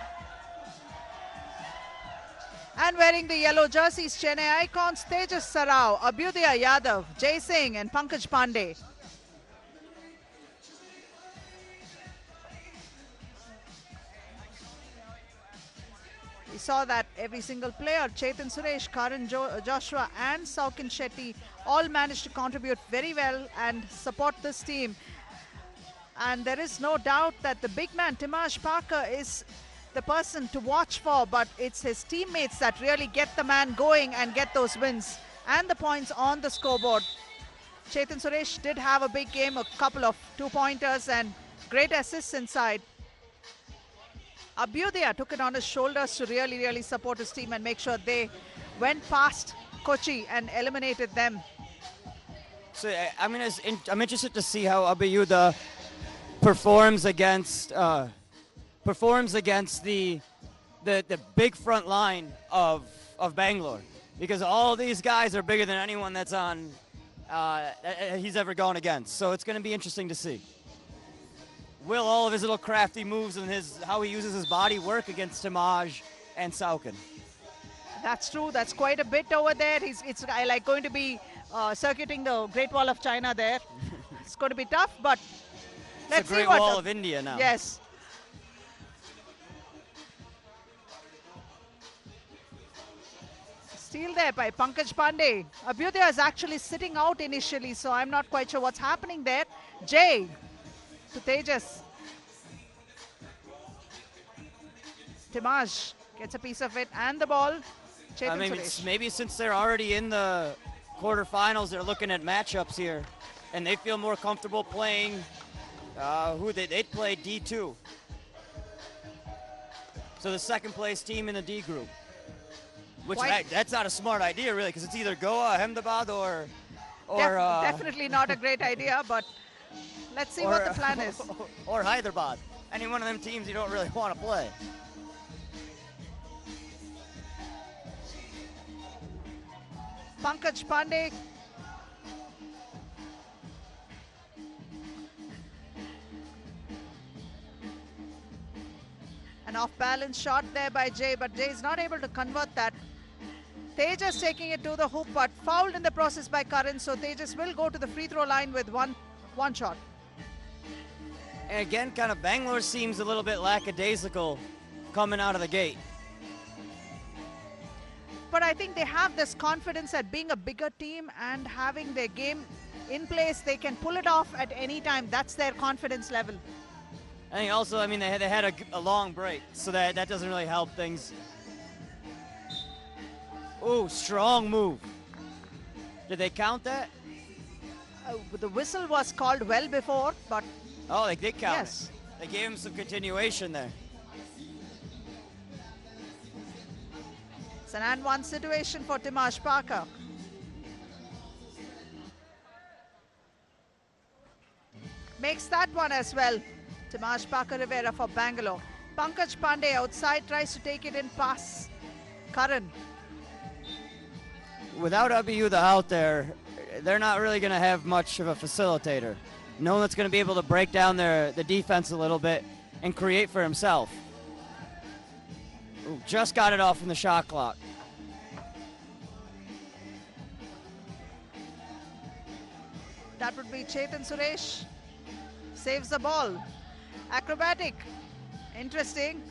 And wearing the yellow jerseys, Chennai Icons, Tejas Sarao, Abhyudaya Yadav, Jay Singh and Pankaj Pandey. We saw that every single player, Chetan Suresh, Karan Joshua and Saukin Shetty, all managed to contribute very well and support this team. And there is no doubt that the big man, Timash Parker, is the person to watch for, but it's his teammates that really get the man going and get those wins and the points on the scoreboard. Chetan Suresh did have a big game, a couple of 2-pointers and great assists inside. Abhyudaya took it on his shoulders to really support his team and make sure they went past Kochi and eliminated them. So I'm interested to see how Abhyudaya performs against the big front line of Bangalore, because all these guys are bigger than anyone that's on he's ever gone against. So it's going to be interesting to see. Will all of his little crafty moves and how he uses his body work against Timaj and Saukin? That's true. That's quite a bit over there. It's like going to be circuiting the Great Wall of China there. It's going to be tough, but let's see what... It's the Great Wall of India now. Yes. Steal there by Pankaj Pandey. Abhyudaya is actually sitting out initially, so I'm not quite sure what's happening there. Jay to Tejas. Timaj gets a piece of it and the ball. Maybe since they're already in the quarterfinals, they're looking at matchups here, and they feel more comfortable playing they'd play D2. So the second place team in the D group. That's not a smart idea, really, because it's either Goa, Ahmedabad, or definitely not a great idea, but let's see what the plan is. Or Hyderabad. Any one of them teams you don't really want to play. Pankaj Pandey. An off-balance shot there by Jay, but Jay is not able to convert that. Tejas taking it to the hoop, but fouled in the process by Karan, so Tejas will go to the free throw line with one shot. And again, kind of Bangalore seems a little bit lackadaisical coming out of the gate. But I think they have this confidence at being a bigger team and having their game in place. They can pull it off at any time. That's their confidence level. I think also, I mean, they had a long break, so that doesn't really help things. Ooh, strong move. Did they count that? The whistle was called well before, but... Oh, they did count yes. it. They gave him some continuation there. It's an and one situation for Dimash Parker. Makes that one as well. Dimash Parker Rivera for Bangalore. Pankaj Pandey outside, tries to take it in pass. Karan. Without Abiyuda out there, they're not really going to have much of a facilitator. No one that's going to be able to break down the defense a little bit and create for himself. Ooh, just got it off from the shot clock. That would be Chetan Suresh. Saves the ball. Acrobatic. Interesting.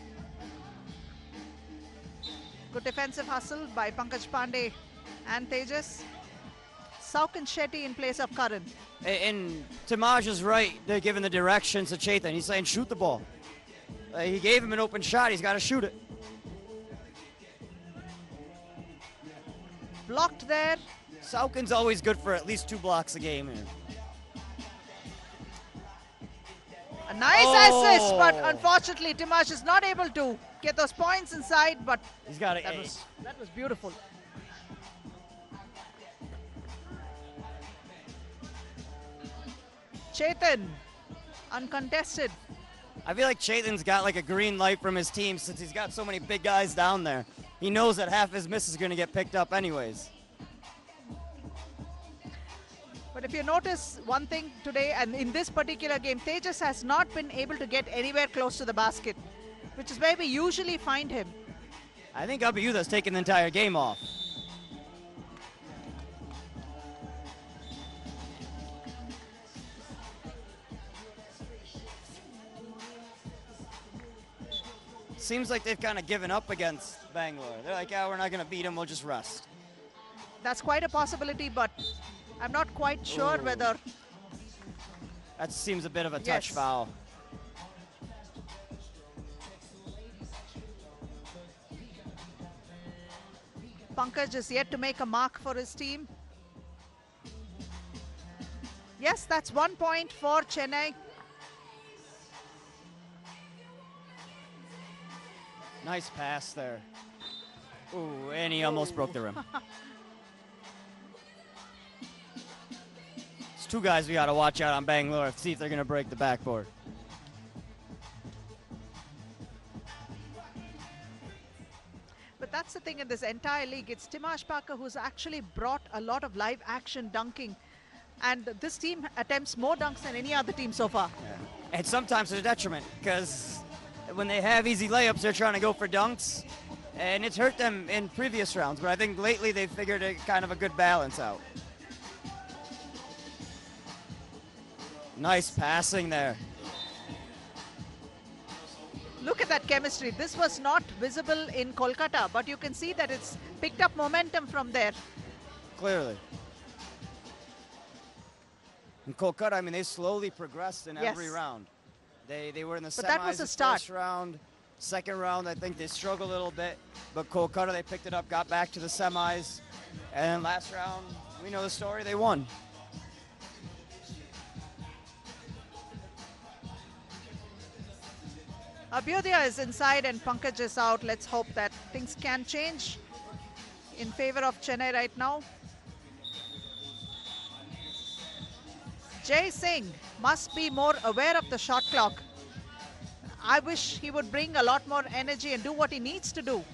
Good defensive hustle by Pankaj Pandey and Tejas. Saukan Shetty in place of Karan. And Timaj is right. They're giving the directions to Chetan. He's saying, shoot the ball. He gave him an open shot. He's got to shoot it. Blocked there. Saukan's always good for at least 2 blocks a game here. A nice assist, but unfortunately Dimash is not able to get those points inside, but he's got that was beautiful. Chetan, uncontested. I feel like Chetan's got like a green light from his team since he's got so many big guys down there. He knows that half his miss is going to get picked up anyways. But if you notice one thing today, and in this particular game, Tejas has not been able to get anywhere close to the basket, which is where we usually find him. I think Abiyuda's taken the entire game off. Seems like they've kind of given up against Bangalore. They're like, we're not going to beat them, we'll just rest. That's quite a possibility, but I'm not quite sure whether... That seems a bit of a touch foul. Pankaj is yet to make a mark for his team. Yes, that's 1 point for Chennai. Nice pass there. Ooh, and he almost broke the rim. It's 2 guys we got to watch out on Bangalore, see if they're going to break the backboard. But that's the thing in this entire league. It's Dimash Parker who's actually brought a lot of live action dunking. And this team attempts more dunks than any other team so far. Yeah. And sometimes it's a detriment because when they have easy layups, they're trying to go for dunks. And it's hurt them in previous rounds. But I think lately they've figured a kind of a good balance out. Nice passing there. Look at that chemistry. This was not visible in Kolkata, but you can see that it's picked up momentum from there. Clearly. In Kolkata, I mean, they slowly progressed in every round. They were in the semis that was a start. First round. Second round, I think they struggled a little bit. But Kolkata, they picked it up, got back to the semis. And then last round, we know the story, they won. Abhyudia is inside and Pankaj is out. Let's hope that things can change in favor of Chennai right now. Jay Singh must be more aware of the shot clock. I wish he would bring a lot more energy and do what he needs to do.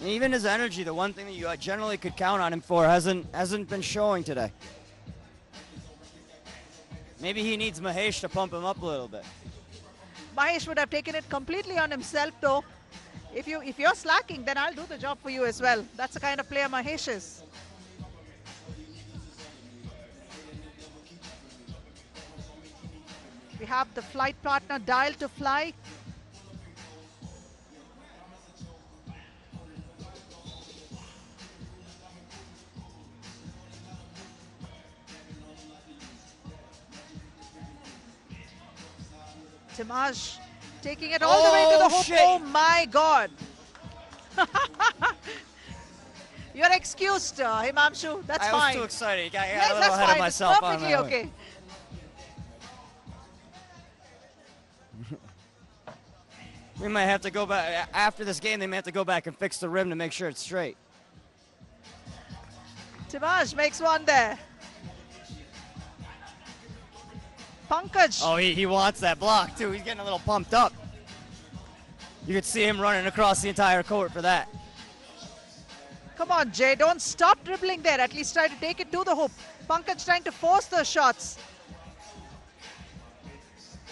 And even his energy, the one thing that you generally could count on him for, hasn't been showing today. Maybe he needs Mahesh to pump him up a little bit. Mahesh would have taken it completely on himself though. If you're slacking, then I'll do the job for you as well. That's the kind of player Mahesh is. We have the flight partner dialed to fly. Timaj taking it all the way to the hoop. Shit. Oh my God. You're excused, Himamshu. That's I fine. was too excited. I got Yes, a little that's ahead fine. of myself. It's perfectly okay. We might have to go back after this game. They may have to go back and fix the rim to make sure it's straight. Timaj makes one there. Pankaj. Oh, he wants that block too. He's getting a little pumped up. You could see him running across the entire court for that. Come on, Jay. Don't stop dribbling there. At least try to take it to the hoop. Pankaj trying to force those shots.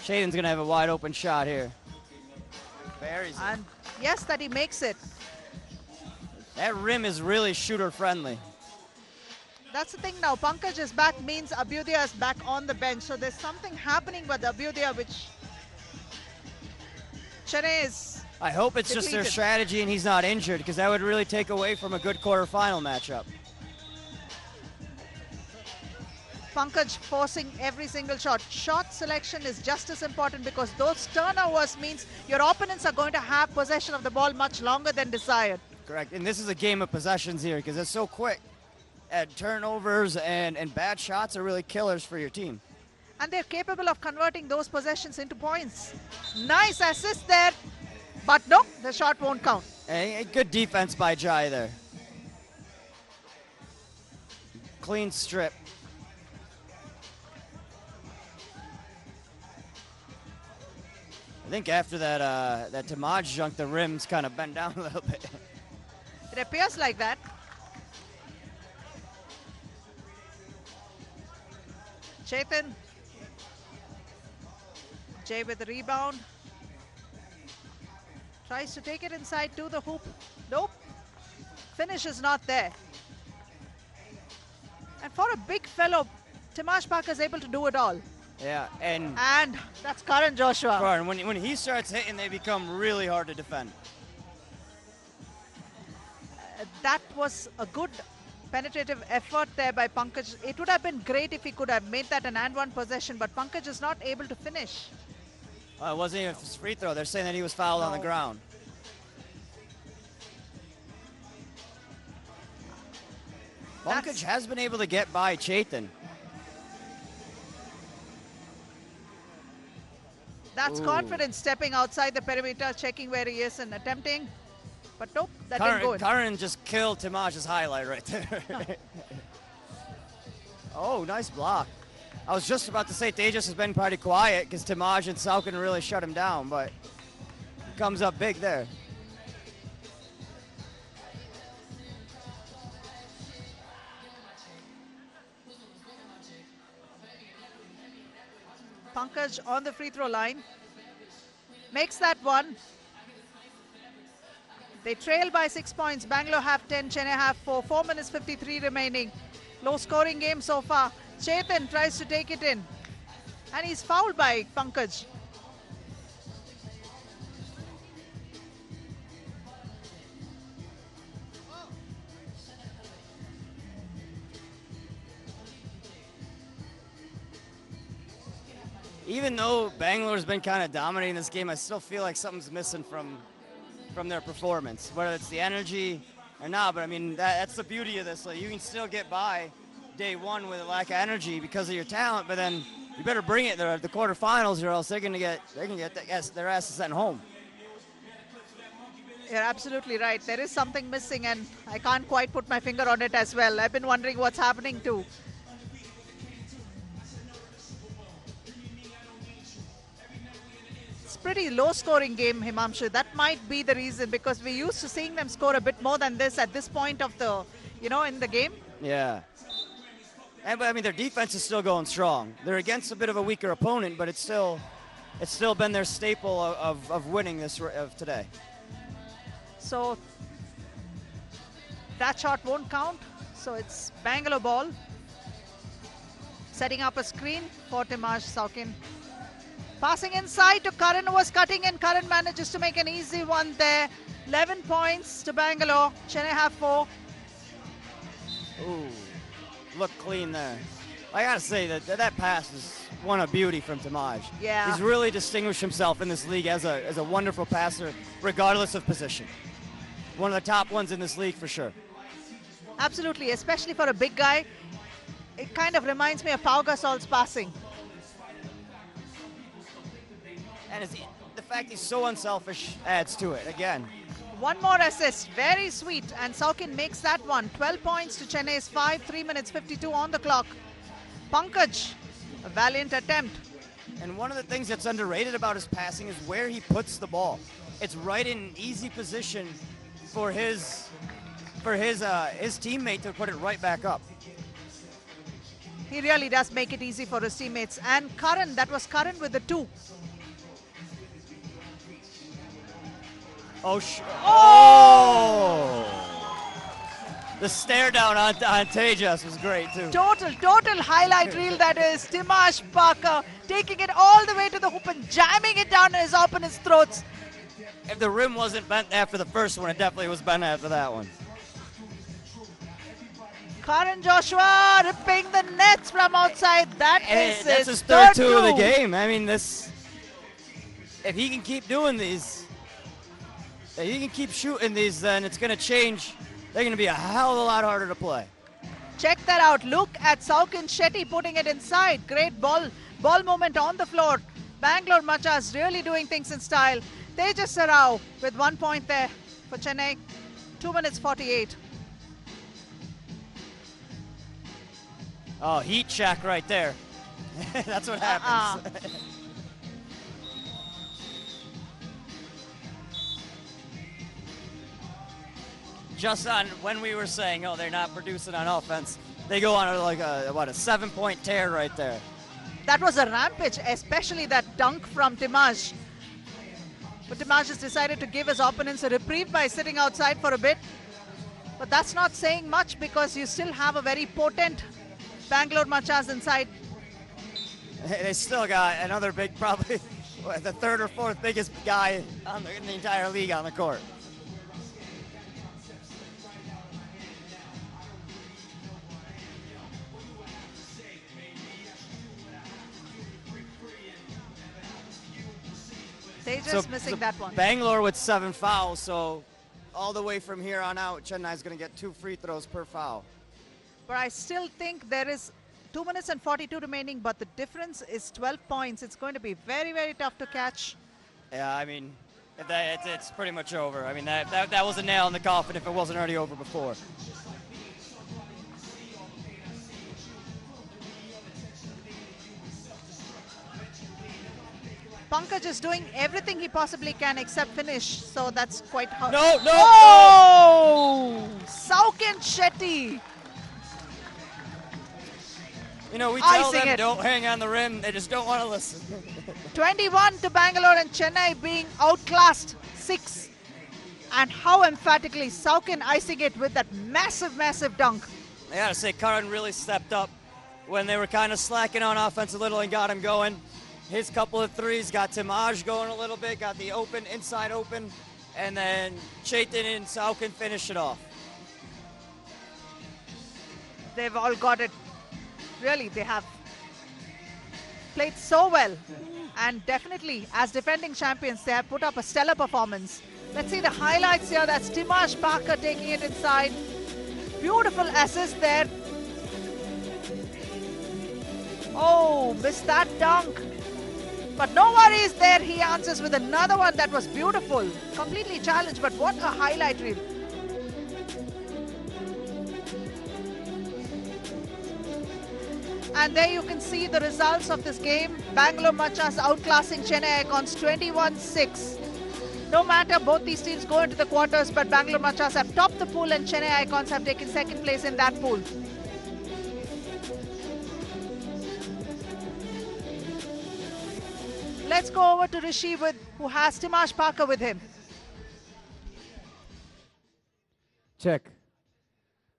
Shaden's going to have a wide open shot here. Buries it. And yes, that he makes it. That rim is really shooter friendly. That's the thing now. Pankaj is back means Abhyudaya is back on the bench. So there's something happening with Abhyudaya which Chennai is I hope it's just their depleted. strategy and he's not injured, because that would really take away from a good quarterfinal matchup. Pankaj forcing every single shot. Shot selection is just as important because those turnovers means your opponents are going to have possession of the ball much longer than desired. Correct. And this is a game of possessions here because it's so quick. And turnovers and bad shots are really killers for your team. And they're capable of converting those possessions into points. Nice assist there. But no, the shot won't count. A good defense by Jai there. Clean strip. I think after that that Timaj junk, the rim's kind of bent down a little bit. It appears like that. Chetan. Jay with the rebound. Tries to take it inside to the hoop. Nope. Finish is not there. And for a big fellow, Timaj Parker is able to do it all. Yeah, and that's Karan Joshua. Karan, when he starts hitting, they become really hard to defend. That was a good penetrative effort there by Pankaj. It would have been great if he could have made that an and one possession, but Pankaj is not able to finish. It wasn't even his free throw. They're saying that he was fouled on the ground. Pankaj has been able to get by Chetan. That's Ooh. confidence stepping outside the perimeter, checking where he is and attempting. But nope, that didn't go in. Karan just killed Timaj's highlight right there. Oh, nice block. I was just about to say Tejas has been pretty quiet because Timaj and Saukin really shut him down, but he comes up big there. Pankaj on the free throw line. Makes that one. They trail by 6 points. Bangalore have 10, Chennai have 4. 4 minutes 53 remaining. Low scoring game so far. Chetan tries to take it in. And he's fouled by Pankaj. Even though Bangalore's been kind of dominating this game, I still feel like something's missing from their performance, whether it's the energy or not. But I mean, that's the beauty of this. Like, you can still get by day one with a lack of energy because of your talent, but then you better bring it to the quarterfinals, or else they're gonna get their asses sent home. You're absolutely right. There is something missing, and I can't quite put my finger on it as well. I've been wondering what's happening too. Pretty low scoring game, Himamshu. That might be the reason, because we're used to seeing them score a bit more than this at this point of the, in the game. Yeah. And but I mean, their defense is still going strong. They're against a bit of a weaker opponent, but it's still been their staple of winning this of today. So that shot won't count. So it's Bangalore ball. Setting up a screen for Timaj Saukin. Passing inside to Karan, who was cutting in. Karan manages to make an easy one there. 11 points to Bangalore. Chennai have 4. Ooh, look clean there. I gotta say that pass is one of beauty from Tamaj. Yeah. He's really distinguished himself in this league as a wonderful passer, regardless of position. One of the top ones in this league for sure. Absolutely, especially for a big guy. It kind of reminds me of Pau Gasol's passing. And the fact he's so unselfish adds to it again. One more assist, very sweet, and Saukin makes that one. 12 points to Chennai's 5, 3 minutes 52 on the clock. Pankaj, a valiant attempt. And one of the things that's underrated about his passing is where he puts the ball. It's right in an easy position for his teammate to put it right back up. He really does make it easy for his teammates. And Karan, that was Karan with the 2. Oh! The stare down on Tejas was great too. Total highlight reel that is. Dimash Parker taking it all the way to the hoop and jamming it down his opponent's throats. If the rim wasn't bent after the first one, it definitely was bent after that one. Karan Joshua ripping the nets from outside. That's his third two of the game. I mean, if he can keep doing these, if he can keep shooting these, then it's going to change. They're going to be a hell of a lot harder to play. Check that out. Look at Saukin Shetty putting it inside. Great ball movement on the floor. Bangalore Machas really doing things in style. Tejas Sarao with 1 point there for Chennai. 2 minutes 48. Oh, heat check right there. That's what happens. Just on when we were saying, oh, they're not producing on offense, they go on like a 7-point tear right there. That was a rampage, especially that dunk from Dimash. But Dimash has decided to give his opponents a reprieve by sitting outside for a bit. But that's not saying much because you still have a very potent Bangalore Machas inside. They still got another big, probably the third or fourth biggest guy in the entire league on the court. They just missing that one. Bangalore with 7 fouls, so all the way from here on out, Chennai's going to get 2 free throws per foul. But I still think there is 2 minutes and 42 remaining, but the difference is 12 points. It's going to be very, very tough to catch. Yeah, I mean, it's pretty much over. I mean, that was a nail in the coffin if it wasn't already over before. Pankaj is doing everything he possibly can except finish, so that's quite hard. No! Oh! Saukin Shetty. You know, we tell them don't hang on the rim. They just don't want to listen. 21 to Bangalore and Chennai being outclassed 6. And how emphatically Saukin icing it with that massive, massive dunk. I gotta say, Karan really stepped up when they were kind of slacking on offense a little and got him going. His couple of threes got Timaj going a little bit, got the inside open, and then Chaitan and Saukin finish it off. They've all got it. Really, they have played so well. And definitely, as defending champions, they have put up a stellar performance. Let's see the highlights here. That's Dimash Parker taking it inside. Beautiful assist there. Oh, missed that dunk. But no worries there. He answers with another one that was beautiful. Completely challenged, but what a highlight reel. And there you can see the results of this game. Bangalore Machas outclassing Chennai Icons 21-6. No matter, both these teams go into the quarters, but Bangalore Machas have topped the pool and Chennai Icons have taken second place in that pool. Let's go over to Rishi who has Dimash Parker with him. Check.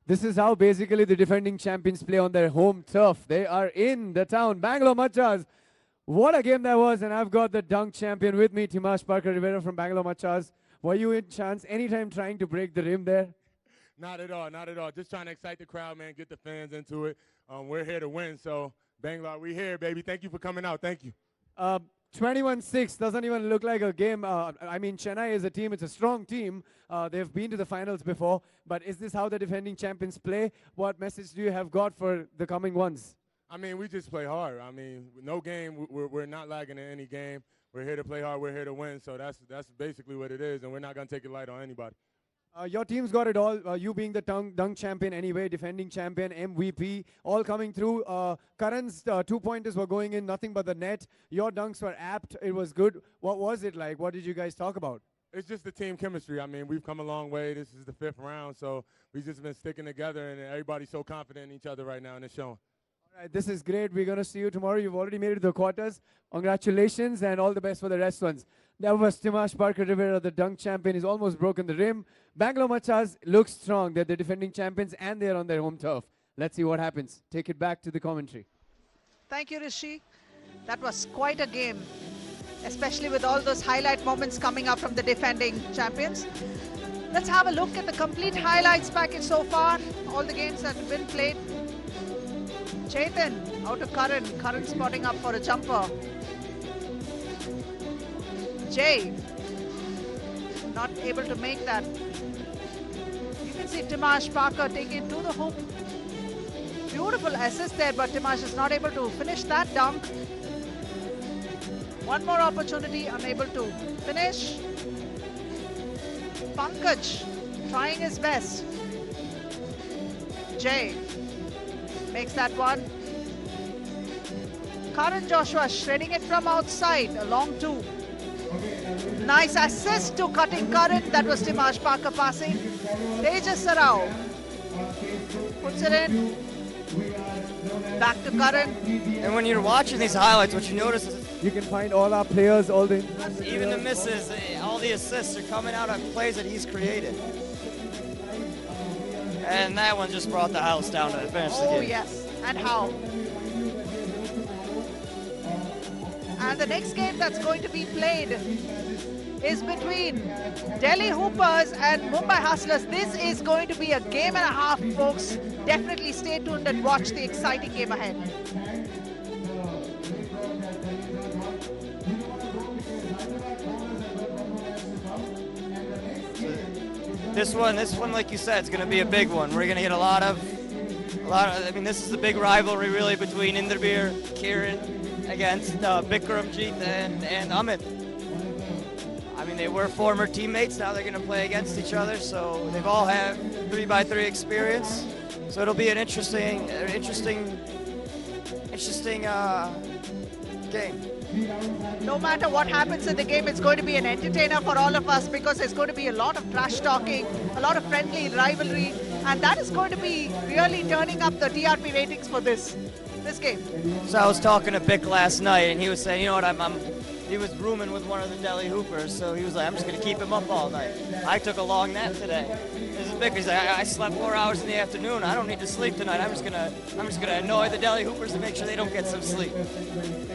This is how basically the defending champions play on their home turf. They are in the town. Bangalore Machas What a game that was, and I've got the dunk champion with me, Timash Parker Rivera from Bangalore Machas. Were you in chance anytime trying to break the rim there? Not at all, not at all. Just trying to excite the crowd, man, get the fans into it. We're here to win, so Bangalore, we here, baby. Thank you for coming out. Thank you. 21-6 doesn't even look like a game. I mean, Chennai is a team. It's a strong team. They've been to the finals before. But is this how the defending champions play? What message do you have got for the coming ones? I mean, we just play hard. I mean, no game, we're not lagging in any game. We're here to play hard. We're here to win. So that's basically what it is, and we're not going to take it light on anybody. Your team's got it all. You being the dunk champion anyway, defending champion, MVP, all coming through. Karan's 2-pointers were going in, nothing but the net. Your dunks were apt. It was good. What was it like? What did you guys talk about? It's just the team chemistry. I mean, we've come a long way. This is the 5th round, so we've just been sticking together, and everybody's so confident in each other right now, and it's showing. All right, this is great. We're going to see you tomorrow. You've already made it to the quarters. Congratulations, and all the best for the rest ones. That was Timash Parker Rivera, the dunk champion. He's almost broken the rim. Bangalore Machas looks strong. They're the defending champions, and they're on their home turf. Let's see what happens. Take it back to the commentary. Thank you, Rishi. That was quite a game, especially with all those highlight moments coming up from the defending champions. Let's have a look at the complete highlights package so far. All the games that have been played. Chetan out to Karan. Karan spotting up for a jumper. Jay not able to make that. You can see Timash Parker taking it to the hoop. Beautiful assist there, but Timash is not able to finish that dunk. One more opportunity, unable to finish. Pankaj trying his best. Jay makes that one. Karan Joshua shredding it from outside, a long 2. Nice assist to cutting Karan. That was Timash Parker passing. Tejas Sarao puts it in. Back to Karan. And when you're watching these highlights, what you notice is you can find all our players, all the even the misses, all the assists are coming out on plays that he's created. And that one just brought the house down to finish the game. Oh yes, and how? And the next game that's going to be played is between Delhi Hoopers and Mumbai Hustlers. This is going to be a game and a half, folks. Definitely stay tuned and watch the exciting game ahead. This one, like you said, is going to be a big one. We're going to get a lot of. I mean, this is the big rivalry really between Inderbir, Kiran, against Bikramjeet and Amit. I mean, they were former teammates. Now they're going to play against each other. So they've all had 3x3 experience. So it'll be an interesting game. No matter what happens in the game, it's going to be an entertainer for all of us because there's going to be a lot of trash talking, a lot of friendly rivalry, and that is going to be really turning up the TRP ratings for this game. So I was talking to Bick last night, and he was saying, you know what, he was rooming with one of the Delhi Hoopers, so he was like, I'm just going to keep him up all night. I took a long nap today. This is Bick. He's like, I slept 4 hours in the afternoon. I don't need to sleep tonight. I'm just gonna annoy the Delhi Hoopers to make sure they don't get some sleep.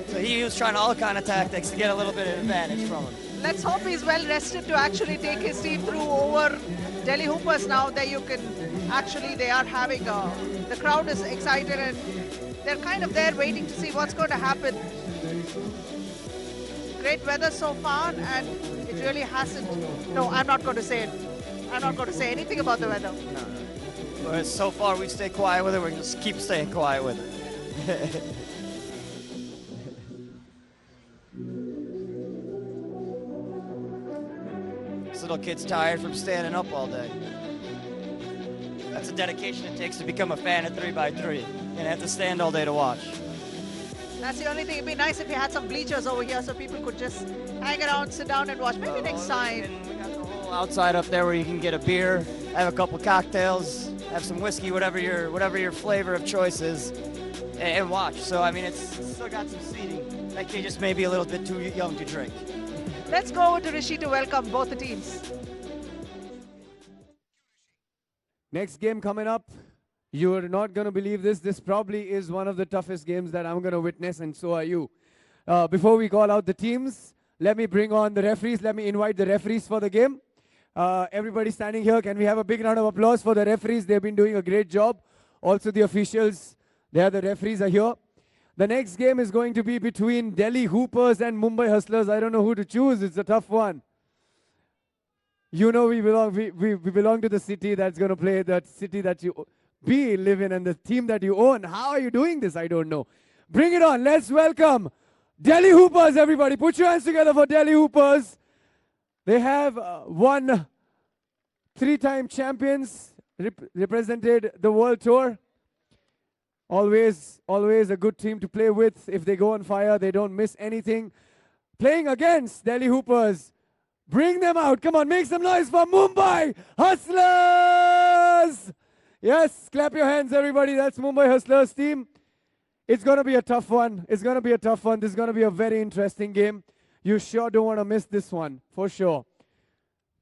So he was trying all kind of tactics to get a little bit of advantage from him. Let's hope he's well rested to actually take his team through over Delhi Hoopers now. That you can actually, they are having the crowd is excited and they're kind of there waiting to see what's going to happen. Great weather so far, and it really hasn't. No, I'm not going to say it. I'm not going to say anything about the weather. No. But so far we've stayed quiet with it. We're going to just keep staying quiet with it. This little kid's tired from standing up all day. That's a dedication it takes to become a fan of 3x3 and have to stand all day to watch. That's the only thing. It'd be nice if we had some bleachers over here so people could just hang around, sit down and watch. Maybe next time. We got the whole outside up there where you can get a beer, have a couple cocktails, have some whiskey, whatever your flavor of choice is, and watch. So, I mean, it's still got some seating. That kid just may be a little bit too young to drink. Let's go over to Rishi to welcome both the teams. Next game coming up. You are not going to believe this. This probably is one of the toughest games that I'm going to witness, and so are you. Before we call out the teams, let me bring on the referees. Let me invite the referees for the game. Everybody standing here, can we have a big round of applause for the referees? They've been doing a great job. Also the officials, there the referees are here. The next game is going to be between Delhi Hoopers and Mumbai Hustlers. I don't know who to choose. It's a tough one. You know we belong to the city that's going to play, that city that you live in, and the team that you own. How are you doing this? I don't know. Bring it on. Let's welcome Delhi Hoopers, everybody. Put your hands together for Delhi Hoopers. They have won 3-time champions, represented the world tour. Always a good team to play with. If they go on fire, they don't miss anything. Playing against Delhi Hoopers. Bring them out. Come on, make some noise for Mumbai Hustlers. Yes, clap your hands, everybody. That's Mumbai Hustlers team. It's going to be a tough one. It's going to be a tough one. This is going to be a very interesting game. You sure don't want to miss this one, for sure.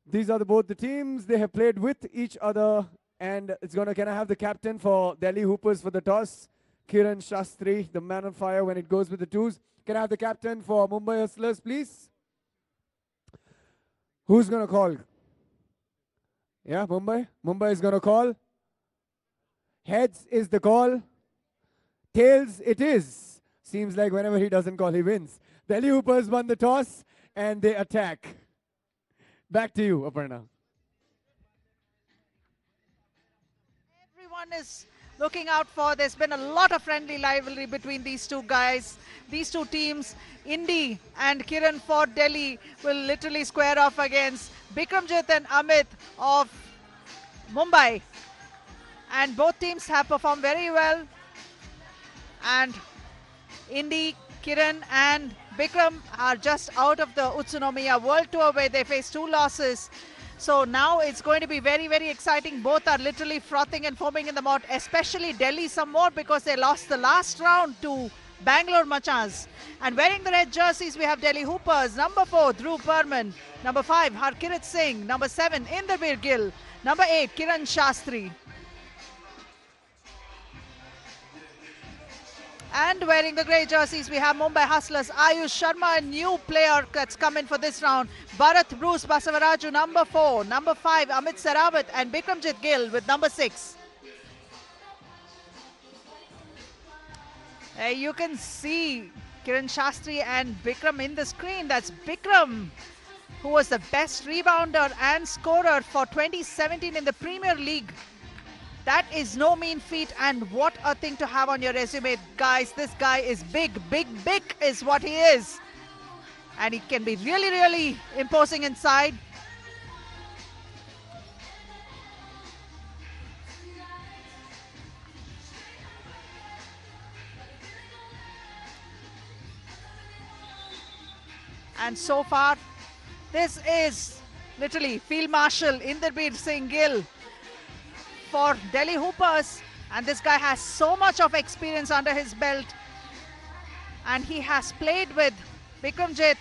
These are both the teams. They have played with each other. And it's going to, can I have the captain for Delhi Hoopers for the toss? Kiran Shastri, the man on fire when it goes with the twos. Can I have the captain for Mumbai Hustlers, please? Who's going to call? Yeah, Mumbai? Mumbai is going to call. Heads is the call. Tails it is. Seems like whenever he doesn't call, he wins. Delhi Hoopers won the toss and they attack. Back to you, Aparna. Everyone is looking out for. There's been a lot of friendly rivalry between these two guys, these two teams. Indy and Kiran for Delhi will literally square off against Bikramjit and Amit of Mumbai. And both teams have performed very well. And Indy, Kiran and Bikram are just out of the Utsunomiya World Tour where they face 2 losses. So now it's going to be very, very exciting. Both are literally frothing and foaming in the mouth, especially Delhi some more because they lost the last round to Bangalore Machas. And wearing the red jerseys, we have Delhi Hoopers. Number 4, Dhruv Parman. Number 5, Harkirat Singh. Number 7, Inderbir Gill. Number 8, Kiran Shastri. And wearing the grey jerseys, we have Mumbai Hustlers, Ayush Sharma, a new player that's come in for this round. Bharat Bruce Basavaraju, number 4. Number 5, Amit Sarawat and Bikramjit Gill with number 6. You can see Kiran Shastri and Bikram in the screen. That's Bikram, who was the best rebounder and scorer for 2017 in the Premier League. That is no mean feat, and what a thing to have on your resume, guys. This guy is big is what he is. And he can be really, really imposing inside. And so far, this is literally Field Marshal Inderbir Singh Gill for Delhi Hoopers, and this guy has so much of experience under his belt, and he has played with Bikramjit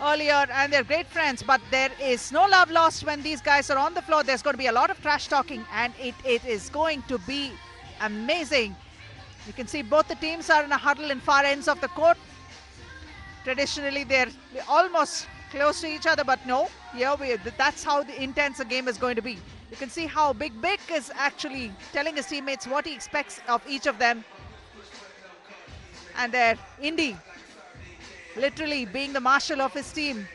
earlier and they're great friends, but there is no love lost when these guys are on the floor. There's going to be a lot of trash talking and it is going to be amazing. You can see both the teams are in a huddle in far ends of the court. Traditionally they're almost close to each other, but no, that's how intense a game is going to be. You can see how Big is actually telling his teammates what he expects of each of them. And there, Indy, literally being the marshal of his team.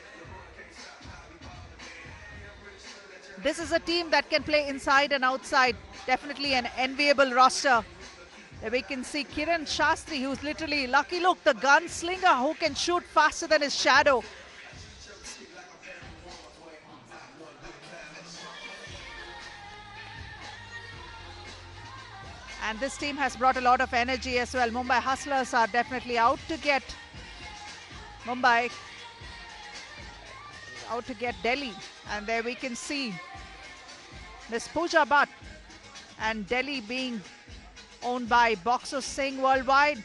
This is a team that can play inside and outside. Definitely an enviable roster. There we can see Kiran Shastri, who's literally Lucky Luke, the gunslinger who can shoot faster than his shadow. And this team has brought a lot of energy as well. Mumbai Hustlers are definitely out to get Mumbai, out to get Delhi. And there we can see Miss Pooja Bhatt, and Delhi being owned by Boxer Singh Worldwide.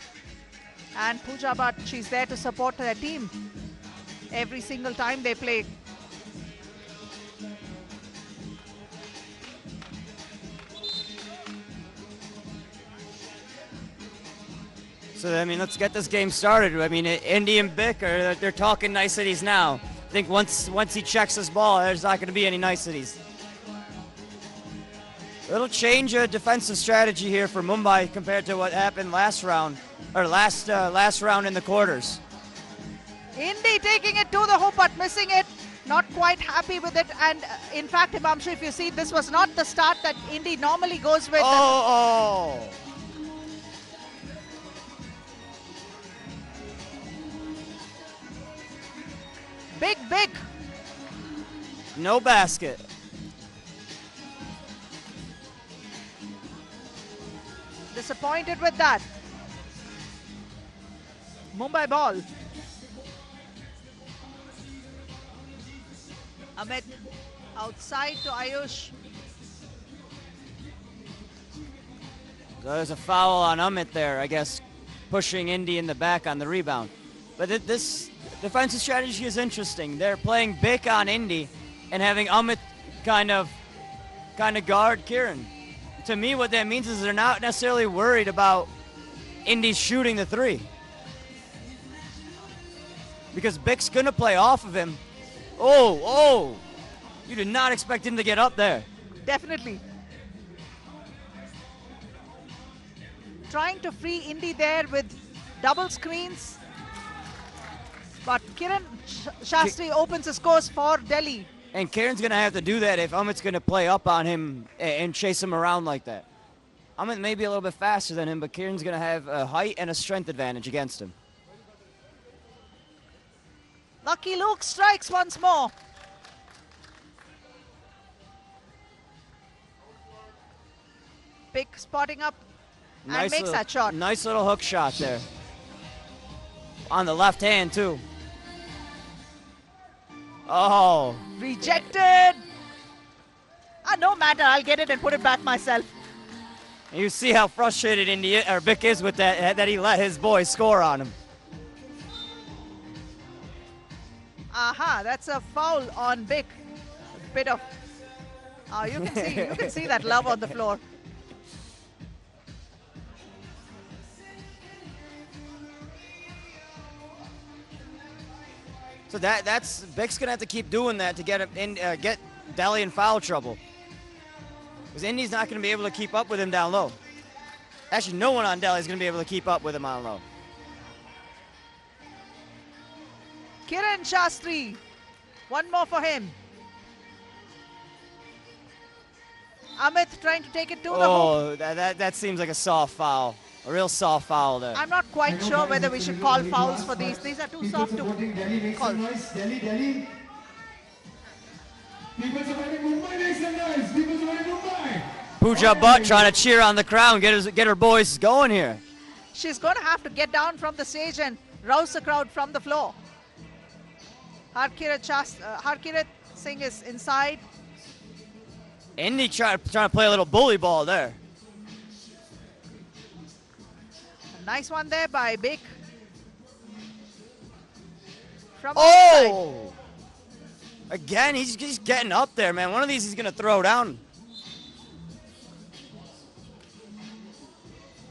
And Pooja Bhatt, she's there to support their team every single time they play. So, I mean, let's get this game started. I mean, Indy and Bick, they're talking niceties now. I think once he checks this ball, there's not going to be any niceties. Little change of defensive strategy here for Mumbai compared to what happened last round, or last round in the quarters. Indy taking it to the hoop but missing it. Not quite happy with it. And in fact, Himamshu, if you see, this was not the start that Indy normally goes with. Big. No basket. Disappointed with that. Mumbai ball. Amit outside to Ayush. There's a foul on Amit there, I guess, pushing Indy in the back on the rebound. But this defensive strategy is interesting. They're playing Bick on Indy and having Amit kind of guard Kiran. To me, what that means is they're not necessarily worried about Indy shooting the three. Because Bick's going to play off of him. Oh, you did not expect him to get up there. Definitely. Trying to free Indy there with double screens. But Kiran Shastri opens his course for Delhi. And Kiran's going to have to do that if Amit's going to play up on him and chase him around like that. Amit may be a little bit faster than him, but Kiran's going to have a height and a strength advantage against him. Lucky Luke strikes once more. Big spotting up and makes that shot. Nice little hook shot there. On the left hand, too. Oh. Rejected. No matter, I'll get it and put it back myself. You see how frustrated Bick is with that he let his boys score on him. That's a foul on Bick. A bit of, you can see that love on the floor. So that's Bick's gonna have to keep doing that to get Delhi in foul trouble. Because Indy's not gonna be able to keep up with him down low. Actually, no one on Delhi is gonna be able to keep up with him on low. Kiran Shastri. One more for him. Amit trying to take it to the hoop. Oh, that seems like a soft foul. A real soft foul there. I'm not quite sure whether we should call fouls for these. These are too soft to call. Delhi. People supporting Mumbai, make some noise. People supporting Mumbai. Pooja Butt trying to cheer on the crowd, get her boys going here. She's going to have to get down from the stage and rouse the crowd from the floor. Harkirat Singh is inside. Indy trying to play a little bully ball there. Nice one there by Bick. From outside. Again, he's getting up there, man. One of these he's going to throw down.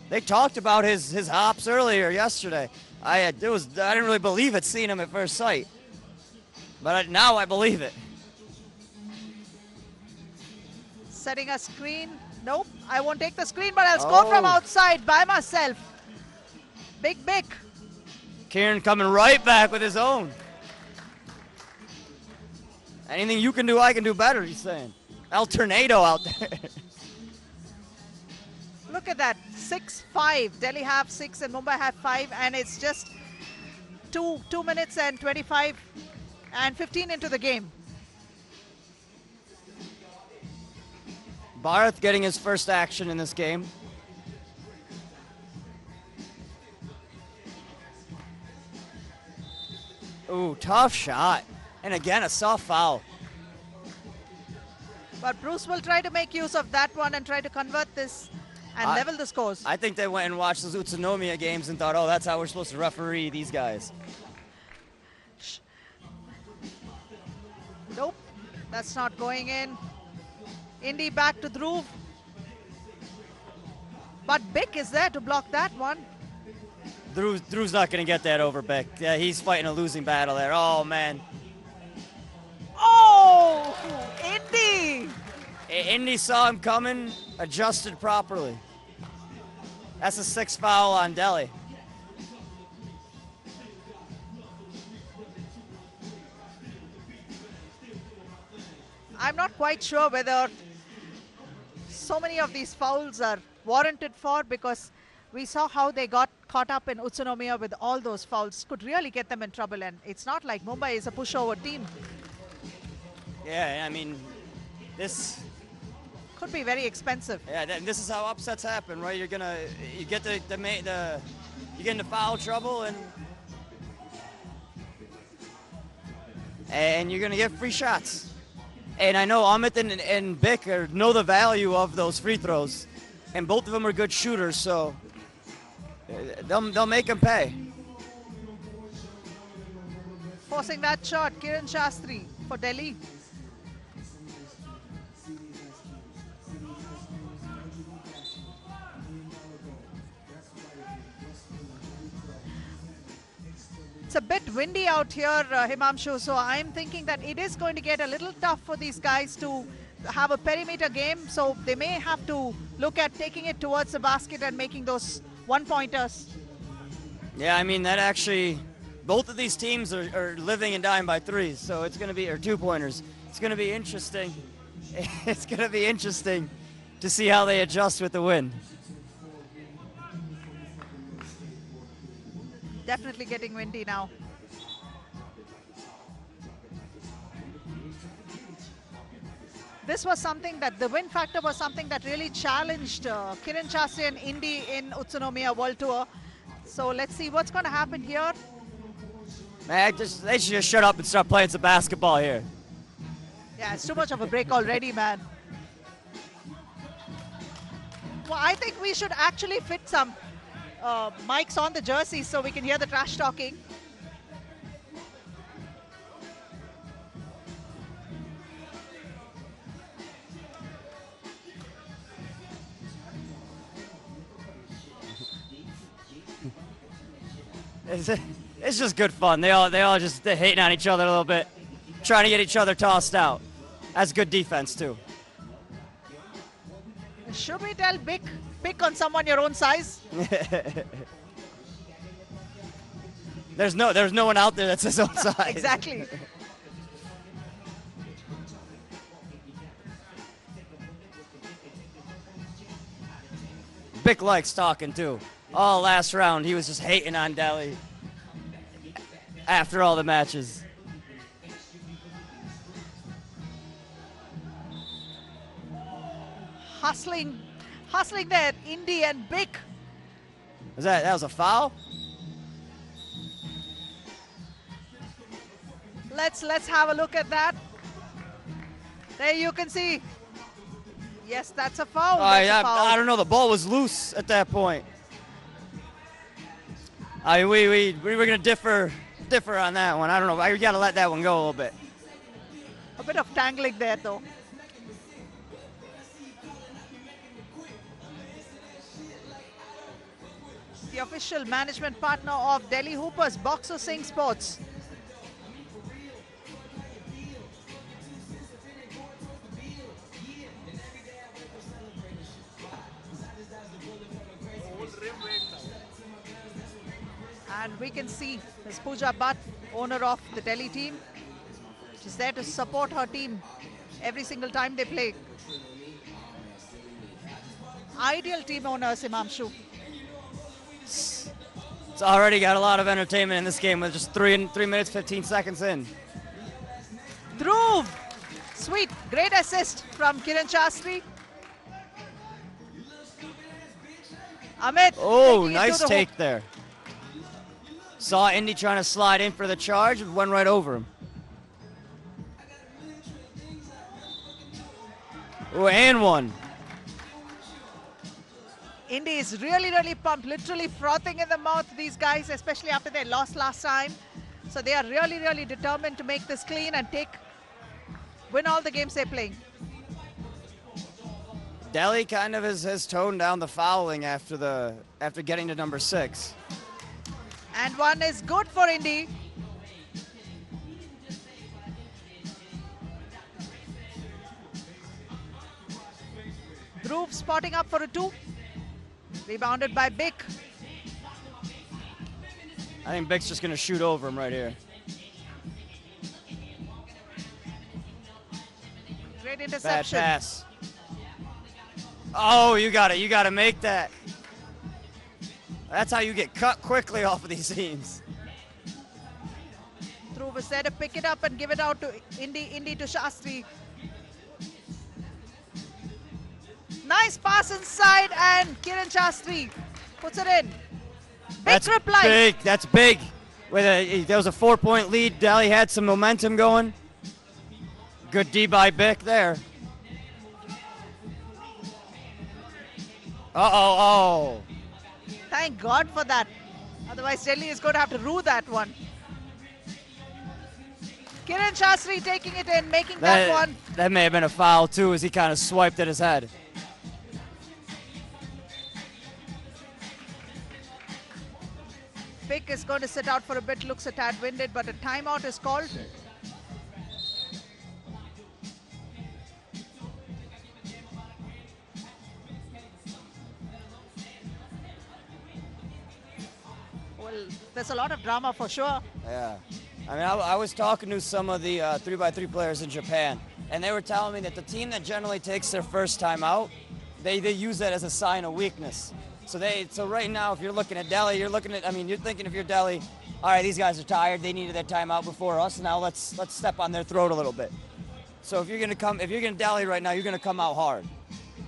They talked about his hops earlier yesterday. I didn't really believe it seeing him at first sight. But now I believe it. Setting a screen. Nope, I won't take the screen, but I'll score from outside by myself. Big. Kieran coming right back with his own. Anything you can do, I can do better, he's saying. El Tornado out there. Look at that, 6-5. Delhi have 6 and Mumbai have 5, and it's just 2 minutes and 25 and 15 into the game. Bharat getting his first action in this game. Ooh, tough shot. And again, a soft foul. But Bruce will try to make use of that one and try to convert this and level the scores. I think they went and watched the Utsunomiya games and thought, oh, that's how we're supposed to referee these guys. Nope, that's not going in. Indy back to Dhruv. But Bick is there to block that one. Drew's not going to get that over Beck. Yeah, he's fighting a losing battle there. Oh, man. Oh, Indy! Indy saw him coming, adjusted properly. That's a 6th foul on Delhi. I'm not quite sure whether so many of these fouls are warranted for, because we saw how they got caught up in Utsunomiya with all those fouls. Could really get them in trouble, and it's not like Mumbai is a pushover team. Yeah, I mean, this could be very expensive. Yeah, this is how upsets happen, right? You get you get into foul trouble, and you're gonna get free shots. And I know Amit and Bick know the value of those free throws, and both of them are good shooters, so they'll make them pay. Forcing that shot, Kiran Shastri for Delhi. It's a bit windy out here, Himanshu, so I'm thinking that it is going to get a little tough for these guys to have a perimeter game, so they may have to look at taking it towards the basket and making those one-pointers. Yeah, I mean, that actually, both of these teams are living and dying by threes, so it's going to be, or two-pointers. It's going to be interesting. It's going to be interesting to see how they adjust with the win. Definitely getting windy now. This was something that, the win factor was something that really challenged Kiran Shastri and Indy in Utsunomiya World Tour. So let's see what's going to happen here. Man, they should just shut up and start playing some basketball here. Yeah, it's too much of a break already, man. Well, I think we should actually fit some mics on the jerseys so we can hear the trash talking. It's just good fun. They all just hating on each other a little bit, trying to get each other tossed out. That's good defense too. Should we tell Bick, pick on someone your own size? There's no one out there that's his own size. Exactly. Bick likes talking too. All last round, he was just hating on Delhi after all the matches. Hustling there, Indy and Bick. That was a foul? Let's have a look at that. There you can see. Yes, that's a foul. I don't know. The ball was loose at that point. We were gonna differ on that one. I don't know. We gotta let that one go a little bit. A bit of tangling there, though. The official management partner of Delhi Hoopers, Boxer Singh Sports. And we can see Ms. Pooja Bhatt, owner of the Delhi team. She's there to support her team every single time they play. Ideal team owner, Himanshu. It's already got a lot of entertainment in this game with just 3 minutes, 15 seconds in. Dhruv! Sweet, great assist from Kiran Shastri. Amit. Oh, nice take there. Saw Indy trying to slide in for the charge, went right over him. Oh, and one. Indy is really pumped, literally frothing in the mouth, these guys, especially after they lost last time. So they are really determined to make this clean and win all the games they're playing. Delhi kind of has toned down the fouling after getting to number 6. And one is good for Indy. Dhruv spotting up for a 2. Rebounded by Bick. I think Bick's just going to shoot over him right here. Great Bad interception. pass. Oh, you got it. You got to make that. That's how you get cut quickly off of these teams. Dhruv is there to pick it up and give it out to Indy. Indy to Shastri. Nice pass inside, and Kiran Shastri puts it in. Big reply. Big. That's big. There was a 4-point lead. Delhi had some momentum going. Good D by Bick there. Oh. Thank God for that. Otherwise, Delhi is going to have to rue that one. Kiran Shastri taking it in, making that one. That may have been a foul, too, as he kind of swiped at his head. Bick is going to sit out for a bit, looks a tad winded, but a timeout is called. Well, there's a lot of drama for sure. Yeah. I mean, I was talking to some of the 3x3 players in Japan, and they were telling me that the team that generally takes their first time out, they use that as a sign of weakness. So right now, if you're looking at Delhi, you're thinking if you're Delhi, all right, these guys are tired. They needed that timeout before us. Now let's step on their throat a little bit. So if you're gonna Delhi right now, you're gonna come out hard.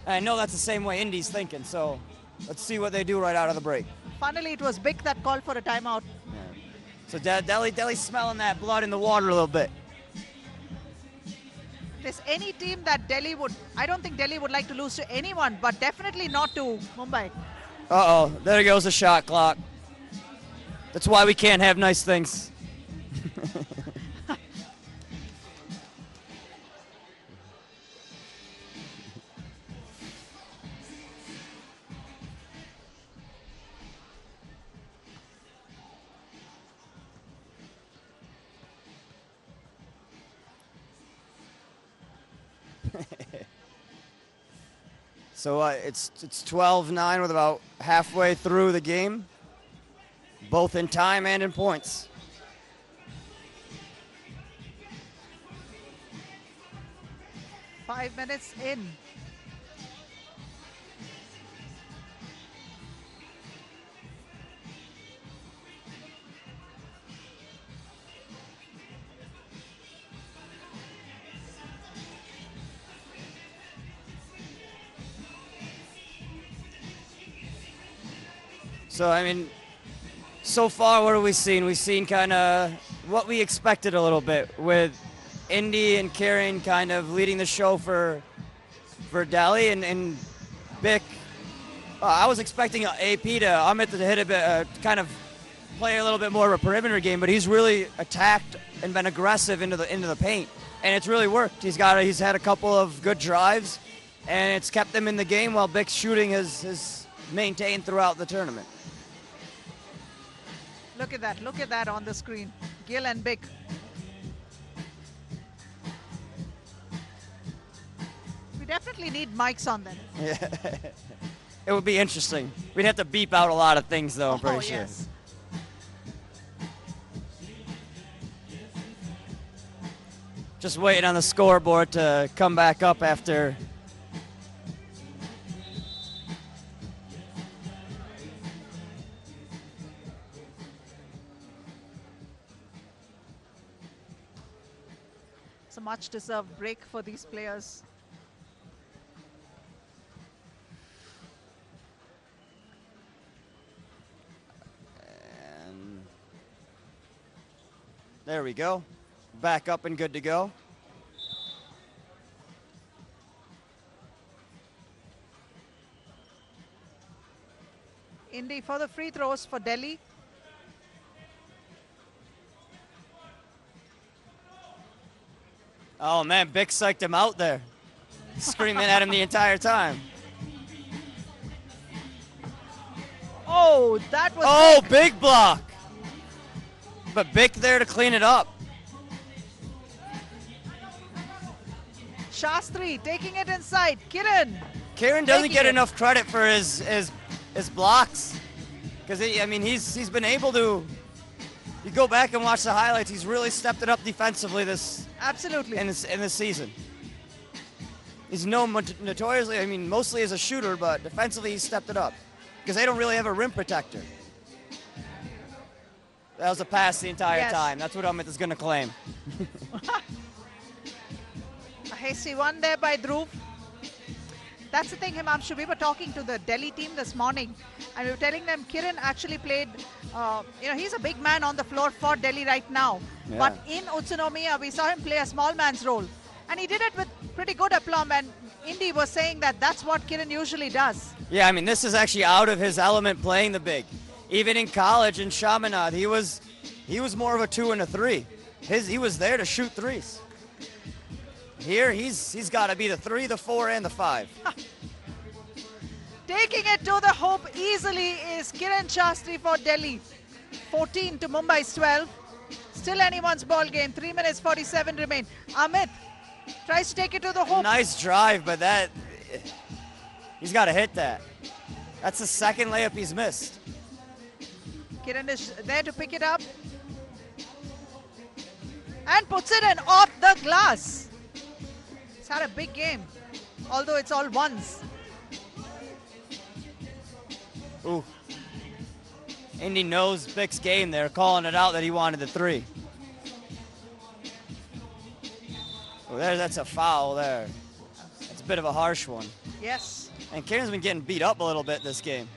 And I know that's the same way Indy's thinking. So let's see what they do right out of the break. Finally, it was Bick that called for a timeout. Yeah. So Delhi's smelling that blood in the water a little bit. If there's any team that I don't think Delhi would like to lose to anyone, but definitely not to Mumbai. Uh-oh, there goes the shot clock. That's why we can't have nice things. So it's 12-9 with about halfway through the game, both in time and in points. Five minutes in. So, I mean, so far, what have we seen? We've seen kind of what we expected a little bit with Indy and Karen kind of leading the show for Delhi and Bick. I was expecting AP to Amit to hit a bit, kind of play a little bit more of a perimeter game, but he's really attacked and been aggressive into the paint, and it's really worked. He's had a couple of good drives, and it's kept them in the game while Bick's shooting has maintained throughout the tournament. Look at that on the screen. Gill and Bick. We definitely need mics on them. Yeah. It would be interesting. We'd have to beep out a lot of things, though, I'm pretty sure. Yes. Just waiting on the scoreboard to come back up after. It's a much deserved break for these players. And there we go. Back up and good to go. Indy for the free throws for Delhi. Oh man, Bick psyched him out there. Screaming at him the entire time. Oh, that was Oh, big block. But Bick there to clean it up. Shastri taking it inside. Kiran. Kiran doesn't get enough credit for his blocks. Because, he's been able to, you go back and watch the highlights, he's really stepped it up defensively Absolutely. in this season. He's known notoriously, mostly as a shooter, but defensively he's stepped it up. Because they don't really have a rim protector. That was a pass the entire time. That's what Amit is going to claim. A hasty one there by Dhruv. That's the thing, Himanshu. We were talking to the Delhi team this morning, and we were telling them Kiran actually played, he's a big man on the floor for Delhi right now. Yeah. But in Utsunomiya, we saw him play a small man's role. And he did it with pretty good aplomb, and Indy was saying that that's what Kiran usually does. Yeah, this is actually out of his element playing the big. Even in college in Chaminade, he was more of a 2 and a 3. He was there to shoot threes. Here, he's got to be the 3, the 4, and the 5. Taking it to the hoop easily is Kiran Shastri for Delhi. 14 to Mumbai's 12. Still anyone's ball game. 3 minutes 47 remain. Amit tries to take it to the hoop. Nice drive, but he's got to hit that. That's the second layup he's missed. Kiran is there to pick it up. And puts it in off the glass. He's had a big game, although it's all ones. Ooh. Indy knows Bick's game there, calling it out that he wanted the 3. Oh, that's a foul there. That's a bit of a harsh one. Yes. And Kiran's been getting beat up a little bit this game.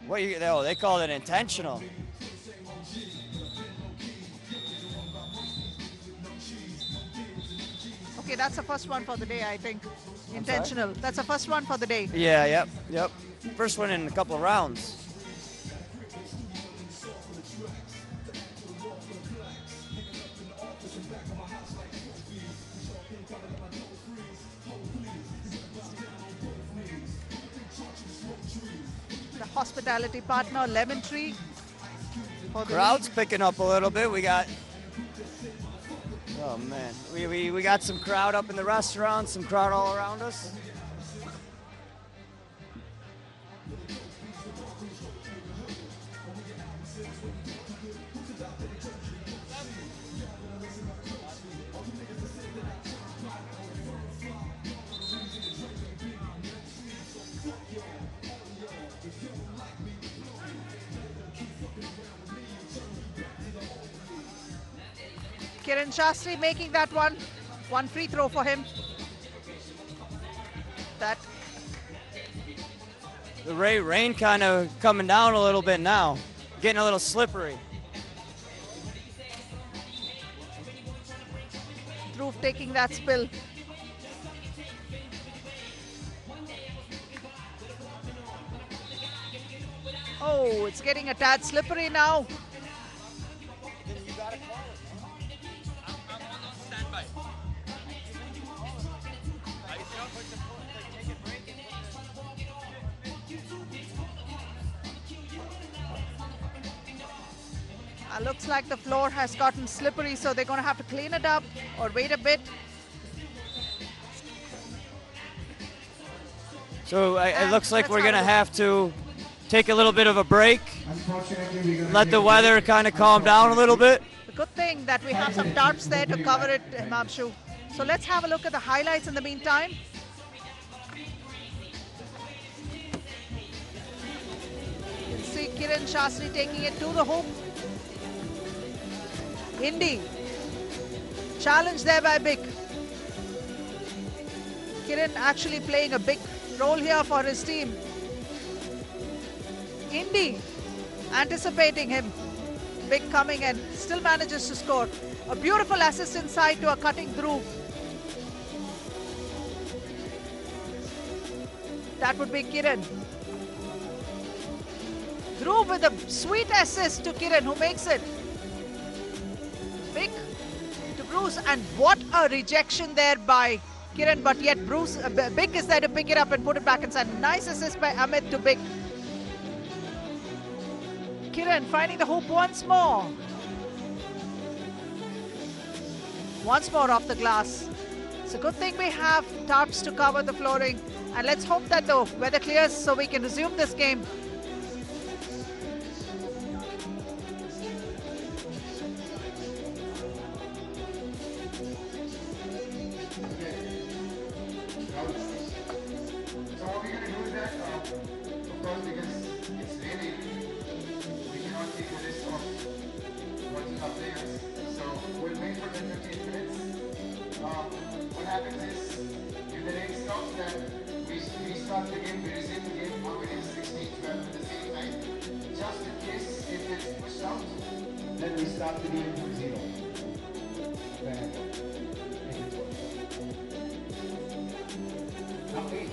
They called it intentional. Okay, that's the first one for the day, I think. Intentional. That's the first one for the day. Yeah, yep. First one in a couple of rounds. The hospitality partner, Lemon Tree. Crowd's picking up a little bit. We got, oh man, we got some crowd up in the restaurant, some crowd all around us. Kiran Shastri making that one free throw for him. The rain kind of coming down a little bit now, getting a little slippery. Dhruv taking that spill. Oh, it's getting a tad slippery now. Looks like the floor has gotten slippery, so they're going to have to clean it up or wait a bit. So it looks like we're going to have to take a little bit of a break. Let the weather kind of calm down a little bit. The good thing that we have some tarps there to cover it, Himanshu. So let's have a look at the highlights in the meantime. You can see Kiran Shastri taking it to the hoop. Indy. Challenge there by Bick. Kiran actually playing a big role here for his team. Indy anticipating him. Bick coming in. Still manages to score. A beautiful assist inside to a cutting Dhruv. That would be Kiran. Dhruv with a sweet assist to Kiran, who makes it. Bick to Bruce, and what a rejection there by Kiran, but yet Bick is there to pick it up and put it back inside. Nice assist by Amit to Bick. Kiran finding the hoop once more. Once more off the glass. It's a good thing we have tarps to cover the flooring. And let's hope that the weather clears so we can resume this game. What happens is, if the rain stops, then we restart the game, we resume the game. Now it is 16-12 at the same time. Just in case if it's pushed out, then we start the game from 0. Now 8.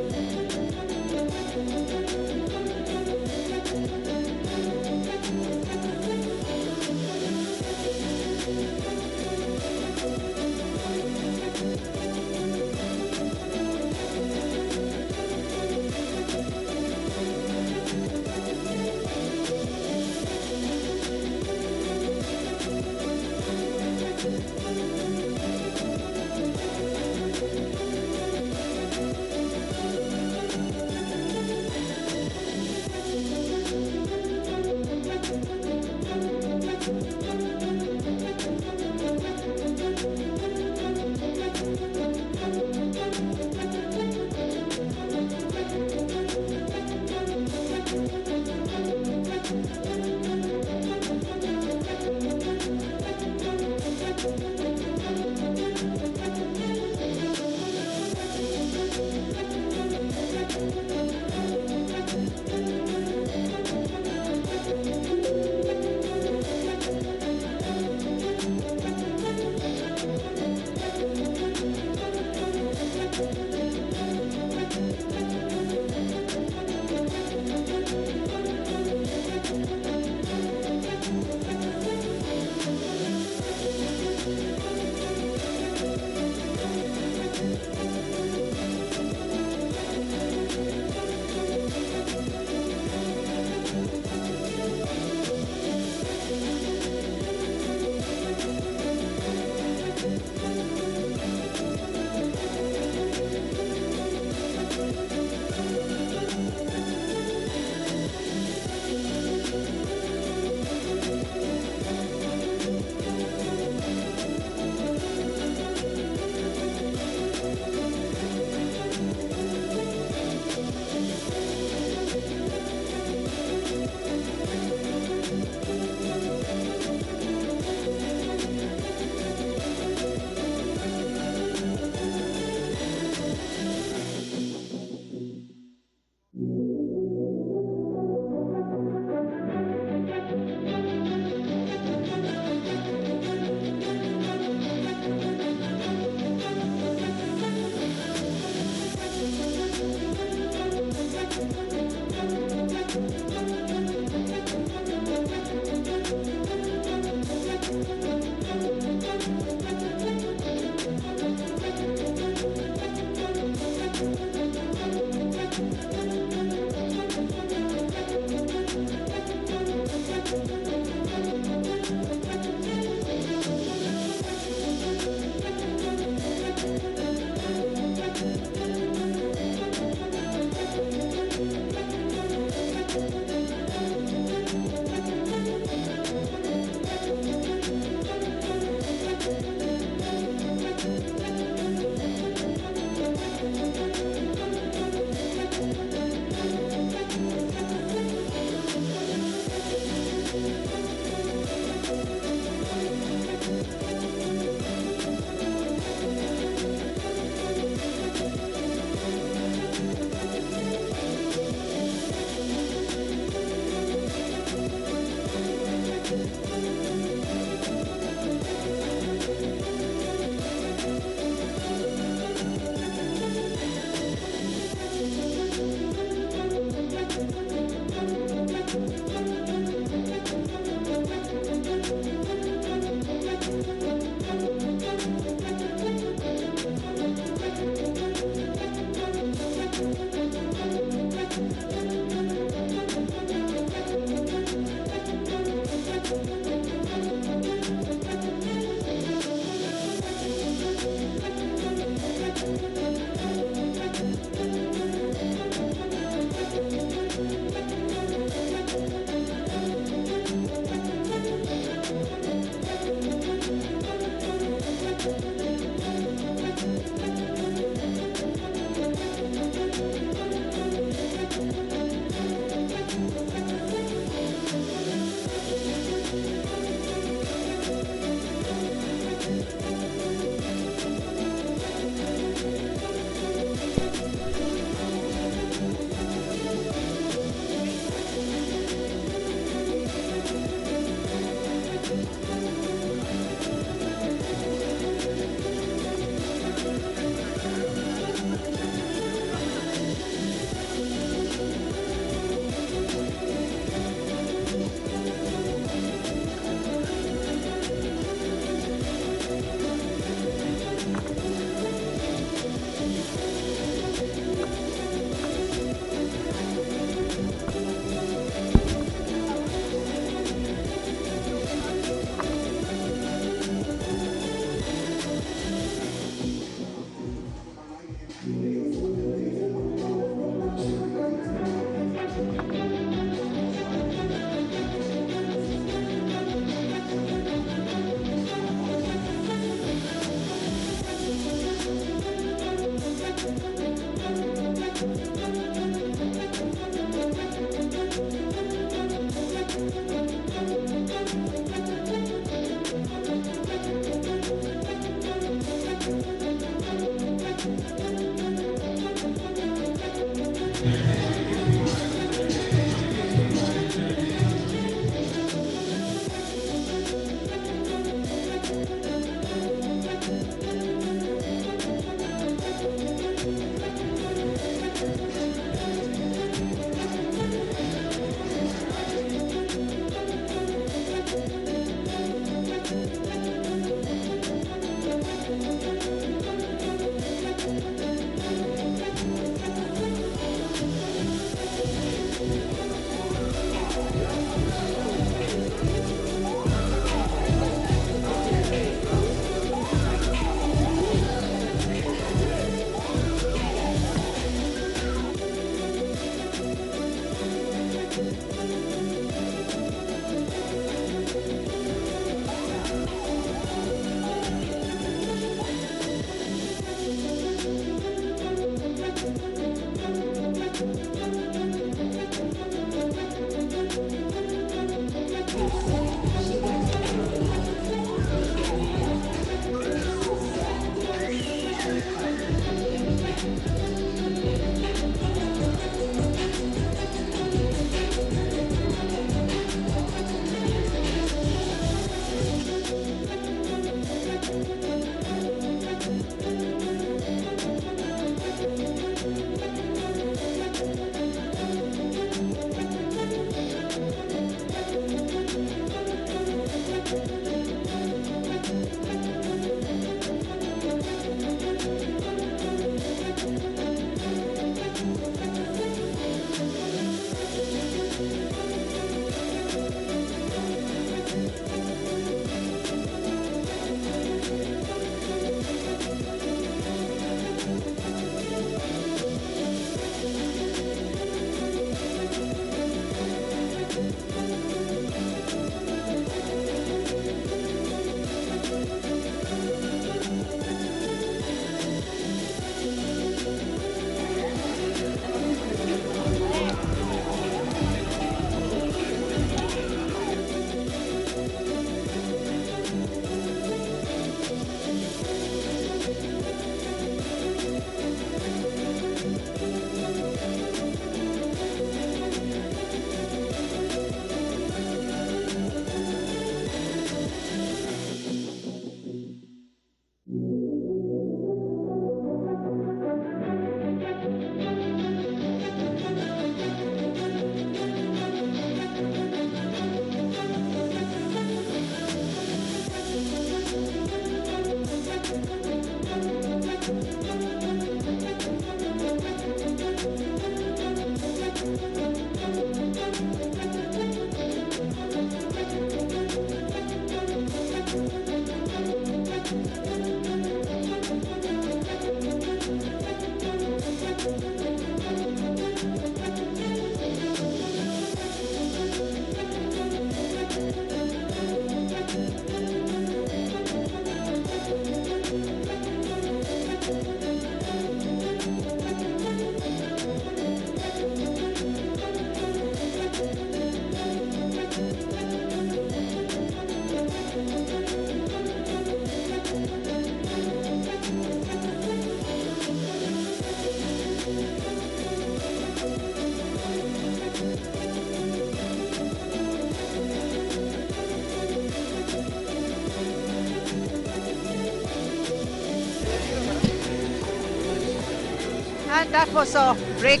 And that was a break,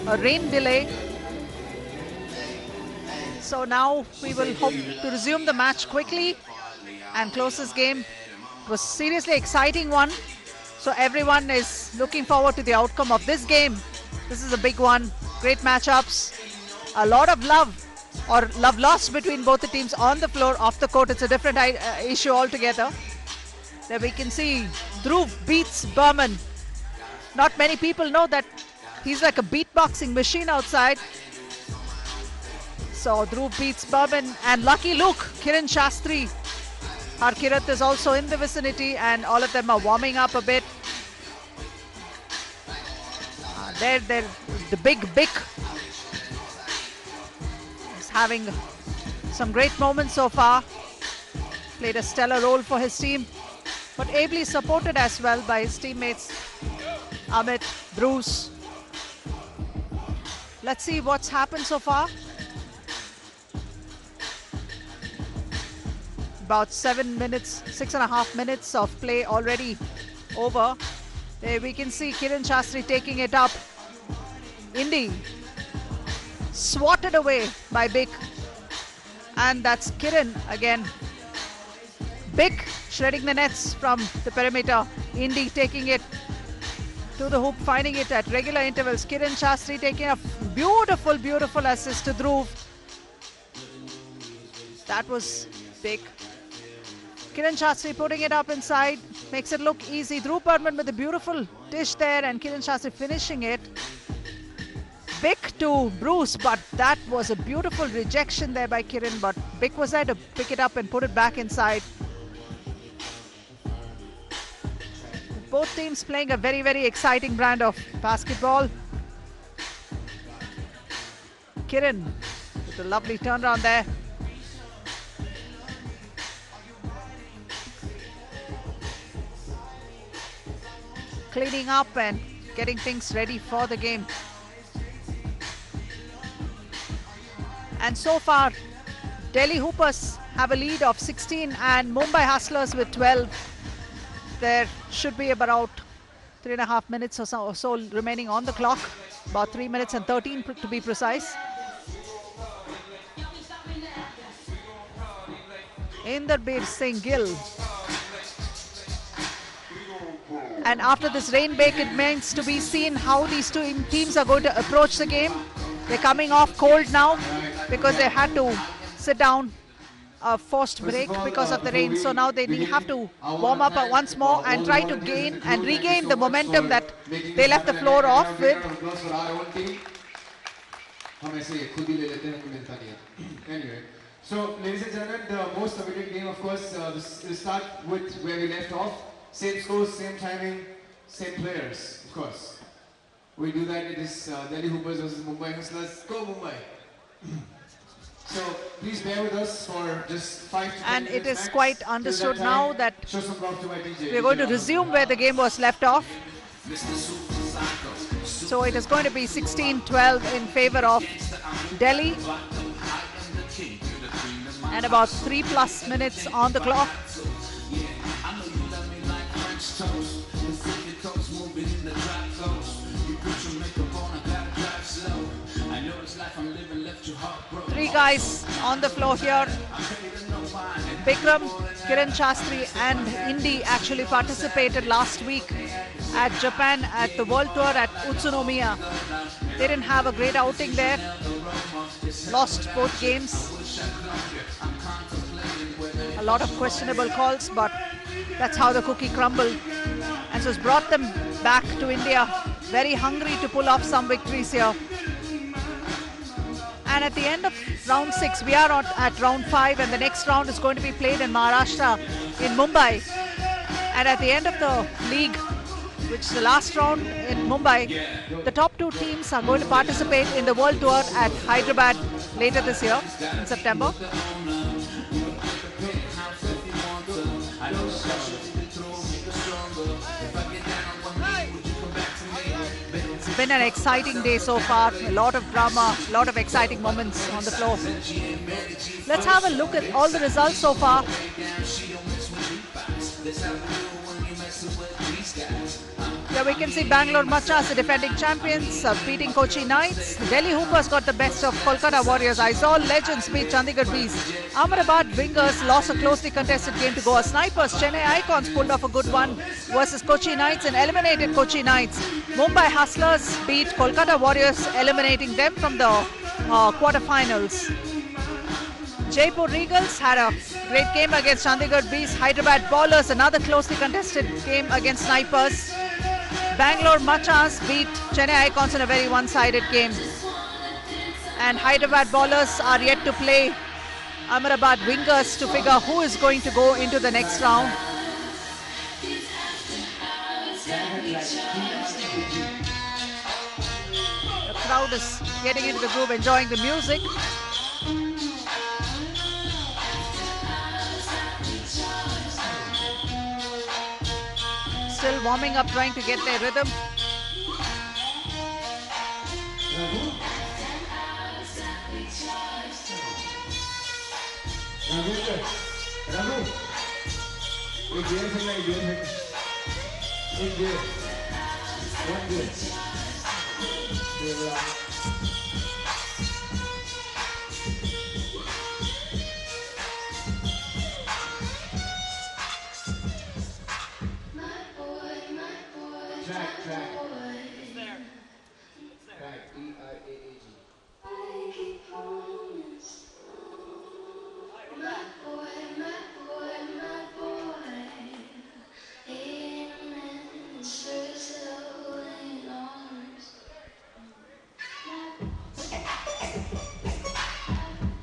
a rain delay. So now we will hope to resume the match quickly and close this game. It was a seriously exciting one. So everyone is looking forward to the outcome of this game. This is a big one. Great matchups. A lot of love or love lost between both the teams on the floor. Off the court, it's a different issue altogether. There we can see Dhruv beats Berman. Not many people know that he's like a beatboxing machine outside. So Dhruv beats Berman, and lucky Luke, Kiran Shastri. Harkirat is also in the vicinity, and all of them are warming up a bit. There, the big Bick is having some great moments so far. Played a stellar role for his team, but ably supported as well by his teammates, Amit, Bruce. Let's see what's happened so far. About 7 minutes, 6.5 minutes of play already over. There we can see Kiran Shastri taking it up. Indy swatted away by Bick. And that's Kiran again. Bick shredding the nets from the perimeter. Indy taking it to the hoop, finding it at regular intervals. Kiran Shastri taking a beautiful, beautiful assist to Dhruv. That was big. Kiran Shastri putting it up inside, makes it look easy. Dhruv Berman with a beautiful dish there, and Kiran Shastri finishing it. Bick to Bruce, but that was a beautiful rejection there by Kiran, but Bick was there to pick it up and put it back inside. Both teams playing a very, very exciting brand of basketball. Kiran with a lovely turnaround there. Cleaning up and getting things ready for the game. And so far, Delhi Hoopers have a lead of 16 and Mumbai Hustlers with 12. There should be about 3.5 minutes or so remaining on the clock. About 3 minutes and 13 to be precise. Inderbir Singh Gill. And after this rain break, it remains to be seen how these two teams are going to approach the game. They're coming off cold now because they had to sit down a forced break because of the rain. So now they have to warm up once more and try to gain and regain the momentum that they left the floor off with. Anyway, so ladies and gentlemen, the most awaited game, of course, we'll start with where we left off. Same scores, same timing, same players, of course. We do that. It is Delhi Hoopers versus Mumbai Hustlers. Go Mumbai! So please bear with us for just 5 to 10 and minutes. it is max. quite understood now that Show some love to my DJ. we're going to resume where the game was left off. So it is going to be 16-12 in favor of Delhi. And about 3+ minutes on the clock. Three guys on the floor here. Bikram, Kiran Shastri and Indy actually participated last week at Japan at the World Tour at Utsunomiya. They didn't have a great outing there. Lost both games. A lot of questionable calls, but that's how the cookie crumbled. And so it's brought them back to India, very hungry to pull off some victories here. And at the end of round 6, we are at round 5, and the next round is going to be played in Maharashtra, in Mumbai. And at the end of the league, which is the last round in Mumbai, the top 2 teams are going to participate in the World Tour at Hyderabad later this year, in September. It's been an exciting day so far, a lot of drama, a lot of exciting moments on the floor. Let's have a look at all the results so far. Here we can see Bangalore Machas, the defending champions, beating Kochi Knights. Delhi Hoopers got the best of Kolkata Warriors. Aizawl Legends beat Chandigarh Bees. Ahmedabad Wingers lost a closely contested game to Goa Snipers. Chennai Icons pulled off a good one versus Kochi Knights and eliminated Kochi Knights. Mumbai Hustlers beat Kolkata Warriors, eliminating them from the quarterfinals. Jaipur Regals had a great game against Chandigarh Bees. Hyderabad Ballers, another closely contested game against Snipers. Bangalore Machas beat Chennai Icons in a very one-sided game. And Hyderabad Ballers are yet to play Ahmedabad Wingers to figure who is going to go into the next round. The crowd is getting into the groove, enjoying the music. Still warming up, trying to get their rhythm.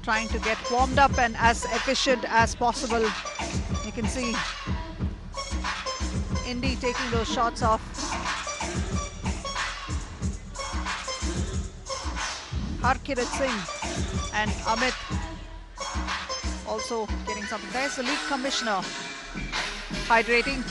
Trying to get warmed up and as efficient as possible. You can see Indy taking those shots off. Harkirat Singh and Amit also getting something. There's the league commissioner hydrating.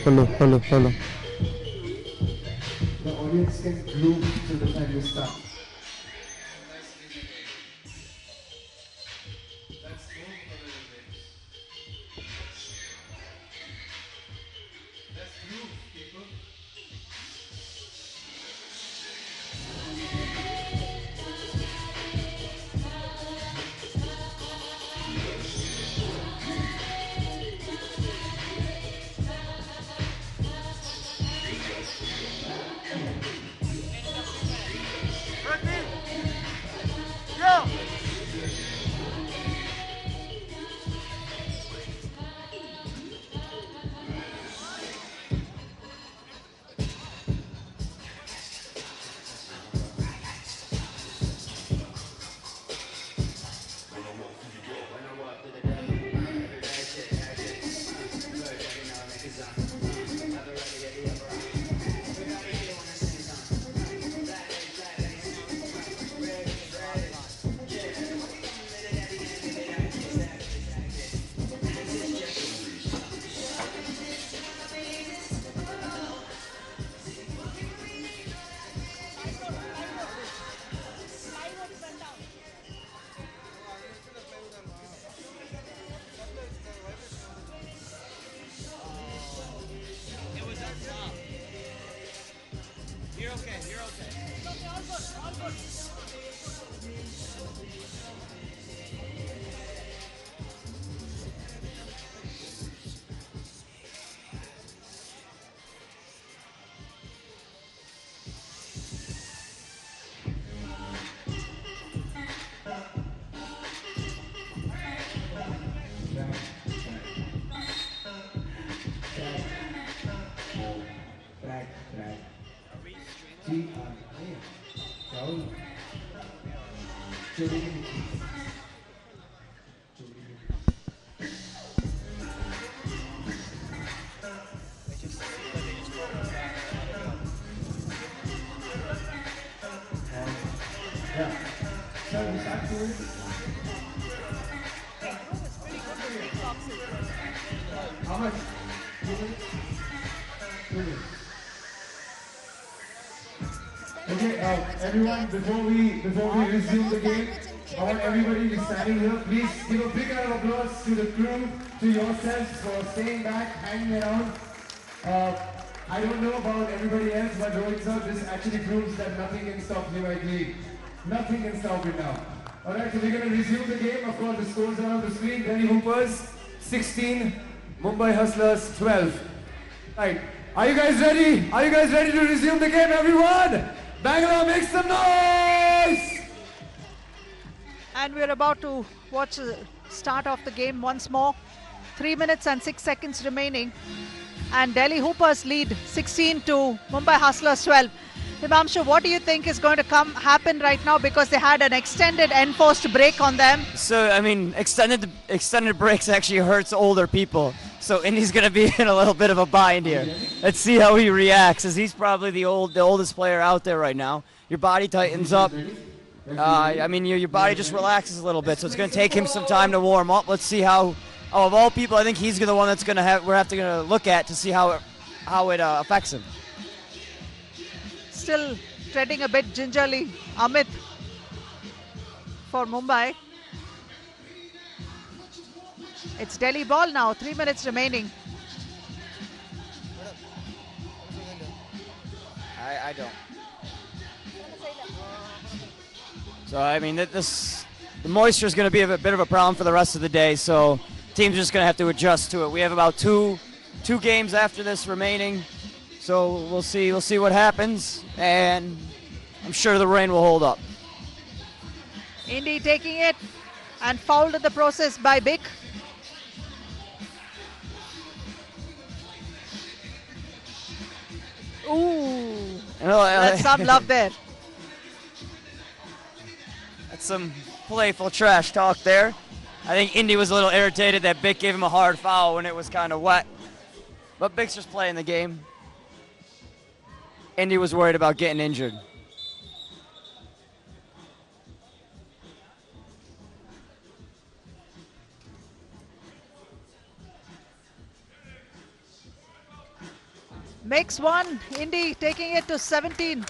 Hello. The audience can glue to the time you start. How much? 2 minutes. Okay, everyone, before we resume the game, I want everybody to be standing here. Please give a big round of applause to the crew, to yourselves for staying back, hanging around. I don't know about everybody else, but Rohit sir, this actually proves that nothing can stop United League. Nothing can stop it now. Alright, so we're going to resume the game. Of course, the scores are on the screen. Delhi Hoopers 16, Mumbai Hustlers 12. Right. Are you guys ready? Are you guys ready to resume the game, everyone? Bangalore, make some noise! And we're about to watch the start of the game once more. 3 minutes and 6 seconds remaining. And Delhi Hoopers lead 16 to Mumbai Hustlers 12. Himamshu, what do you think is going to happen right now, because they had an extended enforced break on them? So, I mean, extended breaks actually hurts older people. So Indy's going to be in a little bit of a bind here. Let's see how he reacts, as he's probably the oldest player out there right now. Your body tightens up. I mean, your body just relaxes a little bit, so it's going to take him some time to warm up. Let's see how. Of all people, I think he's the one that's going to have. We're going to look at to see how it affects him. Still treading a bit gingerly, Amit for Mumbai. It's Delhi ball now, 3 minutes remaining. I don't. So, I mean, the moisture is going to be a bit of a problem for the rest of the day, so team's just going to have to adjust to it. We have about two games after this remaining, so we'll see what happens, and I'm sure the rain will hold up. Indy taking it and fouled in the process by Bick. Ooh, that's some love there. That's some playful trash talk there. I think Indy was a little irritated that Bick gave him a hard foul when it was kind of wet. But Bick's just playing the game. Indy was worried about getting injured. Makes one, Indy taking it to 17.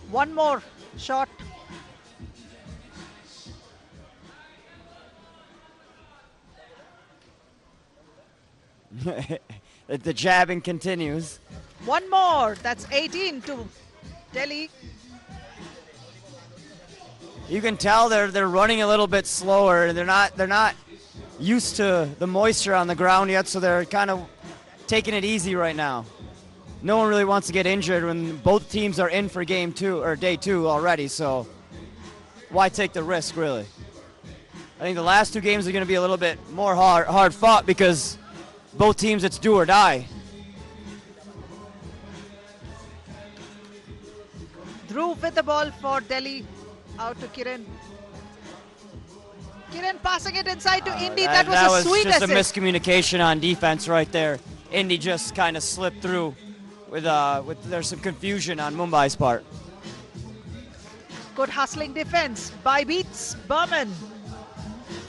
One more shot. The jabbing continues. One more, that's 18 to Delhi. You can tell they're running a little bit slower. They're not used to the moisture on the ground yet, so they're kind of taking it easy right now. No one really wants to get injured when both teams are in for game 2 or day 2 already, so why take the risk, really? I think the last 2 games are going to be a little bit more hard fought, because both teams, it's do or die. Dhruv with the ball for Delhi, out to Kiran. Kiran passing it inside to Indy. That was a sweet just assist. a miscommunication on defense right there. Indy just kind of slipped through with there's some confusion on Mumbai's part. Good hustling defense by Beats Berman.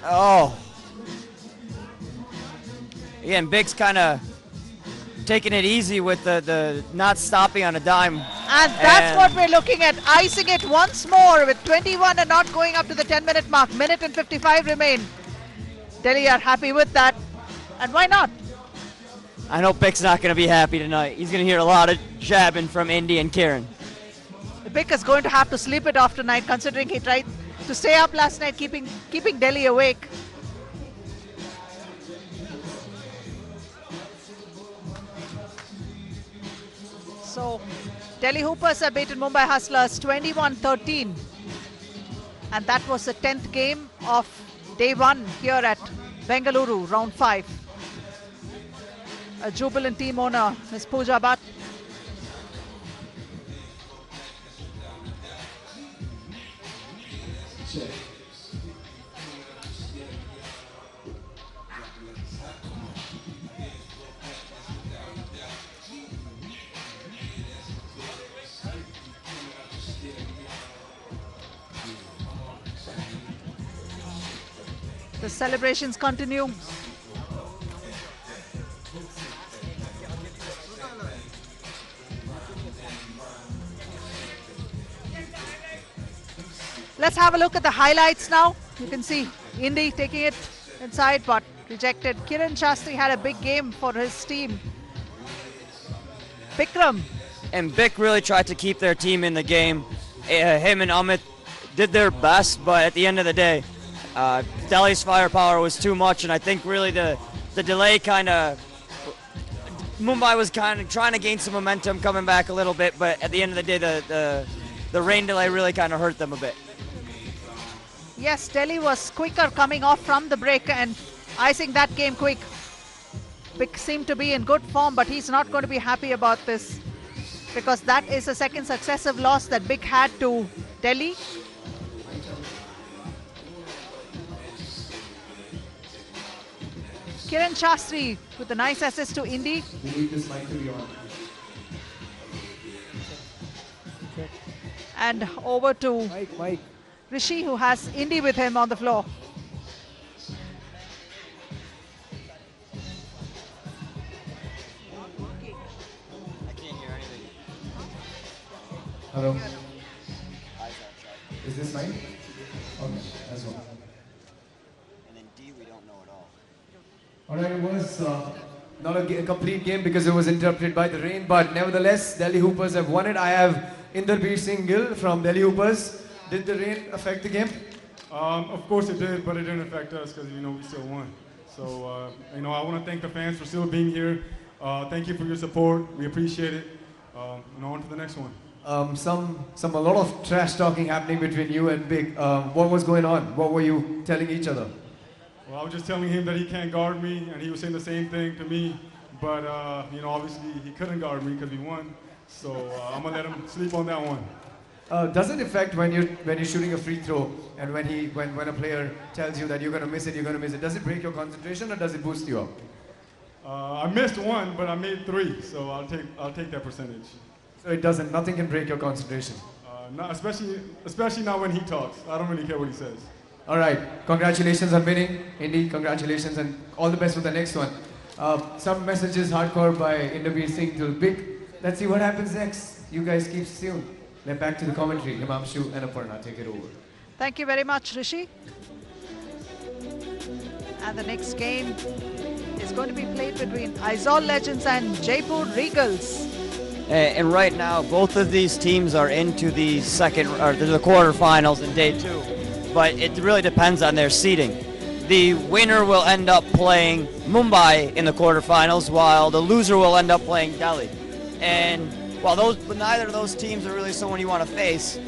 Oh. Again, Big's kind of taking it easy with the not stopping on a dime. And that's what we're looking at. Icing it once more with 21 and not going up to the 10-minute mark. Minute and 55 remain. Delhi are happy with that. And why not? I know Big's not going to be happy tonight. He's going to hear a lot of jabbing from Indy and Kieran. Bick is going to have to sleep it off tonight, considering he tried to stay up last night, keeping Delhi awake. So, Delhi Hoopers have beaten Mumbai Hustlers 21-13. And that was the 10th game of day 1 here at Bengaluru, round 5. A jubilant team owner, Ms. Pooja Bhatt. The celebrations continue. Let's have a look at the highlights now. You can see Indy taking it inside but rejected. Kiran Shastri had a big game for his team. Bikram. And Bick really tried to keep their team in the game. Him and Amit did their best, but at the end of the day, Delhi's firepower was too much, and I think really the delay kind of, Mumbai was kind of trying to gain some momentum, coming back a little bit, but at the end of the day, the rain delay really kind of hurt them a bit. Yes, Delhi was quicker coming off from the break and icing that game quick. Bick seemed to be in good form, but he's not going to be happy about this because that is a second successive loss that Bick had to Delhi. Kiran Shastri with a nice assist to Indy. We need this mic to be on. And over to Mike. Rishi, who has Indy with him on the floor. Hello. Is this mine? Okay, as well. And then D, we don't know at all. Alright, it was not a complete game because it was interrupted by the rain, but nevertheless, Delhi Hoopers have won it. I have Inderbir Singh Gill from Delhi Hoopers. Did the rain affect the game? Of course it did, but it didn't affect us because, we still won. So, I want to thank the fans for still being here. Thank you for your support. We appreciate it. On to the next one. A lot of trash talking happening between you and Big. What was going on? What were you telling each other? Well, I was just telling him that he can't guard me, and he was saying the same thing to me. But, obviously he couldn't guard me because we won. So I'm going to let him sleep on that one. Does it affect when you're shooting a free throw and when a player tells you that you're going to miss it, does it break your concentration or does it boost you up? I missed one, but I made 3, so I'll take that percentage. So it doesn't, nothing can break your concentration? Not, especially not when he talks. I don't really care what he says. All right, congratulations on winning, Indy, congratulations and all the best for the next one. Some messages hardcore by Inderbir Singh to Big. Let's see what happens next. You guys keep tuned. Then back to the commentary. Himanshu and Aparna, take it over. Thank you very much, Rishi. And the next game is going to be played between Aizawl Legends and Jaipur Regals. And right now, both of these teams are into the the quarterfinals in day 2. But it really depends on their seeding. The winner will end up playing Mumbai in the quarterfinals, while the loser will end up playing Delhi. And while neither of those teams are really someone you want to face,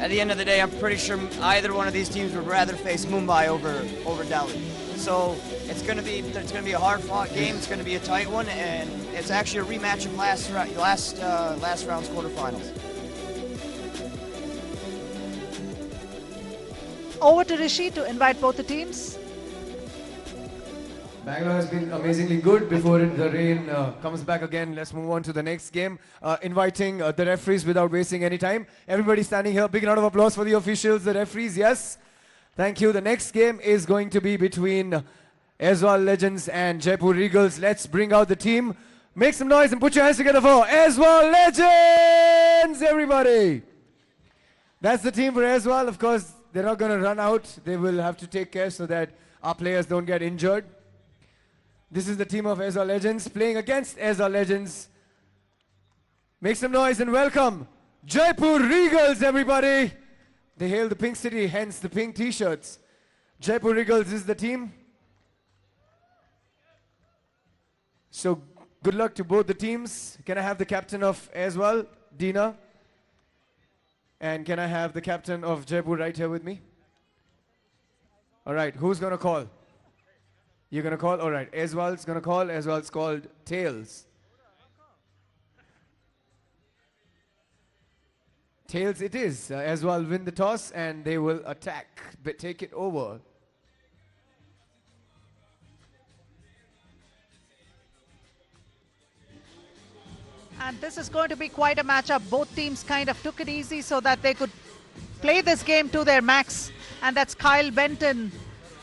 at the end of the day, I'm pretty sure either one of these teams would rather face Mumbai over Delhi. So it's going to be a hard-fought game. It's going to be a tight one, and it's actually a rematch of last round's quarterfinals. Over to Rishi to invite both the teams. Bangalore has been amazingly good before the rain comes back again. Let's move on to the next game. Inviting the referees without wasting any time. Everybody standing here. Big round of applause for the officials, the referees. Yes. Thank you. The next game is going to be between Aizawl Legends and Jaipur Regals. Let's bring out the team. Make some noise and put your hands together for Aizawl Legends, everybody. That's the team for Aizawl. Of course, they're not going to run out. They will have to take care so that our players don't get injured. This is the team of Aizawl Legends playing against Aizawl Legends. Make some noise and welcome Jaipur Regals, everybody. They hail the pink city, hence the pink t-shirts. Jaipur Regals is the team. So good luck to both the teams. Can I have the captain of Aizawl, Dina? And can I have the captain of Jaipur right here with me? All right, who's going to call? You're going to call? All right, Aizawl's going to call. Aizawl's called Tails. Tails it is. Aizawl win the toss and they will attack, but take it over. And this is going to be quite a matchup. Both teams kind of took it easy so that they could play this game to their max. And that's Kyle Benton,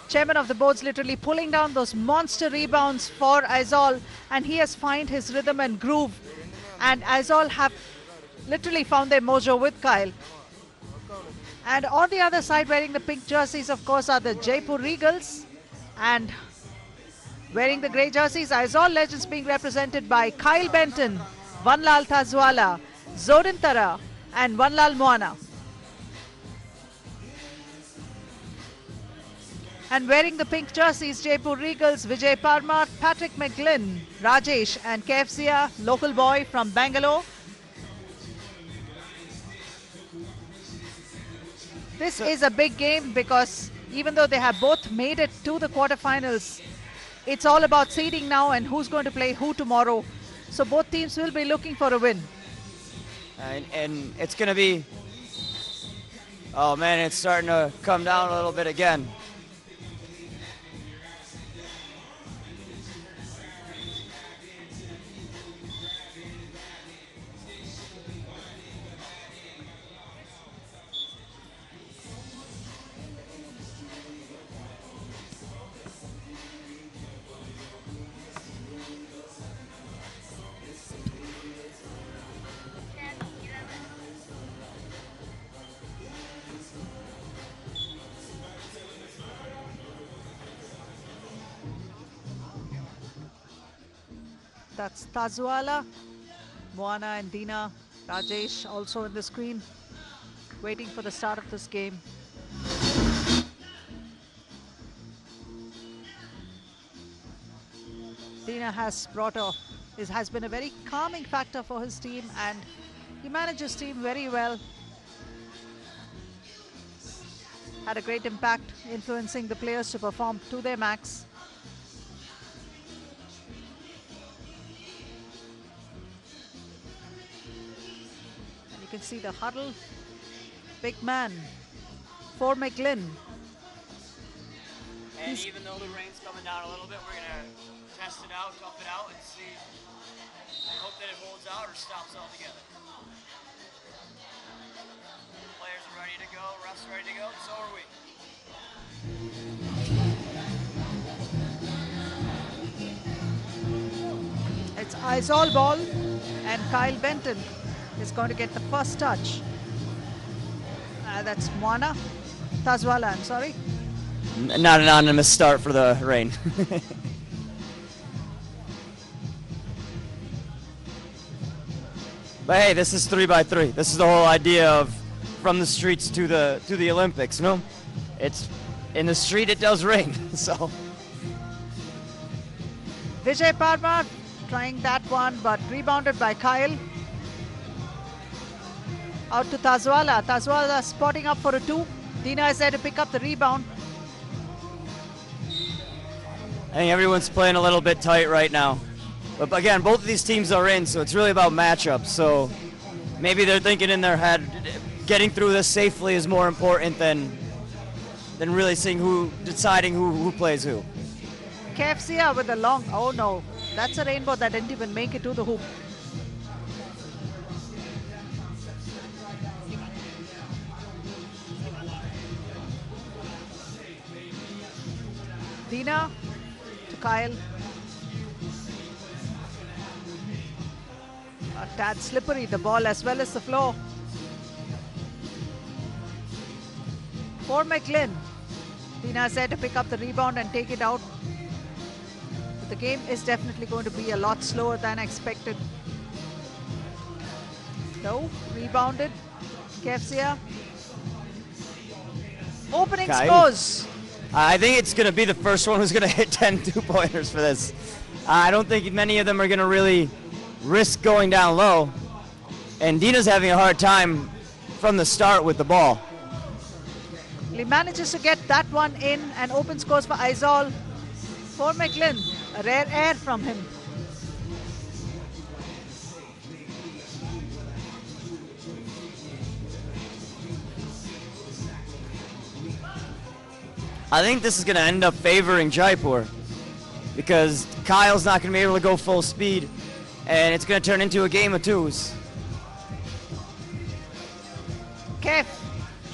chairman of the boards, literally pulling down those monster rebounds for Aizawl. And he has found his rhythm and groove. And Aizawl have literally found their mojo with Kyle. And on the other side, wearing the pink jerseys, of course, are the Jaipur Regals. And wearing the grey jerseys, Aizawl Legends being represented by Kyle Benton, Vanlal Tazwala, Zodin Tara, and Vanlal Moana. And wearing the pink jerseys, Jaipur Regals, Vijay Parmar, Patrick McGlynn, Rajesh, and KFCA, local boy from Bangalore. This is a big game because even though they have both made it to the quarterfinals, it's all about seeding now and who's going to play who tomorrow. So both teams will be looking for a win. And it's going to be, oh man, it's starting to come down a little bit again. That's Tazwala, Moana and Dina, Rajesh also in the screen, waiting for the start of this game. Dina has been a very calming factor for his team and he manages team very well. Had a great impact influencing the players to perform to their max. You can see the huddle. Big man for McGlynn. And even though the rain's coming down a little bit, we're going to test it out, tough it out, and see. I hope that it holds out or stops altogether. Players are ready to go, refs ready to go, so are we. It's Aizawl ball and Kyle Benton is going to get the first touch. That's Moana. Tazwala, I'm sorry. Not an anonymous start for the rain. But hey, this is 3x3. This is the whole idea of from the streets to the Olympics, you know? It's in the street it does rain, so. Vijay Parmar trying that one, but rebounded by Kyle. Out to Tazwala. Tazwala spotting up for a 2. Dina is there to pick up the rebound. I think everyone's playing a little bit tight right now. But again, both of these teams are in, so it's really about matchups. So maybe they're thinking in their head, getting through this safely is more important than really seeing deciding who plays who. KFCA with a long, oh no, that's a rainbow that didn't even make it to the hoop. Dina to Kyle. A tad slippery, the ball as well as the floor. For McGlynn. Dina is there to pick up the rebound and take it out. But the game is definitely going to be a lot slower than expected. No, rebounded. KFCA. Opening scores. I think it's going to be the first one who's going to hit 10 two-pointers for this. I don't think many of them are going to really risk going down low. And Dina's having a hard time from the start with the ball. He manages to get that one in and open scores for Aizawl. For McGlynn, a rare air from him. I think this is going to end up favoring Jaipur because Kyle's not going to be able to go full speed, and it's going to turn into a game of twos. Kef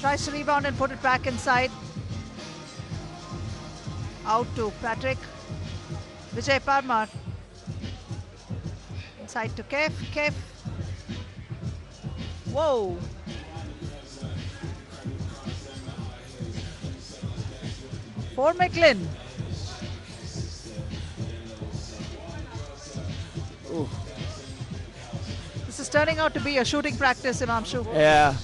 tries to rebound and put it back inside. Out to Patrick. Vijay Parmar. Inside to Kef. Kef. Whoa. For McLean. Ooh. This is turning out to be a shooting practice, Imamshu. Yeah.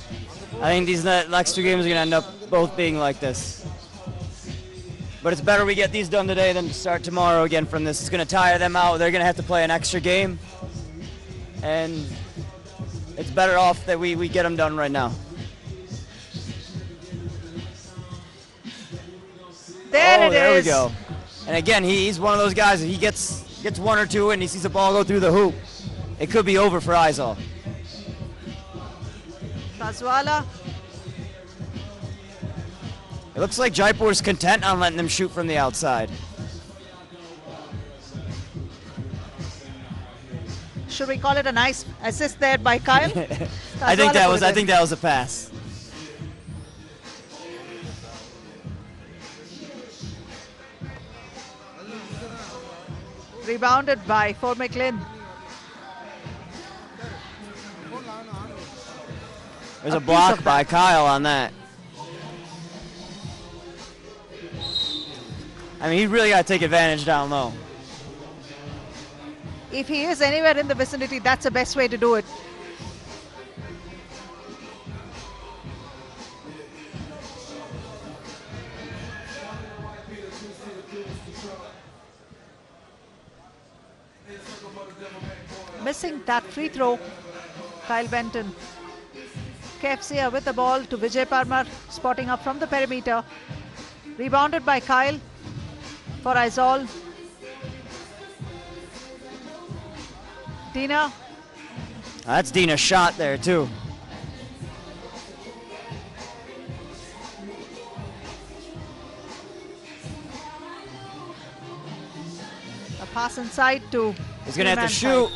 I think these next two games are going to end up both being like this. But it's better we get these done today than to start tomorrow again from this. It's going to tire them out. They're going to have to play an extra game. And it's better off that we get them done right now. There we go. And again, he's one of those guys, if he gets one or two and he sees the ball go through the hoop, it could be over for Aizawl. Kazwala. It looks like Jaipur's content on letting them shoot from the outside. Should we call it a nice assist there by Kyle? I think that was a pass. Rebounded by For McLean. There's a block by Kyle on that. I mean, he really got to take advantage down low. If he is anywhere in the vicinity, that's the best way to do it. Missing that free throw, Kyle Benton. KFC with the ball to Vijay Parmar, spotting up from the perimeter. Rebounded by Kyle for Aizawl. Dina. That's Dina's shot there too. A pass inside to. He's going to have to shoot.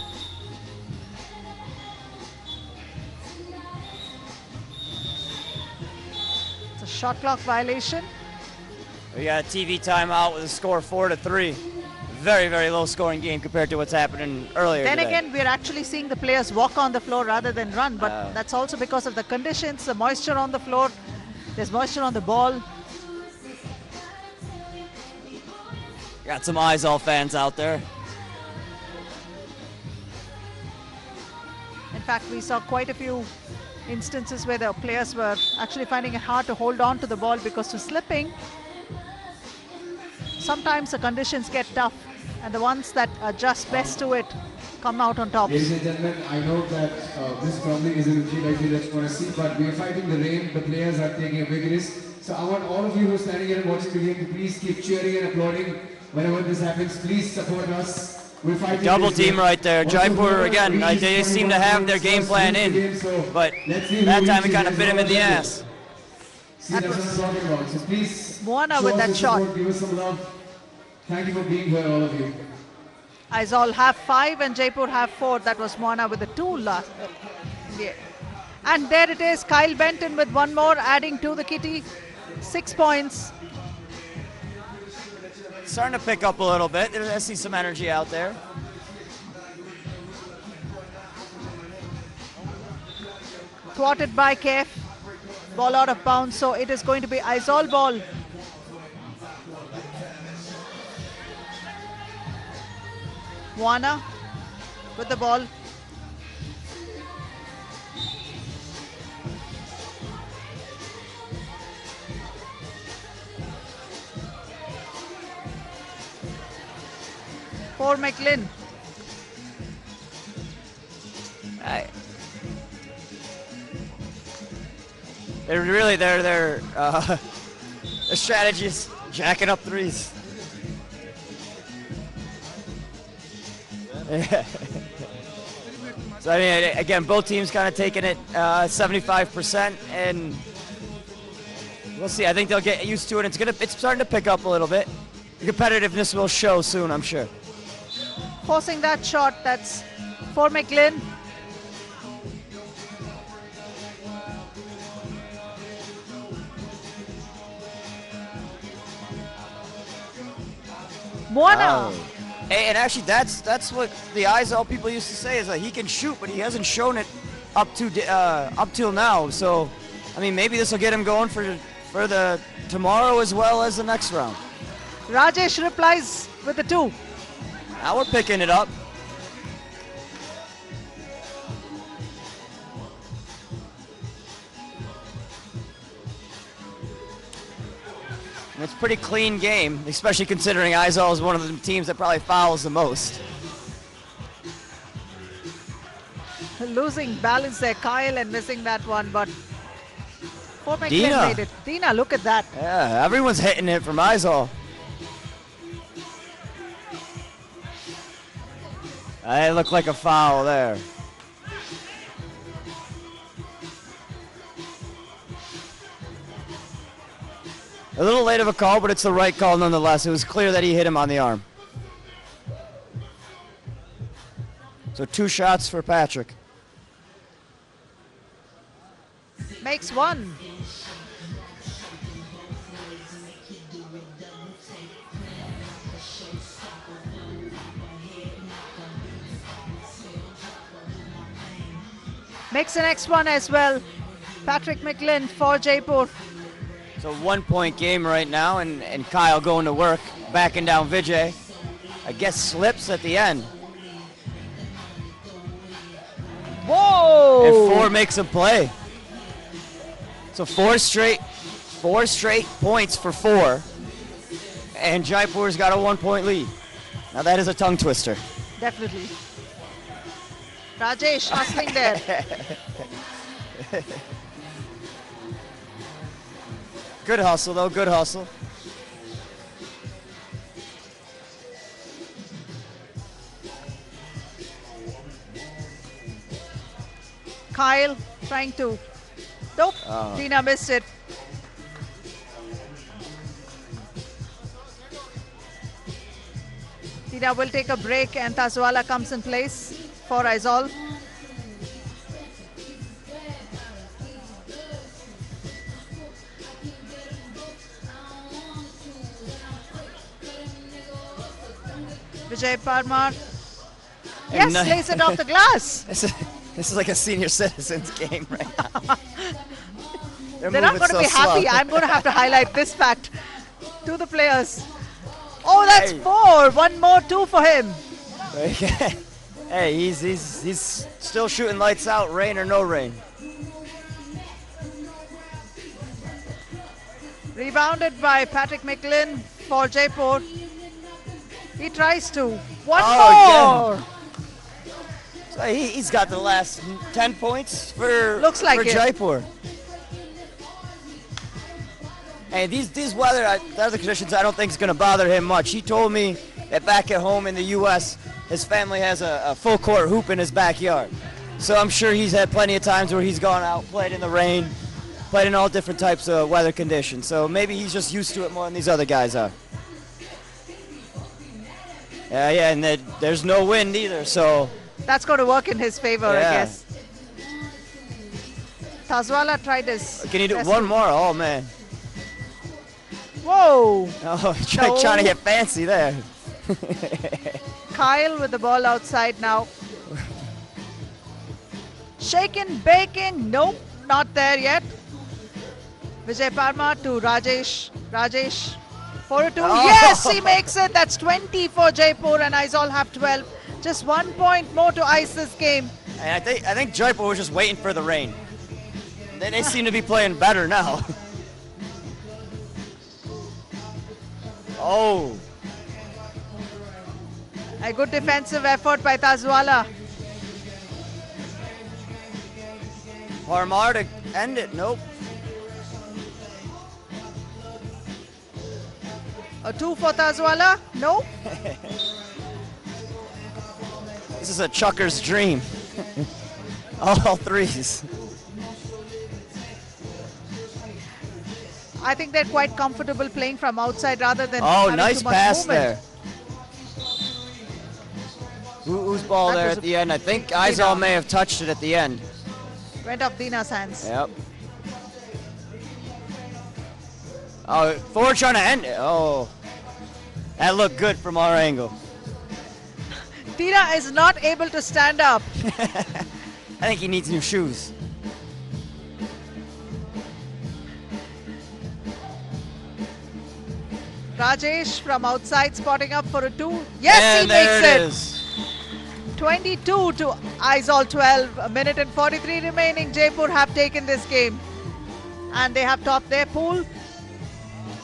It's a shot clock violation. We got a TV timeout with a score 4-3. Very, very low scoring game compared to what's happening earlier Then today. again, we're actually seeing the players walk on the floor rather than run, but that's also because of the conditions, the moisture on the floor. There's moisture on the ball. Got some Aizawl fans out there. In fact, we saw quite a few instances where the players were actually finding it hard to hold on to the ball because of slipping. Sometimes the conditions get tough, and the ones that adjust best to it come out on top. Ladies and gentlemen, I know that this probably isn't like you just want to see, but we are fighting the rain. The players are taking a big risk. So I want all of you who are standing here and watching the game to please keep cheering and applauding whenever this happens. Please support us. We're fighting Double this team game. right there. Also, Jaipur, again, reach they seem to have their game plan in, but that time it kind of bit him in the ass. See, that's what I'm talking about. So please, Moana show with us that your shot. support, give us some love. Thank you for being here, all of you. Aizawl have 5 and Jaipur have 4. That was Moana with the 2 last. Yeah. And there it is, Kyle Benton with one more, adding to the kitty. 6 points. Starting to pick up a little bit. I see some energy out there. Thwarted by Kef. Ball out of bounds, so it is going to be Aizawl ball. Moana with the ball. For McLean. They're really their strategy is jacking up threes. So I mean, again, both teams kind of taking it 75%, and We'll see. I think they'll get used to it. It's starting to pick up a little bit. The competitiveness will show soon, I'm sure. Forcing that shot, that's for McLean. Moana. Hey, and actually, that's what the Aizawl people used to say is that he can shoot, but he hasn't shown it up till now. So, I mean, maybe this will get him going for the tomorrow as well as the next round. Rajesh replies with the 2. Now we're picking it up. And it's a pretty clean game, especially considering Aizawl is one of the teams that probably fouls the most. Losing balance there, Kyle, and missing that one, but Fort McLean Dina. made it. Dina, look at that. Yeah, everyone's hitting it from Aizawl. It looked like a foul there. A little late of a call, but it's the right call nonetheless. It was clear that he hit him on the arm. So 2 shots for Patrick. Makes 1. Makes the next one as well. Patrick McLean for Jaipur. So 1-point game right now, and Kyle going to work, backing down Vijay. I guess slips at the end. Whoa! And 4 makes a play. So 4 straight points for 4. And Jaipur's got a 1-point lead. Now that is a tongue twister. Definitely. Rajesh hustling there. Good hustle though, good hustle. Kyle trying to. Nope, Dina missed it. Dina will take a break and Tazwala comes in place for Aizawl. Vijay Parmar. Yes, lays it off the glass. This is like a senior citizens game right now. They're not going to be happy. I'm going to have to highlight this fact to the players. Oh, that's 4. 1 more, 2 for him. Hey, he's still shooting lights out, rain or no rain. Rebounded by Patrick McLean for Jaipur. He tries to. One more. Again. So he's got the last 10 points for Jaipur. And these weather conditions, I don't think is going to bother him much. He told me that back at home in the U.S., his family has a full court hoop in his backyard. So I'm sure he's had plenty of times where he's gone out, played in the rain, played in all different types of weather conditions. So maybe he's just used to it more than these other guys are. Yeah, and there's no wind either, so. That's going to work in his favor, I guess. Tazwala tried his. Can he do one more? Oh, man. Whoa. Oh, trying to get fancy there. Kyle with the ball outside now. Shaking, baking. Nope, not there yet. Vijay Parmar to Rajesh. Rajesh. 4-2. Oh. Yes, he makes it. That's 20 for Jaipur, and Aizawl have 12. Just 1 point more to ice this game. And I think Jaipur was just waiting for the rain. They seem to be playing better now. Oh. A good defensive effort by Tazwala. Parmar to end it. Nope. A 2 for Tazwala. Nope. This is a chucker's dream. All threes. I think they're quite comfortable playing from outside rather than Oh, having nice too much pass movement. there. Whose ball That there was at a the end? I think big Aizawl Dina. may have touched it at the end. Went off Dina's hands. Yep. Oh, forward trying to end it. Oh, that looked good from our angle. Dina is not able to stand up. I think he needs new shoes. Rajesh from outside spotting up for a 2. Yes, and he there makes it it. is. 22 to Aizawl 12. A minute and 43 remaining. Jaipur have taken this game. And they have topped their pool.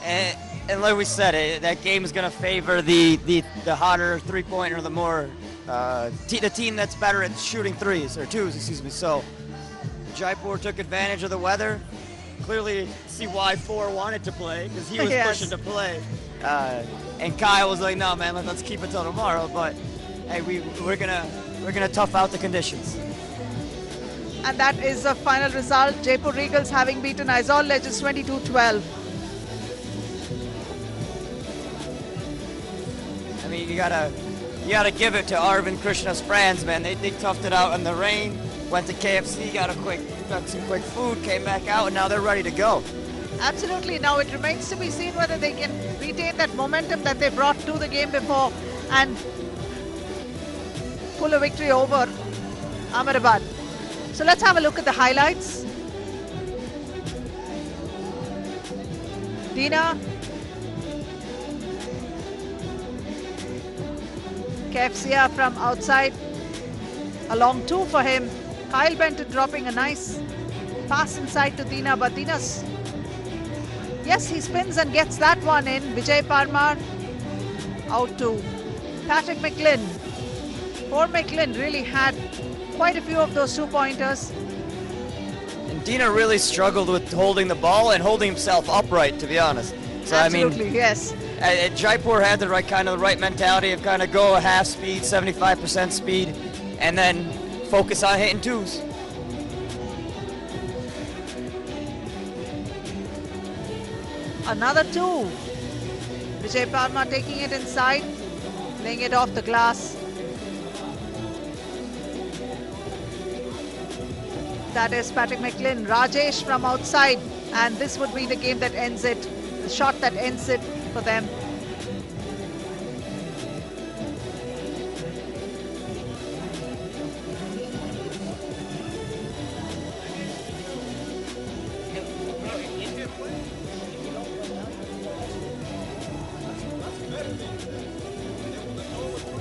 And like we said, that game is going to favor the hotter three-pointer, the more the team that's better at shooting threes or twos, excuse me. So Jaipur took advantage of the weather. Clearly, see why 4 wanted to play because he was Yes. pushing to play. And Kyle was like, "No, man, let's keep it till tomorrow." But hey, we're gonna tough out the conditions. And that is the final result. Jaipur Regals having beaten Aizawl Legends 22-12. I mean, you gotta give it to Arvind Krishna's friends, man. They toughed it out in the rain. Went to KFC, got some quick food, came back out, and now they're ready to go. Absolutely. Now it remains to be seen whether they can retain that momentum that they brought to the game before and pull a victory over Ahmedabad. So let's have a look at the highlights. Dina. Kefsia from outside. A long 2 for him. Kyle Benton dropping a nice pass inside to Dina, but Dina's... Yes, he spins and gets that one in. Vijay Parmar out to Patrick McLean. Poor McLean really had quite a few of those 2-pointers. And Dina really struggled with holding the ball and holding himself upright, to be honest. So Absolutely, I mean, yes. Jaipur had the right mentality of kind of go a half speed, 75% speed, and then focus on hitting twos. Another 2. Vijay Parma taking it inside, laying it off the glass. That is Patrick McLean. Rajesh from outside, and this would be the game that ends it, the shot that ends it for them.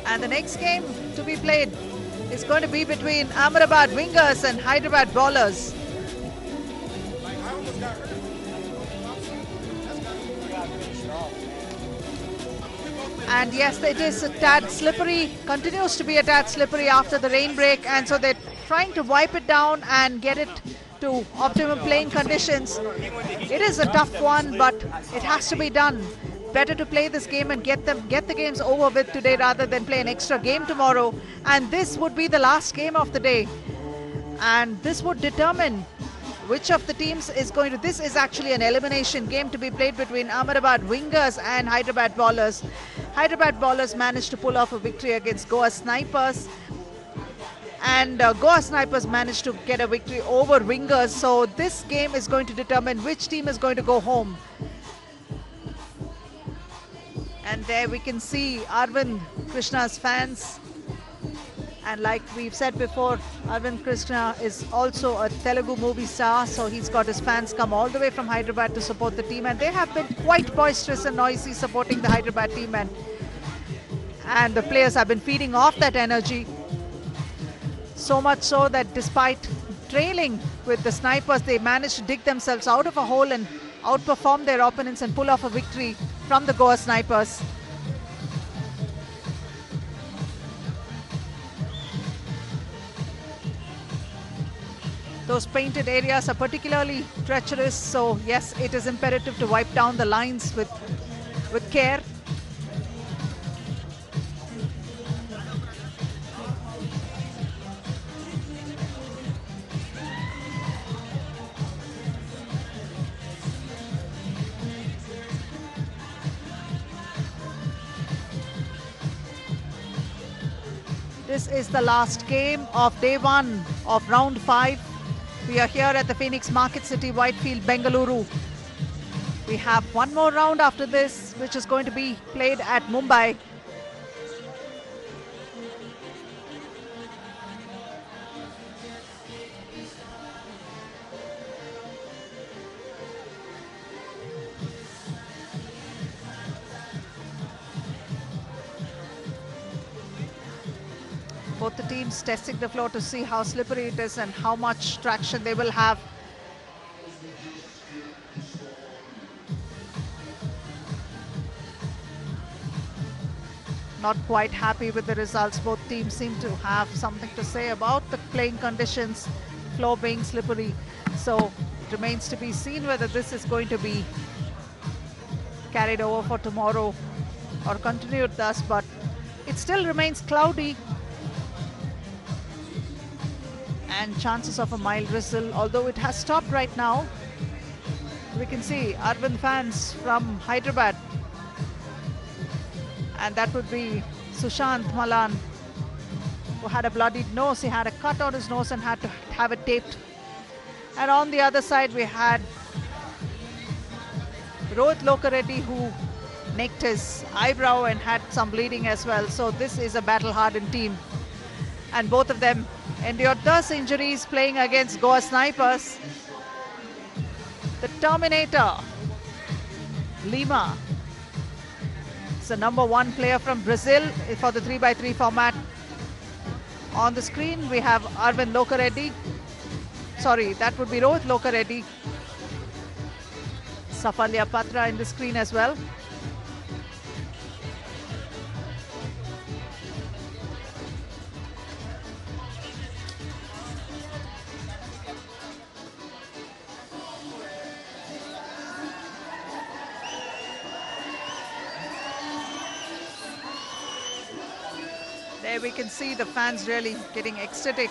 And the next game to be played is going to be between Ahmedabad Wingers and Hyderabad Ballers. And yes, it is a tad slippery, continues to be a tad slippery after the rain break, and so they're trying to wipe it down and get it to optimum playing conditions. It is a tough one, but it has to be done. Better to play this game and get the games over with today rather than play an extra game tomorrow. And this would be the last game of the day. And this would determine which of the teams is going to... This is actually an elimination game to be played between Ahmedabad Wingers and Hyderabad Ballers. Hyderabad Ballers managed to pull off a victory against Goa Snipers. And Goa Snipers managed to get a victory over Wingers. So this game is going to determine which team is going to go home. And there we can see Arvind Krishna's fans. And like we've said before, Arvind Krishna is also a Telugu movie star. So he's got his fans come all the way from Hyderabad to support the team. And they have been quite boisterous and noisy supporting the Hyderabad team. And the players have been feeding off that energy. So much so that despite trailing with the Snipers, they managed to dig themselves out of a hole and outperform their opponents and pull off a victory from the Goa Snipers. Those painted areas are particularly treacherous, so yes, it is imperative to wipe down the lines with care. This is the last game of day 1 of round 5. We are here at the Phoenix Market City Whitefield, Bengaluru. We have one more round after this, which is going to be played at Mumbai. Both the teams testing the floor to see how slippery it is and how much traction they will have. Not quite happy with the results. Both teams seem to have something to say about the playing conditions, floor being slippery. So it remains to be seen whether this is going to be carried over for tomorrow or continued thus, but it still remains cloudy and chances of a mild drizzle, although it has stopped right now. We can see Arvind fans from Hyderabad, and that would be Sushant Malan, who had a bloodied nose. He had a cut on his nose and had to have it taped. And on the other side we had Rohit Lokareddy, who nicked his eyebrow and had some bleeding as well. So this is a battle-hardened team, and both of them endured those injuries playing against Goa Snipers. The Terminator, Lima, is the #1 player from Brazil for the 3x3 format. On the screen we have Arvind Lokareddy. Sorry, that would be Rohit Lokareddy. Safalya Patra in the screen as well. There we can see the fans really getting ecstatic.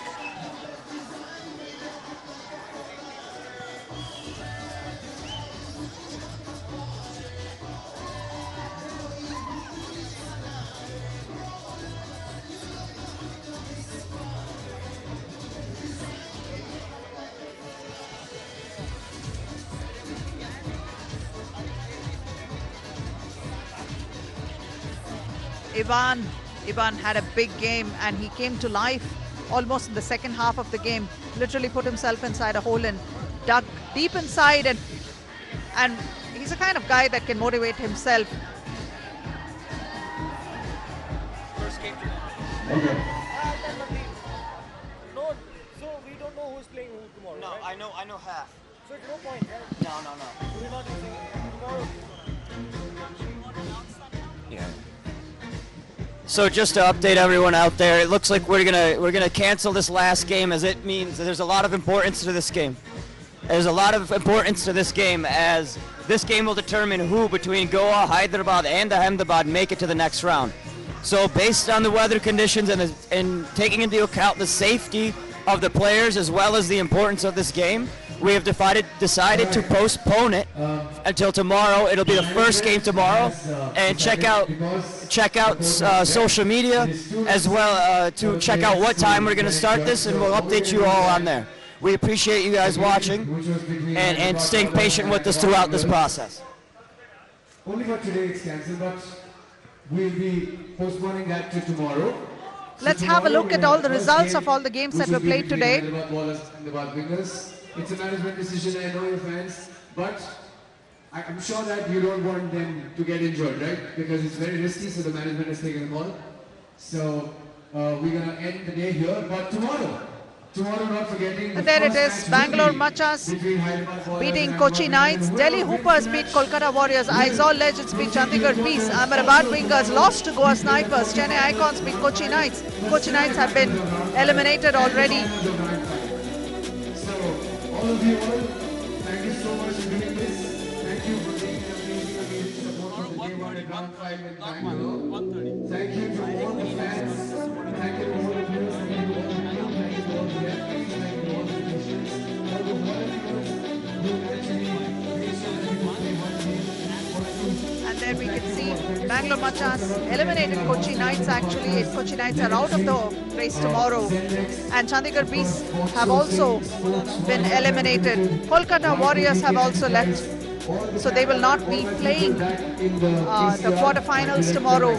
Ivan had a big game and he came to life almost in the second half of the game. Literally put himself inside a hole and dug deep inside, and he's the kind of guy that can motivate himself. First game. Okay. No, so we don't know who's playing who tomorrow. No, right? I know half. So it's no point, right? No. So we're not using it tomorrow. Yeah. So just to update everyone out there, it looks like we're gonna cancel this last game, as it means that there's a lot of importance to this game. There's a lot of importance to this game, as this game will determine who between Goa, Hyderabad, and Ahmedabad make it to the next round. So based on the weather conditions and taking into account the safety of the players as well as the importance of this game, we have decided to postpone it until tomorrow. It'll be the first game tomorrow, and check out social media as well to check out what time we're going to start this, and we'll update you all on there. We appreciate you guys watching and staying patient with us throughout this process. Only for today it's cancelled, but we'll be postponing that to tomorrow. Let's have a look at all the results of all the games that were played today. It's a management decision, I know your fans, but I'm sure that you don't want them to get injured, right? Because it's very risky, so the management has taken the call. So we're going to end the day here, but tomorrow not forgetting. And there it is, Bangalore Machas beating Kochi Knights, Delhi Hoopers beat Kolkata Warriors, Aizawl Legends beat Chandigarh Beasts, Ahmedabad Wingers lost to Goa Snipers, Chennai Icons beat Kochi Knights. Kochi Knights have been eliminated already. All of you all, thank you so much for doing this. Thank you for being amazing support for the game 1 and round 5 in Bangalore. Thank you to all the fans. Thank you to all the players. Thank you to all the people. Thank you to all the referees. Thank you to all the officials. All the volunteers who actually made sure that we could play one game. And there we can see Bangalore Machas eliminated Kochi Knights. Actually, Kochi Knights are out of the race tomorrow. And Chandigarh Bees have also been eliminated. Kolkata Warriors have also left. So they will not be playing the quarterfinals tomorrow.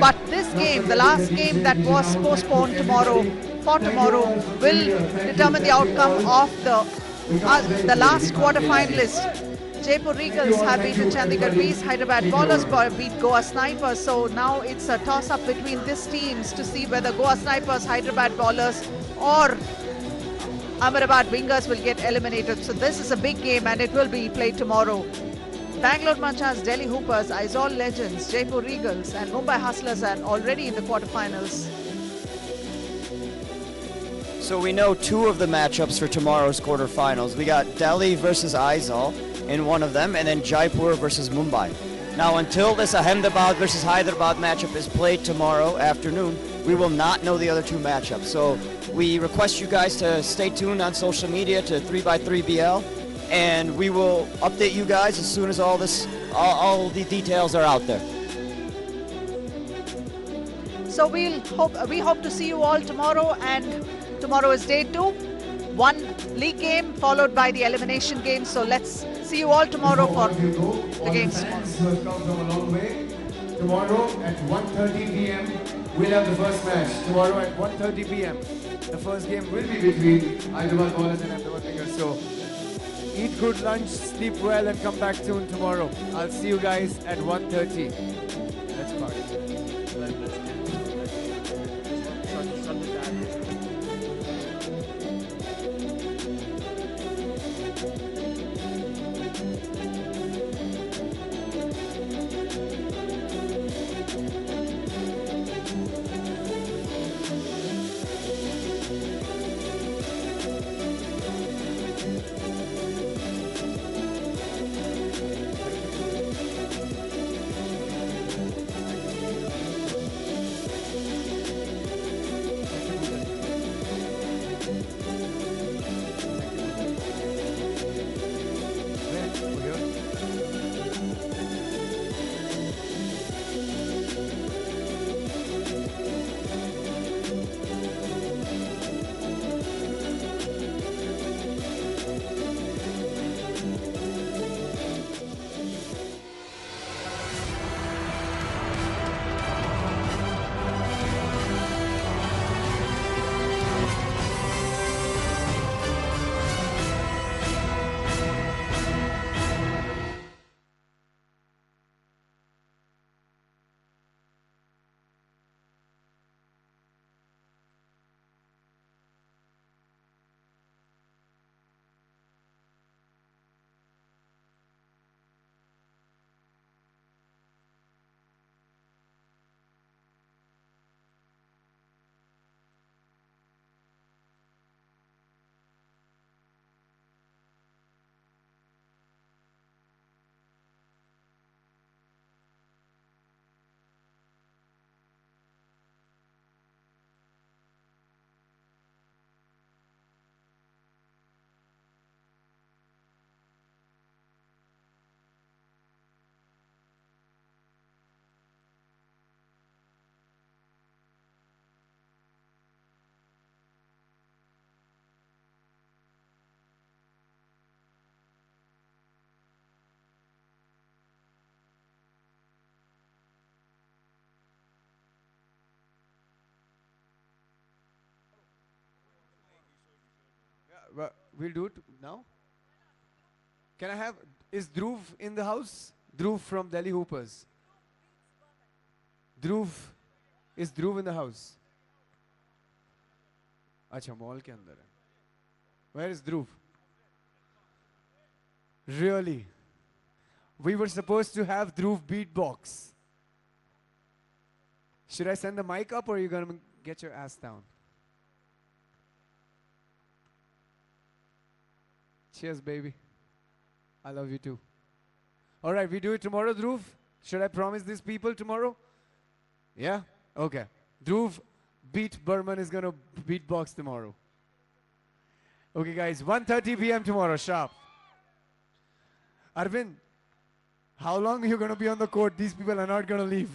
But this game, the last game that was postponed for tomorrow, will determine the outcome of the last quarterfinalist. Jaipur Regals have beaten Chandigarh Bees, Hyderabad Ballers beat Goa Snipers. So now it's a toss-up between these teams to see whether Goa Snipers, Hyderabad Ballers or Ahmedabad Wingers will get eliminated. So this is a big game and it will be played tomorrow. Bangalore Machas, Delhi Hoopers, Aizawl Legends, Jaipur Regals and Mumbai Hustlers are already in the quarterfinals. So we know two of the matchups for tomorrow's quarterfinals. We got Delhi versus Aizawl in one of them, and then Jaipur versus Mumbai. Now, until this Ahmedabad versus Hyderabad matchup is played tomorrow afternoon, we will not know the other two matchups. So we request you guys to stay tuned on social media to 3x3BL, and we will update you guys as soon as all the details are out there. So we hope to see you all tomorrow, and tomorrow is day 2. One league game followed by the elimination game. So let's see you all tomorrow for the games tomorrow at 1:30 p.m. we'll have the first match. Tomorrow at 1:30 p.m. the first game will be between Hyderabad Ballers and Ahmedabad Wingers. So eat good lunch, sleep well, and come back soon tomorrow. I'll see you guys at 1:30. Let's party. Well, we'll do it now. Can I have, is Dhruv in the house? Dhruv from Delhi Hoopers. Dhruv, is Dhruv in the house? Acha, mall ke andar hai. Where is Dhruv? Really? We were supposed to have Dhruv beatbox. Should I send the mic up or are you going to get your ass down? Cheers, baby. I love you too. All right, we do it tomorrow, Dhruv. Should I promise these people tomorrow? Yeah? Okay. Dhruv beat Burman is going to beatbox tomorrow. Okay, guys, 1:30 p.m. tomorrow, sharp. Arvind, how long are you going to be on the court? These people are not going to leave.